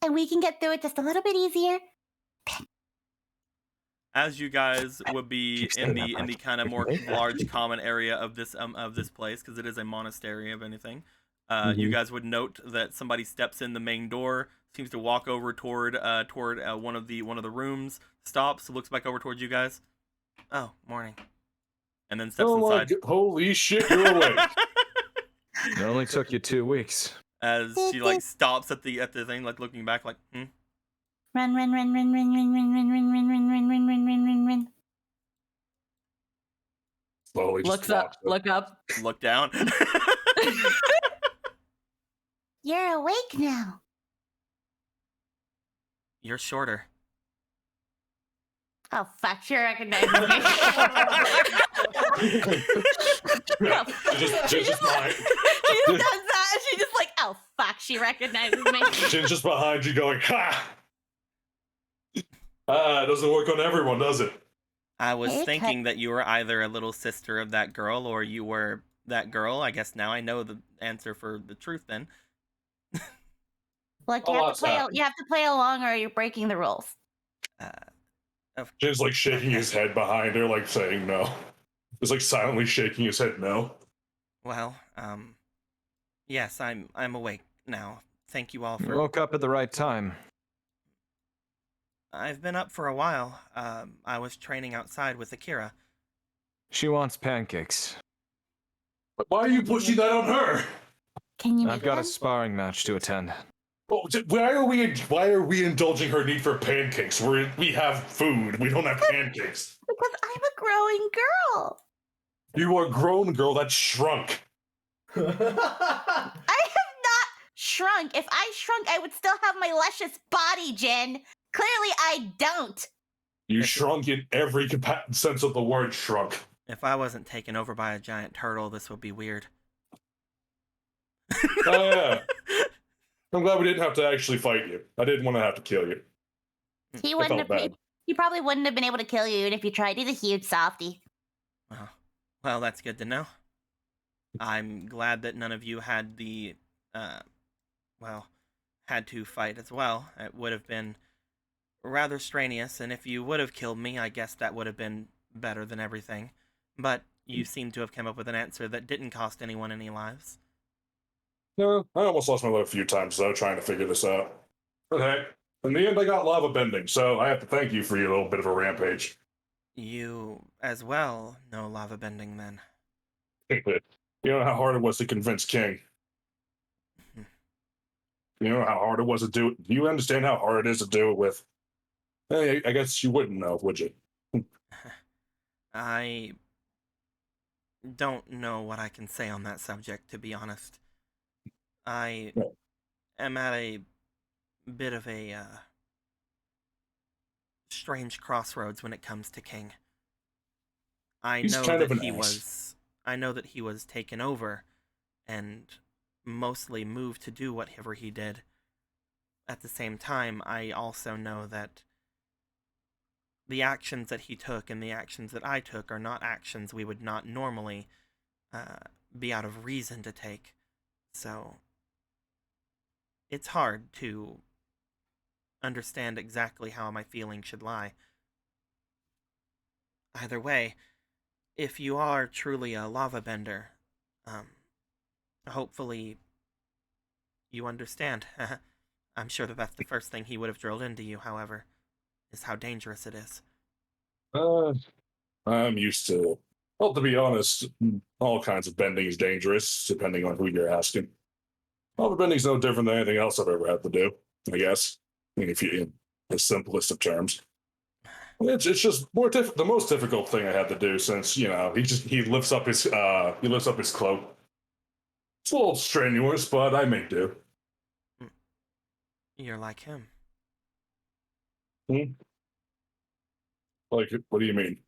And we can get through it just a little bit easier. As you guys would be in the kind of more large common area of this place, because it is a monastery of anything, you guys would note that somebody steps in the main door, seems to walk over toward one of the rooms, stops, looks back over towards you guys. Oh, morning. And then steps inside. Holy shit, you're awake. It only took you 2 weeks. As she like stops at the thing, like looking back, like, Run, run, run, run, run, run, run, run, run, run, run, run, run, run, run, run, run. Slowly Looks up. Look up. look down. You're awake now. You're shorter. Oh fuck! She recognizes me. Just behind. She just does that. She just like, oh fuck! She recognizes me. Jin's just behind you, going, ha! It doesn't work on everyone, does it? I was Hey, thinking that you were either a little sister of that girl or you were that girl. I guess now I know the answer for the truth then. Look, Oh, you have that's to play. happened. You have to play along, or you're breaking the rules. Jin's like shaking his head behind her, like saying no. Just like silently shaking his head no. Well, yes, I'm awake now. Thank you all You for. woke up at the right time. I've been up for a while. I was training outside with Akira. She wants pancakes. But why are you pushing that on her? Can you? I've make got a them? sparring match to attend. Oh, why are we indulging her need for pancakes? We have food. We don't have pancakes. Because I'm a growing girl. You are a grown girl that shrunk. I have not shrunk. If I shrunk, I would still have my luscious body, Jen. Clearly, I don't. You shrunk in every sense of the word shrunk. If I wasn't taken over by a giant turtle, this would be weird. Oh, yeah. I'm glad we didn't have to actually fight you. I didn't want to have to kill you. He I wouldn't felt have. bad. He probably wouldn't have been able to kill you even if you tried. He's a huge softie. Oh, well, that's good to know. I'm glad that none of you had the, had to fight as well. It would have been rather strenuous, and if you would have killed me, I guess that would have been better than everything. But you seem to have come up with an answer that didn't cost anyone any lives. No, I almost lost my life a few times, though, trying to figure this out. But hey, in the end, I got lava bending, so I have to thank you for your little bit of a rampage. You, as well, know lava bending, then. You know how hard it was to convince King. You know how hard it was to do it. Do you understand how hard it is to do it with? Hey, I guess you wouldn't know, would you? I don't know what I can say on that subject, to be honest. I am at a bit of a strange crossroads when it comes to King. I know that he was taken over and mostly moved to do whatever he did. At the same time, I also know that the actions that he took and the actions that I took are not actions we would not normally be out of reason to take. So it's hard to understand exactly how my feelings should lie. Either way, if you are truly a lava bender, hopefully you understand. I'm sure that that's the first thing he would have drilled into you, however, is how dangerous it is. I'm used to. Well, to be honest, all kinds of bending is dangerous, depending on who you're asking. Lava bending's no different than anything else I've ever had to do, I guess. I mean, if you in the simplest of terms. It's just more the most difficult thing I had to do since he lifts up his cloak. It's a little strenuous, but I make do. You're like him. Like, what do you mean?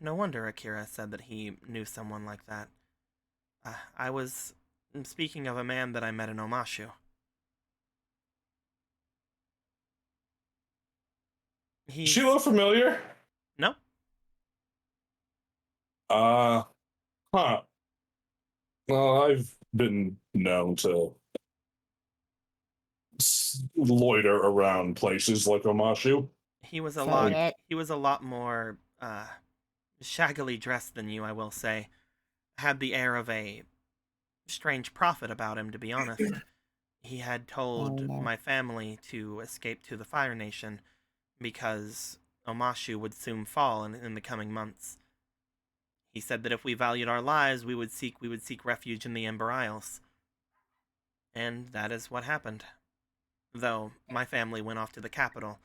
No wonder Akira said that he knew someone like that. I was speaking of a man that I met in Omashu. She look familiar? No. Huh. Well, I've been known to loiter around places like Omashu. He was a lot more shaggily dressed than you, I will say. Had the air of a strange prophet about him, to be honest. He had told my family to escape to the Fire Nation because Omashu would soon fall in the coming months. He said that if we valued our lives, we would seek refuge in the Ember Isles. And that is what happened. Though my family went off to the capital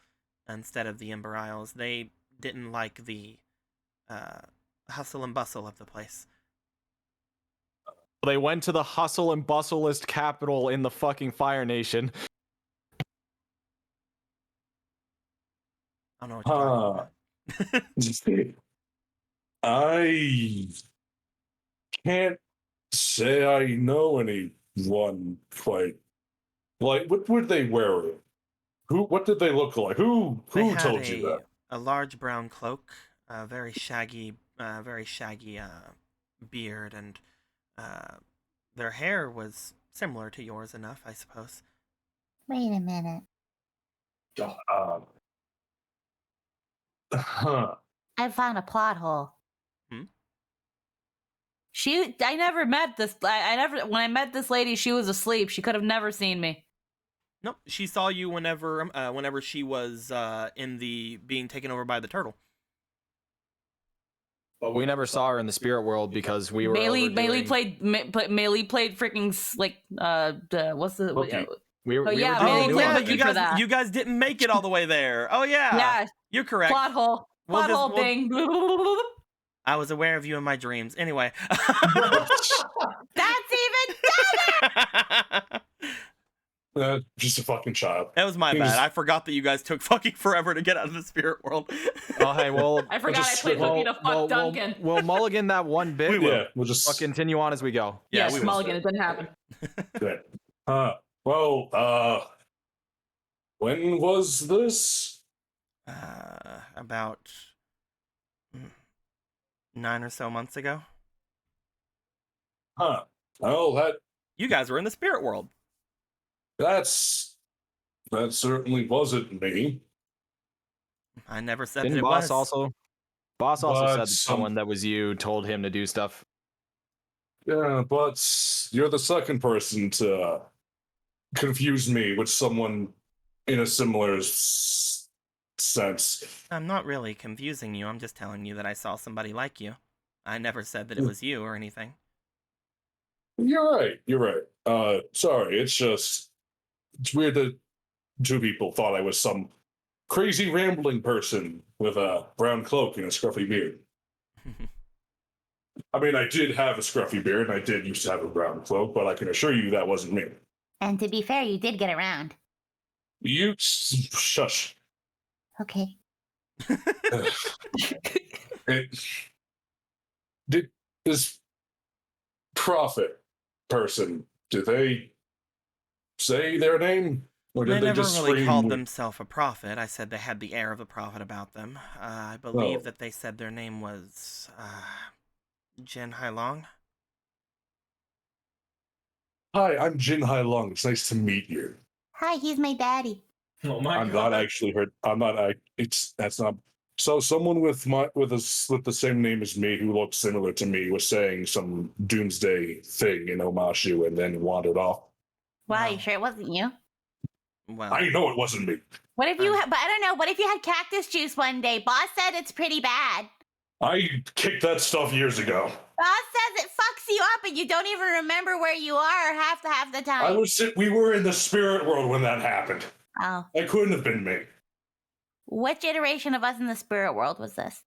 instead of the Ember Isles. They didn't like the hustle and bustle of the place. They went to the hustle and bustlest capital in the fucking Fire Nation. I don't know what you're talking about. I can't say I know anyone quite. Like, what were they wearing? What did they look like? Who told you that? A large brown cloak, a very shaggy beard, and their hair was similar to yours enough, I suppose. Wait a minute. I found a plot hole. I never met this. When I met this lady, she was asleep. She could have never seen me. Nope, she saw you whenever she was being taken over by the turtle. But we never saw her in the spirit world because we were Melee played freaking like what's the okay. You guys didn't make it all the way there. Oh yeah, you're correct. Plot hole. Bing. I was aware of you in my dreams. Anyway, that's even better. Just a fucking child. That was my bad. I forgot that you guys took fucking forever to get out of the spirit world. Oh hey, well, I forgot I played hooky to fuck Duncan. We'll mulligan that one bit. We'll just continue on as we go. Yes, mulligan. It didn't happen. Good. When was this? About 9 or so months ago. Oh, you guys were in the spirit world. That certainly wasn't me. I never said Didn't that it Boss was. Boss also said that someone that was you told him to do stuff. Yeah, but you're the second person to confuse me with someone in a similar sense. I'm not really confusing you. I'm just telling you that I saw somebody like you. I never said that it was you or anything. You're right. Sorry, it's weird that two people thought I was some crazy rambling person with a brown cloak and a scruffy beard. I mean, I did have a scruffy beard and I did used to have a brown cloak, but I can assure you that wasn't me. And to be fair, you did get around. You shush. Okay. This prophet person, did they say their name? Or did they never just really scream called themselves a prophet. I said they had the air of a prophet about them. I believe that they said their name was Jin Hailong. Hi, I'm Jin Hailong. It's nice to meet you. Hi, he's my daddy. Oh my I'm God. not actually hurt. I'm not. That's not So someone with the same name as me who looked similar to me was saying some doomsday thing in Omashu and then wandered off. Wow, Well, you sure it wasn't you? Well, I know it wasn't me. What if you? But I don't know. What if you had cactus juice one day? Boss said it's pretty bad. I kicked that stuff years ago. Boss says it fucks you up, and you don't even remember where you are half the time. We were in the spirit world when that happened. Oh. It couldn't have been me. Which iteration of us in the spirit world was this?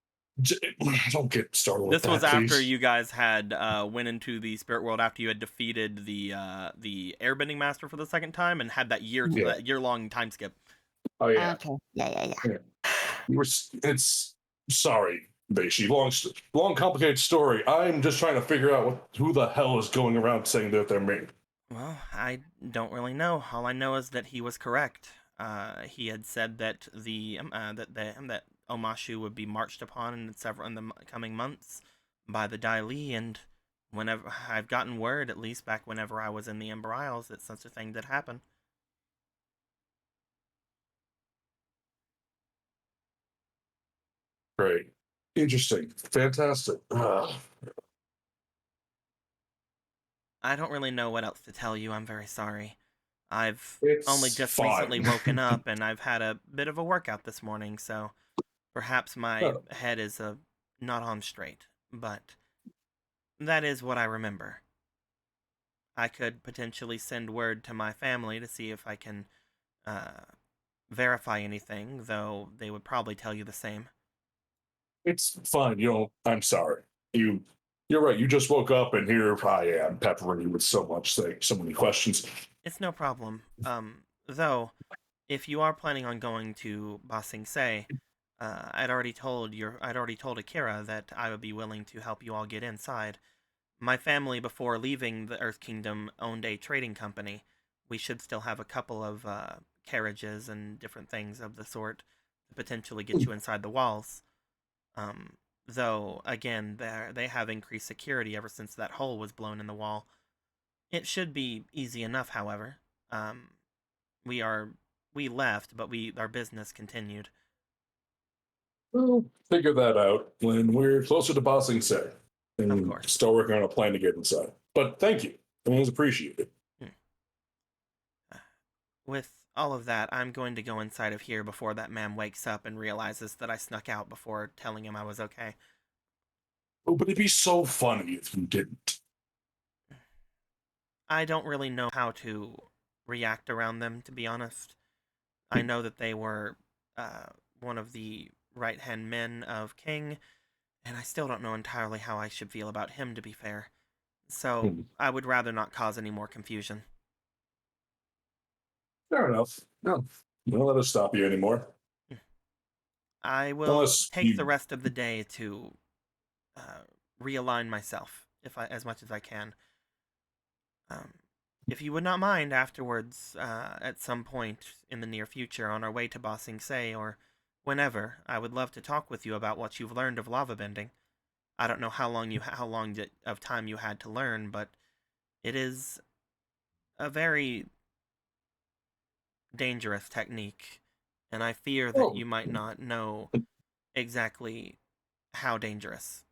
Don't get started with this that, was after please. you guys had went into the spirit world after you had defeated the airbending master for the second time and had that year-long time skip. Oh yeah. Okay. Yeah. It's sorry, Beishi. Long, complicated story. I'm just trying to figure out who the hell is going around saying that they're me. Well, I don't really know. All I know is that he was correct. He had said that that Omashu would be marched upon in the coming months by the Dai Li, and whenever I've gotten word, at least back whenever I was in the Ember Isles, that such a thing did happen. Great. Interesting. Fantastic. I don't really know what else to tell you. I'm very sorry. I've It's only just fine. recently woken up, and I've had a bit of a workout this morning, so perhaps my head is not on straight. But that is what I remember. I could potentially send word to my family to see if I can verify anything, though they would probably tell you the same. It's fine. I'm sorry. You're right. You just woke up, and here I am peppering you with so many questions. It's no problem. Though, if you are planning on going to Ba Sing Se, I'd already told Akira that I would be willing to help you all get inside. My family, before leaving the Earth Kingdom, owned a trading company. We should still have a couple of carriages and different things of the sort to potentially get you inside the walls. Though, again, they have increased security ever since that hole was blown in the wall. It should be easy enough, however. We left, but our business continued. We'll figure that out when we're closer to Ba Sing Se. And of course. Start working on a plan to get inside. But thank you. It was appreciated. With all of that, I'm going to go inside of here before that man wakes up and realizes that I snuck out before telling him I was okay. Oh, but it'd be so funny if you didn't. I don't really know how to react around them, to be honest. I know that they were one of the right-hand men of King, and I still don't know entirely how I should feel about him, to be fair. So, I would rather not cause any more confusion. Fair enough. No, don't let us stop you anymore. I will take the rest of the day to realign myself, as much as I can. If you would not mind, afterwards, at some point in the near future, on our way to Ba Sing Se, or whenever, I would love to talk with you about what you've learned of lava bending. I don't know how long of time you had to learn, but it is a very dangerous technique, and I fear that you might not know exactly how dangerous.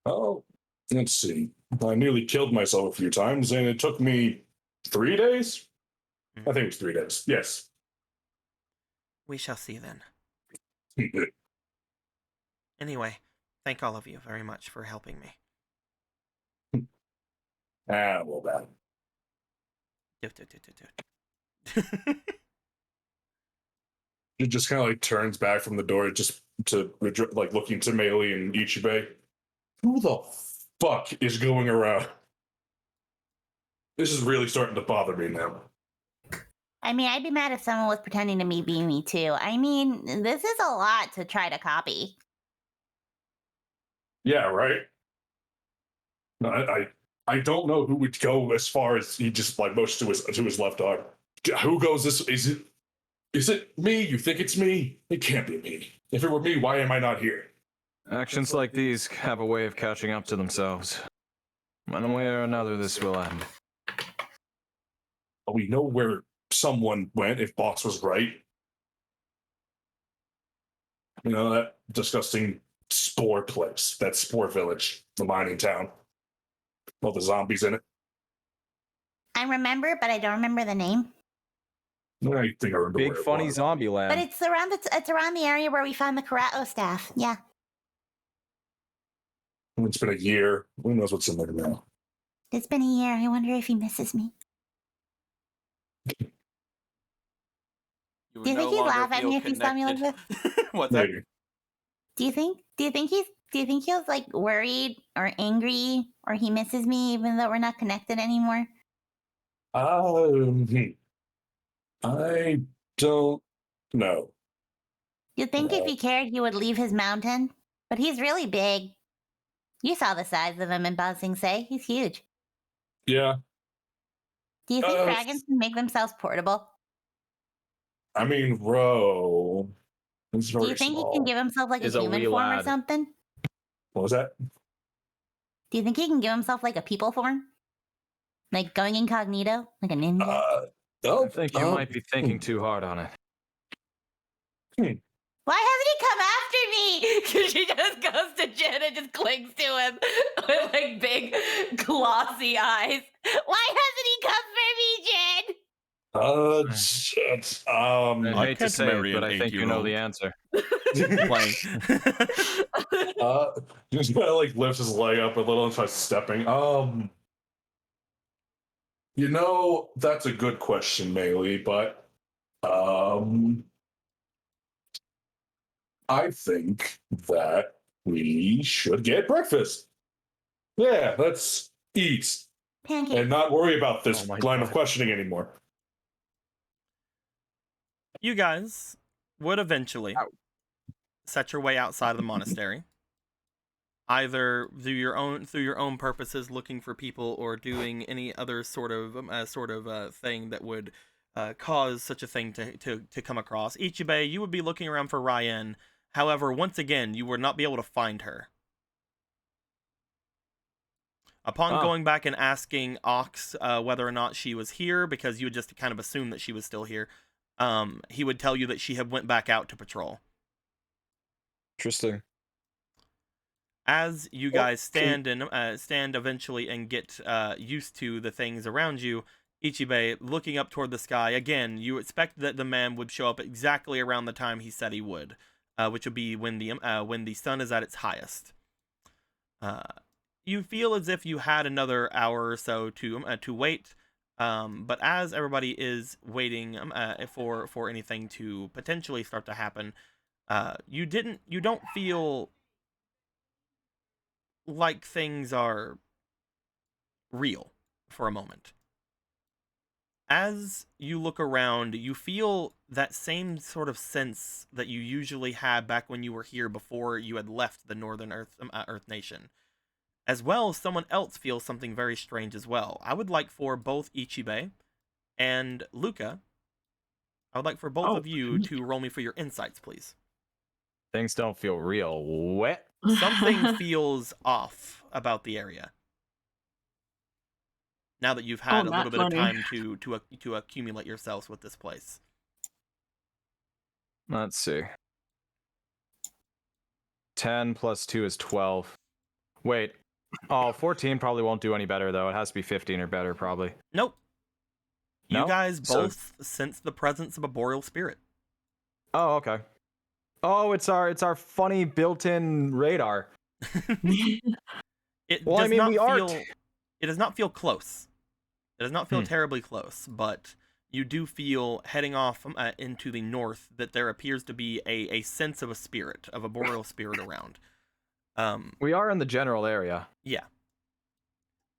Oh, let's see. I nearly killed myself a few times, and it took me 3 days? I think it was 3 days. Yes. We shall see then. Anyway, thank all of you very much for helping me. Well, bad. It just kind of turns back from the door, just to looking to Meili and Ichibei. Who the fuck is going around? This is really starting to bother me now. I mean, I'd be mad if someone was pretending to be me too. I mean, this is a lot to try to copy. Yeah, right. I don't know who would go as far as he just motions to his left arm. Who goes this? Is it me? You think it's me? It can't be me. If it were me, why am I not here? Actions like these have a way of catching up to themselves. One way or another, this will end. We know where someone went if Boss was right. You know, that disgusting spore place, that spore village, the mining town. All the zombies in it. I remember, but I don't remember the name. I think I remember Big where it funny was. zombie But land. it's around the area where we found the Karato staff. Yeah. It's been a year. Who knows what's in there now? It's been a year. I wonder if he misses me. You Do you think he'd laugh at me if he saw me like this? What's that? Maybe. Do you think he's like worried or angry or he misses me even though we're not connected anymore? I don't know. You'd think if he cared he would leave his mountain, but he's really big. You saw the size of him in Ba Sing Se. He's huge. Yeah. Do you think dragons can make themselves portable? I mean, Ro. He's Do very you think small. he can give himself like He's a a human wee form or lad. something? What was that? Do you think he can give himself like a people form? Like going incognito? Like a ninja? Oh, I think you might be thinking too hard on it. Why hasn't he come after me? Because she just goes to Jen and just clings to him with like big glossy eyes. Why hasn't he come for me, Jen? Shit. I hate to can't say marry it, but an I think you know 8-year-old. the answer. Playing. Just kind of like lifts his leg up a little and starts stepping. You know, that's a good question, Melee, but I think that we should get breakfast. Yeah, let's eat Pancakes. and not worry about this Oh my line of God. questioning anymore. You guys would eventually set your way outside of the monastery, either through your own purposes, looking for people, or doing any other sort of thing that would cause such a thing to come across. Ichibei, you would be looking around for Ryan. However, once again, you would not be able to find her. Upon going back and asking Ox whether or not she was here, because you would just kind of assume that she was still here, he would tell you that she had went back out to patrol. Interesting. As you guys stand eventually and get used to the things around you, Ichibei, looking up toward the sky, again, you expect that the man would show up exactly around the time he said he would, which would be when the sun is at its highest. You feel as if you had another hour or so to wait, but as everybody is waiting for anything to potentially start to happen, you don't feel like things are real for a moment. As you look around, you feel that same sort of sense that you usually had back when you were here before you had left the Northern Earth Nation. As well, someone else feels something very strange as well. I would like for both Ichibei and Luca, I would like for both of you to roll me for your insights, please. Things don't feel real. What? Something feels off about the area. Now that you've had a little bit of time to accumulate yourselves with this place. Let's see. 10 plus 2 is 12. Wait. Oh, 14 probably won't do any better, though. It has to be 15 or better, probably. Nope. You No? guys both sense the presence of a boreal spirit. Oh, okay. Oh, it's our funny built-in radar. It Well, does I mean, not we are. It does not feel close. It does not feel terribly close, but you do feel heading off into the north that there appears to be a sense of a spirit, of a boreal spirit around. We are in the general area. Yeah.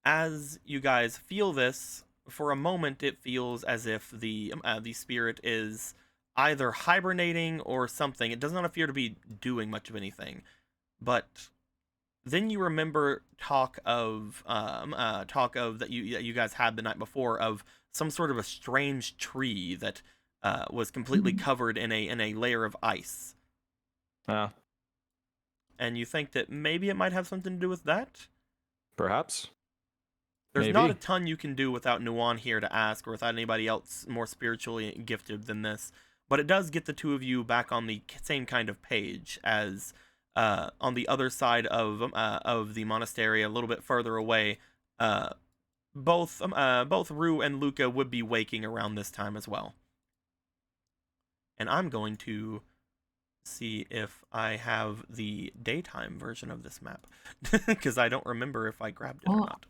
As you guys feel this, for a moment it feels as if the spirit is either hibernating or something. It does not appear to be doing much of anything, but then you remember talk of that you guys had the night before of some sort of a strange tree that was completely covered in a layer of ice. Yeah. And you think that maybe it might have something to do with that? Perhaps. There's Maybe. not a ton you can do without Nuan here to ask, or without anybody else more spiritually gifted than this. but it does get the two of you back on the same kind of page as on the other side of the monastery, a little bit further away. Both Rue and Luca would be waking around this time as well. And I'm going to see if I have the daytime version of this map, because I don't remember if I grabbed it or not.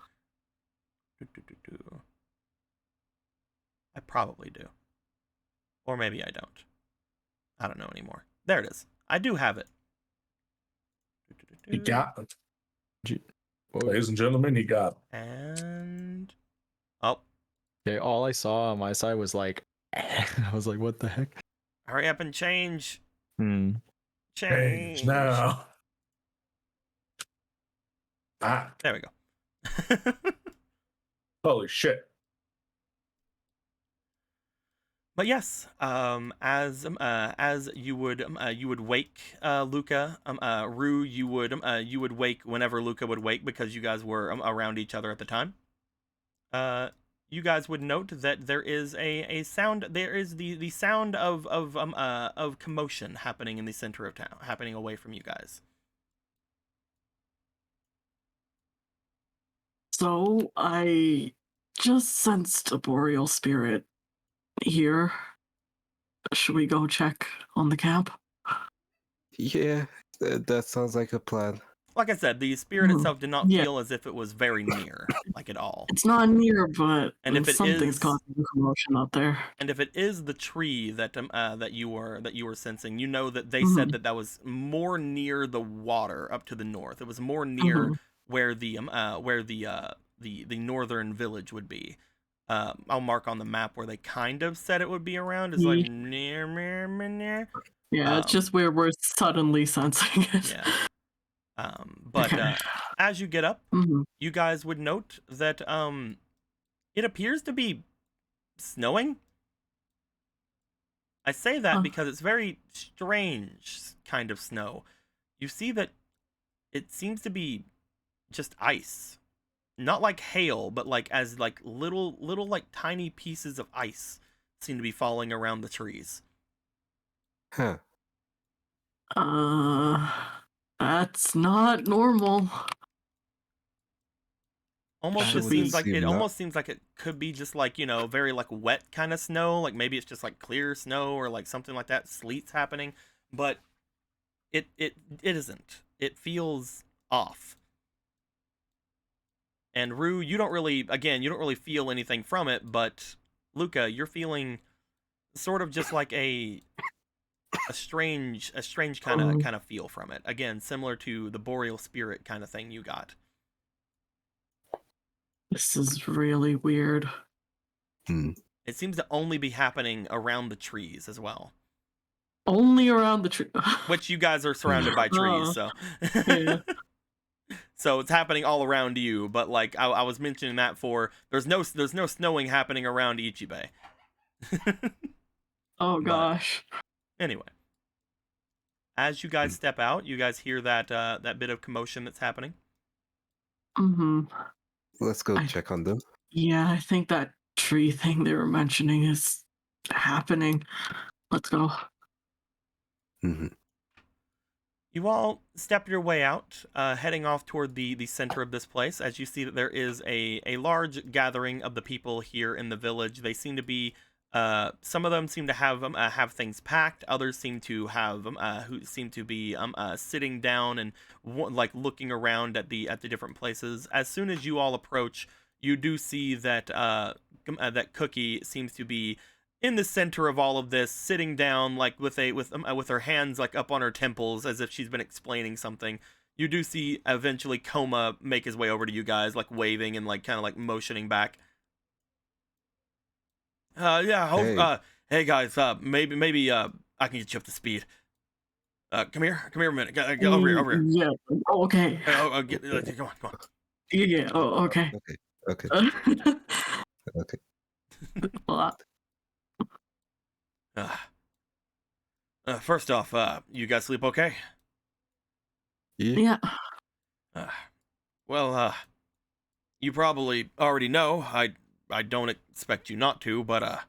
I probably do. Or maybe I don't. I don't know anymore. There it is. I do have it. He got it. Ladies and gentlemen, he got it. And... oh. Okay, all I saw on my side was like... I was like, what the heck? Hurry up and change. Change now. Ah. There we go. Holy shit. But yes, as you would wake Luca, Rue, you would wake whenever Luca would wake, because you guys were around each other at the time. You guys would note that there is a sound. There is the sound of commotion happening in the center of town, happening away from you guys. So I just sensed a boreal spirit here. Should we go check on the camp? Yeah, that sounds like a plan. Like I said, the spirit itself did not feel as if it was very near, like at all. It's not near, but and if something's causing commotion out there. And if it is the tree that that you were sensing, you know that they said that was more near the water up to the north. It was more near where the northern village would be. I'll mark on the map where they kind of said it would be around. It's like near. Yeah, it's just where we're suddenly sensing it. Yeah. But as you get up, you guys would note that it appears to be snowing. I say that because it's very strange kind of snow. You see that it seems to be just ice. Not like hail, but like as like little like tiny pieces of ice seem to be falling around the trees. Huh. That's not normal. Almost seems like it could be just like, you know, very like wet kind of snow, like maybe it's just like clear snow or like something like that, sleet's happening, but it isn't. It feels off. And Rue, you don't really feel anything from it, but Luca, you're feeling sort of just like a strange kind of feel from it. Again, similar to the boreal spirit kind of thing you got. This is really weird. It seems to only be happening around the trees as well. Only around the tree. Which you guys are surrounded by trees, so. Yeah. So it's happening all around you, but like I was mentioning that for there's no snowing happening around Ichibe. Oh gosh. Anyway, as you guys step out, you guys hear that bit of commotion that's happening. Let's go check on them. Yeah, I think that tree thing they were mentioning is happening. Let's go. You all step your way out, heading off toward the center of this place, as you see that there is a large gathering of the people here in the village. They seem to be, some of them seem to have things packed. Others seem to have, who seem to be sitting down and like looking around at the different places. As soon as you all approach, you do see that that Cookie seems to be in the center of all of this, sitting down like with her hands like up on her temples as if she's been explaining something. You do see eventually Koma make his way over to you guys, like waving and like kind of like motioning back. Hey guys, maybe I can get you up to speed. Come here a minute. Get over here. Yeah. Oh, okay. Come on. Yeah. Oh, okay. Okay. Okay. First off, you guys sleep okay? Yeah. Well, you probably already know. I don't expect you not to, but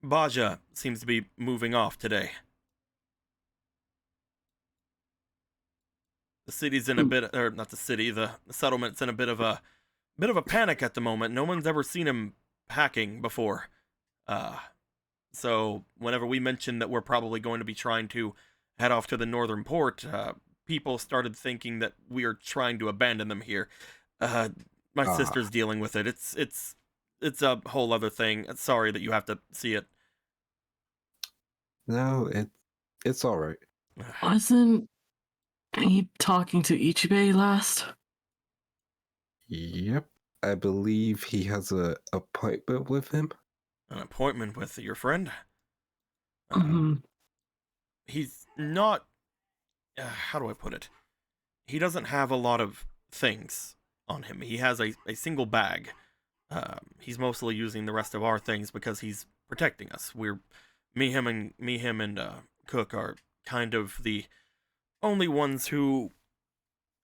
Baja seems to be moving off today. The city's in a bit, or not the city, the settlement's in a bit of a panic at the moment. No one's ever seen him packing before. So whenever we mentioned that we're probably going to be trying to head off to the northern port, people started thinking that we are trying to abandon them here. My sister's dealing with it. It's a whole other thing. Sorry that you have to see it. No, it's all right. Wasn't he talking to Ichibei last? Yep, I believe he has a appointment with him. An appointment with your friend? Mm-hmm. He's not... how do I put it? He doesn't have a lot of things on him. He has a single bag. He's mostly using the rest of our things because he's protecting us. Me, him, and Cook are kind of the only ones who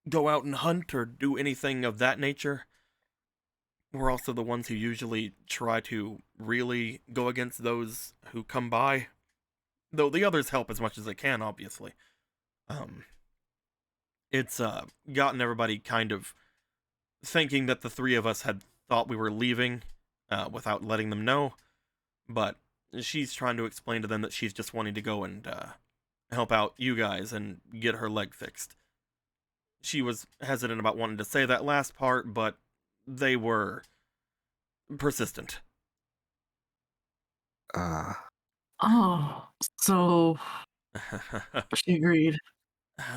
go out and hunt or do anything of that nature. We're also the ones who usually try to really go against those who come by. Though the others help as much as they can, obviously. It's gotten everybody kind of thinking that the three of us had thought we were leaving without letting them know. But she's trying to explain to them that she's just wanting to go and help out you guys and get her leg fixed. She was hesitant about wanting to say that last part, but they were persistent. Oh, so she agreed.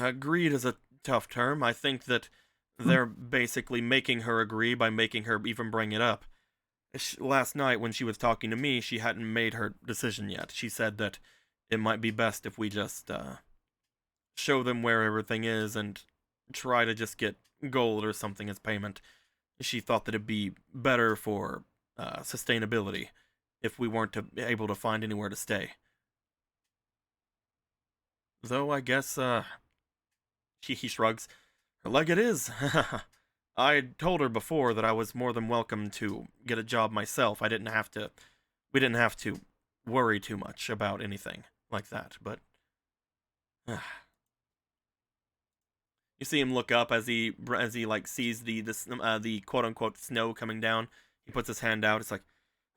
Agreed is a tough term. I think that they're basically making her agree by making her even bring it up. Last night, when she was talking to me, she hadn't made her decision yet. She said that it might be best if we just show them where everything is and try to just get gold or something as payment. She thought that it'd be better for sustainability if we weren't able to find anywhere to stay. Though I guess he shrugs. Like it is. I told her before that I was more than welcome to get a job myself. We didn't have to worry too much about anything like that, but you see him look up as he like sees the quote unquote snow coming down. He puts his hand out. It's like,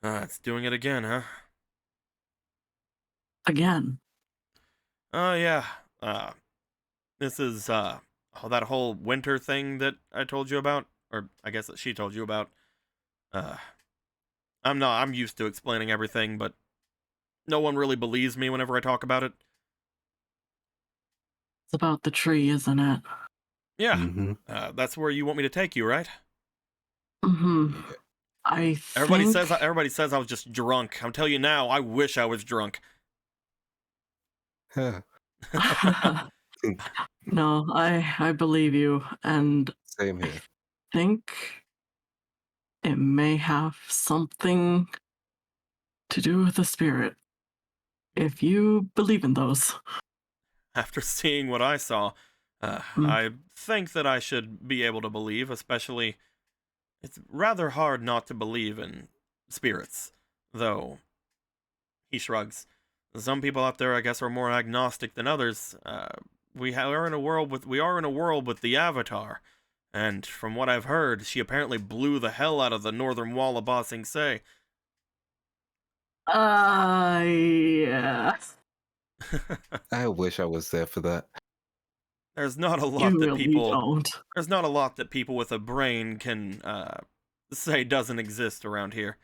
it's doing it again, huh? Again. Oh yeah. This is that whole winter thing that I told you about, or I guess that she told you about. I'm used to explaining everything, but no one really believes me whenever I talk about it. It's about the tree, isn't it? Yeah. Mm-hmm. That's where you want me to take you, right? Mm-hmm. Everybody says I was just drunk. I'm telling you now, I wish I was drunk. Huh. No, I believe you, and Same here. I think it may have something to do with the spirit. If you believe in those. After seeing what I saw, I think that I should be able to believe, especially it's rather hard not to believe in spirits, though. He shrugs. Some people out there, I guess, are more agnostic than others. We are in a world with the Avatar, and from what I've heard, she apparently blew the hell out of the northern wall of Ba Sing Se. Yeah. I wish I was there for that. There's not a lot You that really people. don't. There's not a lot that people with a brain can say doesn't exist around here.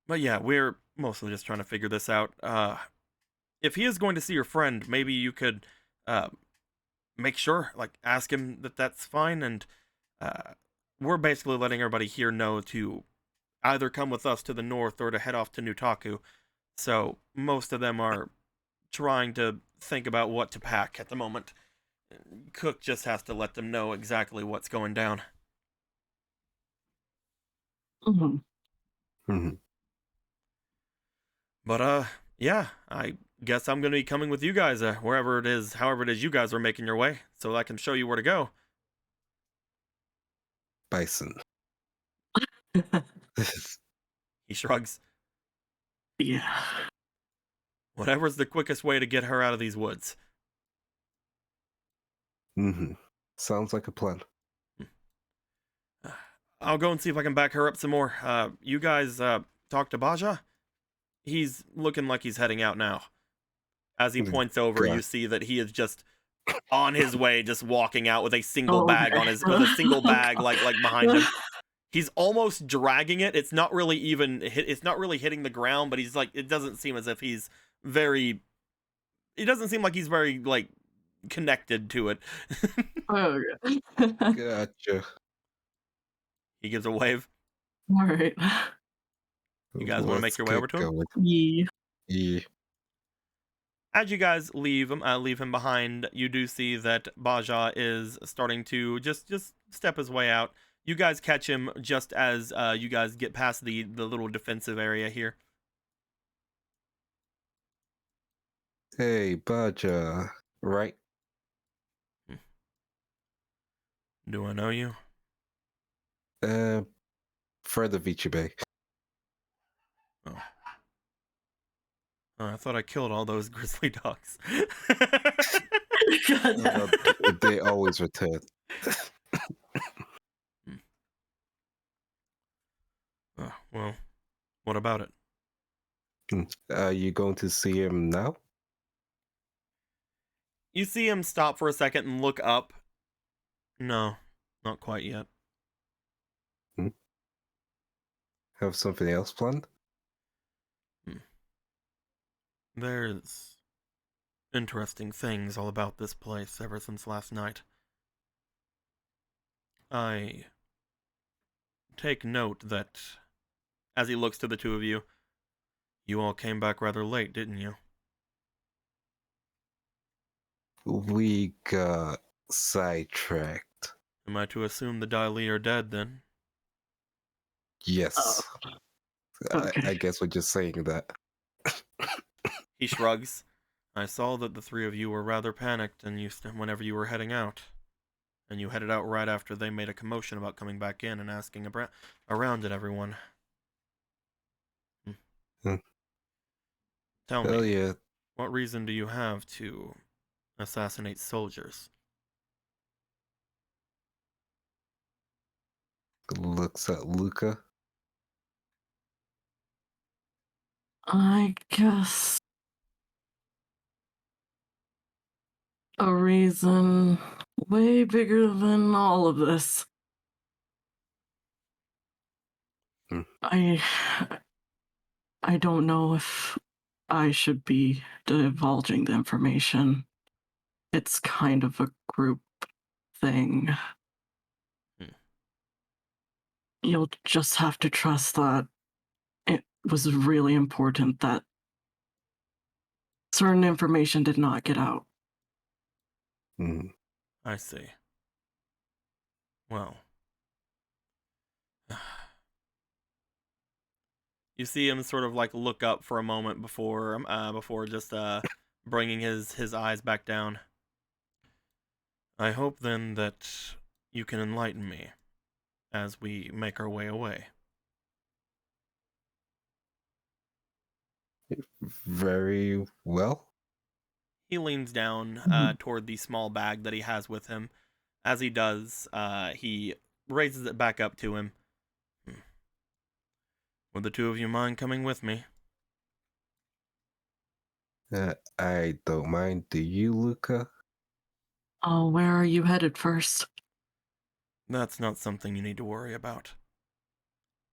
But yeah, we're mostly just trying to figure this out. If he is going to see your friend, maybe you could make sure, like, ask him that that's fine, and we're basically letting everybody here know to either come with us to the north or to head off to Nutaku. So most of them are trying to think about what to pack at the moment. Cook just has to let them know exactly what's going down. Mm-hmm. Mm-hmm. But yeah, I guess I'm gonna be coming with you guys, however it is you guys are making your way, so I can show you where to go. Bison. He shrugs. Yeah. Whatever's the quickest way to get her out of these woods. Mm-hmm. Sounds like a plan. I'll go and see if I can back her up some more. You guys talk to Baja? He's looking like he's heading out now. As he points over, you see that he is just on his way, just walking out with a single bag on his, with a single bag like behind him. He's almost dragging it. It's not really hitting the ground, but he's like, it doesn't seem as if he's very. It doesn't seem like he's very like connected to it. Oh, Gotcha. He gives a wave. all right. You guys want to make your way over to him? Yeah. Yeah. As you guys leave him behind, you do see that Baja is starting to just step his way out. You guys catch him just as you guys get past the little defensive area here. Hey, Baja. Right? Do I know you? Further Vici Bay. Oh. I thought I killed all those grizzly dogs. They always return. Well, what about it? Are you going to see him now? You see him stop for a second and look up. No, not quite yet. Have something else planned? There's interesting things all about this place ever since last night. I take note that, as he looks to the two of you, you all came back rather late, didn't you? We got sidetracked. Am I to assume the Dali are dead then? Yes. Okay. I guess we're just saying that. He shrugs. I saw that the three of you were rather panicked whenever you were heading out. And you headed out right after they made a commotion about coming back in and asking around at everyone. Tell me, yeah. What reason do you have to assassinate soldiers? Looks at Luca. I guess a reason way bigger than all of this. I don't know if I should be divulging the information. It's kind of a group thing. You'll just have to trust that it was really important that certain information did not get out. I see. Well. You see him sort of like look up for a moment before just bringing his eyes back down. I hope then that you can enlighten me as we make our way away. Very well. He leans down toward the small bag that he has with him. As he does, he raises it back up to him. Would the two of you mind coming with me? I don't mind. Do you, Luca? Oh, where are you headed first? That's not something you need to worry about.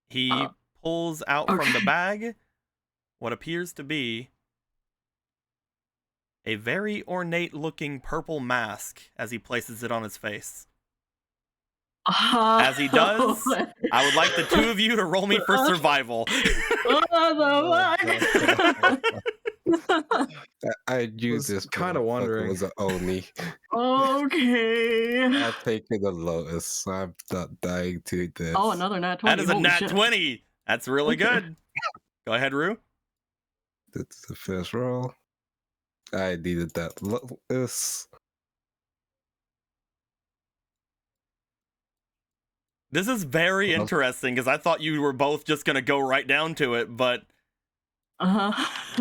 He pulls out from the bag what appears to be a very ornate-looking purple mask as he places it on his face. As he does, I would like the two of you to roll me for survival. I knew this kind of wondering. was an Oni. Okay. I'll take it a Lotus. I'm not dying to this. Oh, another nat 20. That is a Holy nat shit. 20. That's really good. Go ahead, Rue. That's the first roll. I needed that Lotus. This is very interesting because I thought you were both just gonna go right down to it, but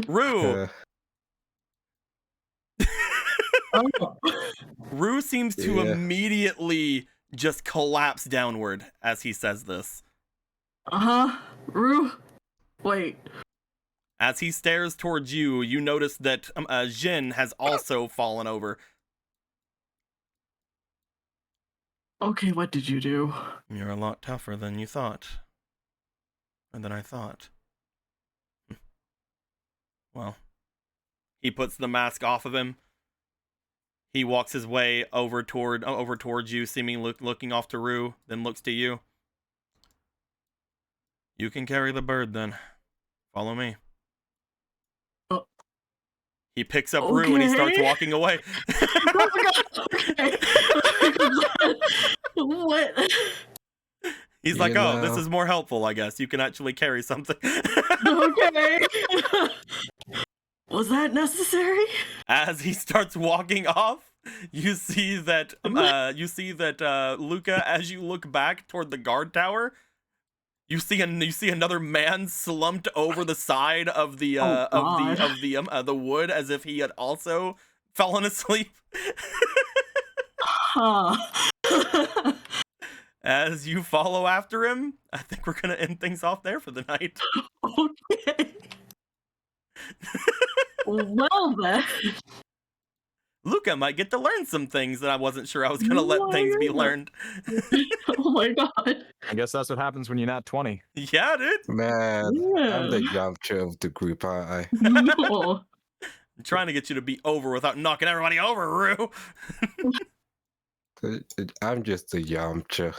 Rue. Rue seems to immediately just collapse downward as he says this. Rue. Wait. As he stares towards you, you notice that Jin has also fallen over. Okay, what did you do? You're a lot tougher than you thought. Or than I thought. Well, he puts the mask off of him. He walks his way over towards you, seemingly looking off to Rue, then looks to you. You can carry the bird then. Follow me. He picks up Rue and he starts walking away. What? He's like, oh, this is more helpful, I guess. You can actually carry something. Okay. Was that necessary? As he starts walking off, you see that Luca, as you look back toward the guard tower, you see another man slumped over the side of the the wood as if he had also fallen asleep. As you follow after him, I think we're gonna end things off there for the night. Okay. Well then. Luca might get to learn some things that I wasn't sure I was gonna let things be learned. Oh my god. I guess that's what happens when you're not 20. Yeah, dude. Man, I'm the Yamcha of the group, aren't I? No. I'm trying to get you to be over without knocking everybody over, Rue. I'm just a Yamcha.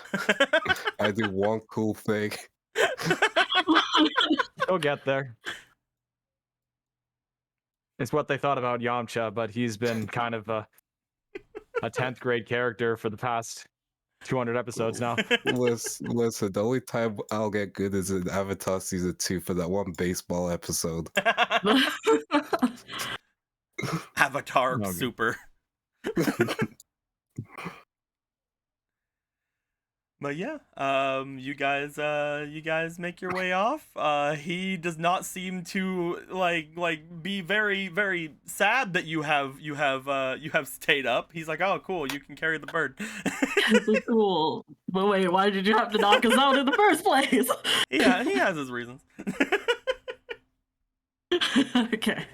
I do one cool thing. He'll get there. It's what they thought about Yamcha, but he's been kind of a 10th grade character for the past 200 episodes now. Listen, the only time I'll get good is in Avatar Season 2 for that one baseball episode. Avatar Super. But yeah, you guys make your way off. He does not seem to like be very, very sad that you have stayed up. He's like, oh, cool, you can carry the bird. That's cool. But wait, why did you have to knock us out in the first place? Yeah, he has his reasons. Okay.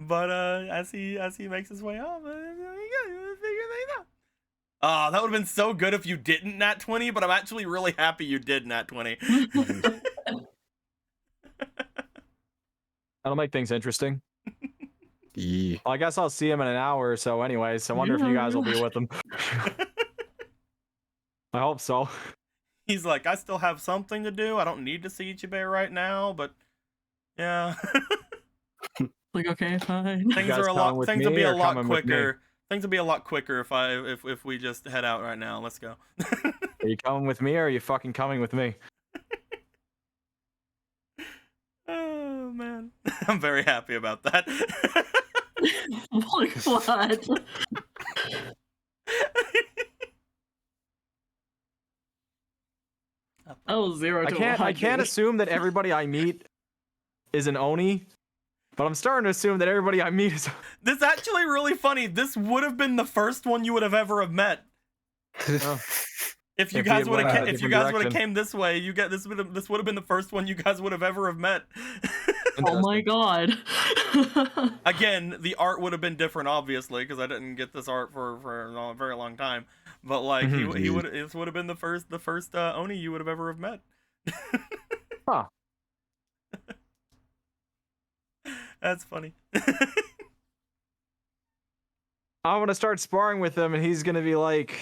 But as he makes his way off, figure things out. Oh, that would have been so good if you didn't nat 20, but I'm actually really happy you did nat 20. That'll make things interesting. Yeah. Well, I guess I'll see him in an hour or so anyway, so I wonder if you guys will be with him. I hope so. He's like, I still have something to do. I don't need to see Ichibe right now, but yeah. Like, okay, fine. Things will be a lot quicker. Things will be a lot quicker if we just head out right now. Let's go. Are you coming with me or are you fucking coming with me? Oh man, I'm very happy about that. Like what? Oh, 0 to 100. I can't assume that everybody I meet is an Oni. But I'm starting to assume that everybody I meet is. This is actually really funny. This would have been the first one you would have ever met. Oh. If you guys would have came this way, this would have been the first one you guys would have ever met. Oh my god. Again, the art would have been different, obviously, because I didn't get this art for a very long time. But like this would have been the first Oni you would have ever have met. Huh. That's funny. I'm gonna start sparring with him, and he's gonna be like,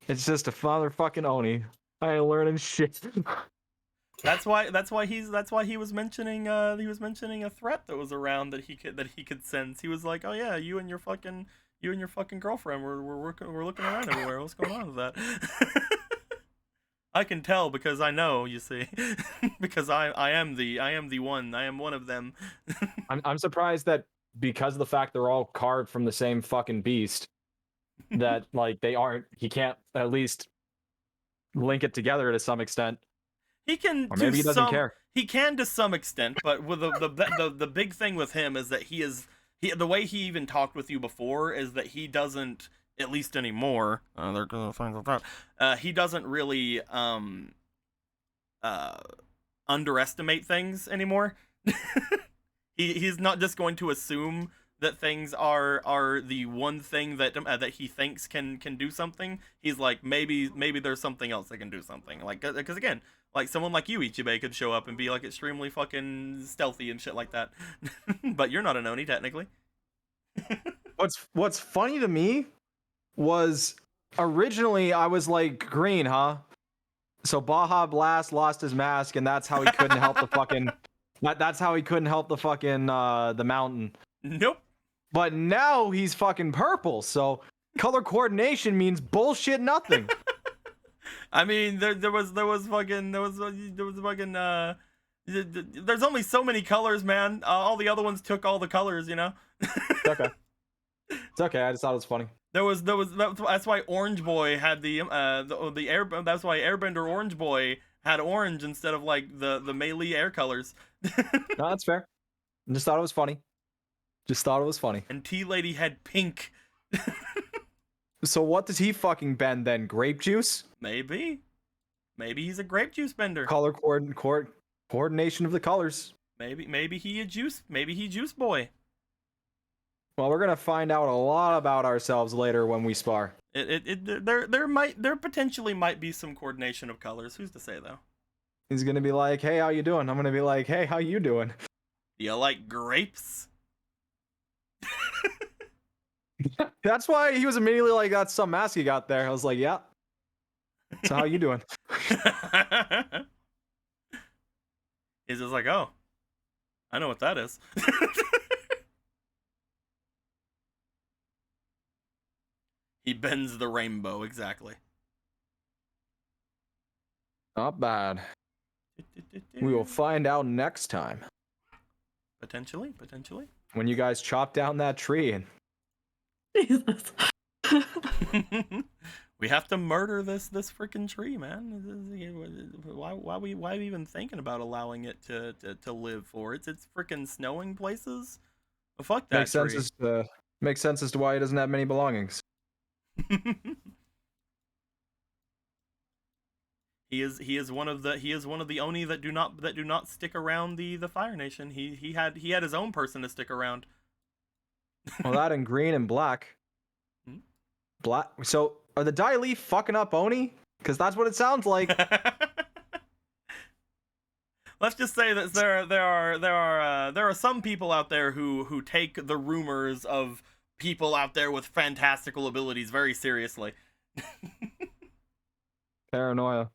"It's just a motherfucking Oni. I ain't learning shit." That's why he was mentioning a threat that was around that he could sense. He was like, "Oh yeah, you and your fucking girlfriend we're looking around everywhere. What's going on with that?" I can tell because I know, you see. Because I am one. I am one of them. I'm surprised that because of the fact they're all carved from the same fucking beast, that like he can't at least link it together to some extent. He can, or maybe he doesn't care. He can to some extent, but with the big thing with him is that the way he even talked with you before is that he doesn't, at least anymore. They're gonna find that out. He doesn't really underestimate things anymore. He's not just going to assume that things are the one thing that he thinks can do something. He's like, maybe there's something else that can do something. Like, because again, like someone like you, Ichibei, could show up and be like extremely fucking stealthy and shit like that. But you're not an Oni technically. What's funny to me was originally I was like, green, huh? So Baja Blast lost his mask, and that's how he couldn't help the fucking. That's how he couldn't help the fucking the mountain. Nope. But now he's fucking purple, so color coordination means bullshit nothing. I mean, there was fucking there's only so many colors, man. All the other ones took all the colors, you know. It's okay. It's okay. I just thought it was funny. That's why Orange Boy had the air. That's why Airbender Orange Boy had orange instead of like the melee air colors. No, that's fair. I just thought it was funny. And Tea Lady had pink. So what does he fucking bend then? Grape juice? Maybe he's a grape juice bender. Color coordination of the colors. Maybe he juice boy. Well, we're gonna find out a lot about ourselves later when we spar. There potentially might be some coordination of colors. Who's to say though? He's gonna be like, "Hey, how you doing?" I'm gonna be like, "Hey, how you doing?" Do you like grapes? That's why he was immediately like, "That's some mask you got there." I was like, "Yeah." So how you doing? He's just like, "Oh, I know what that is." He bends the rainbow, exactly. Not bad. We will find out next time. Potentially. When you guys chop down that tree and Jesus. We have to murder this freaking tree, man. Why are we even thinking about allowing it to live for? It's freaking snowing places. Well, fuck that tree. Makes sense as to why he doesn't have many belongings. He is one of the Oni that do not stick around the Fire Nation. He had his own person to stick around. Well, that and green and black. Black. So are the Dai Li fucking up Oni? Because that's what it sounds like. Let's just say that there are some people out there who take the rumors of people out there with fantastical abilities very seriously. Paranoia.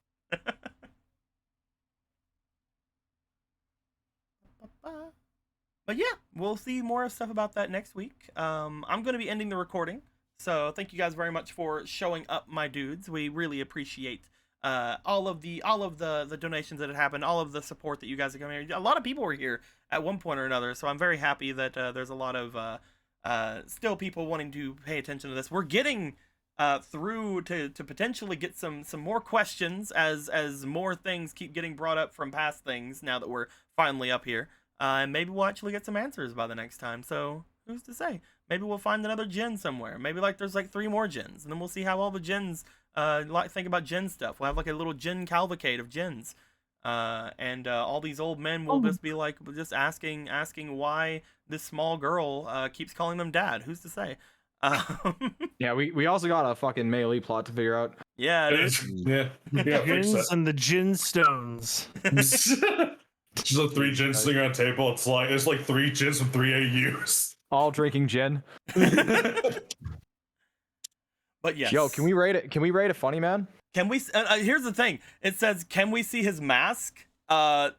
But yeah, we'll see more stuff about that next week. I'm going to be ending the recording, so thank you guys very much for showing up, my dudes. We really appreciate all of the donations that have happened, all of the support that you guys are giving. A lot of people were here at one point or another, so I'm very happy that there's a lot of still people wanting to pay attention to this. We're getting through to potentially get some more questions as more things keep getting brought up from past things now that we're finally up here. And maybe we'll actually get some answers by the next time. So who's to say? Maybe we'll find another Jin somewhere. Maybe there's 3 more Jins, and then we'll see how all the Jins think about Jin stuff. We'll have a little Jin cavalcade of Jins. And all these old men will just be just asking why this small girl keeps calling them dad. Who's to say? Yeah, we also got a fucking melee plot to figure out. Yeah, it is. Yeah. Jins and the Jin Stones. Just the 3 gins sitting on a table. It's like 3 gins from 3 AUs. All drinking gin. But yes. Yo, can we rate it? Can we rate a funny man? Can we? Here's the thing. It says, "Can we see his mask?" I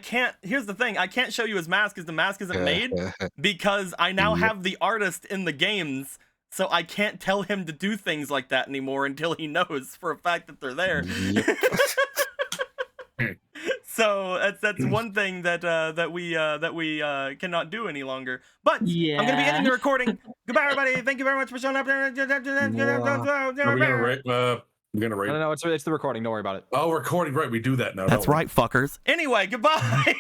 can't. Here's the thing. I can't show you his mask because the mask isn't made because I now have the artist in the games, so I can't tell him to do things like that anymore until he knows for a fact that they're there. So that's one thing that we cannot do any longer. But Yeah. I'm gonna be ending the recording. Goodbye, everybody. Thank you very much for showing up. Are we gonna You're gonna rate. No, it's the recording. Don't worry about it. Oh, recording. Right, we do that now. That's don't we? right, fuckers. Anyway, goodbye.